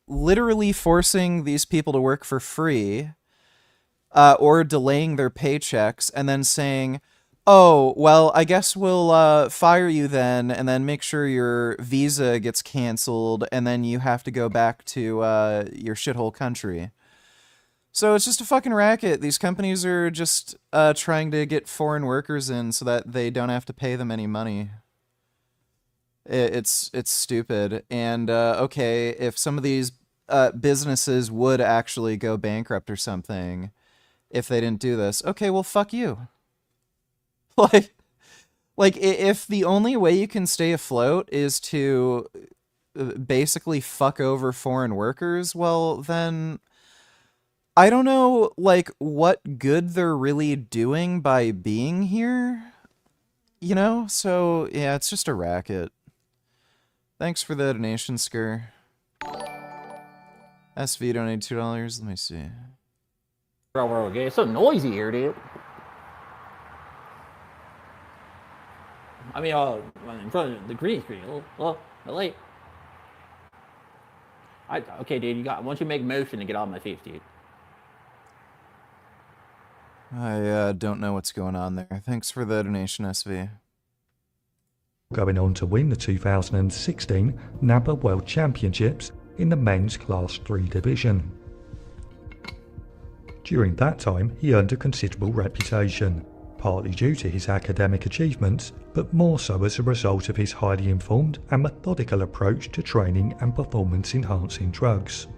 literally forcing these people to work for free or delaying their paychecks and then saying, oh, well, I guess we'll fire you then and then make sure your visa gets canceled and then you have to go back to your shithole country. So it's just a fucking racket. These companies are just trying to get foreign workers in so that they don't have to pay them any money. It's stupid. And okay, if some of these businesses would actually go bankrupt or something if they didn't do this, okay, well, fuck you. Like Like, if the only way you can stay afloat is to basically fuck over foreign workers, well, then I don't know, like, what good they're really doing by being here, you know? So, yeah, it's just a racket. Thanks for the donation, Skur. SV donated $2. Let me see. Bro, okay. It's so noisy here, dude. I mean, in front of the green screen. Well, late. Okay, dude. I want you to make motion to get off my face, dude. I don't know what's going on there. Thanks for the donation, SV. Going on to win the 2016 NABBA World Championships in the men's Class 3 division. During that time, he earned a considerable reputation, partly due to his academic achievements, but more so as a result of his highly informed and methodical approach to training and performance-enhancing drugs.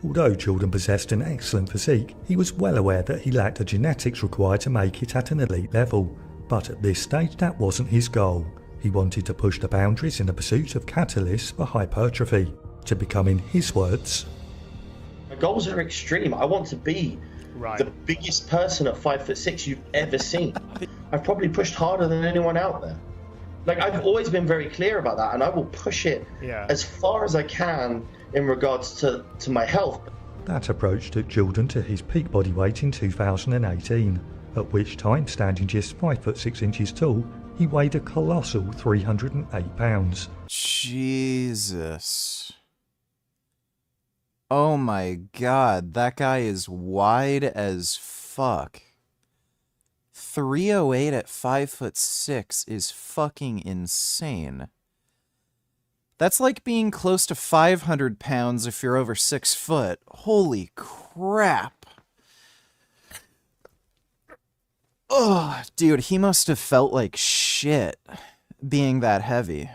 Although Jordan possessed an excellent physique, he was well aware that he lacked the genetics required to make it at an elite level, but at this stage that wasn't his goal. He wanted to push the boundaries in the pursuit of catalysts for hypertrophy, to become, in his words, my goals are extreme. I want to be the biggest person at 5'6" you've ever seen. I've probably pushed harder than anyone out there. Like, I've always been very clear about that, and I will push it as far as I can in regards to my health. That approach took Jordan to his peak body weight in 2018, at which time, standing just 5'6" inches tall, he weighed a colossal 308 pounds. Jesus. Oh my god, that guy is wide as fuck. 308 at 5'6" is fucking insane. That's like being close to 500 pounds if you're over 6 foot. Holy crap. Oh, dude, he must have felt like shit being that heavy.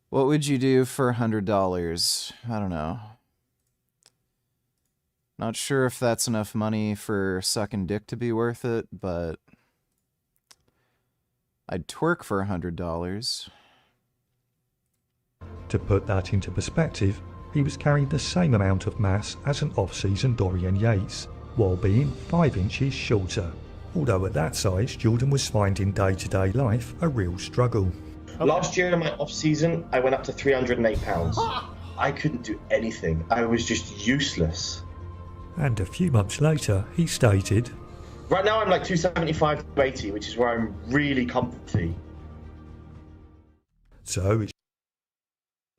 What would you do for $100? I don't know. Not sure if that's enough money for sucking dick to be worth it, but I'd twerk for $100. To put that into perspective, he was carrying the same amount of mass as an off-season Dorian Yates, while being 5 inches shorter. Although at that size, Jordan was finding day-to-day life a real struggle. Last year in my off-season, I went up to 308 pounds. I couldn't do anything. I was just useless. And a few months later, he stated, right now I'm like 275 to 80, which is where I'm really comfy. So it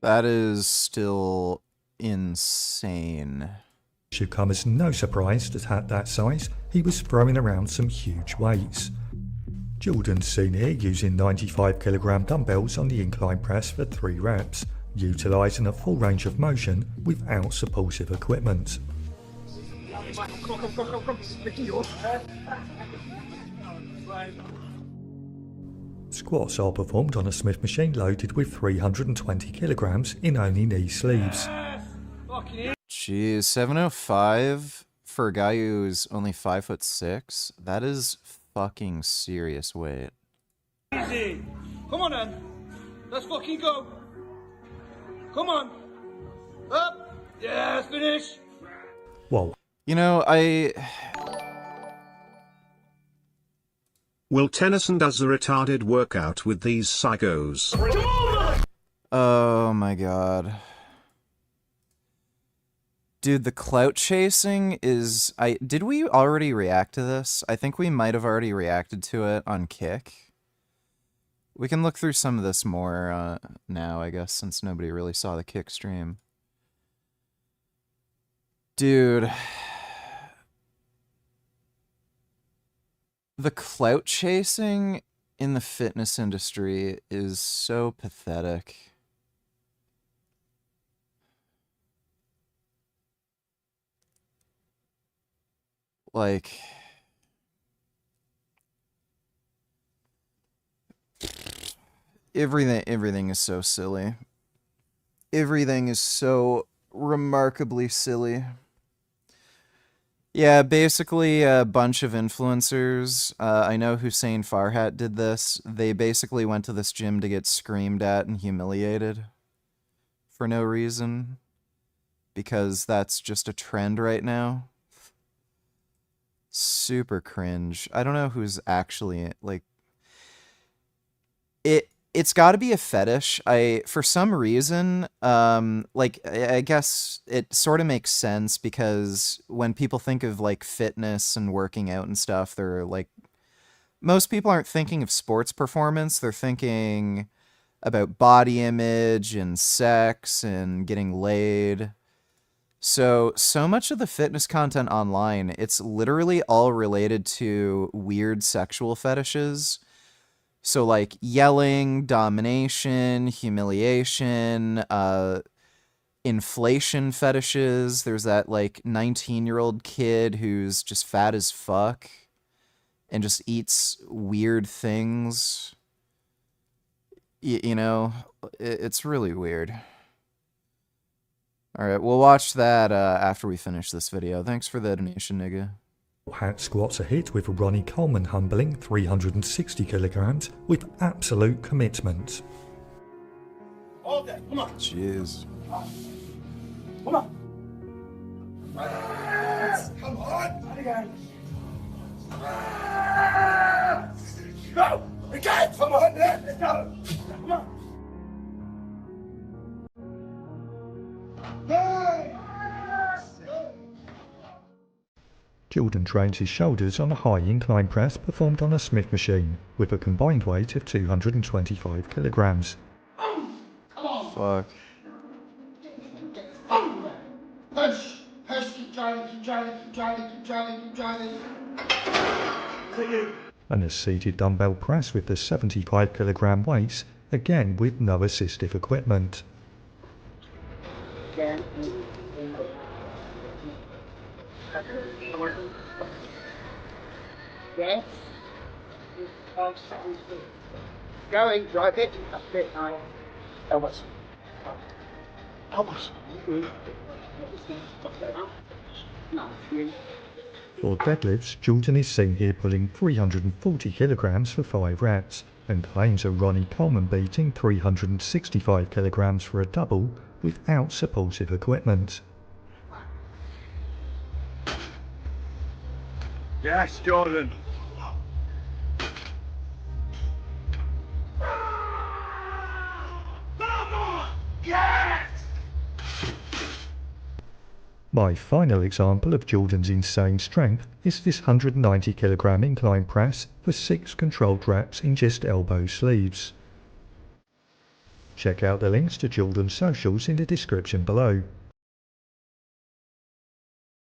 that is still insane. Should come as no surprise that at that size, he was throwing around some huge weights. Jordan's seen here using 95kg dumbbells on the incline press for 3 reps, utilising a full range of motion without supportive equipment. Squats are performed on a Smith machine loaded with 320kg in only knee sleeves. Jeez, 705 for a guy who's only 5'6"? That is fucking serious weight. Easy. Come on then. Let's fucking go. Come on. Up. Yeah, finish. Whoa. You know, Will Tennyson does a retarded workout with these psychos. Oh my god. Dude, the clout chasing is... Did we already react to this? I think we might have already reacted to it on Kick. We can look through some of this more now, I guess, since nobody really saw the Kick stream. Dude. The clout chasing in the fitness industry is so pathetic. Like, everything is so silly. Everything is so remarkably silly. Yeah, basically a bunch of influencers. I know Hussein Farhat did this. They basically went to this gym to get screamed at and humiliated for no reason, because that's just a trend right now. Super cringe. I don't know who's actually like it's got to be a fetish. For some reason, like I guess it sort of makes sense, because when people think of like fitness and working out and stuff, they're like, most people aren't thinking of sports performance. They're thinking about body image and sex and getting laid. So much of the fitness content online, it's literally all related to weird sexual fetishes. So like yelling, domination, humiliation, inflation fetishes. There's that like 19-year-old kid who's just fat as fuck and just eats weird things. You know, it's really weird. All right, we'll watch that after we finish this video. Thanks for the donation, nigga. Hat squats a hit with Ronnie Coleman humbling 360 kilograms with absolute commitment. Hold that. Come on. Jeez. Come on. Come on. Go. Again. Come on. Let's go. Come on. Jordan trains his shoulders on a high incline press performed on a Smith machine with a combined weight of 225 kilograms. Fuck. Push. Push. Keep driving. Keep driving. Keep driving. Keep driving. Keep driving. And a seated dumbbell press with the 75 kilogram weights, again with no assistive equipment. Yes. Going, drive it. That's it. Elbows. Elbows. For deadlifts, Jordan is seen here pulling 340 kilograms for 5 reps, and claims a Ronnie Coleman beating 365 kilograms for a double without supportive equipment. Yes, Jordan. Yes! My final example of Jordan's insane strength is this 190 kilogram incline press for 6 controlled reps in just elbow sleeves. Check out the links to Jordan's socials in the description below.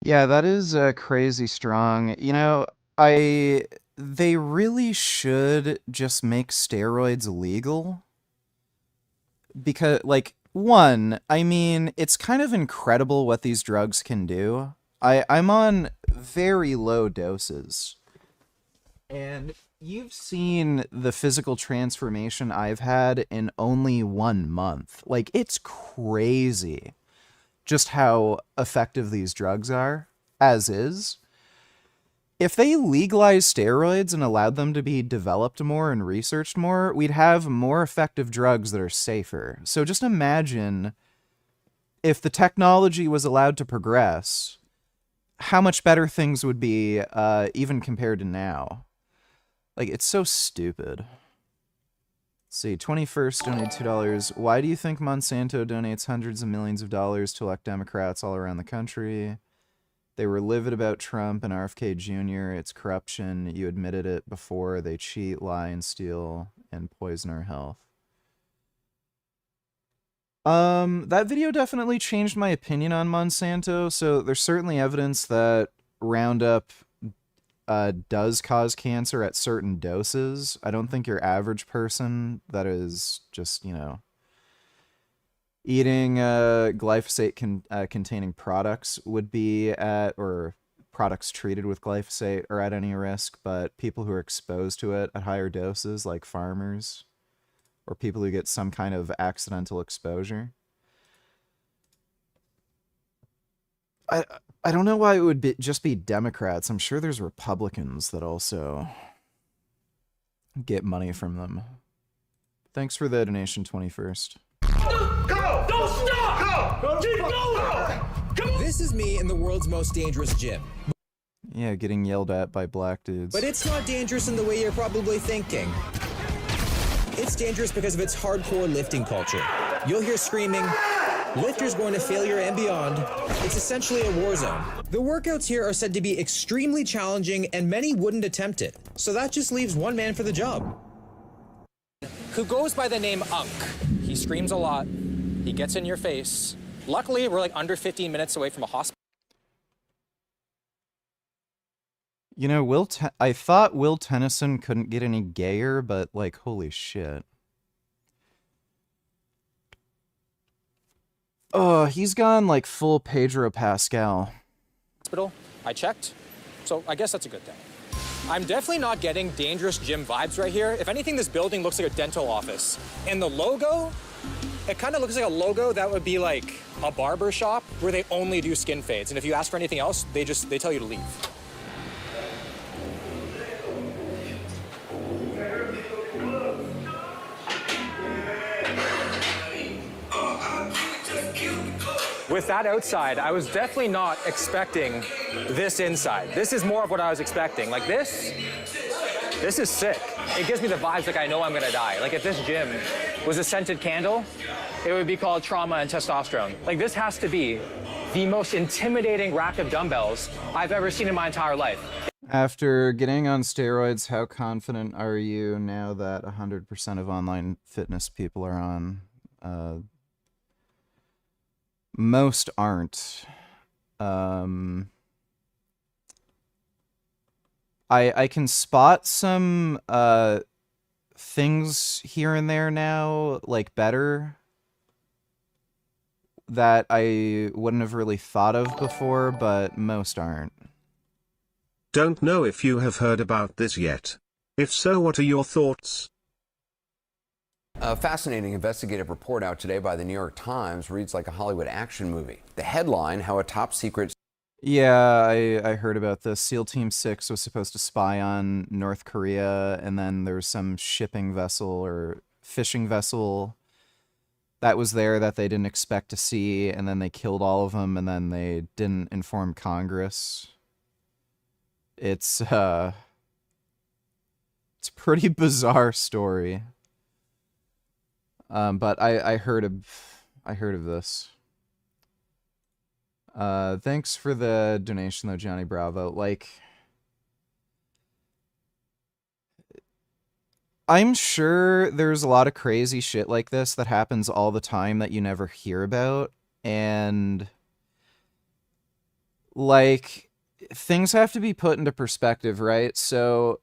Yeah, that is crazy strong. You know, they really should just make steroids legal. Because, like, one, I mean, it's kind of incredible what these drugs can do. I'm on very low doses. And you've seen the physical transformation I've had in only 1 month. Like, it's crazy just how effective these drugs are, as is. If they legalized steroids and allowed them to be developed more and researched more, we'd have more effective drugs that are safer. So just imagine if the technology was allowed to progress, how much better things would be, even compared to now. Like, it's so stupid. Let's see, 21st donated $2. Why do you think Monsanto donates hundreds of millions of dollars to elect Democrats all around the country? They were livid about Trump and RFK Jr. It's corruption. You admitted it before. They cheat, lie, and steal, and poison our health. That video definitely changed my opinion on Monsanto. So there's certainly evidence that Roundup does cause cancer at certain doses. I don't think your average person that is just, you know, eating glyphosate containing products would be at, or products treated with glyphosate, are at any risk, but people who are exposed to it at higher doses, like farmers, or people who get some kind of accidental exposure. I I don't know why it would just be Democrats. I'm sure there's Republicans that also get money from them. Thanks for the donation, 21st. Go! Don't stop! Go! Keep going! Come on! This is me in the world's most dangerous gym. Yeah, getting yelled at by black dudes. But it's not dangerous in the way you're probably thinking. It's dangerous because of its hardcore lifting culture. You'll hear screaming, lifters going to failure and beyond. It's essentially a war zone. The workouts here are said to be extremely challenging and many wouldn't attempt it. So that just leaves one man for the job. Who goes by the name Unk. He screams a lot. He gets in your face. Luckily, we're like under 15 minutes away from a hospital. You know, I thought Will Tennyson couldn't get any gayer, but like, holy shit. Oh, he's gone like full Pedro Pascal. I checked, so I guess that's a good thing. I'm definitely not getting dangerous gym vibes right here. If anything, this building looks like a dental office. And the logo, it kind of looks like a logo that would be like a barber shop where they only do skin fades. And if you ask for anything else, they tell you to leave. With that outside, I was definitely not expecting this inside. This is more of what I was expecting. Like this is sick. It gives me the vibes like I know I'm gonna die. Like if this gym was a scented candle, it would be called trauma and testosterone. Like this has to be the most intimidating rack of dumbbells I've ever seen in my entire life. After getting on steroids, how confident are you now that 100% of online fitness people are on? Most aren't. I can spot some things here and there now, like better, that I wouldn't have really thought of before, but most aren't. Don't know if you have heard about this yet. If so, what are your thoughts? A fascinating investigative report out today by the New York Times reads like a Hollywood action movie. The headline, how a top secret... Yeah, I heard about this. SEAL Team 6 was supposed to spy on North Korea, and then there was some shipping vessel or fishing vessel that was there that they didn't expect to see, and then they killed all of them, and then they didn't inform Congress. It's a pretty bizarre story. But I heard of this. Thanks for the donation though, Johnny Bravo. Like, I'm sure there's a lot of crazy shit like this that happens all the time that you never hear about, and like, things have to be put into perspective, right? So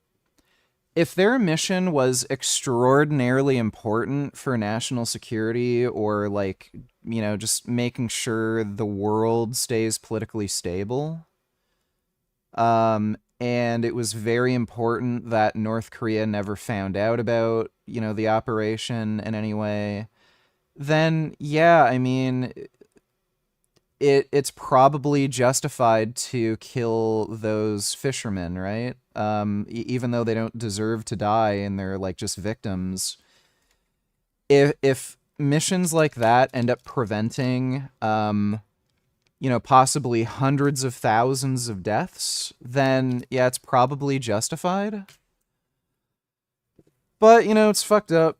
if their mission was extraordinarily important for national security, or like, you know, just making sure the world stays politically stable, and it was very important that North Korea never found out about, you know, the operation in any way, then yeah, I mean, it's probably justified to kill those fishermen, right? Even though they don't deserve to die and they're like just victims. If missions like that end up preventing, you know, possibly hundreds of thousands of deaths, then yeah, it's probably justified. But, you know, it's fucked up.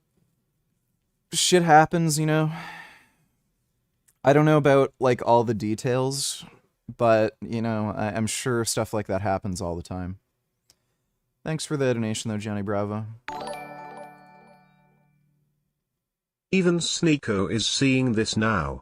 Shit happens, you know. I don't know about, like, all the details, but, you know, I'm sure stuff like that happens all the time. Thanks for the donation, though, Johnny Bravo. Even Sneeko is seeing this now.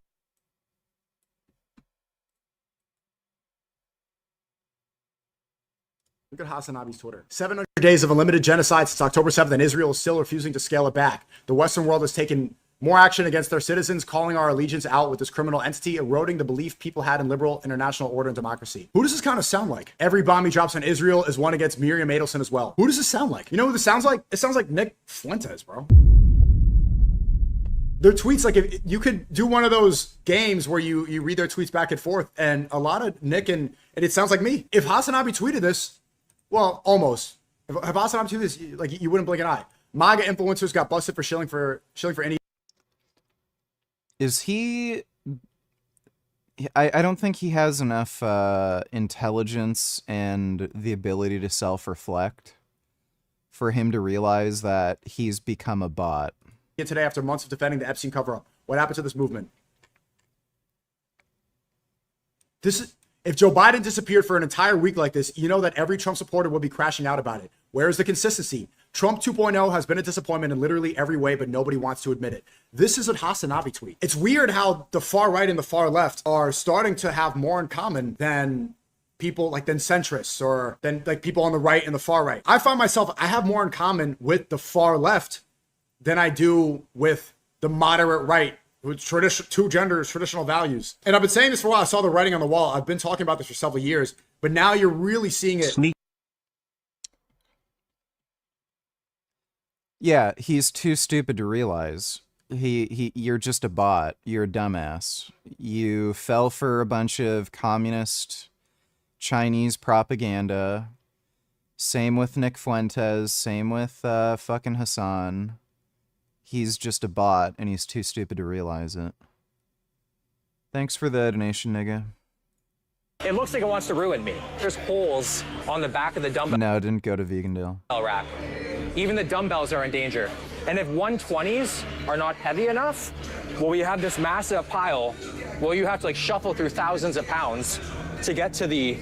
Look at Hasanabi's Twitter. 700 days of unlimited genocide since October 7th, and Israel is still refusing to scale it back. The Western world has taken more action against their citizens, calling our allegiance out with this criminal entity, eroding the belief people had in liberal international order and democracy. Who does this kind of sound like? Every bomb he drops on Israel is one against Miriam Adelson as well. Who does this sound like? You know who this sounds like? It sounds like Nick Fuentes, bro. their tweets, like if you could do one of those games where you read their tweets back and forth, and a lot of Nick and it sounds like me. If Hasanabi tweeted this, well, almost. If Hasanabi tweeted this, like you wouldn't blink an eye. MAGA influencers got busted for shilling for any. Is he? I don't think he has enough intelligence and the ability to self-reflect for him to realize that he's become a bot. Today, after months of defending the Epstein cover-up, what happened to this movement? If Joe Biden disappeared for an entire week like this, you know that every Trump supporter will be crashing out about it. Where is the consistency? Trump 2.0 has been a disappointment in literally every way, but nobody wants to admit it. This is a Hasanabi tweet. It's weird how the far right and the far left are starting to have more in common than people than centrists or than like people on the right and the far right. I find myself, I have more in common with the far left than I do with the moderate right, with two genders, traditional values. And I've been saying this for a while. I saw the writing on the wall. I've been talking about this for several years, but now you're really seeing it. Yeah, he's too stupid to realize. You're just a bot. You're a dumbass. You fell for a bunch of communist Chinese propaganda. Same with Nick Fuentes. Same with fucking Hassan. He's just a bot, and he's too stupid to realize it. Thanks for the donation, nigga. It looks like it wants to ruin me. There's holes on the back of the dumbbell No, it didn't go to Vegandale. rack. Even the dumbbells are in danger. And if 120s are not heavy enough, well, you have this massive pile. Well, you have to shuffle through thousands of pounds to get to the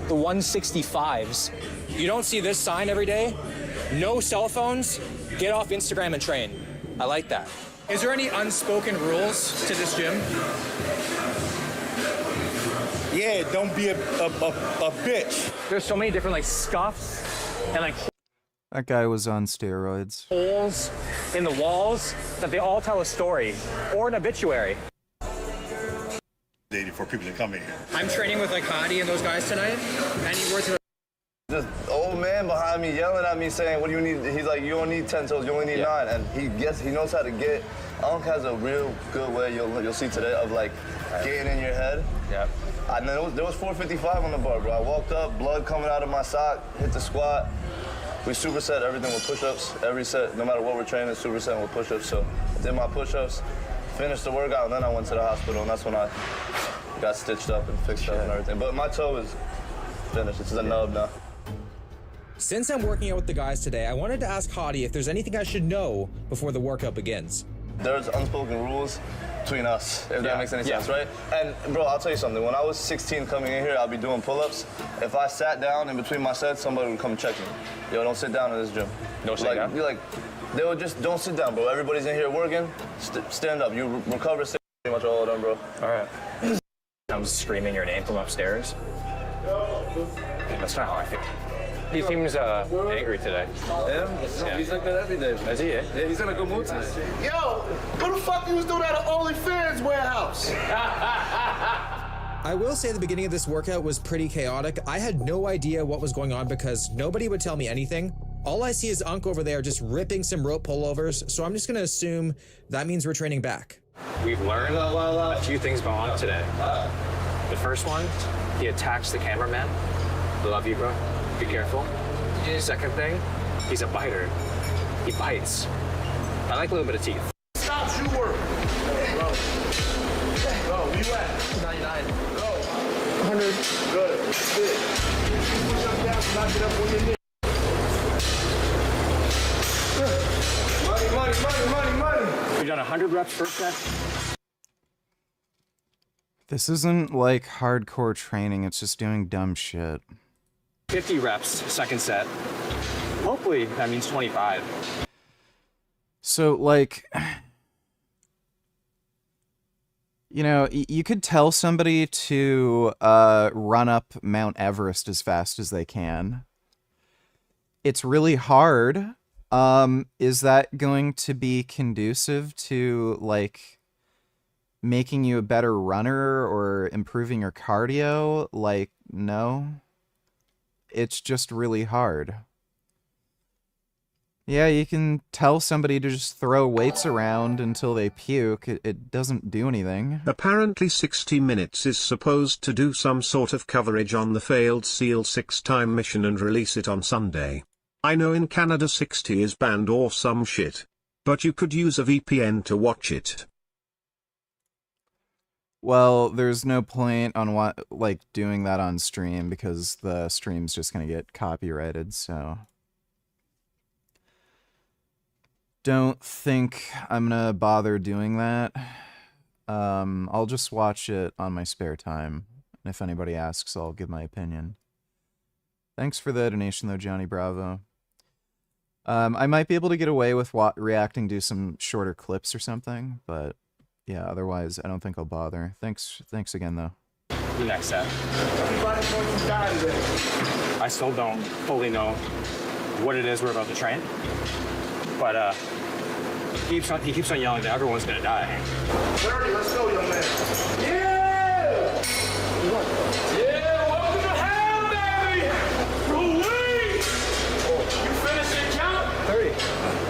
165s. You don't see this sign every day. No cell phones. Get off Instagram and train. I like that. Is there any unspoken rules to this gym? Yeah, don't be a bitch. There's so many different scuffs and That guy was on steroids. holes in the walls that they all tell a story or an obituary. For people to come in here. I'm training with Hadi and those guys tonight. Any words of This old man behind me yelling at me saying, what do you need? He's like, you don't need 10 toes, you only need 9. And he knows how to get, Unk has a real good way, you'll see today, of getting in your head. Yeah. And then there was 455 on the bar, bro. I walked up, blood coming out of my sock, hit the squat. We superset everything with push-ups. Every set, no matter what we're training, supersetting with push-ups. So I did my push-ups, finished the workout, and then I went to the hospital, and that's when I got stitched up and fixed up and everything. But my toe is finished. It's a nub now. Since I'm working out with the guys today, I wanted to ask Hadi if there's anything I should know before the workout begins. There's unspoken rules between us, if that makes any sense, right? And bro, I'll tell you something. When I was 16 coming in here, I'll be doing pull-ups. If I sat down in between my sets, somebody would come check me. Yo, don't sit down in this gym. Don't sit down? They would just, don't sit down, bro. Everybody's in here working. Stand up. You recover, stay pretty much all of them, bro. All right. Comes screaming your name from upstairs. That's not how I feel. He seems angry today. Yeah, he's like that every day. Is he? Yeah, he's in a good mood today. Yo, who the fuck you was doing at an OnlyFans warehouse? I will say the beginning of this workout was pretty chaotic. I had no idea what was going on because nobody would tell me anything. All I see is Unk over there just ripping some rope pullovers, so I'm just gonna assume that means we're training back. We've learned a few things about Unk today. The first one, he attacks the cameraman. Love you, bro. Be careful. Second thing, he's a biter. He bites. I like a little bit of teeth. Stop shoe work. Bro, where you at? 99. Bro, 100. Good. Good. Push up down, knock it up on your knee. Money. We've done 100 reps first set. This isn't hardcore training, it's just doing dumb shit. 50 reps, second set. Hopefully that means 25. So, you could tell somebody to run up Mount Everest as fast as they can. It's really hard. Is that going to be conducive to, making you a better runner or improving your cardio? No. It's just really hard. Yeah, you can tell somebody to just throw weights around until they puke. It doesn't do anything. Apparently 60 Minutes is supposed to do some sort of coverage on the failed SEAL 6-time mission and release it on Sunday. I know in Canada 60 is banned or some shit. But you could use a VPN to watch it. Well, there's no point on doing that on stream because the stream's just gonna get copyrighted, so... Don't think I'm gonna bother doing that. I'll just watch it on my spare time. And if anybody asks, I'll give my opinion. Thanks for the donation though, Johnny Bravo. I might be able to get away with reacting to some shorter clips or something, but yeah, otherwise I don't think I'll bother. Thanks again though. The next step. I still don't fully know what it is we're about to train, but he keeps on yelling that everyone's gonna die. 30, let's go, young man. Yeah! Yeah, welcome to hell, baby! Ooh-wee! You finished your count? 30.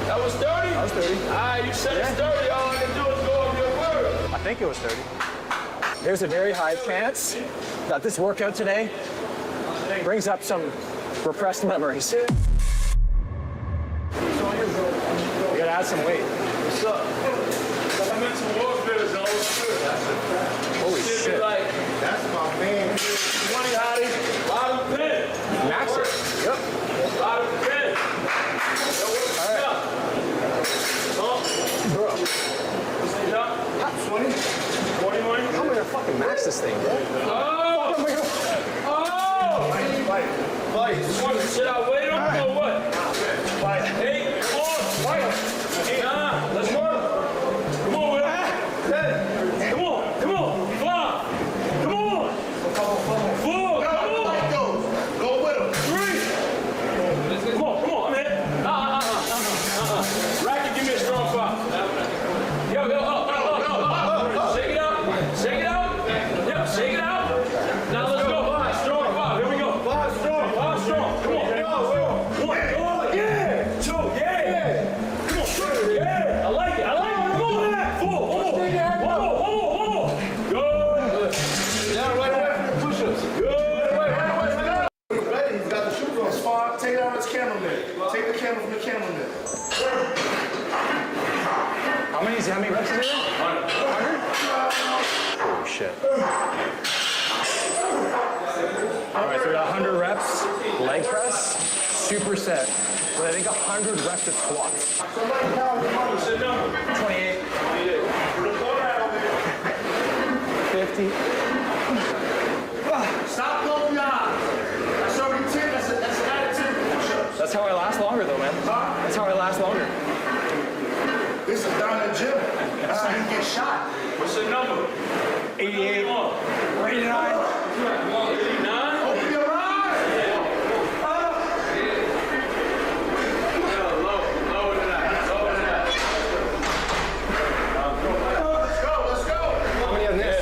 That was 30? That was 30. All right, you said it's 30. All I can do is go on your word. I think it was 30. There's a very high chance that this workout today brings up some repressed memories. You gotta add some weight. What's up? I'm into warfare, so holy shit. That's my man. 20, Hottie. Bottom pin. Max it. Yep. Bottom pin. All right. Bro. What's it up? 20? 21? How am I gonna fucking max this thing, bro? Oh! Fight. Want to sit out, wait on or what? Fight. Hey, come on. Fight. Nah, let's work. Come on, Will. 10. Come on. 5. Come on. 4. Come on. Go with him. 3. Come on. I'm in. Racket, give me a strong 5. Yo, up. Shake it out. Shake it out. Yep, shake it out. Now let's go. 5. Strong 5. Here we go. 5 strong. 5 strong. Come on. 1. Yeah. 2. Yeah. Come on. Yeah. I like it. Come on. 4. One more. Good. Yeah, right away from the push-ups. Good. Right. Ready? He's got the shoes on. Spot. Take it out of his camera man. Take the camera from the camera man. How many reps is it? 100? Holy shit. All right, so we got 100 reps, leg press, superset. So I think 100 reps of squats. 28. 50. Stop going beyond. That's already 10. That's an added 10 push-ups. That's how I last longer, though, man. That's how I last longer. This is down in the gym. That's how you get shot. What's the number? 88. 89. 89? Open your eyes. Lower than that. Let's go. How many on this?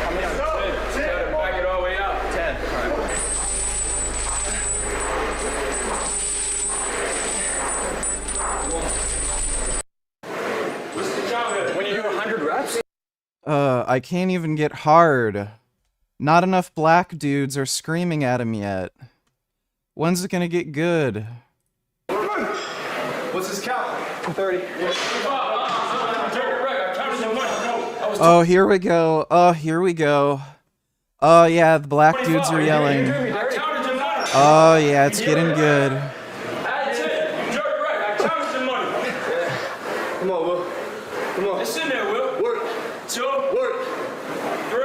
How many on this? 10. Back it all the way out. 10. All right. What's the count here? When you do 100 reps? I can't even get hard. Not enough black dudes are screaming at him yet. When's it gonna get good? What's his count? 30. Oh, here we go. Oh, yeah, the black dudes are yelling. Oh, yeah, it's getting good. Come on, Will. Come on. It's in there, Will. Work. 2. Work. 3.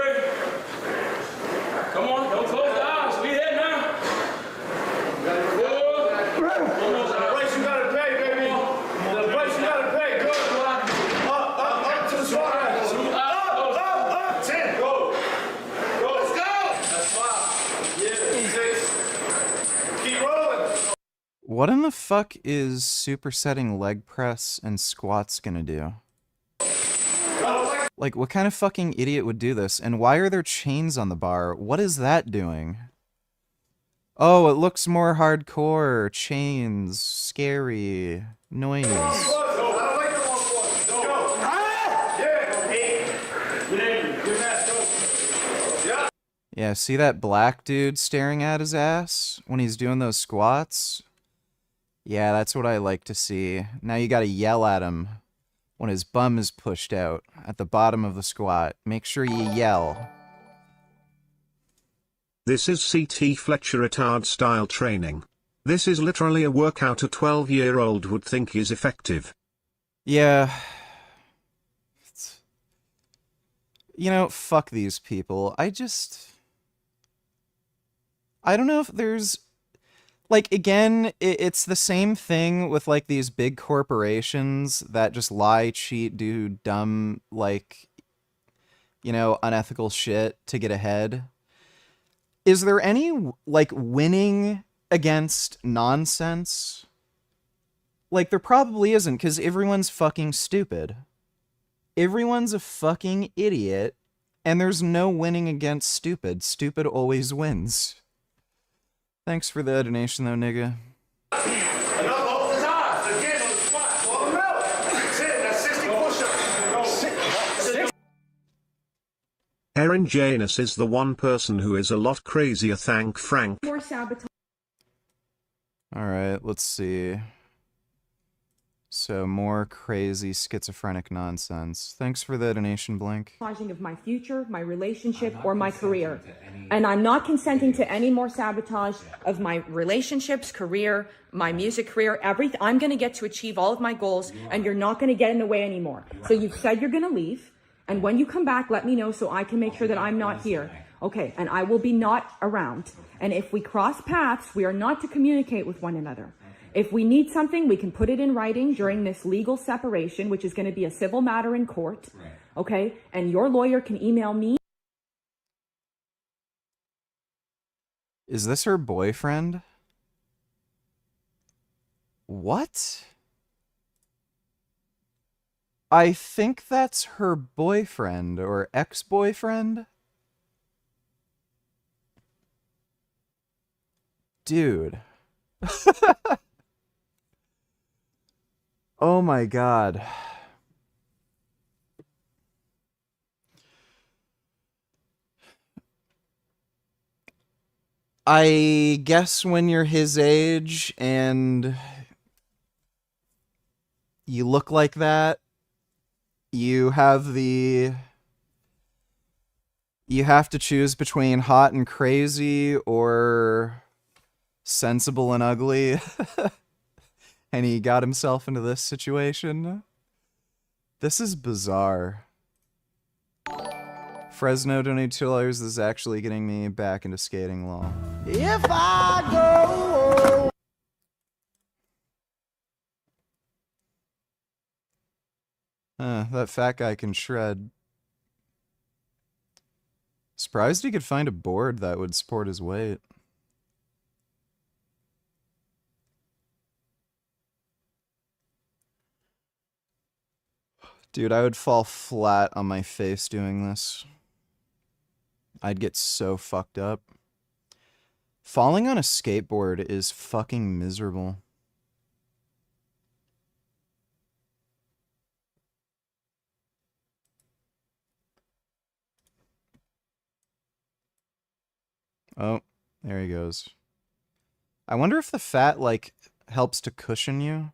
Come on, don't close the eyes. We hit now. 4. The price you gotta pay, baby. The price you gotta pay. Good. Up to the squat. Up. 10. Go. Let's go. That's 5. Yeah. 6. Keep rolling. What in the fuck is supersetting leg press and squats gonna do? Like, what kind of fucking idiot would do this? And why are there chains on the bar? What is that doing? Oh, it looks more hardcore. Chains. Scary. Noise. Yeah, see that black dude staring at his ass when he's doing those squats? Yeah, that's what I like to see. Now you gotta yell at him when his bum is pushed out at the bottom of the squat. Make sure you yell. This is CT Fletcher retard style training. This is literally a workout a 12-year-old would think is effective. Yeah. You know, fuck these people. I don't know if there's... Like, again, it's the same thing with, like, these big corporations that just lie, cheat, do dumb, like, you know, unethical shit to get ahead. Is there any, like, winning against nonsense? Like, there probably isn't, because everyone's fucking stupid. Everyone's a fucking idiot, and there's no winning against stupid. Stupid always wins. Thanks for the donation, though, nigga. Erin Janus is the one person who is a lot crazier, thank Frank. Alright, let's see. So, more crazy schizophrenic nonsense. Thanks for the donation, Blink. Of my future, my relationship, or my career. And I'm not consenting to any more sabotage of my relationships, career, my music career, everything. I'm going to get to achieve all of my goals, and you're not going to get in the way anymore. So you've said you're going to leave, and when you come back, let me know so I can make sure that I'm not here. Okay, and I will be not around. And if we cross paths, we are not to communicate with one another. If we need something, we can put it in writing during this legal separation, which is going to be a civil matter in court. Okay? And your lawyer can email me. Is this her boyfriend? What? I think that's her boyfriend or ex-boyfriend. Dude. Oh my god. I guess when you're his age and you look like that, you have to choose between hot and crazy or sensible and ugly. And he got himself into this situation. This is bizarre. Fresno donated $2. This is actually getting me back into skating law. If I go. That fat guy can shred. Surprised he could find a board that would support his weight. Dude, I would fall flat on my face doing this. I'd get so fucked up. Falling on a skateboard is fucking miserable. Oh, there he goes. I wonder if the fat, like, helps to cushion you.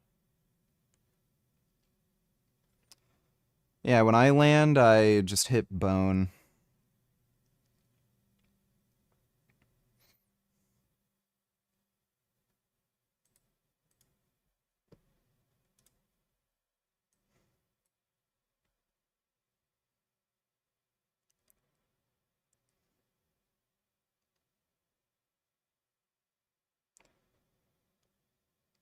Yeah, when I land, I just hit bone.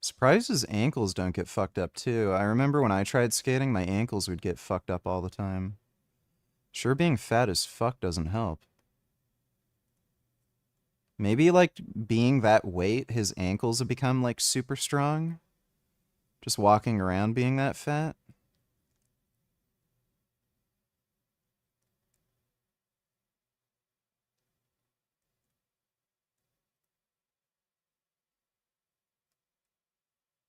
Surprised his ankles don't get fucked up too. I remember when I tried skating, my ankles would get fucked up all the time. Sure, being fat as fuck doesn't help. Maybe, like, being that weight, his ankles have become, like, super strong? Just walking around being that fat?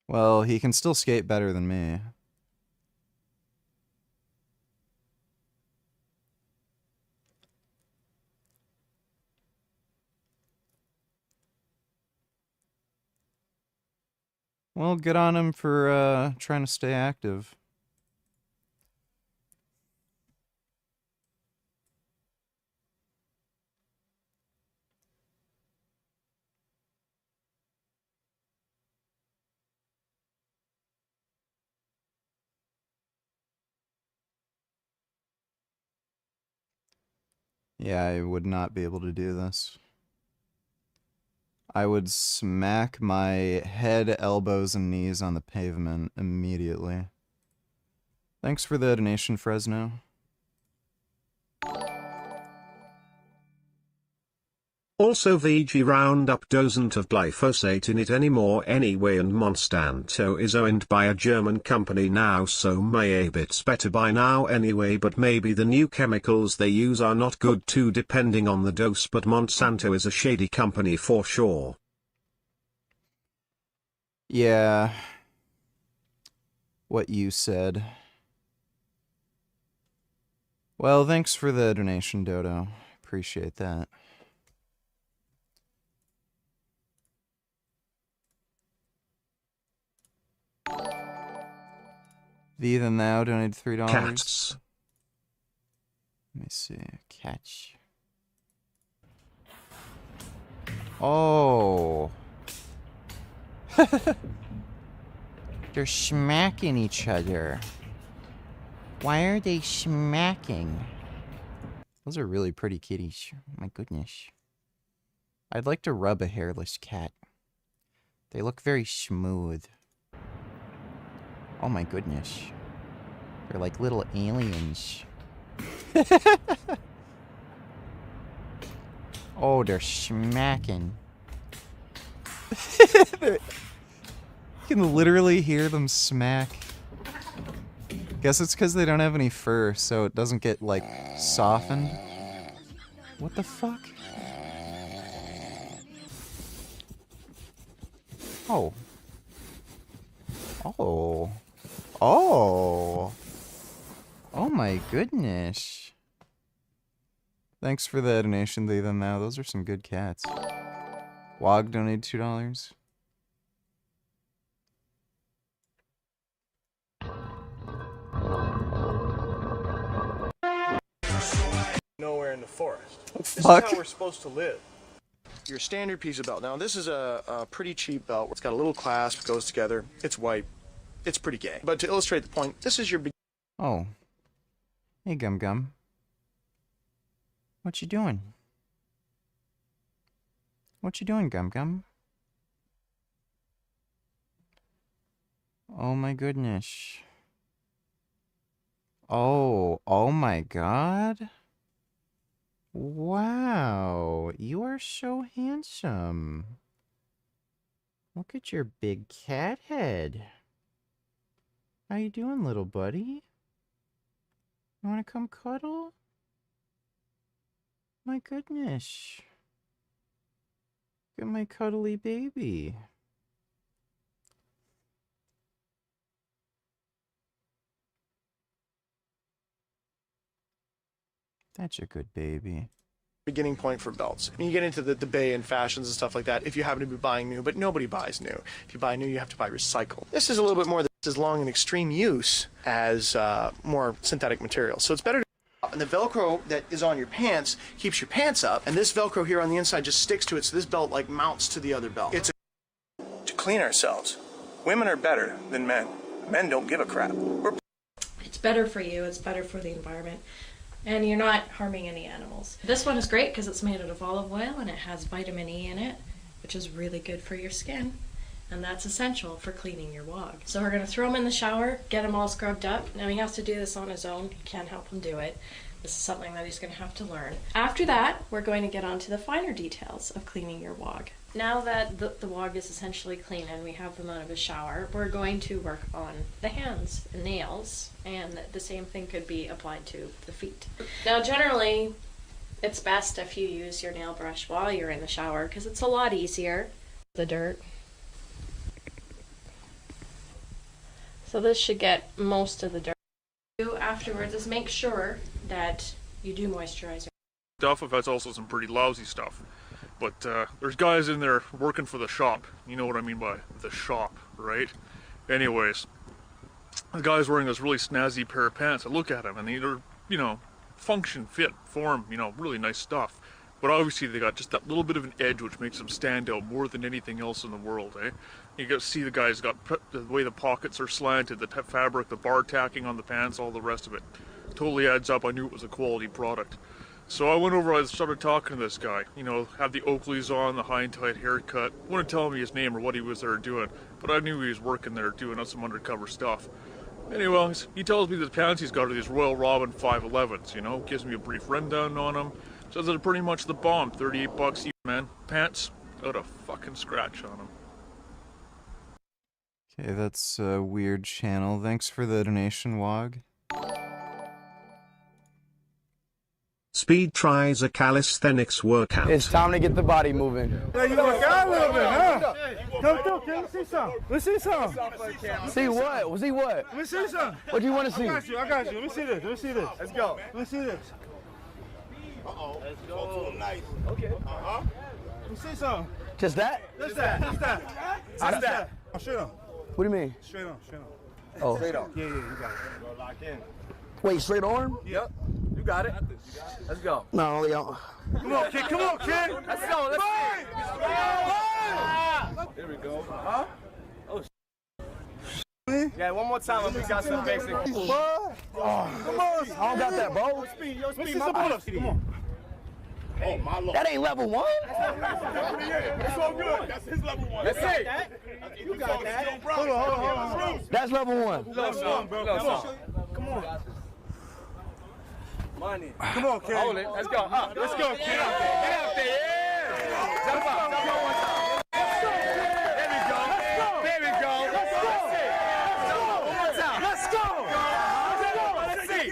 Well, he can still skate better than me. Well, good on him for trying to stay active. Yeah, I would not be able to do this. I would smack my head, elbows, and knees on the pavement immediately. Thanks for the donation, Fresno. Also VG Roundup doesn't have glyphosate in it anymore anyway, and Monsanto is owned by a German company now, so maybe it's better by now anyway, but maybe the new chemicals they use are not good too depending on the dose, but Monsanto is a shady company for sure. Yeah. What you said. Well, thanks for the donation, Dodo. Appreciate that. Thee than thou donated $3. Cats. Let me see. Catch. Oh. They're smacking each other. Why are they smacking? Those are really pretty kitties. My goodness. I'd like to rub a hairless cat. They look very smooth. Oh my goodness. They're like little aliens. Oh, they're smacking. You can literally hear them smack. Guess it's because they don't have any fur, so it doesn't get, like, softened. What the fuck? Oh. Oh. Oh. Oh my goodness. Thanks for the donation, Thee Then Thou. Those are some good cats. Wog donated $2. Nowhere in the forest. This Fuck. is how we're supposed to live. Your standard piece of belt. Now, this is a pretty cheap belt. It's got a little clasp, goes together. It's white. It's pretty gay. But to illustrate the point, this is your... Oh. Hey, Gum Gum. What you doing? What you doing, Gum Gum? Oh my goodness. Oh, oh my god. Wow, you are so handsome. Look at your big cat head. How you doing, little buddy? You wanna come cuddle? My goodness. Look at my cuddly baby. That's a good baby. beginning point for belts. And you get into the debate and fashions and stuff like that if you happen to be buying new, but nobody buys new. If you buy new, you have to buy recycled. This is a little bit more as long in extreme use as more synthetic materials. So it's better to... And the Velcro that is on your pants keeps your pants up, and this Velcro here on the inside just sticks to it, so this belt like mounts to the other belt. It's to clean ourselves. Women are better than men. Men don't give a crap. It's better for you, it's better for the environment, and you're not harming any animals. This one is great because it's made out of olive oil and it has vitamin E in it, which is really good for your skin, and that's essential for cleaning your wog. So we're going to throw him in the shower, get him all scrubbed up. Now he has to do this on his own. You can't help him do it. This is something that he's going to have to learn. After that, we're going to get on to the finer details of cleaning your wog. Now that the wog is essentially clean and we have them out of the shower, we're going to work on the hands and nails, and the same thing could be applied to the feet. Now generally, it's best if you use your nail brush while you're in the shower because it's a lot easier. The dirt. So this should get most of the dirt. Afterwards is make sure that you do moisturize your stuff. I've had also some pretty lousy stuff. But there's guys in there working for the shop. You know what I mean by the shop, right? Anyways, the guy's wearing this really snazzy pair of pants. I look at him and they're, you know, function, fit, form, you know, really nice stuff. But obviously they got just that little bit of an edge which makes them stand out more than anything else in the world, eh? You got to see the guy's got the way the pockets are slanted, the fabric, the bar tacking on the pants, all the rest of it. Totally adds up. I knew it was a quality product. So I went over, I started talking to this guy, you know, had the Oakleys on, the high and tight haircut. Wouldn't tell me his name or what he was there doing, but I knew he was working there doing some undercover stuff. Anyway, he tells me the pants he's got are these Royal Robin 511s, you know, gives me a brief rundown on them. Says they're pretty much the bomb, 38 bucks each, man. Pants, out a fucking scratch on them. Okay, that's a weird channel. Thanks for the donation, Wog. Speed tries a calisthenics workout. It's time to get the body moving. You work out a little bit, huh? Come through, kid. Let's see some. Let's see some. See what? See what? Let me see some. What do you want to see? I got you. Let me see this. Let me see this. Let's go. Let me see this. Uh-oh. Let's go. Nice. Okay. Uh-huh. Let me see some. Just that? Just that. Just that. Just that. Straight on. What do you mean? Straight on. Straight on. Oh. Straight on. Yeah, you got it. Go lock in. Wait, straight arm? Yep. You got it. Let's go. No, we don't. Come on, kid. Come on, kid. Let's go. Let's go. There we go. Huh? Oh, yeah, one more time and we got some basic. Oh, come on. I don't got that, bro. Speed, my pull-ups. Come on. Oh, my Lord. That ain't level 1. That's all good. That's his level 1. That's it. You got that. Hold on. That's level 1. Come on, bro. Come on. Money. Come on, kid. Hold it. Let's go. Let's go, kid. Get out there. Yeah. Jump up. Jump up one time. There we go. There we go. Let's go. One more time. Let's go. Let's see.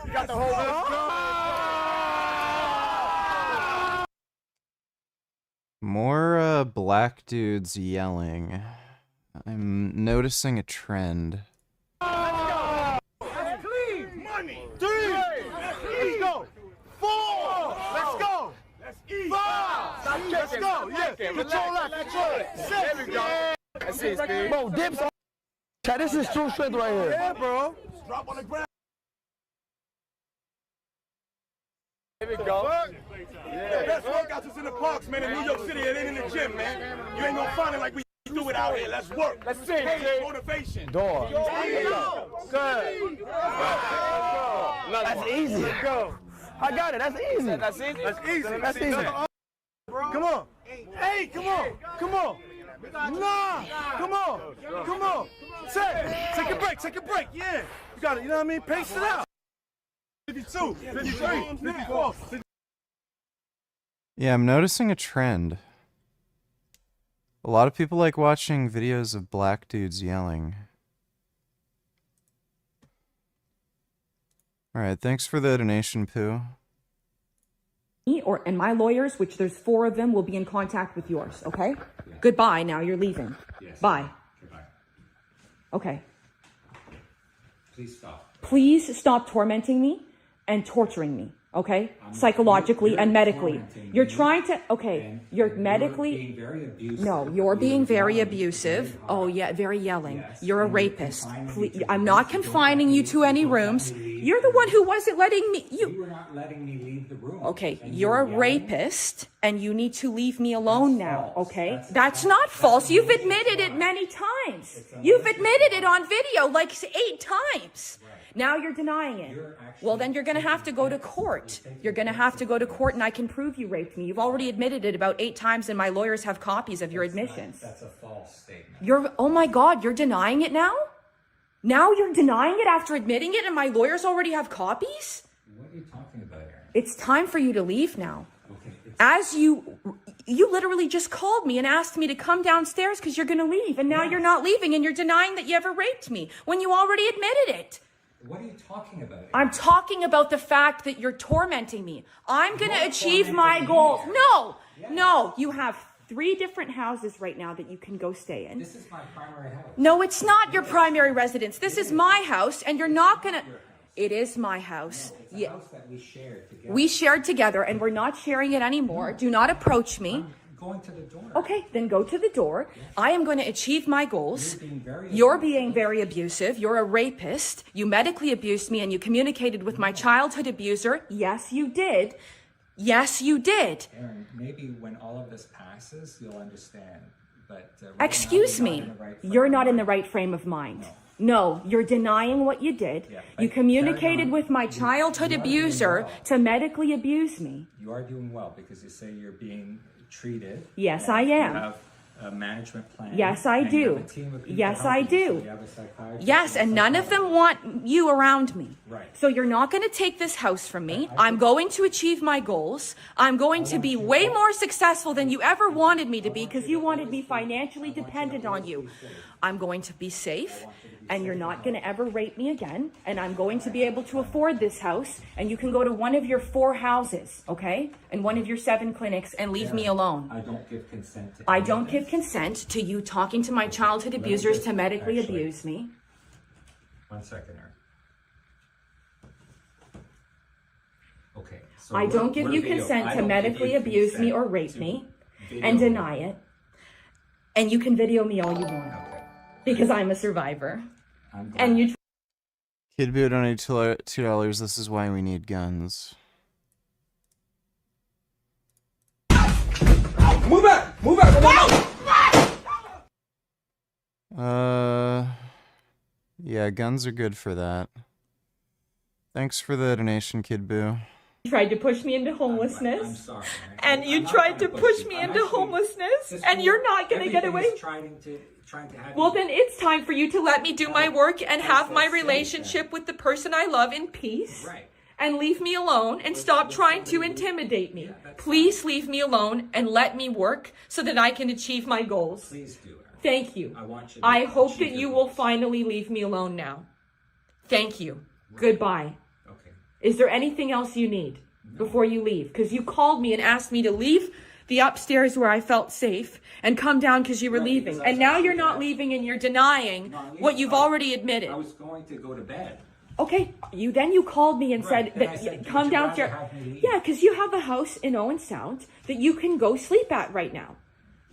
You got the whole More black dudes yelling. I'm noticing a trend. Clean. Money. 3. Let's go. 4. Let's go. Let's eat. 5. Let's go. Yeah. Control that. Control it. 6. There we go. That's it, Speed. Bro, dips on. Chad, this is true strength right here. Yeah, bro. Drop on the ground. Here we go. Yeah. Best workouts is in the parks, man. In New York City, it ain't in the gym, man. You ain't gonna find it like we do it out here. Let's work. Let's see. Motivation. Door. Good. That's easy. Let's go. I got it. That's easy. That's easy. That's easy. That's easy. Come on. Hey, come on. Come on. Nah. Come on. Come on. Take a break. Take a break. Yeah. You got it. You know what I mean? Pace it out. 52, 53, 54. Yeah, I'm noticing a trend. A lot of people like watching videos of black dudes yelling. Alright, thanks for the donation, Pooh. And my lawyers, which there's 4 of them, will be in contact with yours, okay? Yeah. Goodbye, now you're leaving. Yes. Bye. Goodbye. Okay. Please stop. Please stop tormenting me and torturing me, okay? Psychologically and medically. You're trying to, okay, you're medically... You're being very abusive. No, you're being very abusive. Oh, yeah, very yelling. You're a rapist. Please, I'm not confining you to any rooms. You're the one who wasn't letting me... You were not letting me leave the room. Okay, you're a rapist, and you need to leave me alone now, okay? That's not false. You've admitted it many times. You've admitted it on video like 8 times. Now you're denying it. Well, then you're going to have to go to court. You're going to have to go to court, and I can prove you raped me. You've already admitted it about 8 times, and my lawyers have copies of your admissions. That's a false statement. Oh my God, you're denying it now? Now you're denying it after admitting it, and my lawyers already have copies? What are you talking about, Aaron? It's time for you to leave now. As you literally just called me and asked me to come downstairs because you're going to leave, and now you're not leaving, and you're denying that you ever raped me when you already admitted it. What are you talking about? I'm talking about the fact that you're tormenting me. I'm going to achieve my goals. No, you have 3 different houses right now that you can go stay in. This is my primary house. No, it's not your primary residence. This is my house, and you're not gonna... It is my house. No, it's a house that we shared together. We shared together, and we're not sharing it anymore. Do not approach me. I'm going to the door. Okay, then go to the door. I am going to achieve my goals. You're being very abusive. You're a rapist. You medically abused me, and you communicated with my childhood abuser. Yes, you did. Yes, you did. Aaron, maybe when all of this passes, you'll understand. But Excuse me. You're not in the right frame of mind. No, you're denying what you did. You communicated with my childhood abuser to medically abuse me. You are doing well because you say you're being treated. Yes, I am. You have a management plan. Yes, I and you do. have a team of people Yes, I helping you, so do. you have a psychiatrist. Yes, and none of them want you around me. Right. So you're not going to take this house from me. I'm going to achieve my goals. I'm going to be way more successful than you ever wanted me to be because you wanted me financially dependent on you. I'm going to be safe, and you're not going to ever rape me again, and I'm going to be able to afford this house, and you can go to one of your 4 houses, okay? And one of your 7 clinics and leave me alone. I don't give consent to I don't give consent to you talking to my childhood abusers to medically actually- abuse me. 1 second, Aaron. Okay. So I don't give we're you video. consent I to don't give medically you abuse me consent or rape to me video and me. deny it. And you can video me all you want. Because I'm a survivor. And you Kid Boo donated $2. This is why we need guns. Move back! Move back! Yeah, guns are good for that. Thanks for the donation, Kid Boo. tried to push me into homelessness. I'm sorry. And you tried to push me into homelessness. And you're not going to get away. Trying to have Well, then it's time for you to let me do my work and have my relationship with the person I love in peace. Right. And leave me alone and stop trying to intimidate me. Please leave me alone and let me work so that I can achieve my goals. Please do. Thank you. I want you. I hope that you will finally leave me alone now. Thank you. Goodbye. Okay. Is there anything else you need before you leave? Because you called me and asked me to leave the upstairs where I felt safe and come down because you were leaving. And now you're not leaving and you're denying what you've already admitted. I was going to go to bed. Okay, you called me and said that come downstairs. Yeah, because you have a house in Owen Sound that you can go sleep at right now.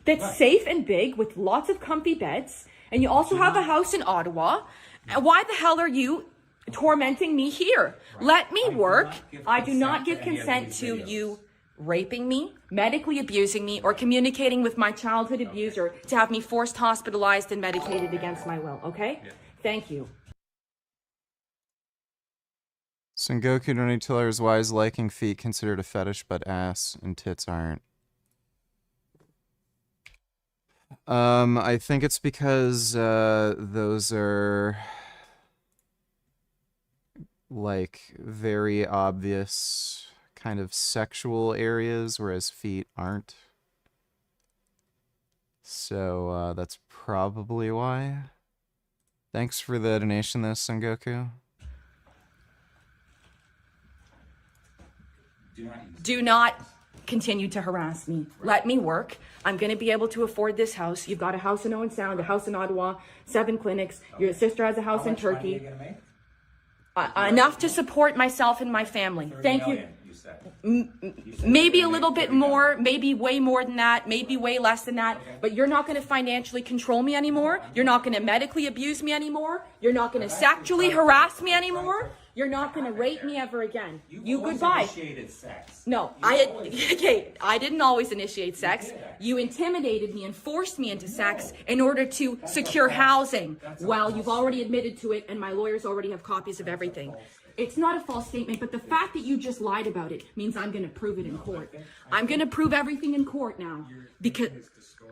That's safe and big with lots of comfy beds. And you also have a house in Ottawa. And why the hell are you tormenting me here? Let me work. I do not give consent to you raping me, medically abusing me, or communicating with my childhood abuser to have me forced hospitalized and medicated against my will, okay? Thank you. Sengoku donated $2. Why is liking feet considered a fetish but ass and tits aren't? I think it's because those are like very obvious kind of sexual areas, whereas feet aren't. So that's probably why. Thanks for the donation though, Sengoku. Do not continue to harass me. Let me work. I'm going to be able to afford this house. You've got a house in Owen Sound, a house in Ottawa, 7 clinics. Your sister has a house in Turkey. Enough to support myself and my family. Thank you. Maybe a little bit more, maybe way more than that, maybe way less than that, but you're not going to financially control me anymore. You're not going to medically abuse me anymore. You're not going to sexually harass me anymore. You're not going to rape me ever again. You goodbye. Initiated sex. No, I didn't always initiate sex. You intimidated me and forced me into sex in order to secure housing. Well, you've already admitted to it, and my lawyers already have copies of everything. It's not a false statement, but the fact that you just lied about it means I'm going to prove it in court. I'm going to prove everything in court now because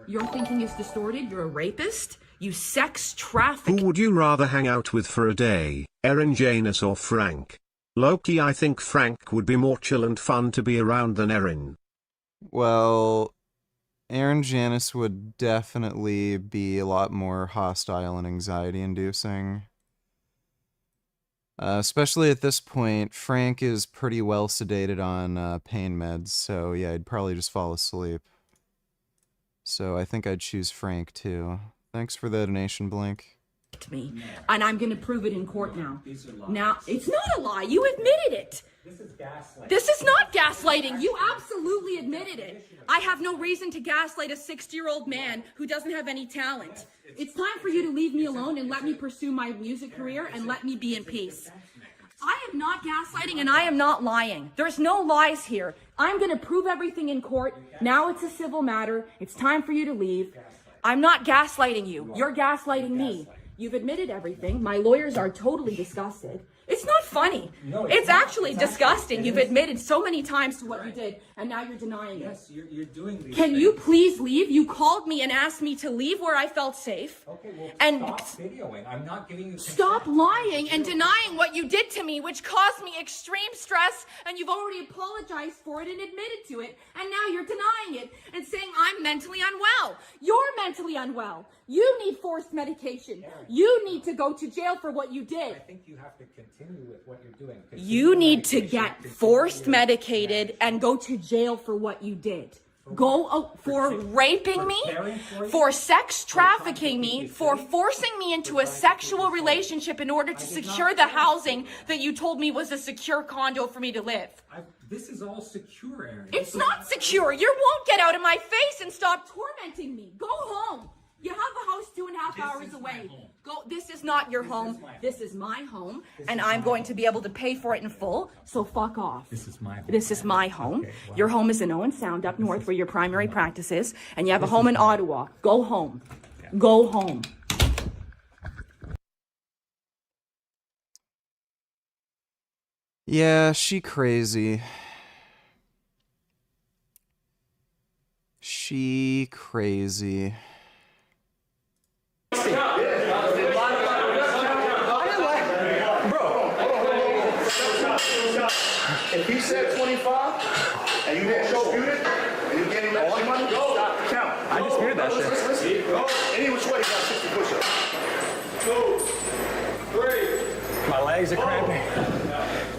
your thinking is distorted. You're a rapist. You sex traffic. Who would you rather hang out with for a day, Erin Janus or Frank? Loki, I think Frank would be more chill and fun to be around than Erin. Well, Aaron Janice would definitely be a lot more hostile and anxiety-inducing. Especially at this point, Frank is pretty well sedated on pain meds, so yeah, he'd probably just fall asleep. So I think I'd choose Frank too. Thanks for the donation, Blink. Me, and I'm going to prove it in court now. Now, it's not a lie. You admitted it. This is gaslighting. This is not gaslighting. You absolutely admitted it. I have no reason to gaslight a 60-year-old man who doesn't have any talent. It's time for you to leave me alone and let me pursue my music career and let me be in peace. I am not gaslighting and I am not lying. There's no lies here. I'm going to prove everything in court. Now it's a civil matter. It's time for you to leave. I'm not gaslighting you. You're gaslighting me. You've admitted everything. My lawyers are totally disgusted. It's not funny. No, it's not. actually It's disgusting. actually- You've admitted so many times to what you did, and now you're denying it. Yes, you're doing these Can things. you please leave? You called me and asked me to leave where I felt safe. Okay, well, And stop videoing. I'm not giving you stop lying and denying what you did to me, which caused me extreme stress, and you've already apologized for it and admitted to it, and now you're denying it and saying I'm mentally unwell. You're mentally unwell. You need forced medication. You need to go to jail for what you did. I think you have to continue with what you're doing. You need to get forced medicated and go to jail for what you did. Go for raping me, for sex trafficking me, for forcing me into a sexual relationship in order to secure the housing that you told me was a secure condo for me to live. This is all secure, Aaron. It's not secure. You won't get out of my face and stop tormenting me. Go home. You have a house 2.5 hours away. Go. This is not your home. This is my home, and I'm going to be able to pay for it in full. So fuck off. This is my home. This is my home. Okay, well, Your home is in Owen Sound up north where your primary practice is, and you have a home in Ottawa. Go home. Go home. Yeah, she crazy. She crazy. If he said 25 and you didn't show it and you gave him extra money, go count. I disputed that shit. Listen. Go any which way, you got 60 push-ups. 2, 3. My legs are cramping.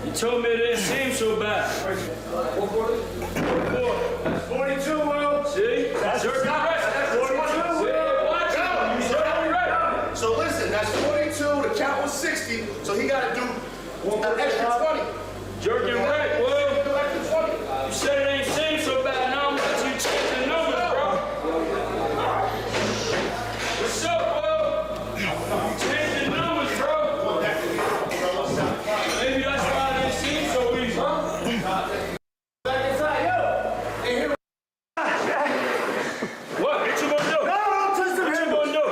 You told me it didn't seem so bad. 42, Will. See? That's Jerking not rest. That's 42, Will. Watch out. You jerking rest. So listen, that's 42. The count was 60. So he got to do an extra 20. Jerking right, Will. You said it ain't seem so bad. Now I'm letting you change the numbers, bro. What's up, Will? You changed the numbers, bro. Maybe that's why it ain't seem so easy. What? What you gonna do? No, don't touch the What you gonna do?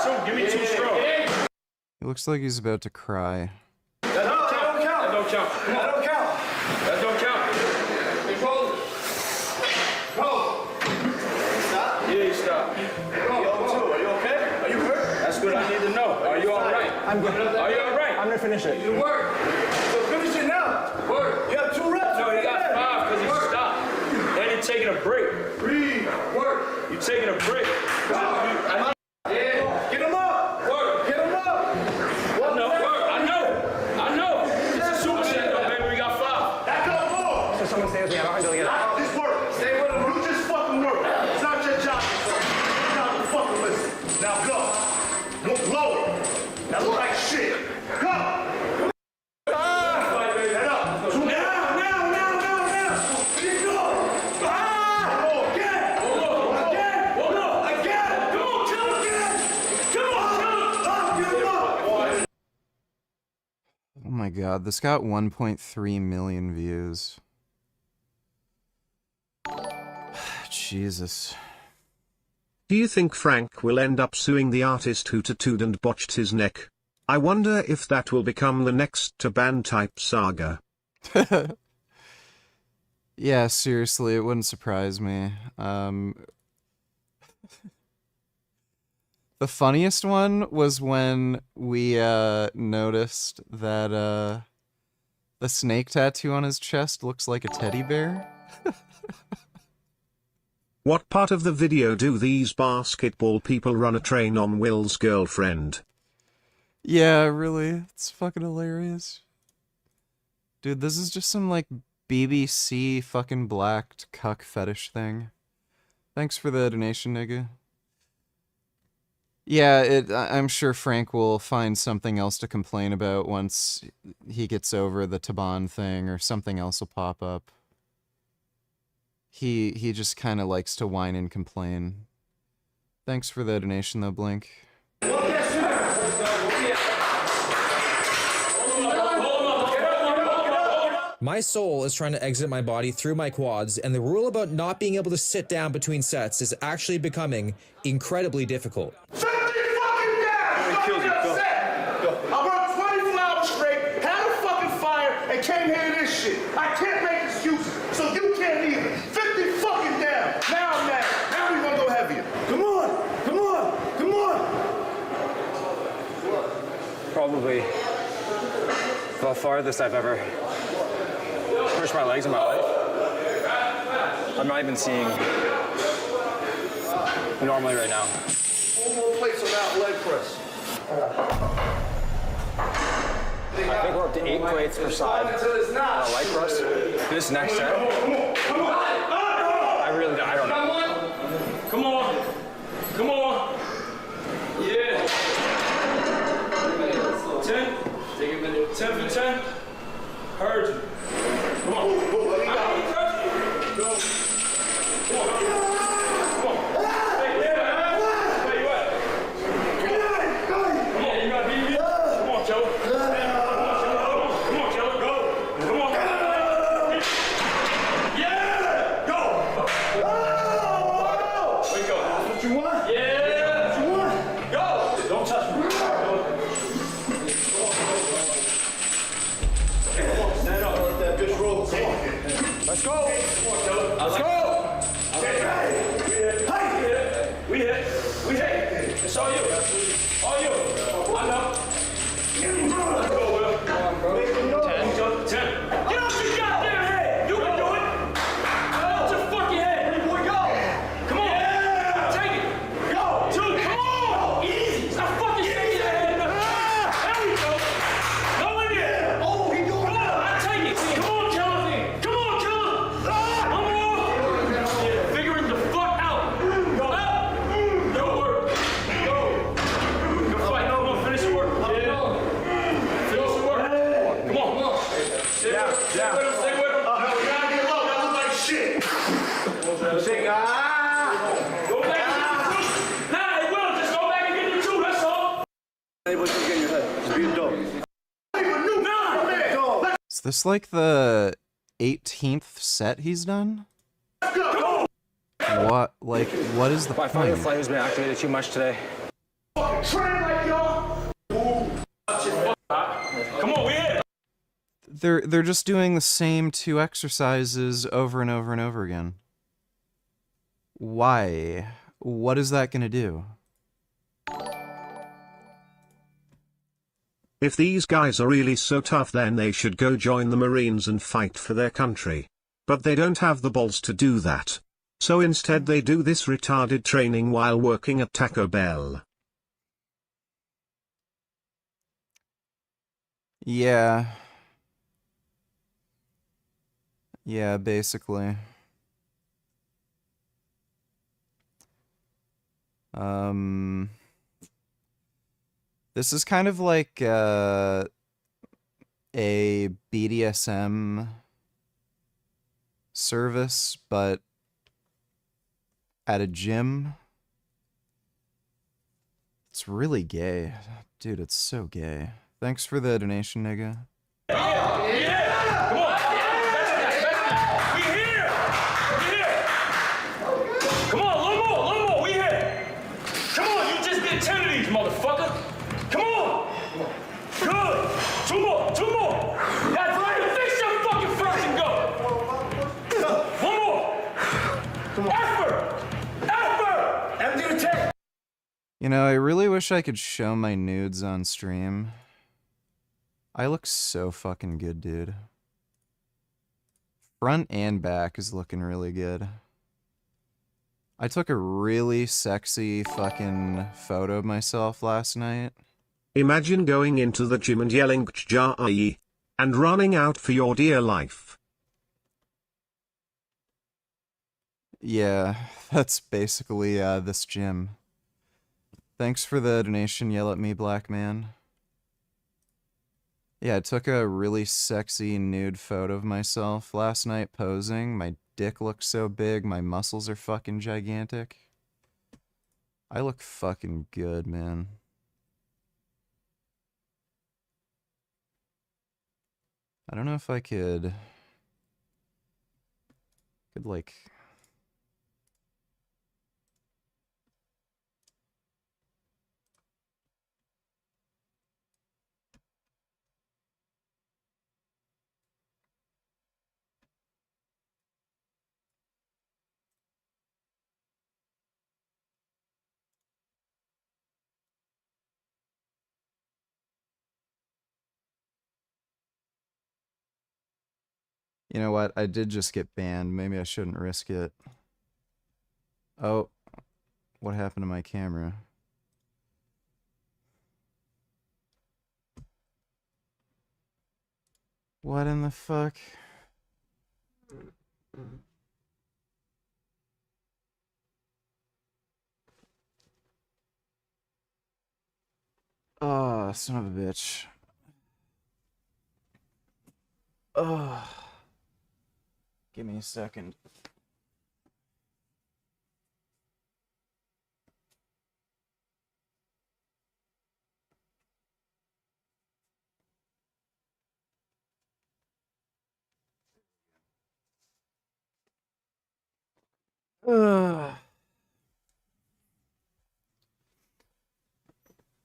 Two. Give me 2 straws. He looks like he's about to cry. That don't count. That don't count. That don't count. That don't count. Go. Stop. Yeah, you stop. Yo, too. Are you okay? Are you hurt? That's good. I need to know. Are you all right? I'm good. Are you all right? I'm gonna finish it. You work. So finish it now. Work. You have 2 reps. No, he got 5 because he stopped. Then you're taking a break. 3. Work. You're taking a break. Yeah. Get him up. Work. Get him up. I know. Work. I know. I know. It's a superset though, baby. We got 5. Back up more. So someone stay with me. I don't have to get out. Just work. Stay with him. You just fucking work. It's not your job. It's not the fucking listen. Now go. Look lower. That look like shit. Go. Head up. Now. Keep going. Again. Again. Come on, kill him again. Come on, kill him. Give him up. Oh my god, this got 1.3 million views. Jesus. Do you think Frank will end up suing the artist who tattooed and botched his neck? I wonder if that will become the next Taban type saga. Yeah, seriously, it wouldn't surprise me. The funniest one was when we noticed that the snake tattoo on his chest looks like a teddy bear. What part of the video do these basketball people run a train on Will's girlfriend? Yeah, really, it's fucking hilarious. Dude, this is just some like BBC fucking blacked cuck fetish thing. Thanks for the donation, nigga. Yeah, I'm sure Frank will find something else to complain about once he gets over the Taban thing, or something else will pop up. He just kind of likes to whine and complain. Thanks for the donation, though, Blink. My soul is trying to exit my body through my quads, and the rule about not being able to sit down between sets is actually becoming incredibly difficult. I worked 24 hours straight, had a fucking fire, and came here to this shit. I can't make excuses, so you can't either. 50 fucking down. Now I'm mad. Now we gonna go heavier. Come on, come on, come on. Probably the farthest I've ever pushed my legs in my life. I'm not even seeing normally right now. One more plates on that leg press. I think we're up to 8 plates per side on a leg press. This next set, I don't know. Come on. Come on. Yeah. 10. Take a minute. 10 for 10. Heard you. Come on. I ain't touching you. Go. Come on. Come on. Hey, yeah. Where you at? Come on. You got BB? Come on, Joe. Come on, Joe. Go. Come on. Yeah. Go. Where you go? That's what you want? Yeah. That's what you want? Go. Don't touch me. Stand up. That bitch roll. Let's go. Let's go. Hey. We hit. It's all you. All you. I know. Let's go, Will. 10. Get off your goddamn head. You can do it. Get your fucking head. Boy, go. Come on. Yeah. Take it. Go. 2. Come on. Easy. Stop fucking shaking that head. There we go. Go in there. Oh, he doing it. I take it. Come on, Killer. Come on, Killer. Come on. Yeah, figuring the fuck out. Go up. Good work. Go. Good fight. Come on, finish the work. Yeah. Finish the work. Come on. Stay with him. Stay with him. Stay with him. We gotta get low. That look like shit. Go back and get the truth. Nah, it will. Just go back and get the truth. That's all. Is this like the 18th set he's done? What? Like, what is the My fight or point? flight has been activated too much today. Train like y'all. Come on, we hit. They're just doing the same 2 exercises over and over and over again. Why? What is that gonna do? If these guys are really so tough, then they should go join the Marines and fight for their country. But they don't have the balls to do that. So instead they do this retarded training while working at Taco Bell. Yeah. Yeah, basically. This is kind of like a BDSM service, but at a gym. It's really gay. Dude, it's so gay. Thanks for the donation, nigga. Yeah! Come on! We here! We here! Come on, a little more! We here! Come on, you just did 10 of these, motherfucker! Come on! Good! 2 more! That's right! Fix your fucking first and go! 1 more! Effort! Empty the tank! You know, I really wish I could show my nudes on stream. I look so fucking good, dude. Front and back is looking really good. I took a really sexy fucking photo of myself last night. Imagine going into the gym and yelling "Jai" and running out for your dear life. Yeah, that's basically this gym. Thanks for the donation, Yell at Me, Black Man. Yeah, I took a really sexy nude photo of myself last night posing. My dick looks so big, my muscles are fucking gigantic. I look fucking good, man. I don't know if I could like you know what? I did just get banned. Maybe I shouldn't risk it. Oh, what happened to my camera? What in the fuck? Oh, son of a bitch. Oh. Give me a second. Ugh.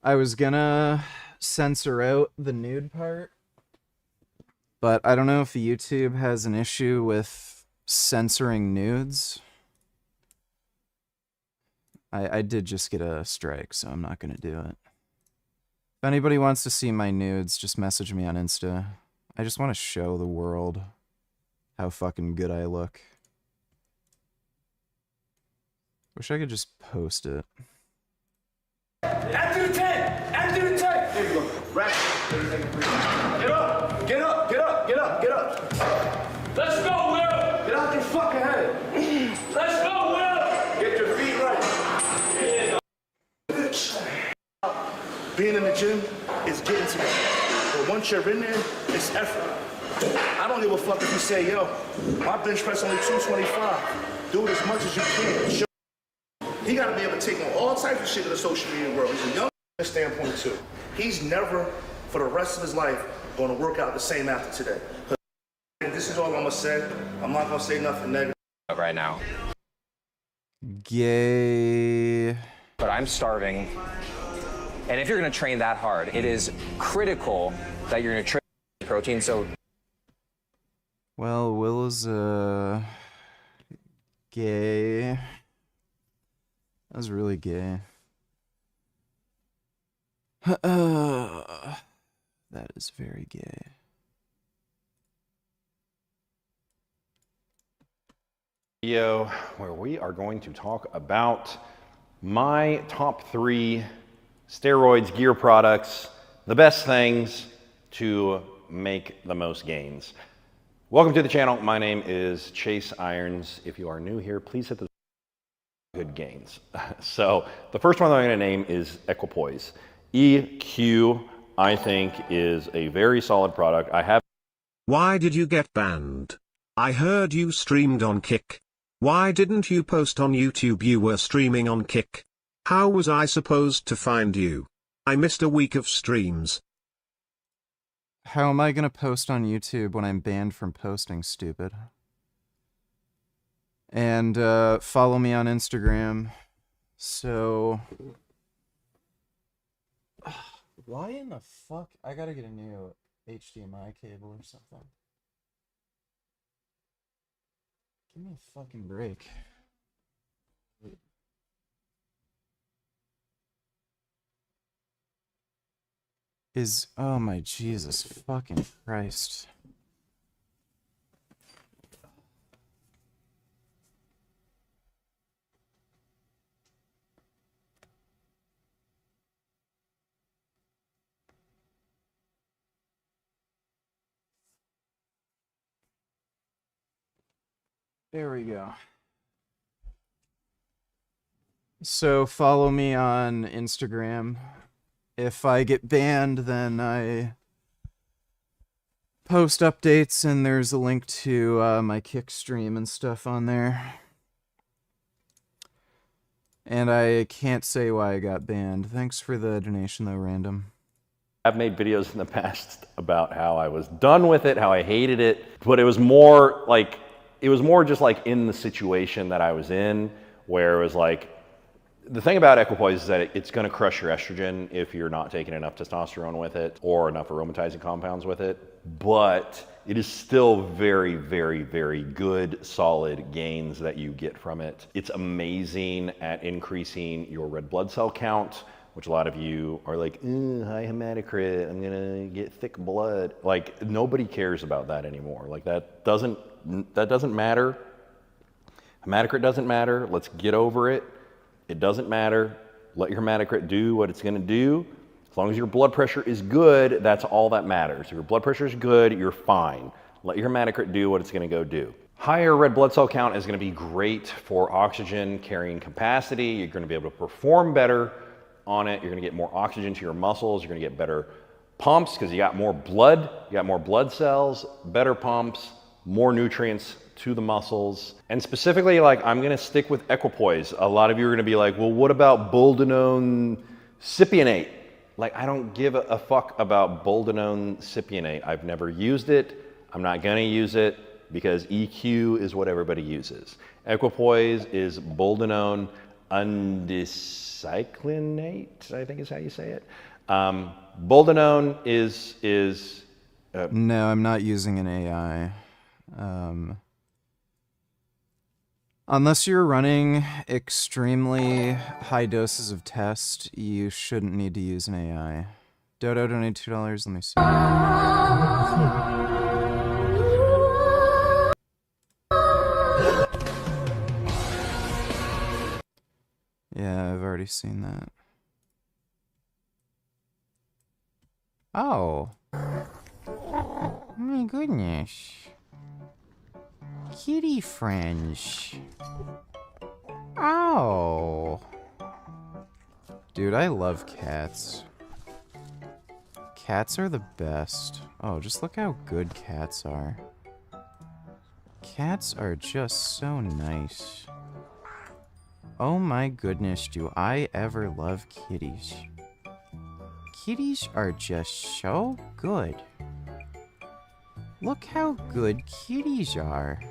I was gonna censor out the nude part, but I don't know if YouTube has an issue with censoring nudes. I did just get a strike, so I'm not gonna do it. If anybody wants to see my nudes, just message me on Insta. I just want to show the world how fucking good I look. Wish I could just post it. After the 10! After the 10! There you go. Right. Get up! Get up! Get up! Get up! Get up! Let's go, Will! Get out your fucking head! Let's go, Will! Get your feet right. Being in the gym is getting to me. But once you're in there, it's effort. I don't give a fuck if you say, yo, my bench press only 225. Do it as much as you can. Show. He got to be able to take on all types of shit in the social media world. He's a young standpoint too. He's never, for the rest of his life, going to work out the same after today. And this is all I'm going to say. I'm not going to say nothing negative. Right now. Gay. But I'm starving. And if you're going to train that hard, it is critical that you're going to train protein. So, Well, Will is gay. That was really gay. That is very gay. Video where we are going to talk about my top 3 steroids, gear products, the best things to make the most gains. Welcome to the channel. My name is Chase Irons. If you are new here, please hit the good gains. So the first one that I'm going to name is Equipoise. EQ, I think, is a very solid product. I have. Why did you get banned? I heard you streamed on Kick. Why didn't you post on YouTube you were streaming on Kick? How was I supposed to find you? I missed a week of streams. How am I gonna post on YouTube when I'm banned from posting, stupid? And follow me on Instagram. So why in the fuck? I gotta get a new HDMI cable or something. Give me a fucking break. Oh my Jesus fucking Christ. There we go. So follow me on Instagram. If I get banned, then I post updates, and there's a link to my Kick stream and stuff on there. And I can't say why I got banned. Thanks for the donation, though, Random. I've made videos in the past about how I was done with it, how I hated it, but it was more just like in the situation that I was in, where it was like, the thing about equipoise is that it's going to crush your estrogen if you're not taking enough testosterone with it or enough aromatizing compounds with it. But it is still very, very, very good, solid gains that you get from it. It's amazing at increasing your red blood cell count, which a lot of you are like, high hematocrit, I'm going to get thick blood. Like, nobody cares about that anymore. Like, that doesn't matter. Hematocrit doesn't matter. Let's get over it. It doesn't matter. Let your hematocrit do what it's going to do. As long as your blood pressure is good, that's all that matters. If your blood pressure is good, you're fine. Let your hematocrit do what it's going to go do. Higher red blood cell count is going to be great for oxygen carrying capacity. You're going to be able to perform better on it. You're going to get more oxygen to your muscles. You're going to get better pumps because you got more blood. You got more blood cells, better pumps, more nutrients to the muscles. And specifically, like, I'm going to stick with equipoise. A lot of you are going to be like, well, what about boldenone cypionate? Like, I don't give a fuck about boldenone cypionate. I've never used it. I'm not going to use it because EQ is what everybody uses. Equipoise is boldenone undecyclinate, I think is how you say it. Boldenone is No, I'm not using an AI. Unless you're running extremely high doses of test, you shouldn't need to use an AI. Dodo donated $2. Let me see. Yeah, I've already seen that. Oh. My goodness. Kitty friends. Oh. Dude, I love cats. Cats are the best. Oh, just look how good cats are. Cats are just so nice. Oh my goodness, do I ever love kitties. Kitties are just so good. Look how good kitties are.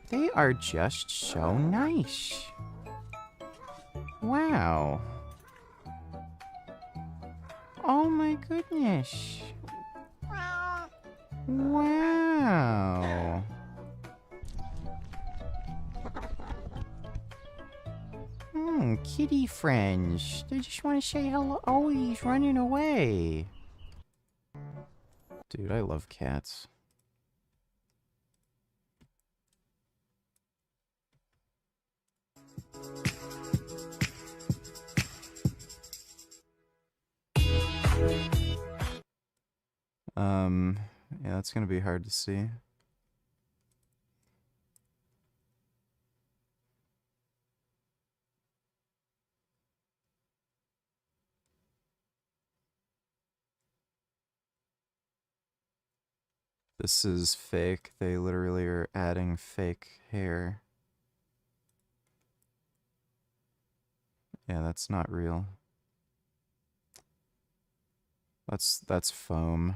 They are just so nice. Wow. Oh my goodness. Wow. Kitty friends. They just want to say hello. Oh, he's running away. Dude, I love cats. Yeah, that's gonna be hard to see. This is fake. They literally are adding fake hair. Yeah, that's not real. That's foam.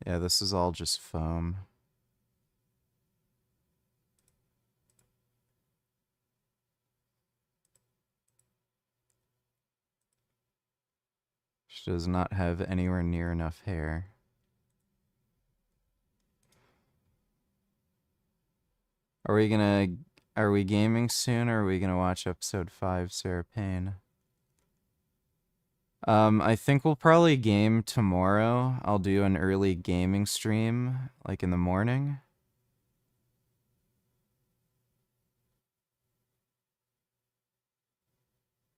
Yeah, this is all just foam. She does not have anywhere near enough hair. Are we gaming soon, or are we gonna watch episode 5, Sarah Payne? I think we'll probably game tomorrow. I'll do an early gaming stream, like in the morning.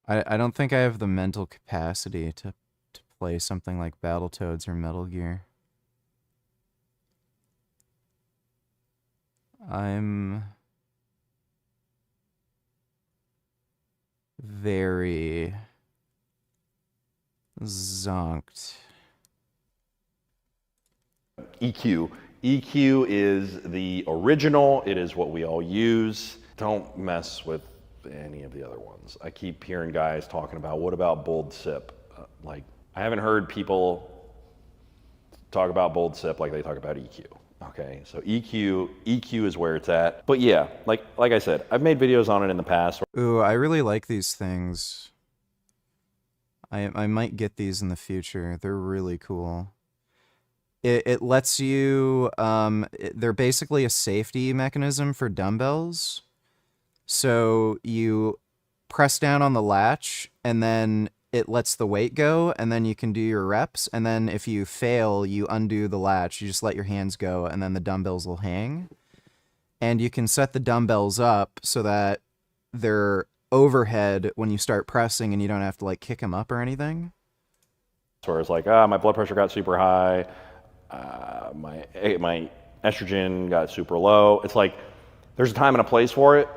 I don't think I have the mental capacity to play something like Battletoads or Metal Gear. very zonked. EQ. EQ is the original. It is what we all use. Don't mess with any of the other ones. I keep hearing guys talking about, what about bold sip? Like, I haven't heard people talk about bold sip like they talk about EQ. Okay, so EQ is where it's at. But yeah, like I said, I've made videos on it in the past. Ooh, I really like these things. I might get these in the future. They're really cool. It lets you, they're basically a safety mechanism for dumbbells. So you press down on the latch and then it lets the weight go, and then you can do your reps. And then if you fail, you undo the latch. You just let your hands go, and then the dumbbells will hang. And you can set the dumbbells up so that they're overhead when you start pressing, and you don't have to like kick them up or anything. Where it's like, my blood pressure got super high, my estrogen got super low. It's like, there's a time and a place for it.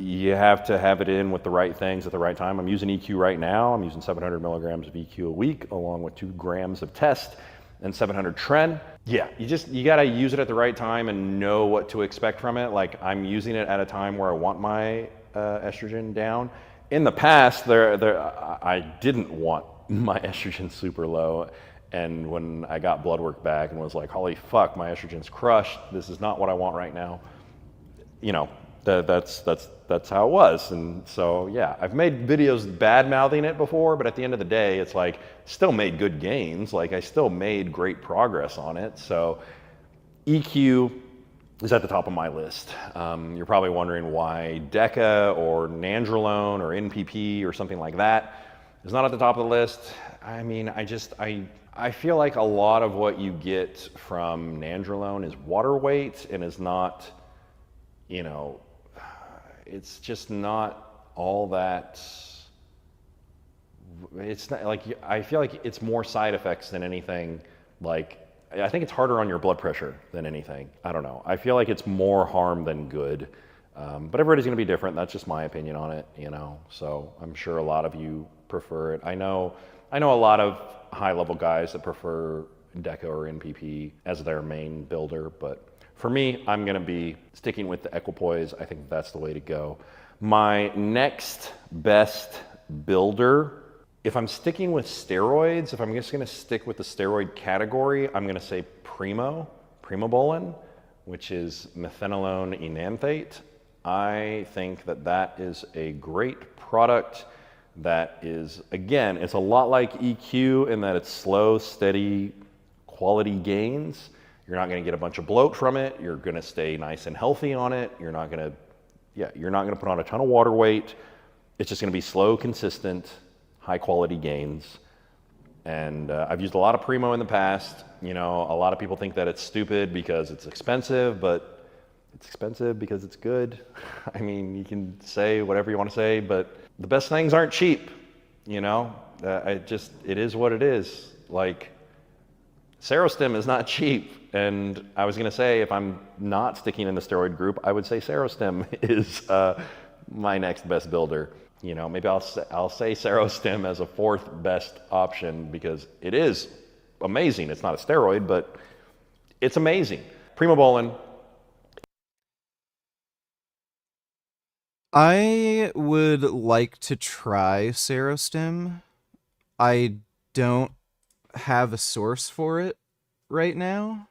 You have to have it in with the right things at the right time. I'm using EQ right now. I'm using 700 milligrams of EQ a week, along with 2 grams of test and 700 tren. Yeah, you gotta use it at the right time and know what to expect from it. Like, I'm using it at a time where I want my estrogen down. In the past, I didn't want my estrogen super low. And when I got blood work back and was like, holy fuck, my estrogen's crushed. This is not what I want right now. You know, that's how it was. And so, yeah, I've made videos bad-mouthing it before, but at the end of the day, it's like, still made good gains. Like, I still made great progress on it. So EQ is at the top of my list. You're probably wondering why Deca or Nandrolone or NPP or something like that is not at the top of the list. I mean, I feel like a lot of what you get from Nandrolone is water weight and is not, you know, it's just not all that. It's not like, I feel like it's more side effects than anything. Like, I think it's harder on your blood pressure than anything. I don't know. I feel like it's more harm than good. But everybody's going to be different. That's just my opinion on it, you know. So I'm sure a lot of you prefer it. I know a lot of high-level guys that prefer Deca or NPP as their main builder, but for me, I'm going to be sticking with the Equipoise. I think that's the way to go. My next best builder, if I'm sticking with steroids, if I'm just going to stick with the steroid category, I'm going to say Primobolan, which is methanolone enanthate. I think that is a great product that is, again, it's a lot like EQ in that it's slow, steady, quality gains. You're not going to get a bunch of bloat from it. You're going to stay nice and healthy on it. You're not going to put on a ton of water weight. It's just going to be slow, consistent, high quality gains. And I've used a lot of Primo in the past. You know, a lot of people think that it's stupid because it's expensive, but it's expensive because it's good. I mean, you can say whatever you want to say, but the best things aren't cheap. You know, it is what it is. Like, Serostim is not cheap. And I was going to say, if I'm not sticking in the steroid group, I would say Serostim is my next best builder. You know, maybe I'll say Serostim as a 4th best option because it is amazing. It's not a steroid, but it's amazing. Primobolan. I would like to try Serostim. I don't have a source for it right now.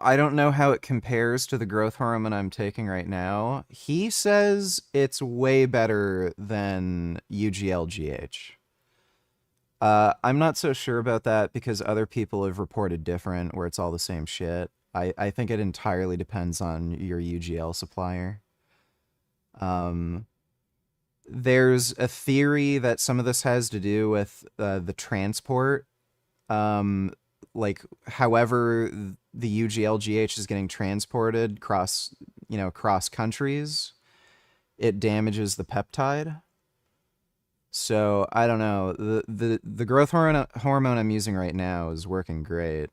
I don't know how it compares to the growth hormone I'm taking right now. He says it's way better than UGLGH. I'm not so sure about that because other people have reported different, where it's all the same shit. I think it entirely depends on your UGL supplier. There's a theory that some of this has to do with the transport. Like, however the UGLGH is getting transported cross countries, it damages the peptide. So I don't know. The growth hormone I'm using right now is working great.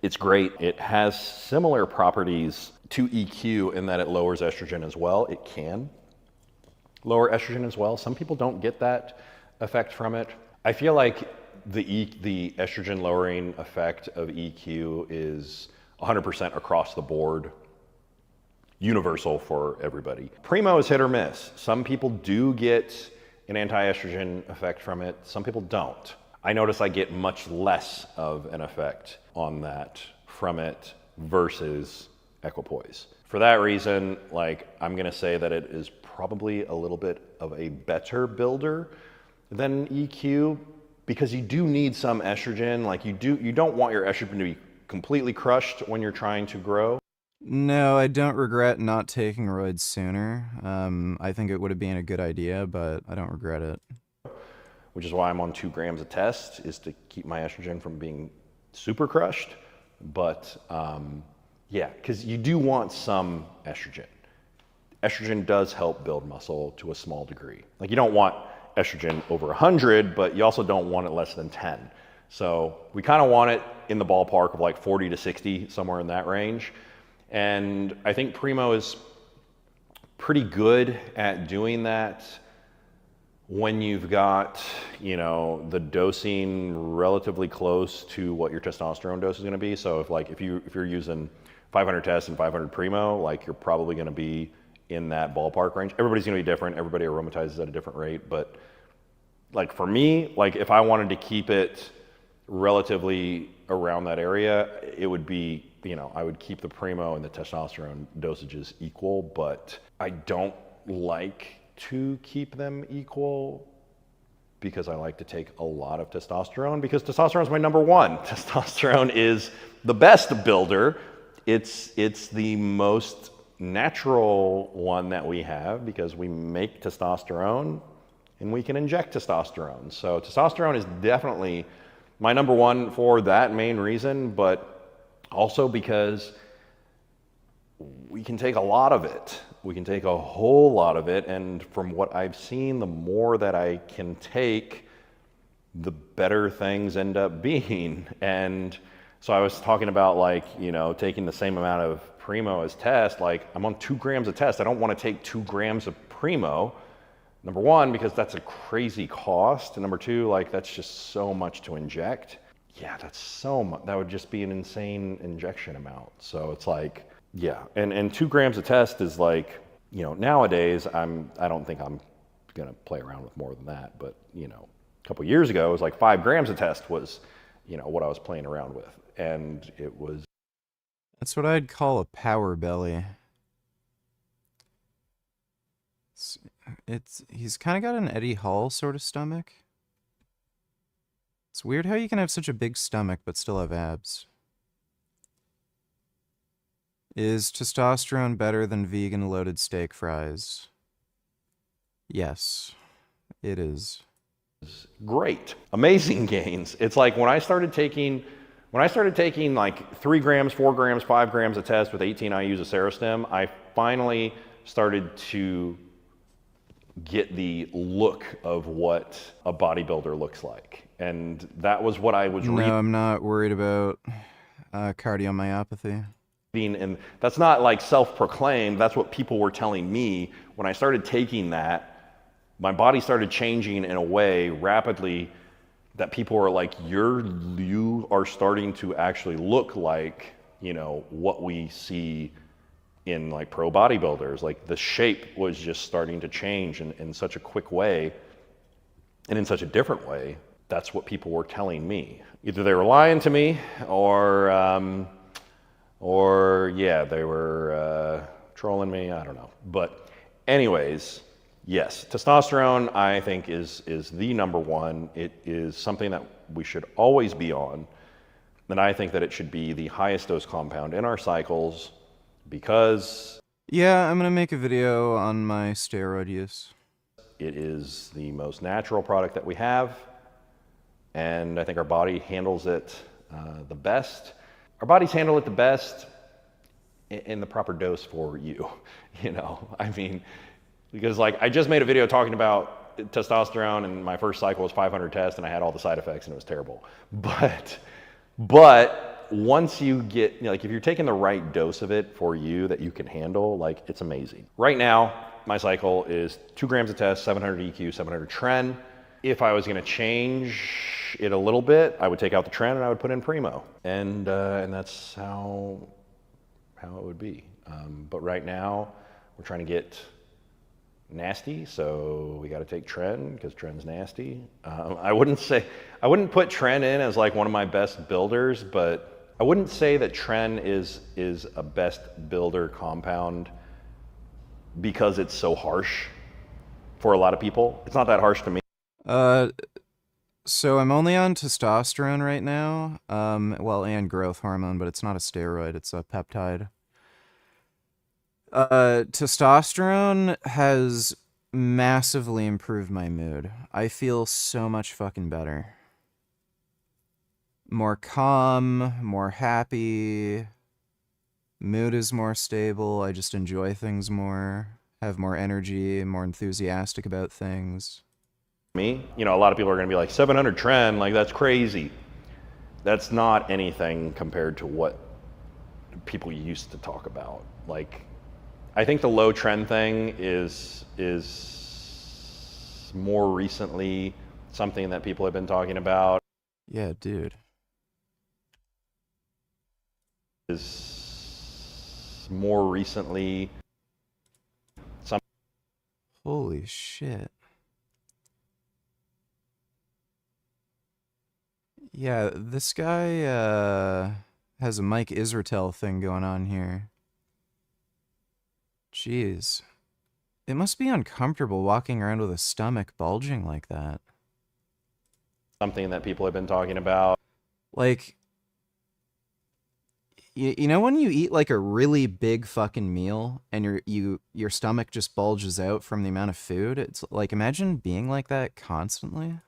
It's great. It has similar properties to EQ in that it lowers estrogen as well. It can. lower estrogen as well. Some people don't get that effect from it. I feel like the estrogen lowering effect of EQ is 100% across the board, universal for everybody. Primo is hit or miss. Some people do get an anti-estrogen effect from it. Some people don't. I notice I get much less of an effect on that from it versus equipoise. For that reason, like, I'm gonna say that it is probably a little bit of a better builder than EQ, because you do need some estrogen. Like, you don't want your estrogen to be completely crushed when you're trying to grow. No, I don't regret not taking roids sooner. I think it would have been a good idea, but I don't regret it. Which is why I'm on 2 grams a test, is to keep my estrogen from being super crushed. But yeah, because you do want some estrogen. Estrogen does help build muscle to a small degree. Like, you don't want estrogen over 100, but you also don't want it less than 10. So we kind of want it in the ballpark of like 40 to 60, somewhere in that range. And I think Primo is pretty good at doing that when you've got, you know, the dosing relatively close to what your testosterone dose is going to be. So if you're using 500 tests and 500 Primo, like, you're probably going to be in that ballpark range. Everybody's going to be different. Everybody aromatizes at a different rate. But like, for me, like, if I wanted to keep it relatively around that area, it would be, you know, I would keep the Primo and the testosterone dosages equal, but I don't like to keep them equal because I like to take a lot of testosterone, because testosterone is my number one. Testosterone is the best builder. It's the most natural one that we have, because we make testosterone and we can inject testosterone. So testosterone is definitely my number one for that main reason, but also because we can take a lot of it. We can take a whole lot of it, and from what I've seen, the more that I can take, the better things end up being. And so I was talking about, like, you know, taking the same amount of Primo as test. Like, I'm on 2 grams of test. I don't want to take 2 grams of Primo. Number one, because that's a crazy cost. And number two, like, that's just so much to inject. Yeah, that's so much. That would just be an insane injection amount. So it's like, yeah. And 2 grams of test is like, you know, nowadays, I don't think I'm going to play around with more than that. But, you know, a couple years ago, it was like 5 grams of test was, you know, what I was playing around with. And it was... That's what I'd call a power belly. He's kind of got an Eddie Hall sort of stomach. It's weird how you can have such a big stomach but still have abs. Is testosterone better than vegan loaded steak fries? Yes, it is. Great, amazing gains. It's like when I started taking like 3 grams, 4 grams, 5 grams of test with 18 IUs of Serostim, I finally started to get the look of what a bodybuilder looks like. And that was what I was reading. No, I'm not worried about cardiomyopathy. And that's not like self-proclaimed, that's what people were telling me. When I started taking that, my body started changing in a way rapidly that people were like, you are starting to actually look like, you know, what we see in like pro bodybuilders. Like, the shape was just starting to change in such a quick way and in such a different way. That's what people were telling me. Either they were lying to me or yeah, they were trolling me, I don't know. But anyways, yes, testosterone, I think, is the number one. It is something that we should always be on. And I think that it should be the highest dose compound in our cycles, because... Yeah, I'm going to make a video on my steroid use. It is the most natural product that we have, and I think our body handles it the best. Our bodies handle it the best in the proper dose for you, you know? I mean, because like, I just made a video talking about testosterone, and my first cycle was 500 tests, and I had all the side effects, and it was terrible. But once you get, you know, like, if you're taking the right dose of it for you that you can handle, like, it's amazing. Right now, My cycle is 2 grams of test, 700 EQ, 700 tren. If I was going to change it a little bit, I would take out the tren and I would put in primo, and that's how it would be. But right now, we're trying to get nasty, so we got to take tren because tren's nasty. I wouldn't put tren in as like one of my best builders, but I wouldn't say that tren is a best builder compound because it's so harsh for a lot of people. It's not that harsh to me. So I'm only on testosterone right now, and growth hormone, but it's not a steroid, it's a peptide. Testosterone has massively improved my mood. I feel so much fucking better. More calm, more happy. Mood is more stable. I just enjoy things more. Have more energy, more enthusiastic about things. Me, a lot of people are going to be like 700 tren, like that's crazy. That's not anything compared to what people used to talk about. Like, I think the low trend thing is more recently something that people have been talking about. Yeah, dude. Is more recently some. Holy shit. Yeah, this guy has a Mike Israetel thing going on here. Jeez. It must be uncomfortable walking around with a stomach bulging like that. Something that people have been talking about. Like, you know when you eat like a really big fucking meal and your stomach just bulges out from the amount of food? It's like, imagine being like that constantly.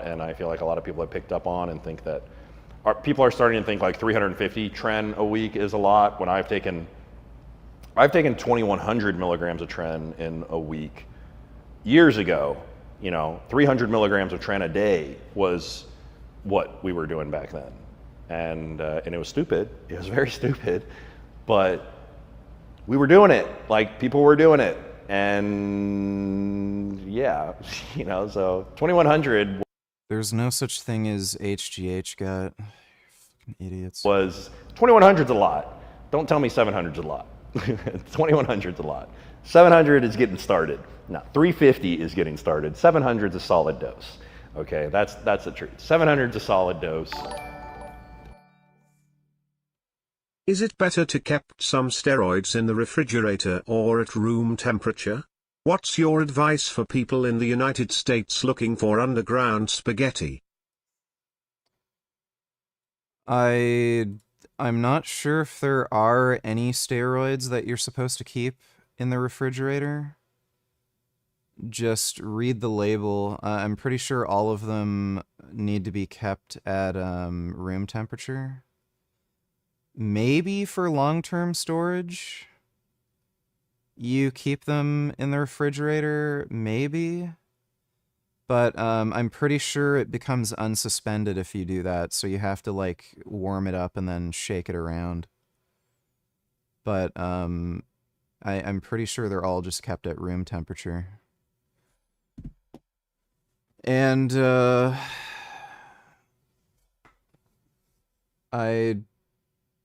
And I feel like a lot of people have picked up on and think that people are starting to think like 350 tren a week is a lot, when I've taken 2,100 milligrams of tren in a week. Years ago, 300 milligrams of tren a day was what we were doing back then. And it was stupid. It was very stupid, but we were doing it. Like, people were doing it. And yeah, so 2,100. There's no such thing as HGH gut. Fucking idiots. 2,100's a lot. Don't tell me 700's a lot. 2,100's a lot. 700 is getting started. No, 350 is getting started. 700's a solid dose. Okay, that's the truth. 700's a solid dose. Is it better to keep some steroids in the refrigerator or at room temperature? What's your advice for people in the United States looking for underground spaghetti? I'm not sure if there are any steroids that you're supposed to keep in the refrigerator. Just read the label. I'm pretty sure all of them need to be kept at room temperature. Maybe for long-term storage, you keep them in the refrigerator, maybe. But I'm pretty sure it becomes unsuspended if you do that, so you have to like warm it up and then shake it around. But I'm pretty sure they're all just kept at room temperature. And I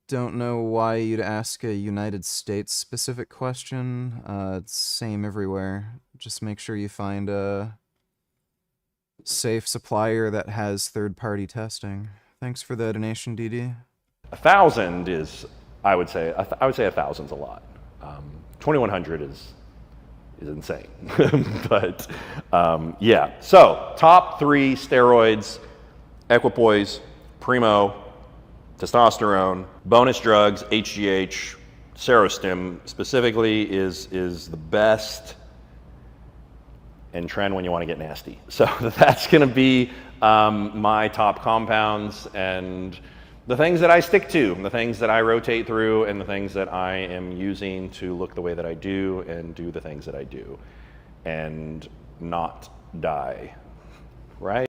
don't know why you'd ask a United States specific question. It's same everywhere. Just make sure you find a safe supplier that has third-party testing. Thanks for the donation, DD. 1,000 is, I would say 1,000's a lot. 2,100 is insane. But yeah. So top 3 steroids: equipoise, primo, testosterone. Bonus drugs, HGH, serostim specifically is the best. And tren when you want to get nasty. So that's going to be my top compounds and the things that I stick to, the things that I rotate through, and the things that I am using to look the way that I do and do the things that I do and not die, right?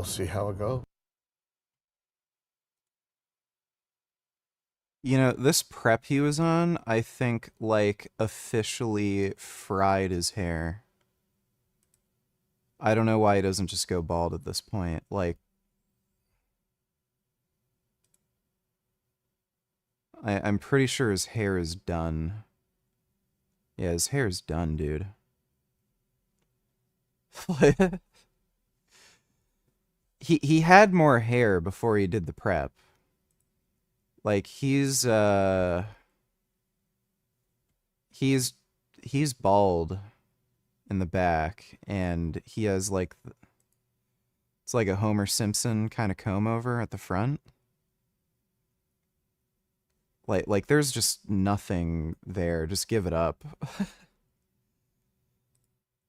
see how it goes. You know, this prep he was on, I think, like, officially fried his hair. I don't know why he doesn't just go bald at this point. Like, I'm pretty sure his hair is done. Yeah, his hair is done, dude. He had more hair before he did the prep. Like, he's bald in the back, and he has like it's like a Homer Simpson kind of comb over at the front. Like there's just nothing there. Just give it up.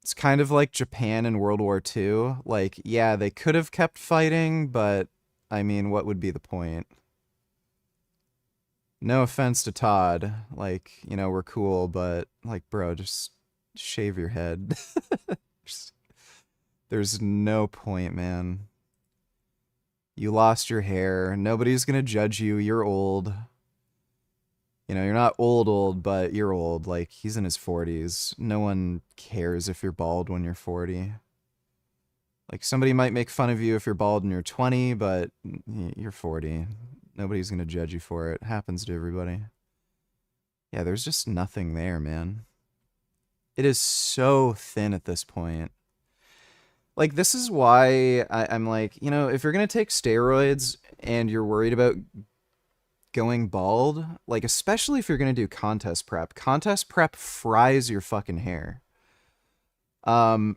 It's kind of like Japan in World War II. Like, yeah, they could have kept fighting, but I mean, what would be the point? No offense to Todd. Like, you know, we're cool, but like, bro, just shave your head. There's no point, man. You lost your hair. Nobody's gonna judge you. You're old. You know, you're not old, but you're old. Like, he's in his 40s. No one cares if you're bald when you're 40. Like, somebody might make fun of you if you're bald and you're 20, but you're 40. Nobody's gonna judge you for it. It happens to everybody. Yeah, there's just nothing there, man. It is so thin at this point. Like, this is why I'm like, you know, if you're gonna take steroids and you're worried about going bald, like, especially if you're gonna do contest prep fries your fucking hair. You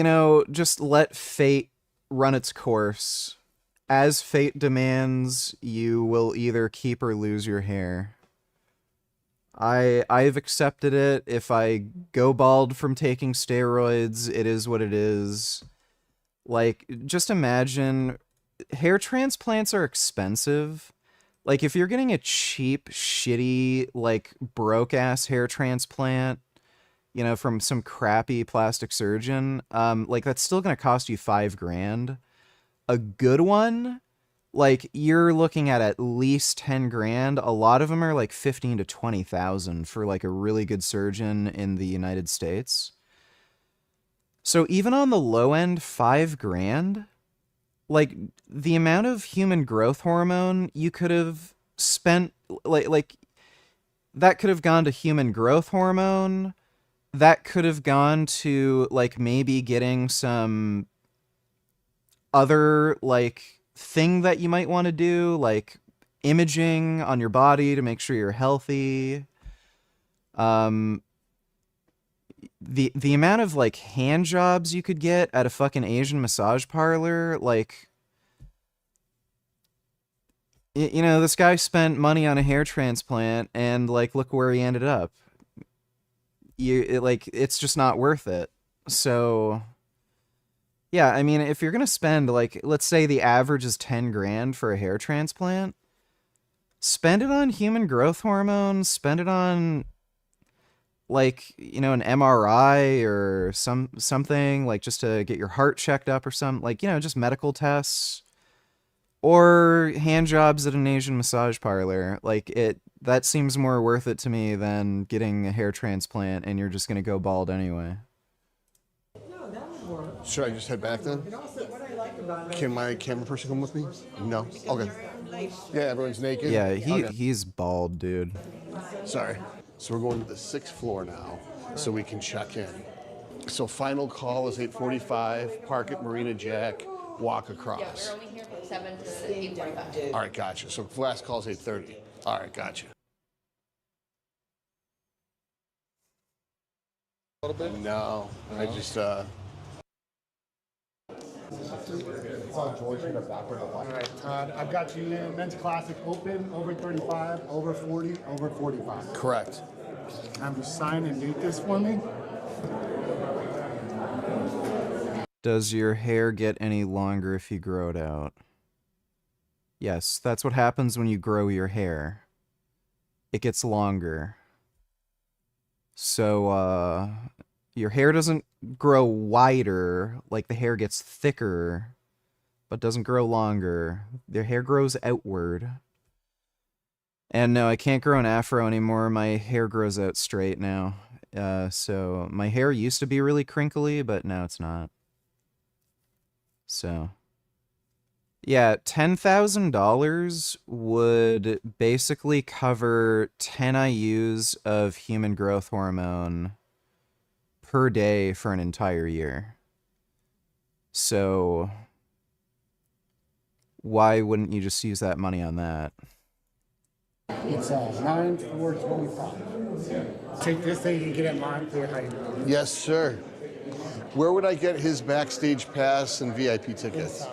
know, just let fate run its course. As fate demands, you will either keep or lose your hair. I've accepted it. If I go bald from taking steroids, it is what it is. Like, just imagine, hair transplants are expensive. Like, if you're getting a cheap, shitty, like, broke-ass hair transplant, you know, from some crappy plastic surgeon, like, that's still gonna cost you $5,000. A good one, like, you're looking at least 10 grand. A lot of them are like 15 to 20,000 for like a really good surgeon in the United States. So even on the low end, 5 grand, like, the amount of human growth hormone you could have spent, like that could have gone to human growth hormone. That could have gone to, like, maybe getting some other, like, thing that you might want to do, like imaging on your body to make sure you're healthy. The amount of, like, hand jobs you could get at a fucking Asian massage parlor, like, you know, this guy spent money on a hair transplant, and, like, look where he ended up. It's just not worth it. So, yeah, I mean, if you're gonna spend, like, let's say the average is 10 grand for a hair transplant, spend it on human growth hormone, spend it on, like, you know, an MRI or something, like, just to get your heart checked up or something, like, you know, just medical tests, or hand jobs at an Asian massage parlor. Like, that seems more worth it to me than getting a hair transplant and you're just gonna go bald anyway. Should I just head back then? Can my camera person come with me? No? Okay. Yeah, everyone's naked? Yeah, Okay. he's bald, dude. Sorry. So we're going to the 6th floor now, so we can check in. So final call is 8:45, park at Marina Jack, walk across. Yeah, we're only here from 7 to 8:45. All right, gotcha. So last call is 8:30. All right, gotcha. A little bit? No, I just, All right, Todd, I've got you in men's classic open, over 35, over 40, over 45. Correct. Have you sign and date this for me? Does your hair get any longer if you grow it out? Yes, that's what happens when you grow your hair. It gets longer. So, your hair doesn't grow wider, like the hair gets thicker, but doesn't grow longer. Their hair grows outward. And no, I can't grow an afro anymore. My hair grows out straight now. So my hair used to be really crinkly, but now it's not. So yeah, $10,000 would basically cover 10 IUs of human growth hormone per day for an entire year. So why wouldn't you just use that money on that? It's 9/4/25. Take this thing and get it marked here. Yes, sir. Where would I get his backstage pass and VIP tickets?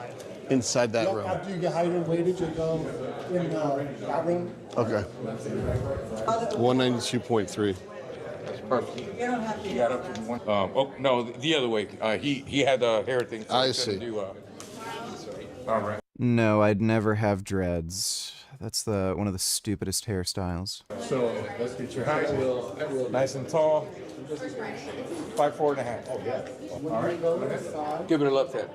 Inside that room. After you get height and weighted, you go in that room. Okay. 192.3. That's perfect. You got up to one. Oh no, the other way. He had the hair thing. So I he see. couldn't do, all right. No, I'd never have dreads. That's one of the stupidest hairstyles. So let's get your height nice and tall. 5'4.5". Oh yeah. All right. Give it a left tap.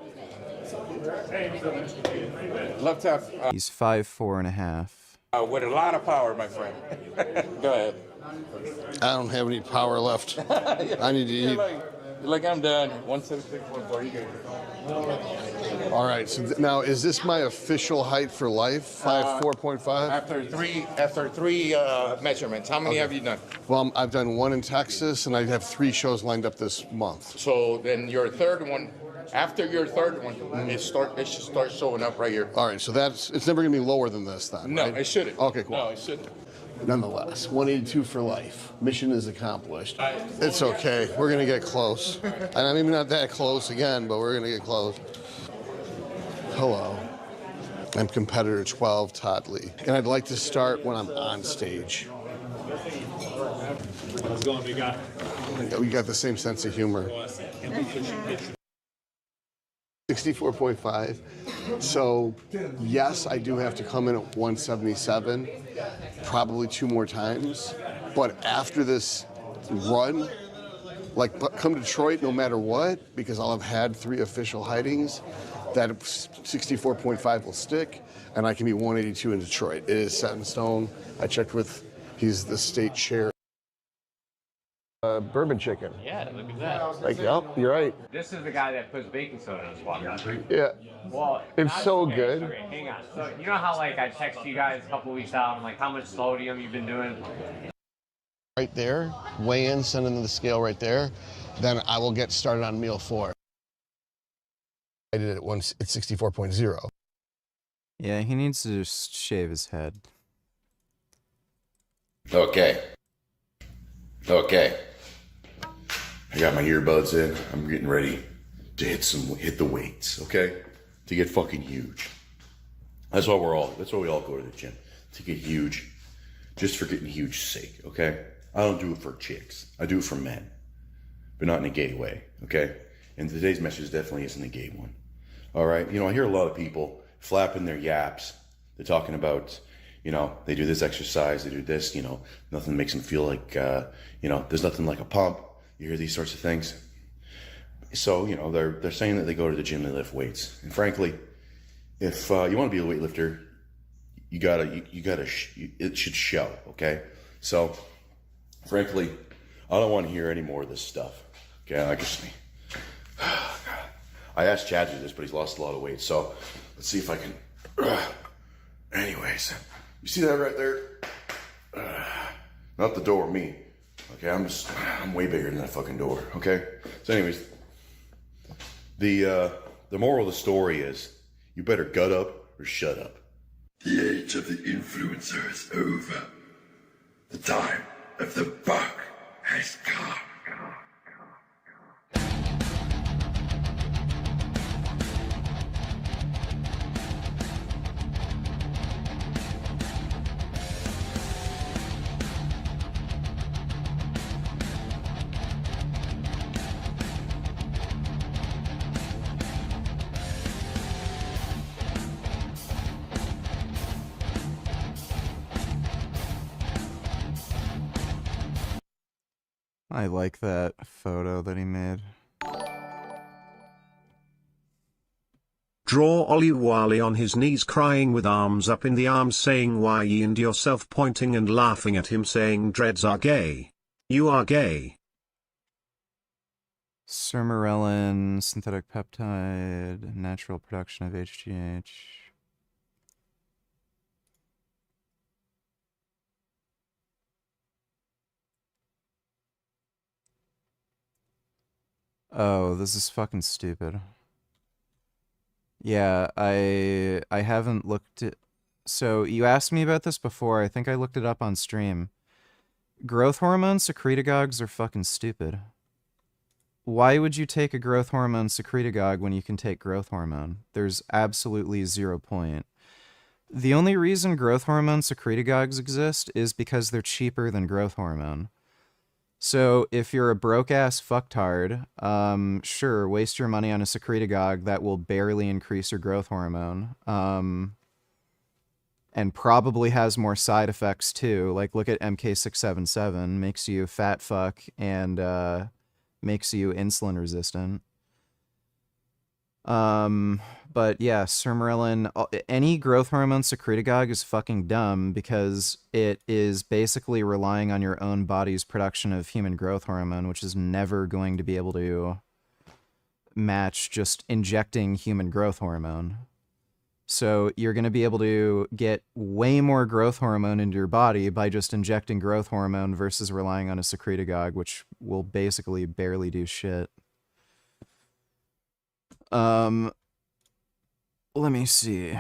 Left tap. He's 5'4.5". With a lot of power, my friend. Go ahead. I don't have any power left. I need to eat. Like I'm done. 176.4. You good. All right. So now, is this my official height for life? 5'4.5". After three measurements. How many have you done? Well, I've done one in Texas, and I have 3 shows lined up this month. So then your third one. After your third one, it should start showing up right here. All right. So it's never gonna be lower than this, then. No, right? it shouldn't. Okay, cool. No, it shouldn't. Nonetheless, 182 for life. Mission is accomplished. It's okay. We're gonna get close. And I'm maybe not that close again, but we're gonna get close. Hello. I'm competitor 12, Todd Lee. And I'd like to start when I'm on stage. How's it going, big guy? We got the same sense of humor. 64.5. So, yes, I do have to come in at 177, probably 2 more times. But after this run, like, come to Detroit no matter what, because I'll have had 3 official hidings, that 64.5 will stick, and I can be 182 in Detroit. It is set in stone. I checked with, he's the state chair. Bourbon chicken. Yeah, look at that. Like, yep, you're right. This is the guy that puts baking soda in his water. Yeah. Well, It's so okay, good. Okay, hang on. So you know how like I text you guys a couple weeks out, I'm like, how much sodium you've been doing? Right there, weigh in, send in the scale right there. Then I will get started on meal 4. I did it once at 64.0. Yeah, he needs to just shave his head. Okay. I got my earbuds in. I'm getting ready to hit the weights, okay? To get fucking huge. That's why we all go to the gym. To get huge. Just for getting huge sake, okay? I don't do it for chicks. I do it for men. But not in a gay way, okay? And today's message definitely isn't a gay one. Alright? You know, I hear a lot of people flapping their yaps. They're talking about, you know, they do this exercise, they do this, you know, nothing makes them feel like, you know, there's nothing like a pump. You hear these sorts of things. So, you know, they're saying that they go to the gym, they lift weights. And frankly, if you want to be a weightlifter, it should show, okay? So, frankly, I don't want to hear any more of this stuff. Okay, I asked Chad to do this, but he's lost a lot of weight. So, let's see if I can. Anyways, you see that right there? Not the door, me. Okay, I'm way bigger than that fucking door. Okay. So, anyways, the moral of the story is, you better gut up or shut up. The age of the influencer is over. The time of the buck has come. I like that photo that he made. Draw Ollie Wally on his knees crying with arms up in the arms saying why ye and yourself pointing and laughing at him saying dreads are gay. You are gay. Sermorelin, synthetic peptide, natural production of HGH. Oh, this is fucking stupid. Yeah, I haven't looked at... So, you asked me about this before. I think I looked it up on stream. Growth hormone secretagogues are fucking stupid. Why would you take a growth hormone secretagogue when you can take growth hormone? There's absolutely 0 point. The only reason growth hormone secretagogues exist is because they're cheaper than growth hormone. So if you're a broke-ass fucktard, sure, waste your money on a secretagogue that will barely increase your growth hormone, and probably has more side effects too. Like, look at MK677, makes you fat fuck and makes you insulin resistant. But yeah, Sermorelin, any growth hormone secretagogue is fucking dumb because it is basically relying on your own body's production of human growth hormone, which is never going to be able to match just injecting human growth hormone. So you're going to be able to get way more growth hormone into your body by just injecting growth hormone versus relying on a secretagogue, which will basically barely do shit. Let me see.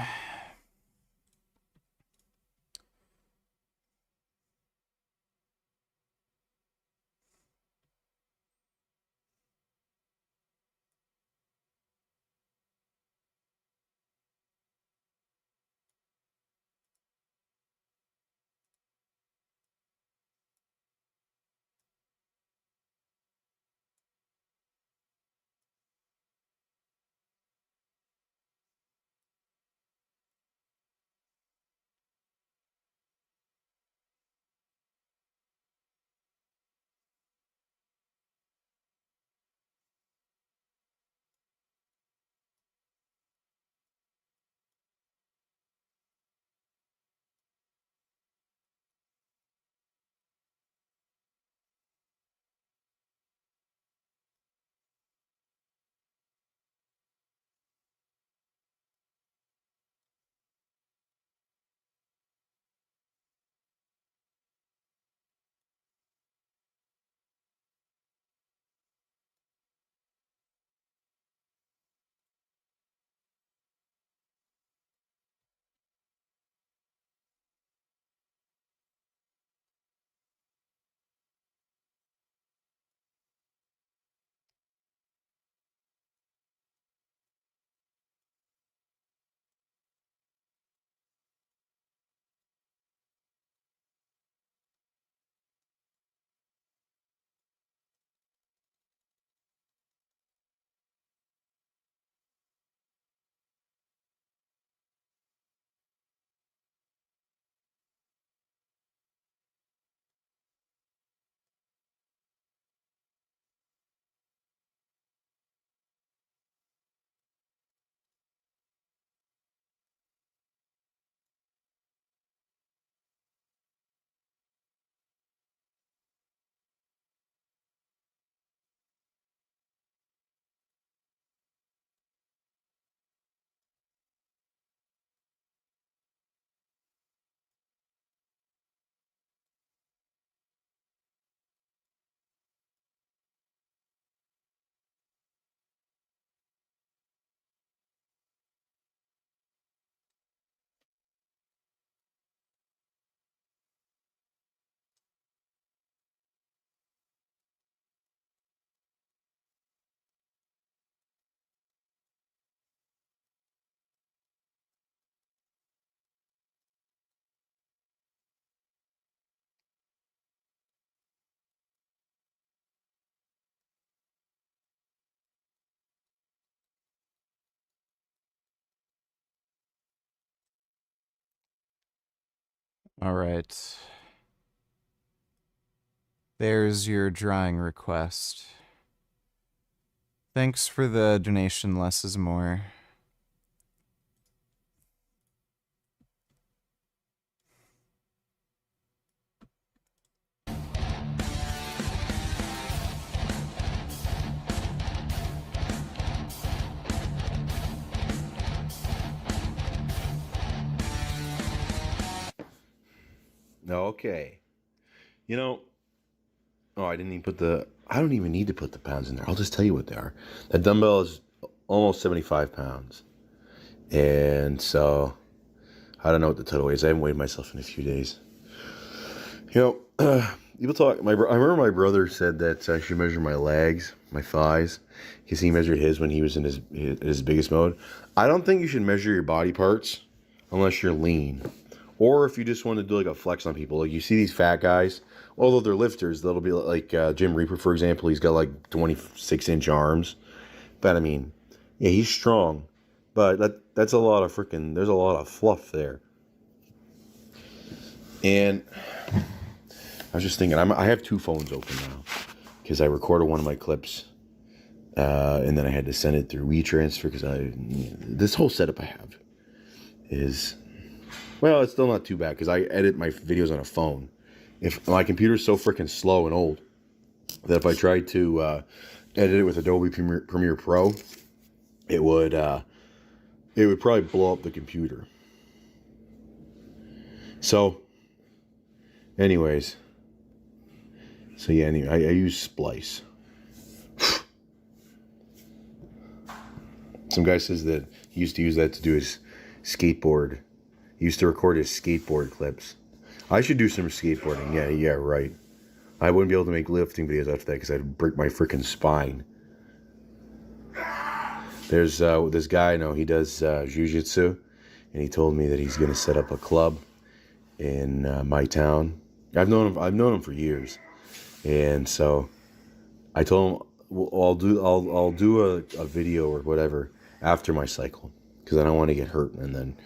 All right. There's your drawing request. Thanks for the donation, less is more. Okay. You know, oh, I didn't even put I don't even need to put the pounds in there. I'll just tell you what they are. That dumbbell is almost 75 pounds. And so, I don't know what the total weighs. I haven't weighed myself in a few days. You know, people talk, I remember my brother said that I should measure my legs, my thighs, because he measured his when he was in his biggest mode. I don't think you should measure your body parts unless you're lean. Or if you just want to do like a flex on people. Like you see these fat guys, although they're lifters, that'll be like Jim Reaper, for example. He's got like 26-inch arms. But I mean, yeah, he's strong. But that's a lot of there's a lot of fluff there. And I was just thinking, I have two phones open now. Because I recorded one of my clips. And then I had to send it through WeTransfer because this whole setup I have is... Well, it's still not too bad because I edit my videos on a phone. If my computer's so freaking slow and old that if I tried to edit it with Adobe Premiere Pro, it would probably blow up the computer. So, anyways, so yeah, anyway, I use Splice. Some guy says that he used to use that to do his skateboard. He used to record his skateboard clips. I should do some skateboarding. Yeah, right. I wouldn't be able to make lifting videos after that because I'd break my freaking spine. There's this guy I know, he does jiu-jitsu, and he told me that he's going to set up a club in my town. I've known him for years, and so I told him I'll do a video or whatever after my cycle because I don't want to get hurt and then.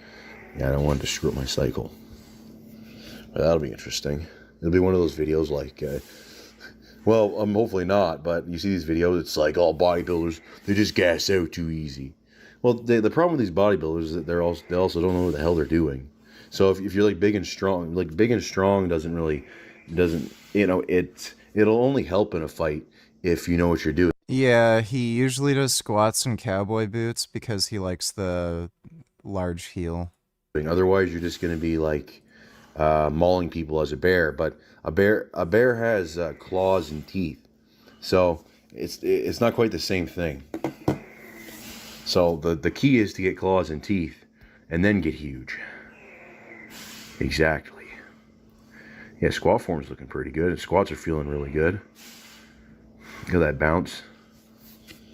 Yeah, I don't want to screw up my cycle. But that'll be interesting. It'll be one of those videos like, hopefully not, but you see these videos, it's like all bodybuilders, they just gas out too easy. Well, the problem with these bodybuilders is that they also don't know what the hell they're doing. So if you're like big and strong doesn't, it'll only help in a fight if you know what you're doing. Yeah, he usually does squats and cowboy boots because he likes the large heel. Otherwise, you're just going to be like mauling people as a bear. But a bear has claws and teeth, so it's not quite the same thing. So the key is to get claws and teeth, and then get huge. Exactly. Yeah, squat form's looking pretty good. Squats are feeling really good. Look at that bounce.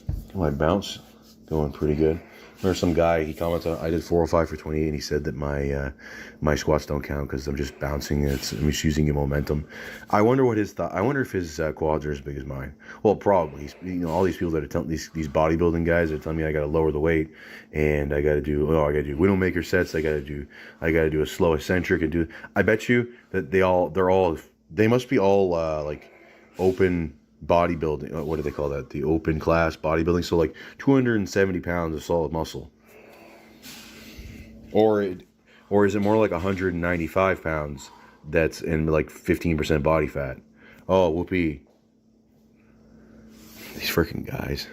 Look at my bounce, going pretty good. There's some guy, he commented on, I did 405 for 28, and he said that my squats don't count because I'm just bouncing. I'm just using your momentum. I wonder what his thought. I wonder if his quads are as big as mine. Well, probably. All these people that are telling these bodybuilding guys are telling me I got to lower the weight, and I got to do widowmaker sets. I got to do a slow eccentric and do. I bet you that they must be all like open bodybuilding. What do they call that? The open class bodybuilding. So like 270 pounds of solid muscle, or is it more like 195 pounds that's in like 15% body fat? Oh, whoopee. These freaking guys.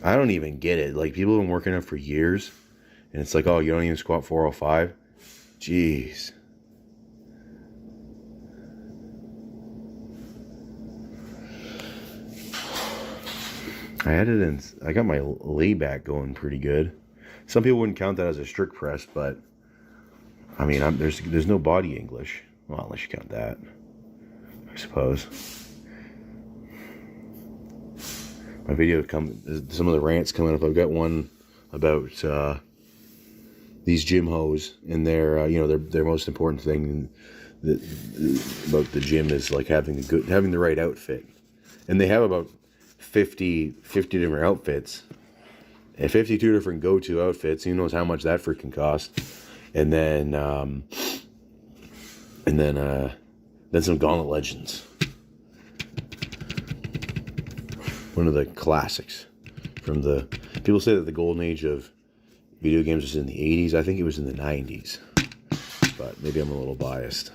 I don't even get it. Like, people have been working out for years, and it's like, oh, you don't even squat 405? Jeez. I got my layback going pretty good. Some people wouldn't count that as a strict press, but I mean, there's no body English. Well, unless you count that, I suppose. My video some of the rants coming up. I've got one about these gym hoes and their most important thing about the gym is like having the right outfit, and they have about 50 different outfits and 52 different go-to outfits. Who knows how much that freaking costs? And then And then some Gauntlet Legends. One of the classics from the, people say that the golden age of video games was in the 80s. I think it was in the 90s, but maybe I'm a little biased.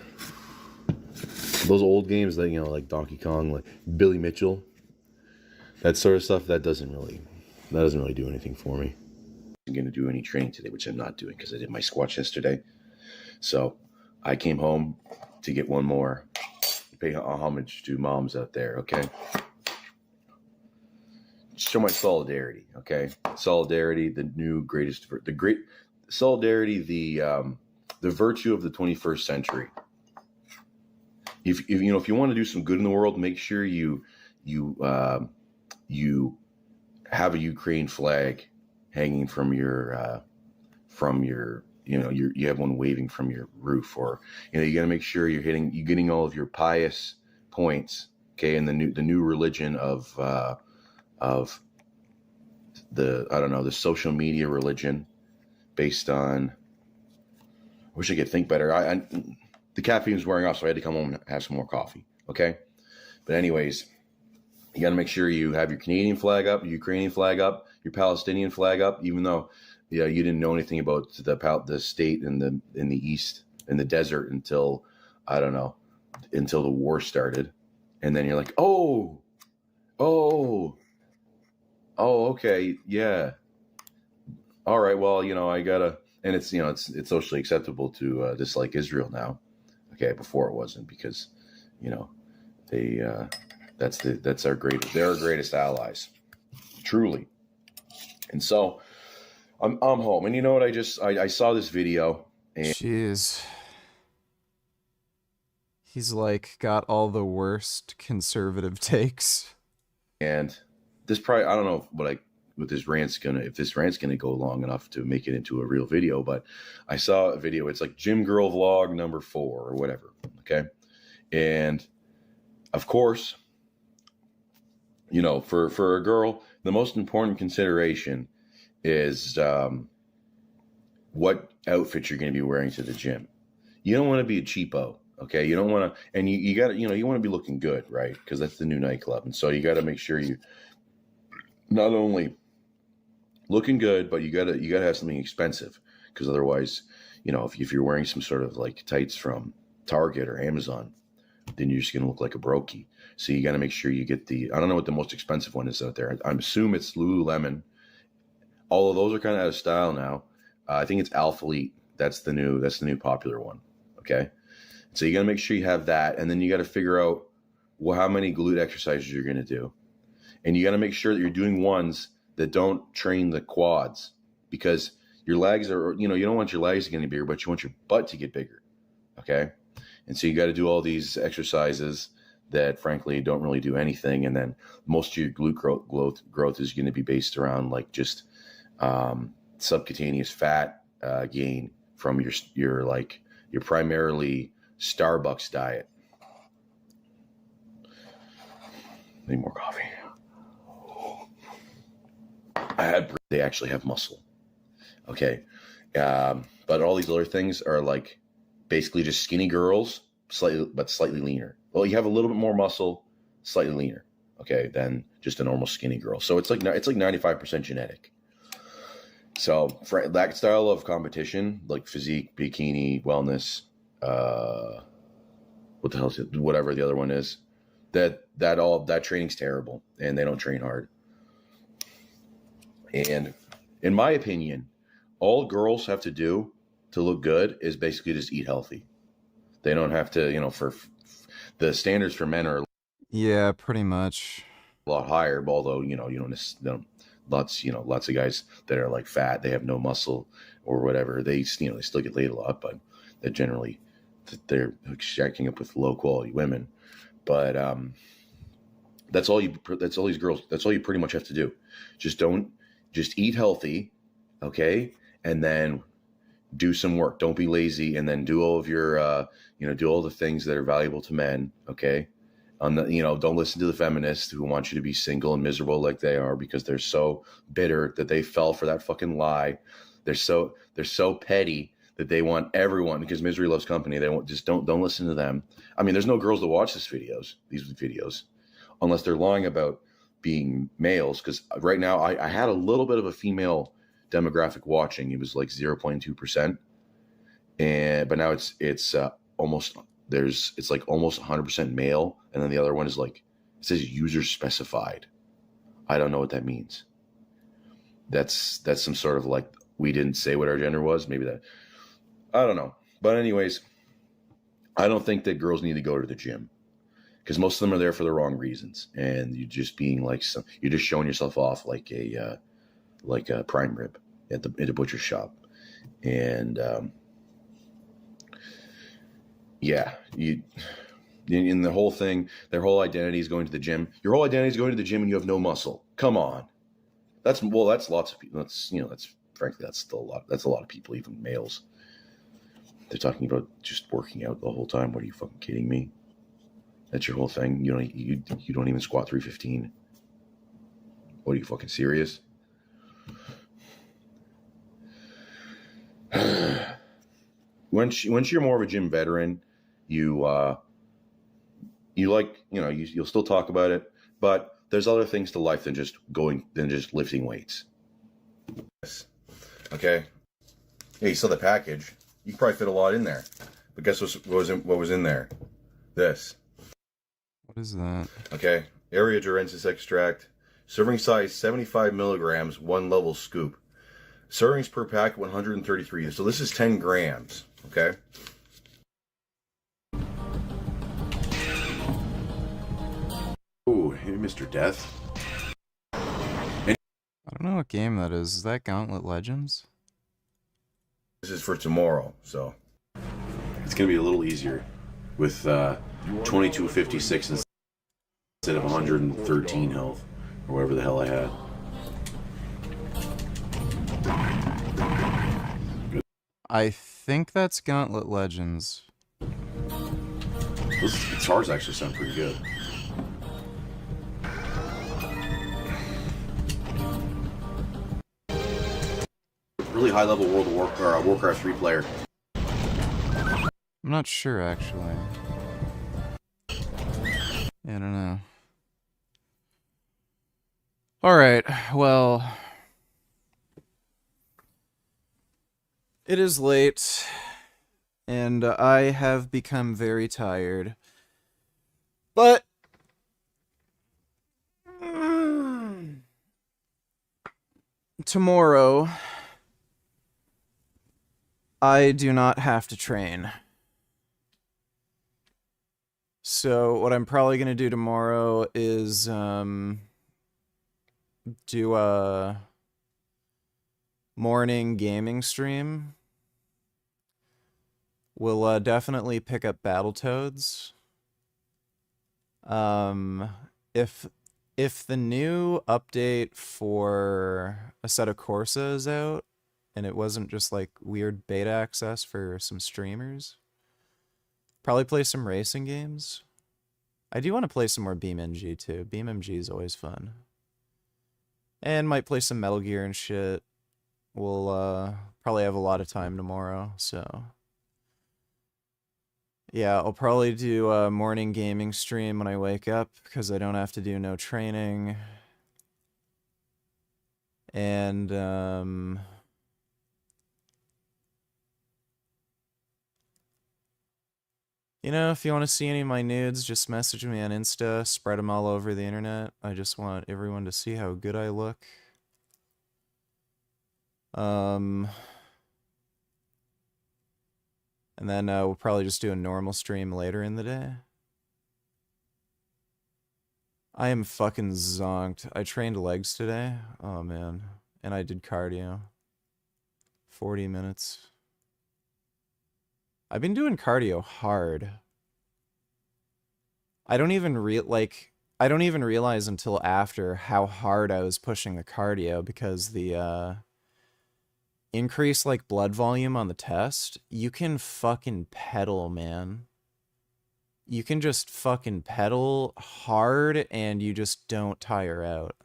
Those old games that, you know, like Donkey Kong, like Billy Mitchell, that sort of stuff, that doesn't really do anything for me. I'm going to do any training today, which I'm not doing because I did my squats yesterday. So I came home to get one more, pay homage to moms out there, okay? Show my solidarity, okay? Solidarity, the new greatest, the great solidarity, the virtue of the 21st century. If you know, if you want to do some good in the world, make sure you have a Ukraine flag hanging from your you know, you have one waving from your roof, or, you know, you got to make sure you're getting all of your pious points, okay? And the new religion of the, I don't know, the social media religion based on, I wish I could think better. The caffeine was wearing off, so I had to come home and have some more coffee, okay? But anyways, you got to make sure you have your Canadian flag up, your Ukrainian flag up, your Palestinian flag up, even though, yeah, you didn't know anything about the state in the east, in the desert, until, I don't know, until the war started. And then you're like, oh, okay, yeah. All right, well, you know, I gotta, and it's, you know, it's socially acceptable to dislike Israel now. Okay, before it wasn't, because, you know, they're our greatest allies, truly. And so I'm home, and you know what? I saw this video, and jeez, he's like got all the worst conservative takes. And this probably, I don't know if this rant's gonna go long enough to make it into a real video, but I saw a video. It's like Gym Girl Vlog number 4 or whatever. Okay, and of course, you know, for a girl, the most important consideration is what outfit you're going to be wearing to the gym. You don't want to be a cheapo, okay? You don't want to, and you got to, you know, you want to be looking good, right? Because that's the new nightclub, and so you got to make sure you not only looking good, but you got to have something expensive, because otherwise, you know, if you're wearing some sort of like tights from Target or Amazon, then you're just going to look like a brokey. So you got to make sure you get I don't know what the most expensive one is out there. I assume it's Lululemon. All of those are kind of out of style now. I think it's Alphalete. That's the new popular one. Okay. So you got to make sure you have that. And then you got to figure out how many glute exercises you're going to do. And you got to make sure that you're doing ones that don't train the quads, because your legs are, you know, you don't want your legs to get any bigger, but you want your butt to get bigger. Okay. And so you got to do all these exercises that frankly don't really do anything. And then most of your glute growth is going to be based around like just subcutaneous fat gain from your primarily Starbucks diet. Need more coffee. They actually have muscle. Okay. But all these other things are like basically just skinny girls, slightly leaner. Well, you have a little bit more muscle, slightly leaner, okay, than just a normal skinny girl. So it's like 95% genetic. So for that style of competition, like physique, bikini, wellness, what the hell is it? Whatever the other one is, that training's terrible, and they don't train hard. And in my opinion, all girls have to do to look good is basically just eat healthy. They don't have to, you know, for the standards for men are, yeah, pretty much a lot higher. Although, you know, lots of guys that are like fat, they have no muscle or whatever. They still get laid a lot, but they're generally shacking up with low quality women. But that's all these girls. That's all you pretty much have to do. Just eat healthy, okay, and then do some work. Don't be lazy, and then do all of your, do all the things that are valuable to men, okay? Don't listen to the feminists who want you to be single and miserable like they are, because they're so bitter that they fell for that fucking lie. They're so petty that they want everyone, because misery loves company. They don't listen to them. I mean, there's no girls that watch these videos, unless they're lying about being males. Because right now, I had a little bit of a female demographic watching. It was like 0.2%, but now it's almost almost 100% male, and then the other one is like, it says user specified. I don't know what that means. That's some sort of like, we didn't say what our gender was. Maybe that, I don't know. But anyways, I don't think that girls need to go to the gym, because most of them are there for the wrong reasons, and you're just being like you're just showing yourself off like a prime rib at a butcher shop, and yeah, in the whole thing, their whole identity is going to the gym. Your whole identity is going to the gym, and you have no muscle. Come on, that's lots of people. That's still a lot. That's a lot of people, even males. They're talking about just working out the whole time. What, are you fucking kidding me? That's your whole thing. You don't even squat 315. What, are you fucking serious? Once you're more of a gym veteran, you'll still talk about it, but there's other things to life than just lifting weights. Okay. Yeah, you saw the package. You can probably fit a lot in there. But guess what was in there? This. What is that? Okay. Aerogerensis extract. Serving size 75 milligrams, 1 level scoop. Servings per pack 133. So this is 10 grams. Okay. Ooh, hey, Mr. Death. I don't know what game that is. Is that Gauntlet Legends? This is for tomorrow, so it's going to be a little easier with 2256 instead of 113 health, or whatever the hell I had. I think that's Gauntlet Legends. Those guitars actually sound pretty good. Really high level World of Warcraft 3 player. I'm not sure, actually. Yeah, I don't know. Alright, well, it is late, and I have become very tired. But tomorrow, I do not have to train. So what I'm probably going to do tomorrow is do a morning gaming stream. We'll definitely pick up Battletoads. If the new update for Assetto Corsa is out, and it wasn't just like weird beta access for some streamers, probably play some racing games. I do want to play some more BeamNG too. BeamNG is always fun. And might play some Metal Gear and shit. We'll probably have a lot of time tomorrow, so yeah, I'll probably do a morning gaming stream when I wake up, because I don't have to do no training. And you know, if you want to see any of my nudes, just message me on Insta, spread them all over the internet. I just want everyone to see how good I look. And then we'll probably just do a normal stream later in the day. I am fucking zonked. I trained legs today. Oh, man. And I did cardio. 40 minutes. I've been doing cardio hard. I don't even realize until after how hard I was pushing the cardio, because the increase like blood volume on the test, you can fucking pedal, man. You can just fucking pedal hard and you just don't tire out.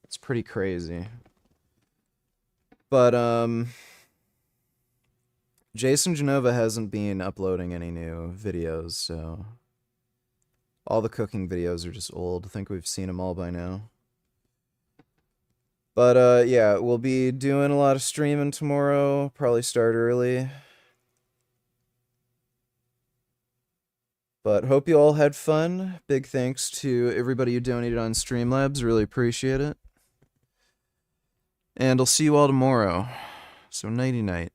It's pretty crazy. But Jason Genova hasn't been uploading any new videos, so all the cooking videos are just old. I think we've seen them all by now. But yeah, we'll be doing a lot of streaming tomorrow. Probably start early. But hope you all had fun. Big thanks to everybody who donated on Streamlabs. Really appreciate it. And I'll see you all tomorrow. So nighty-night.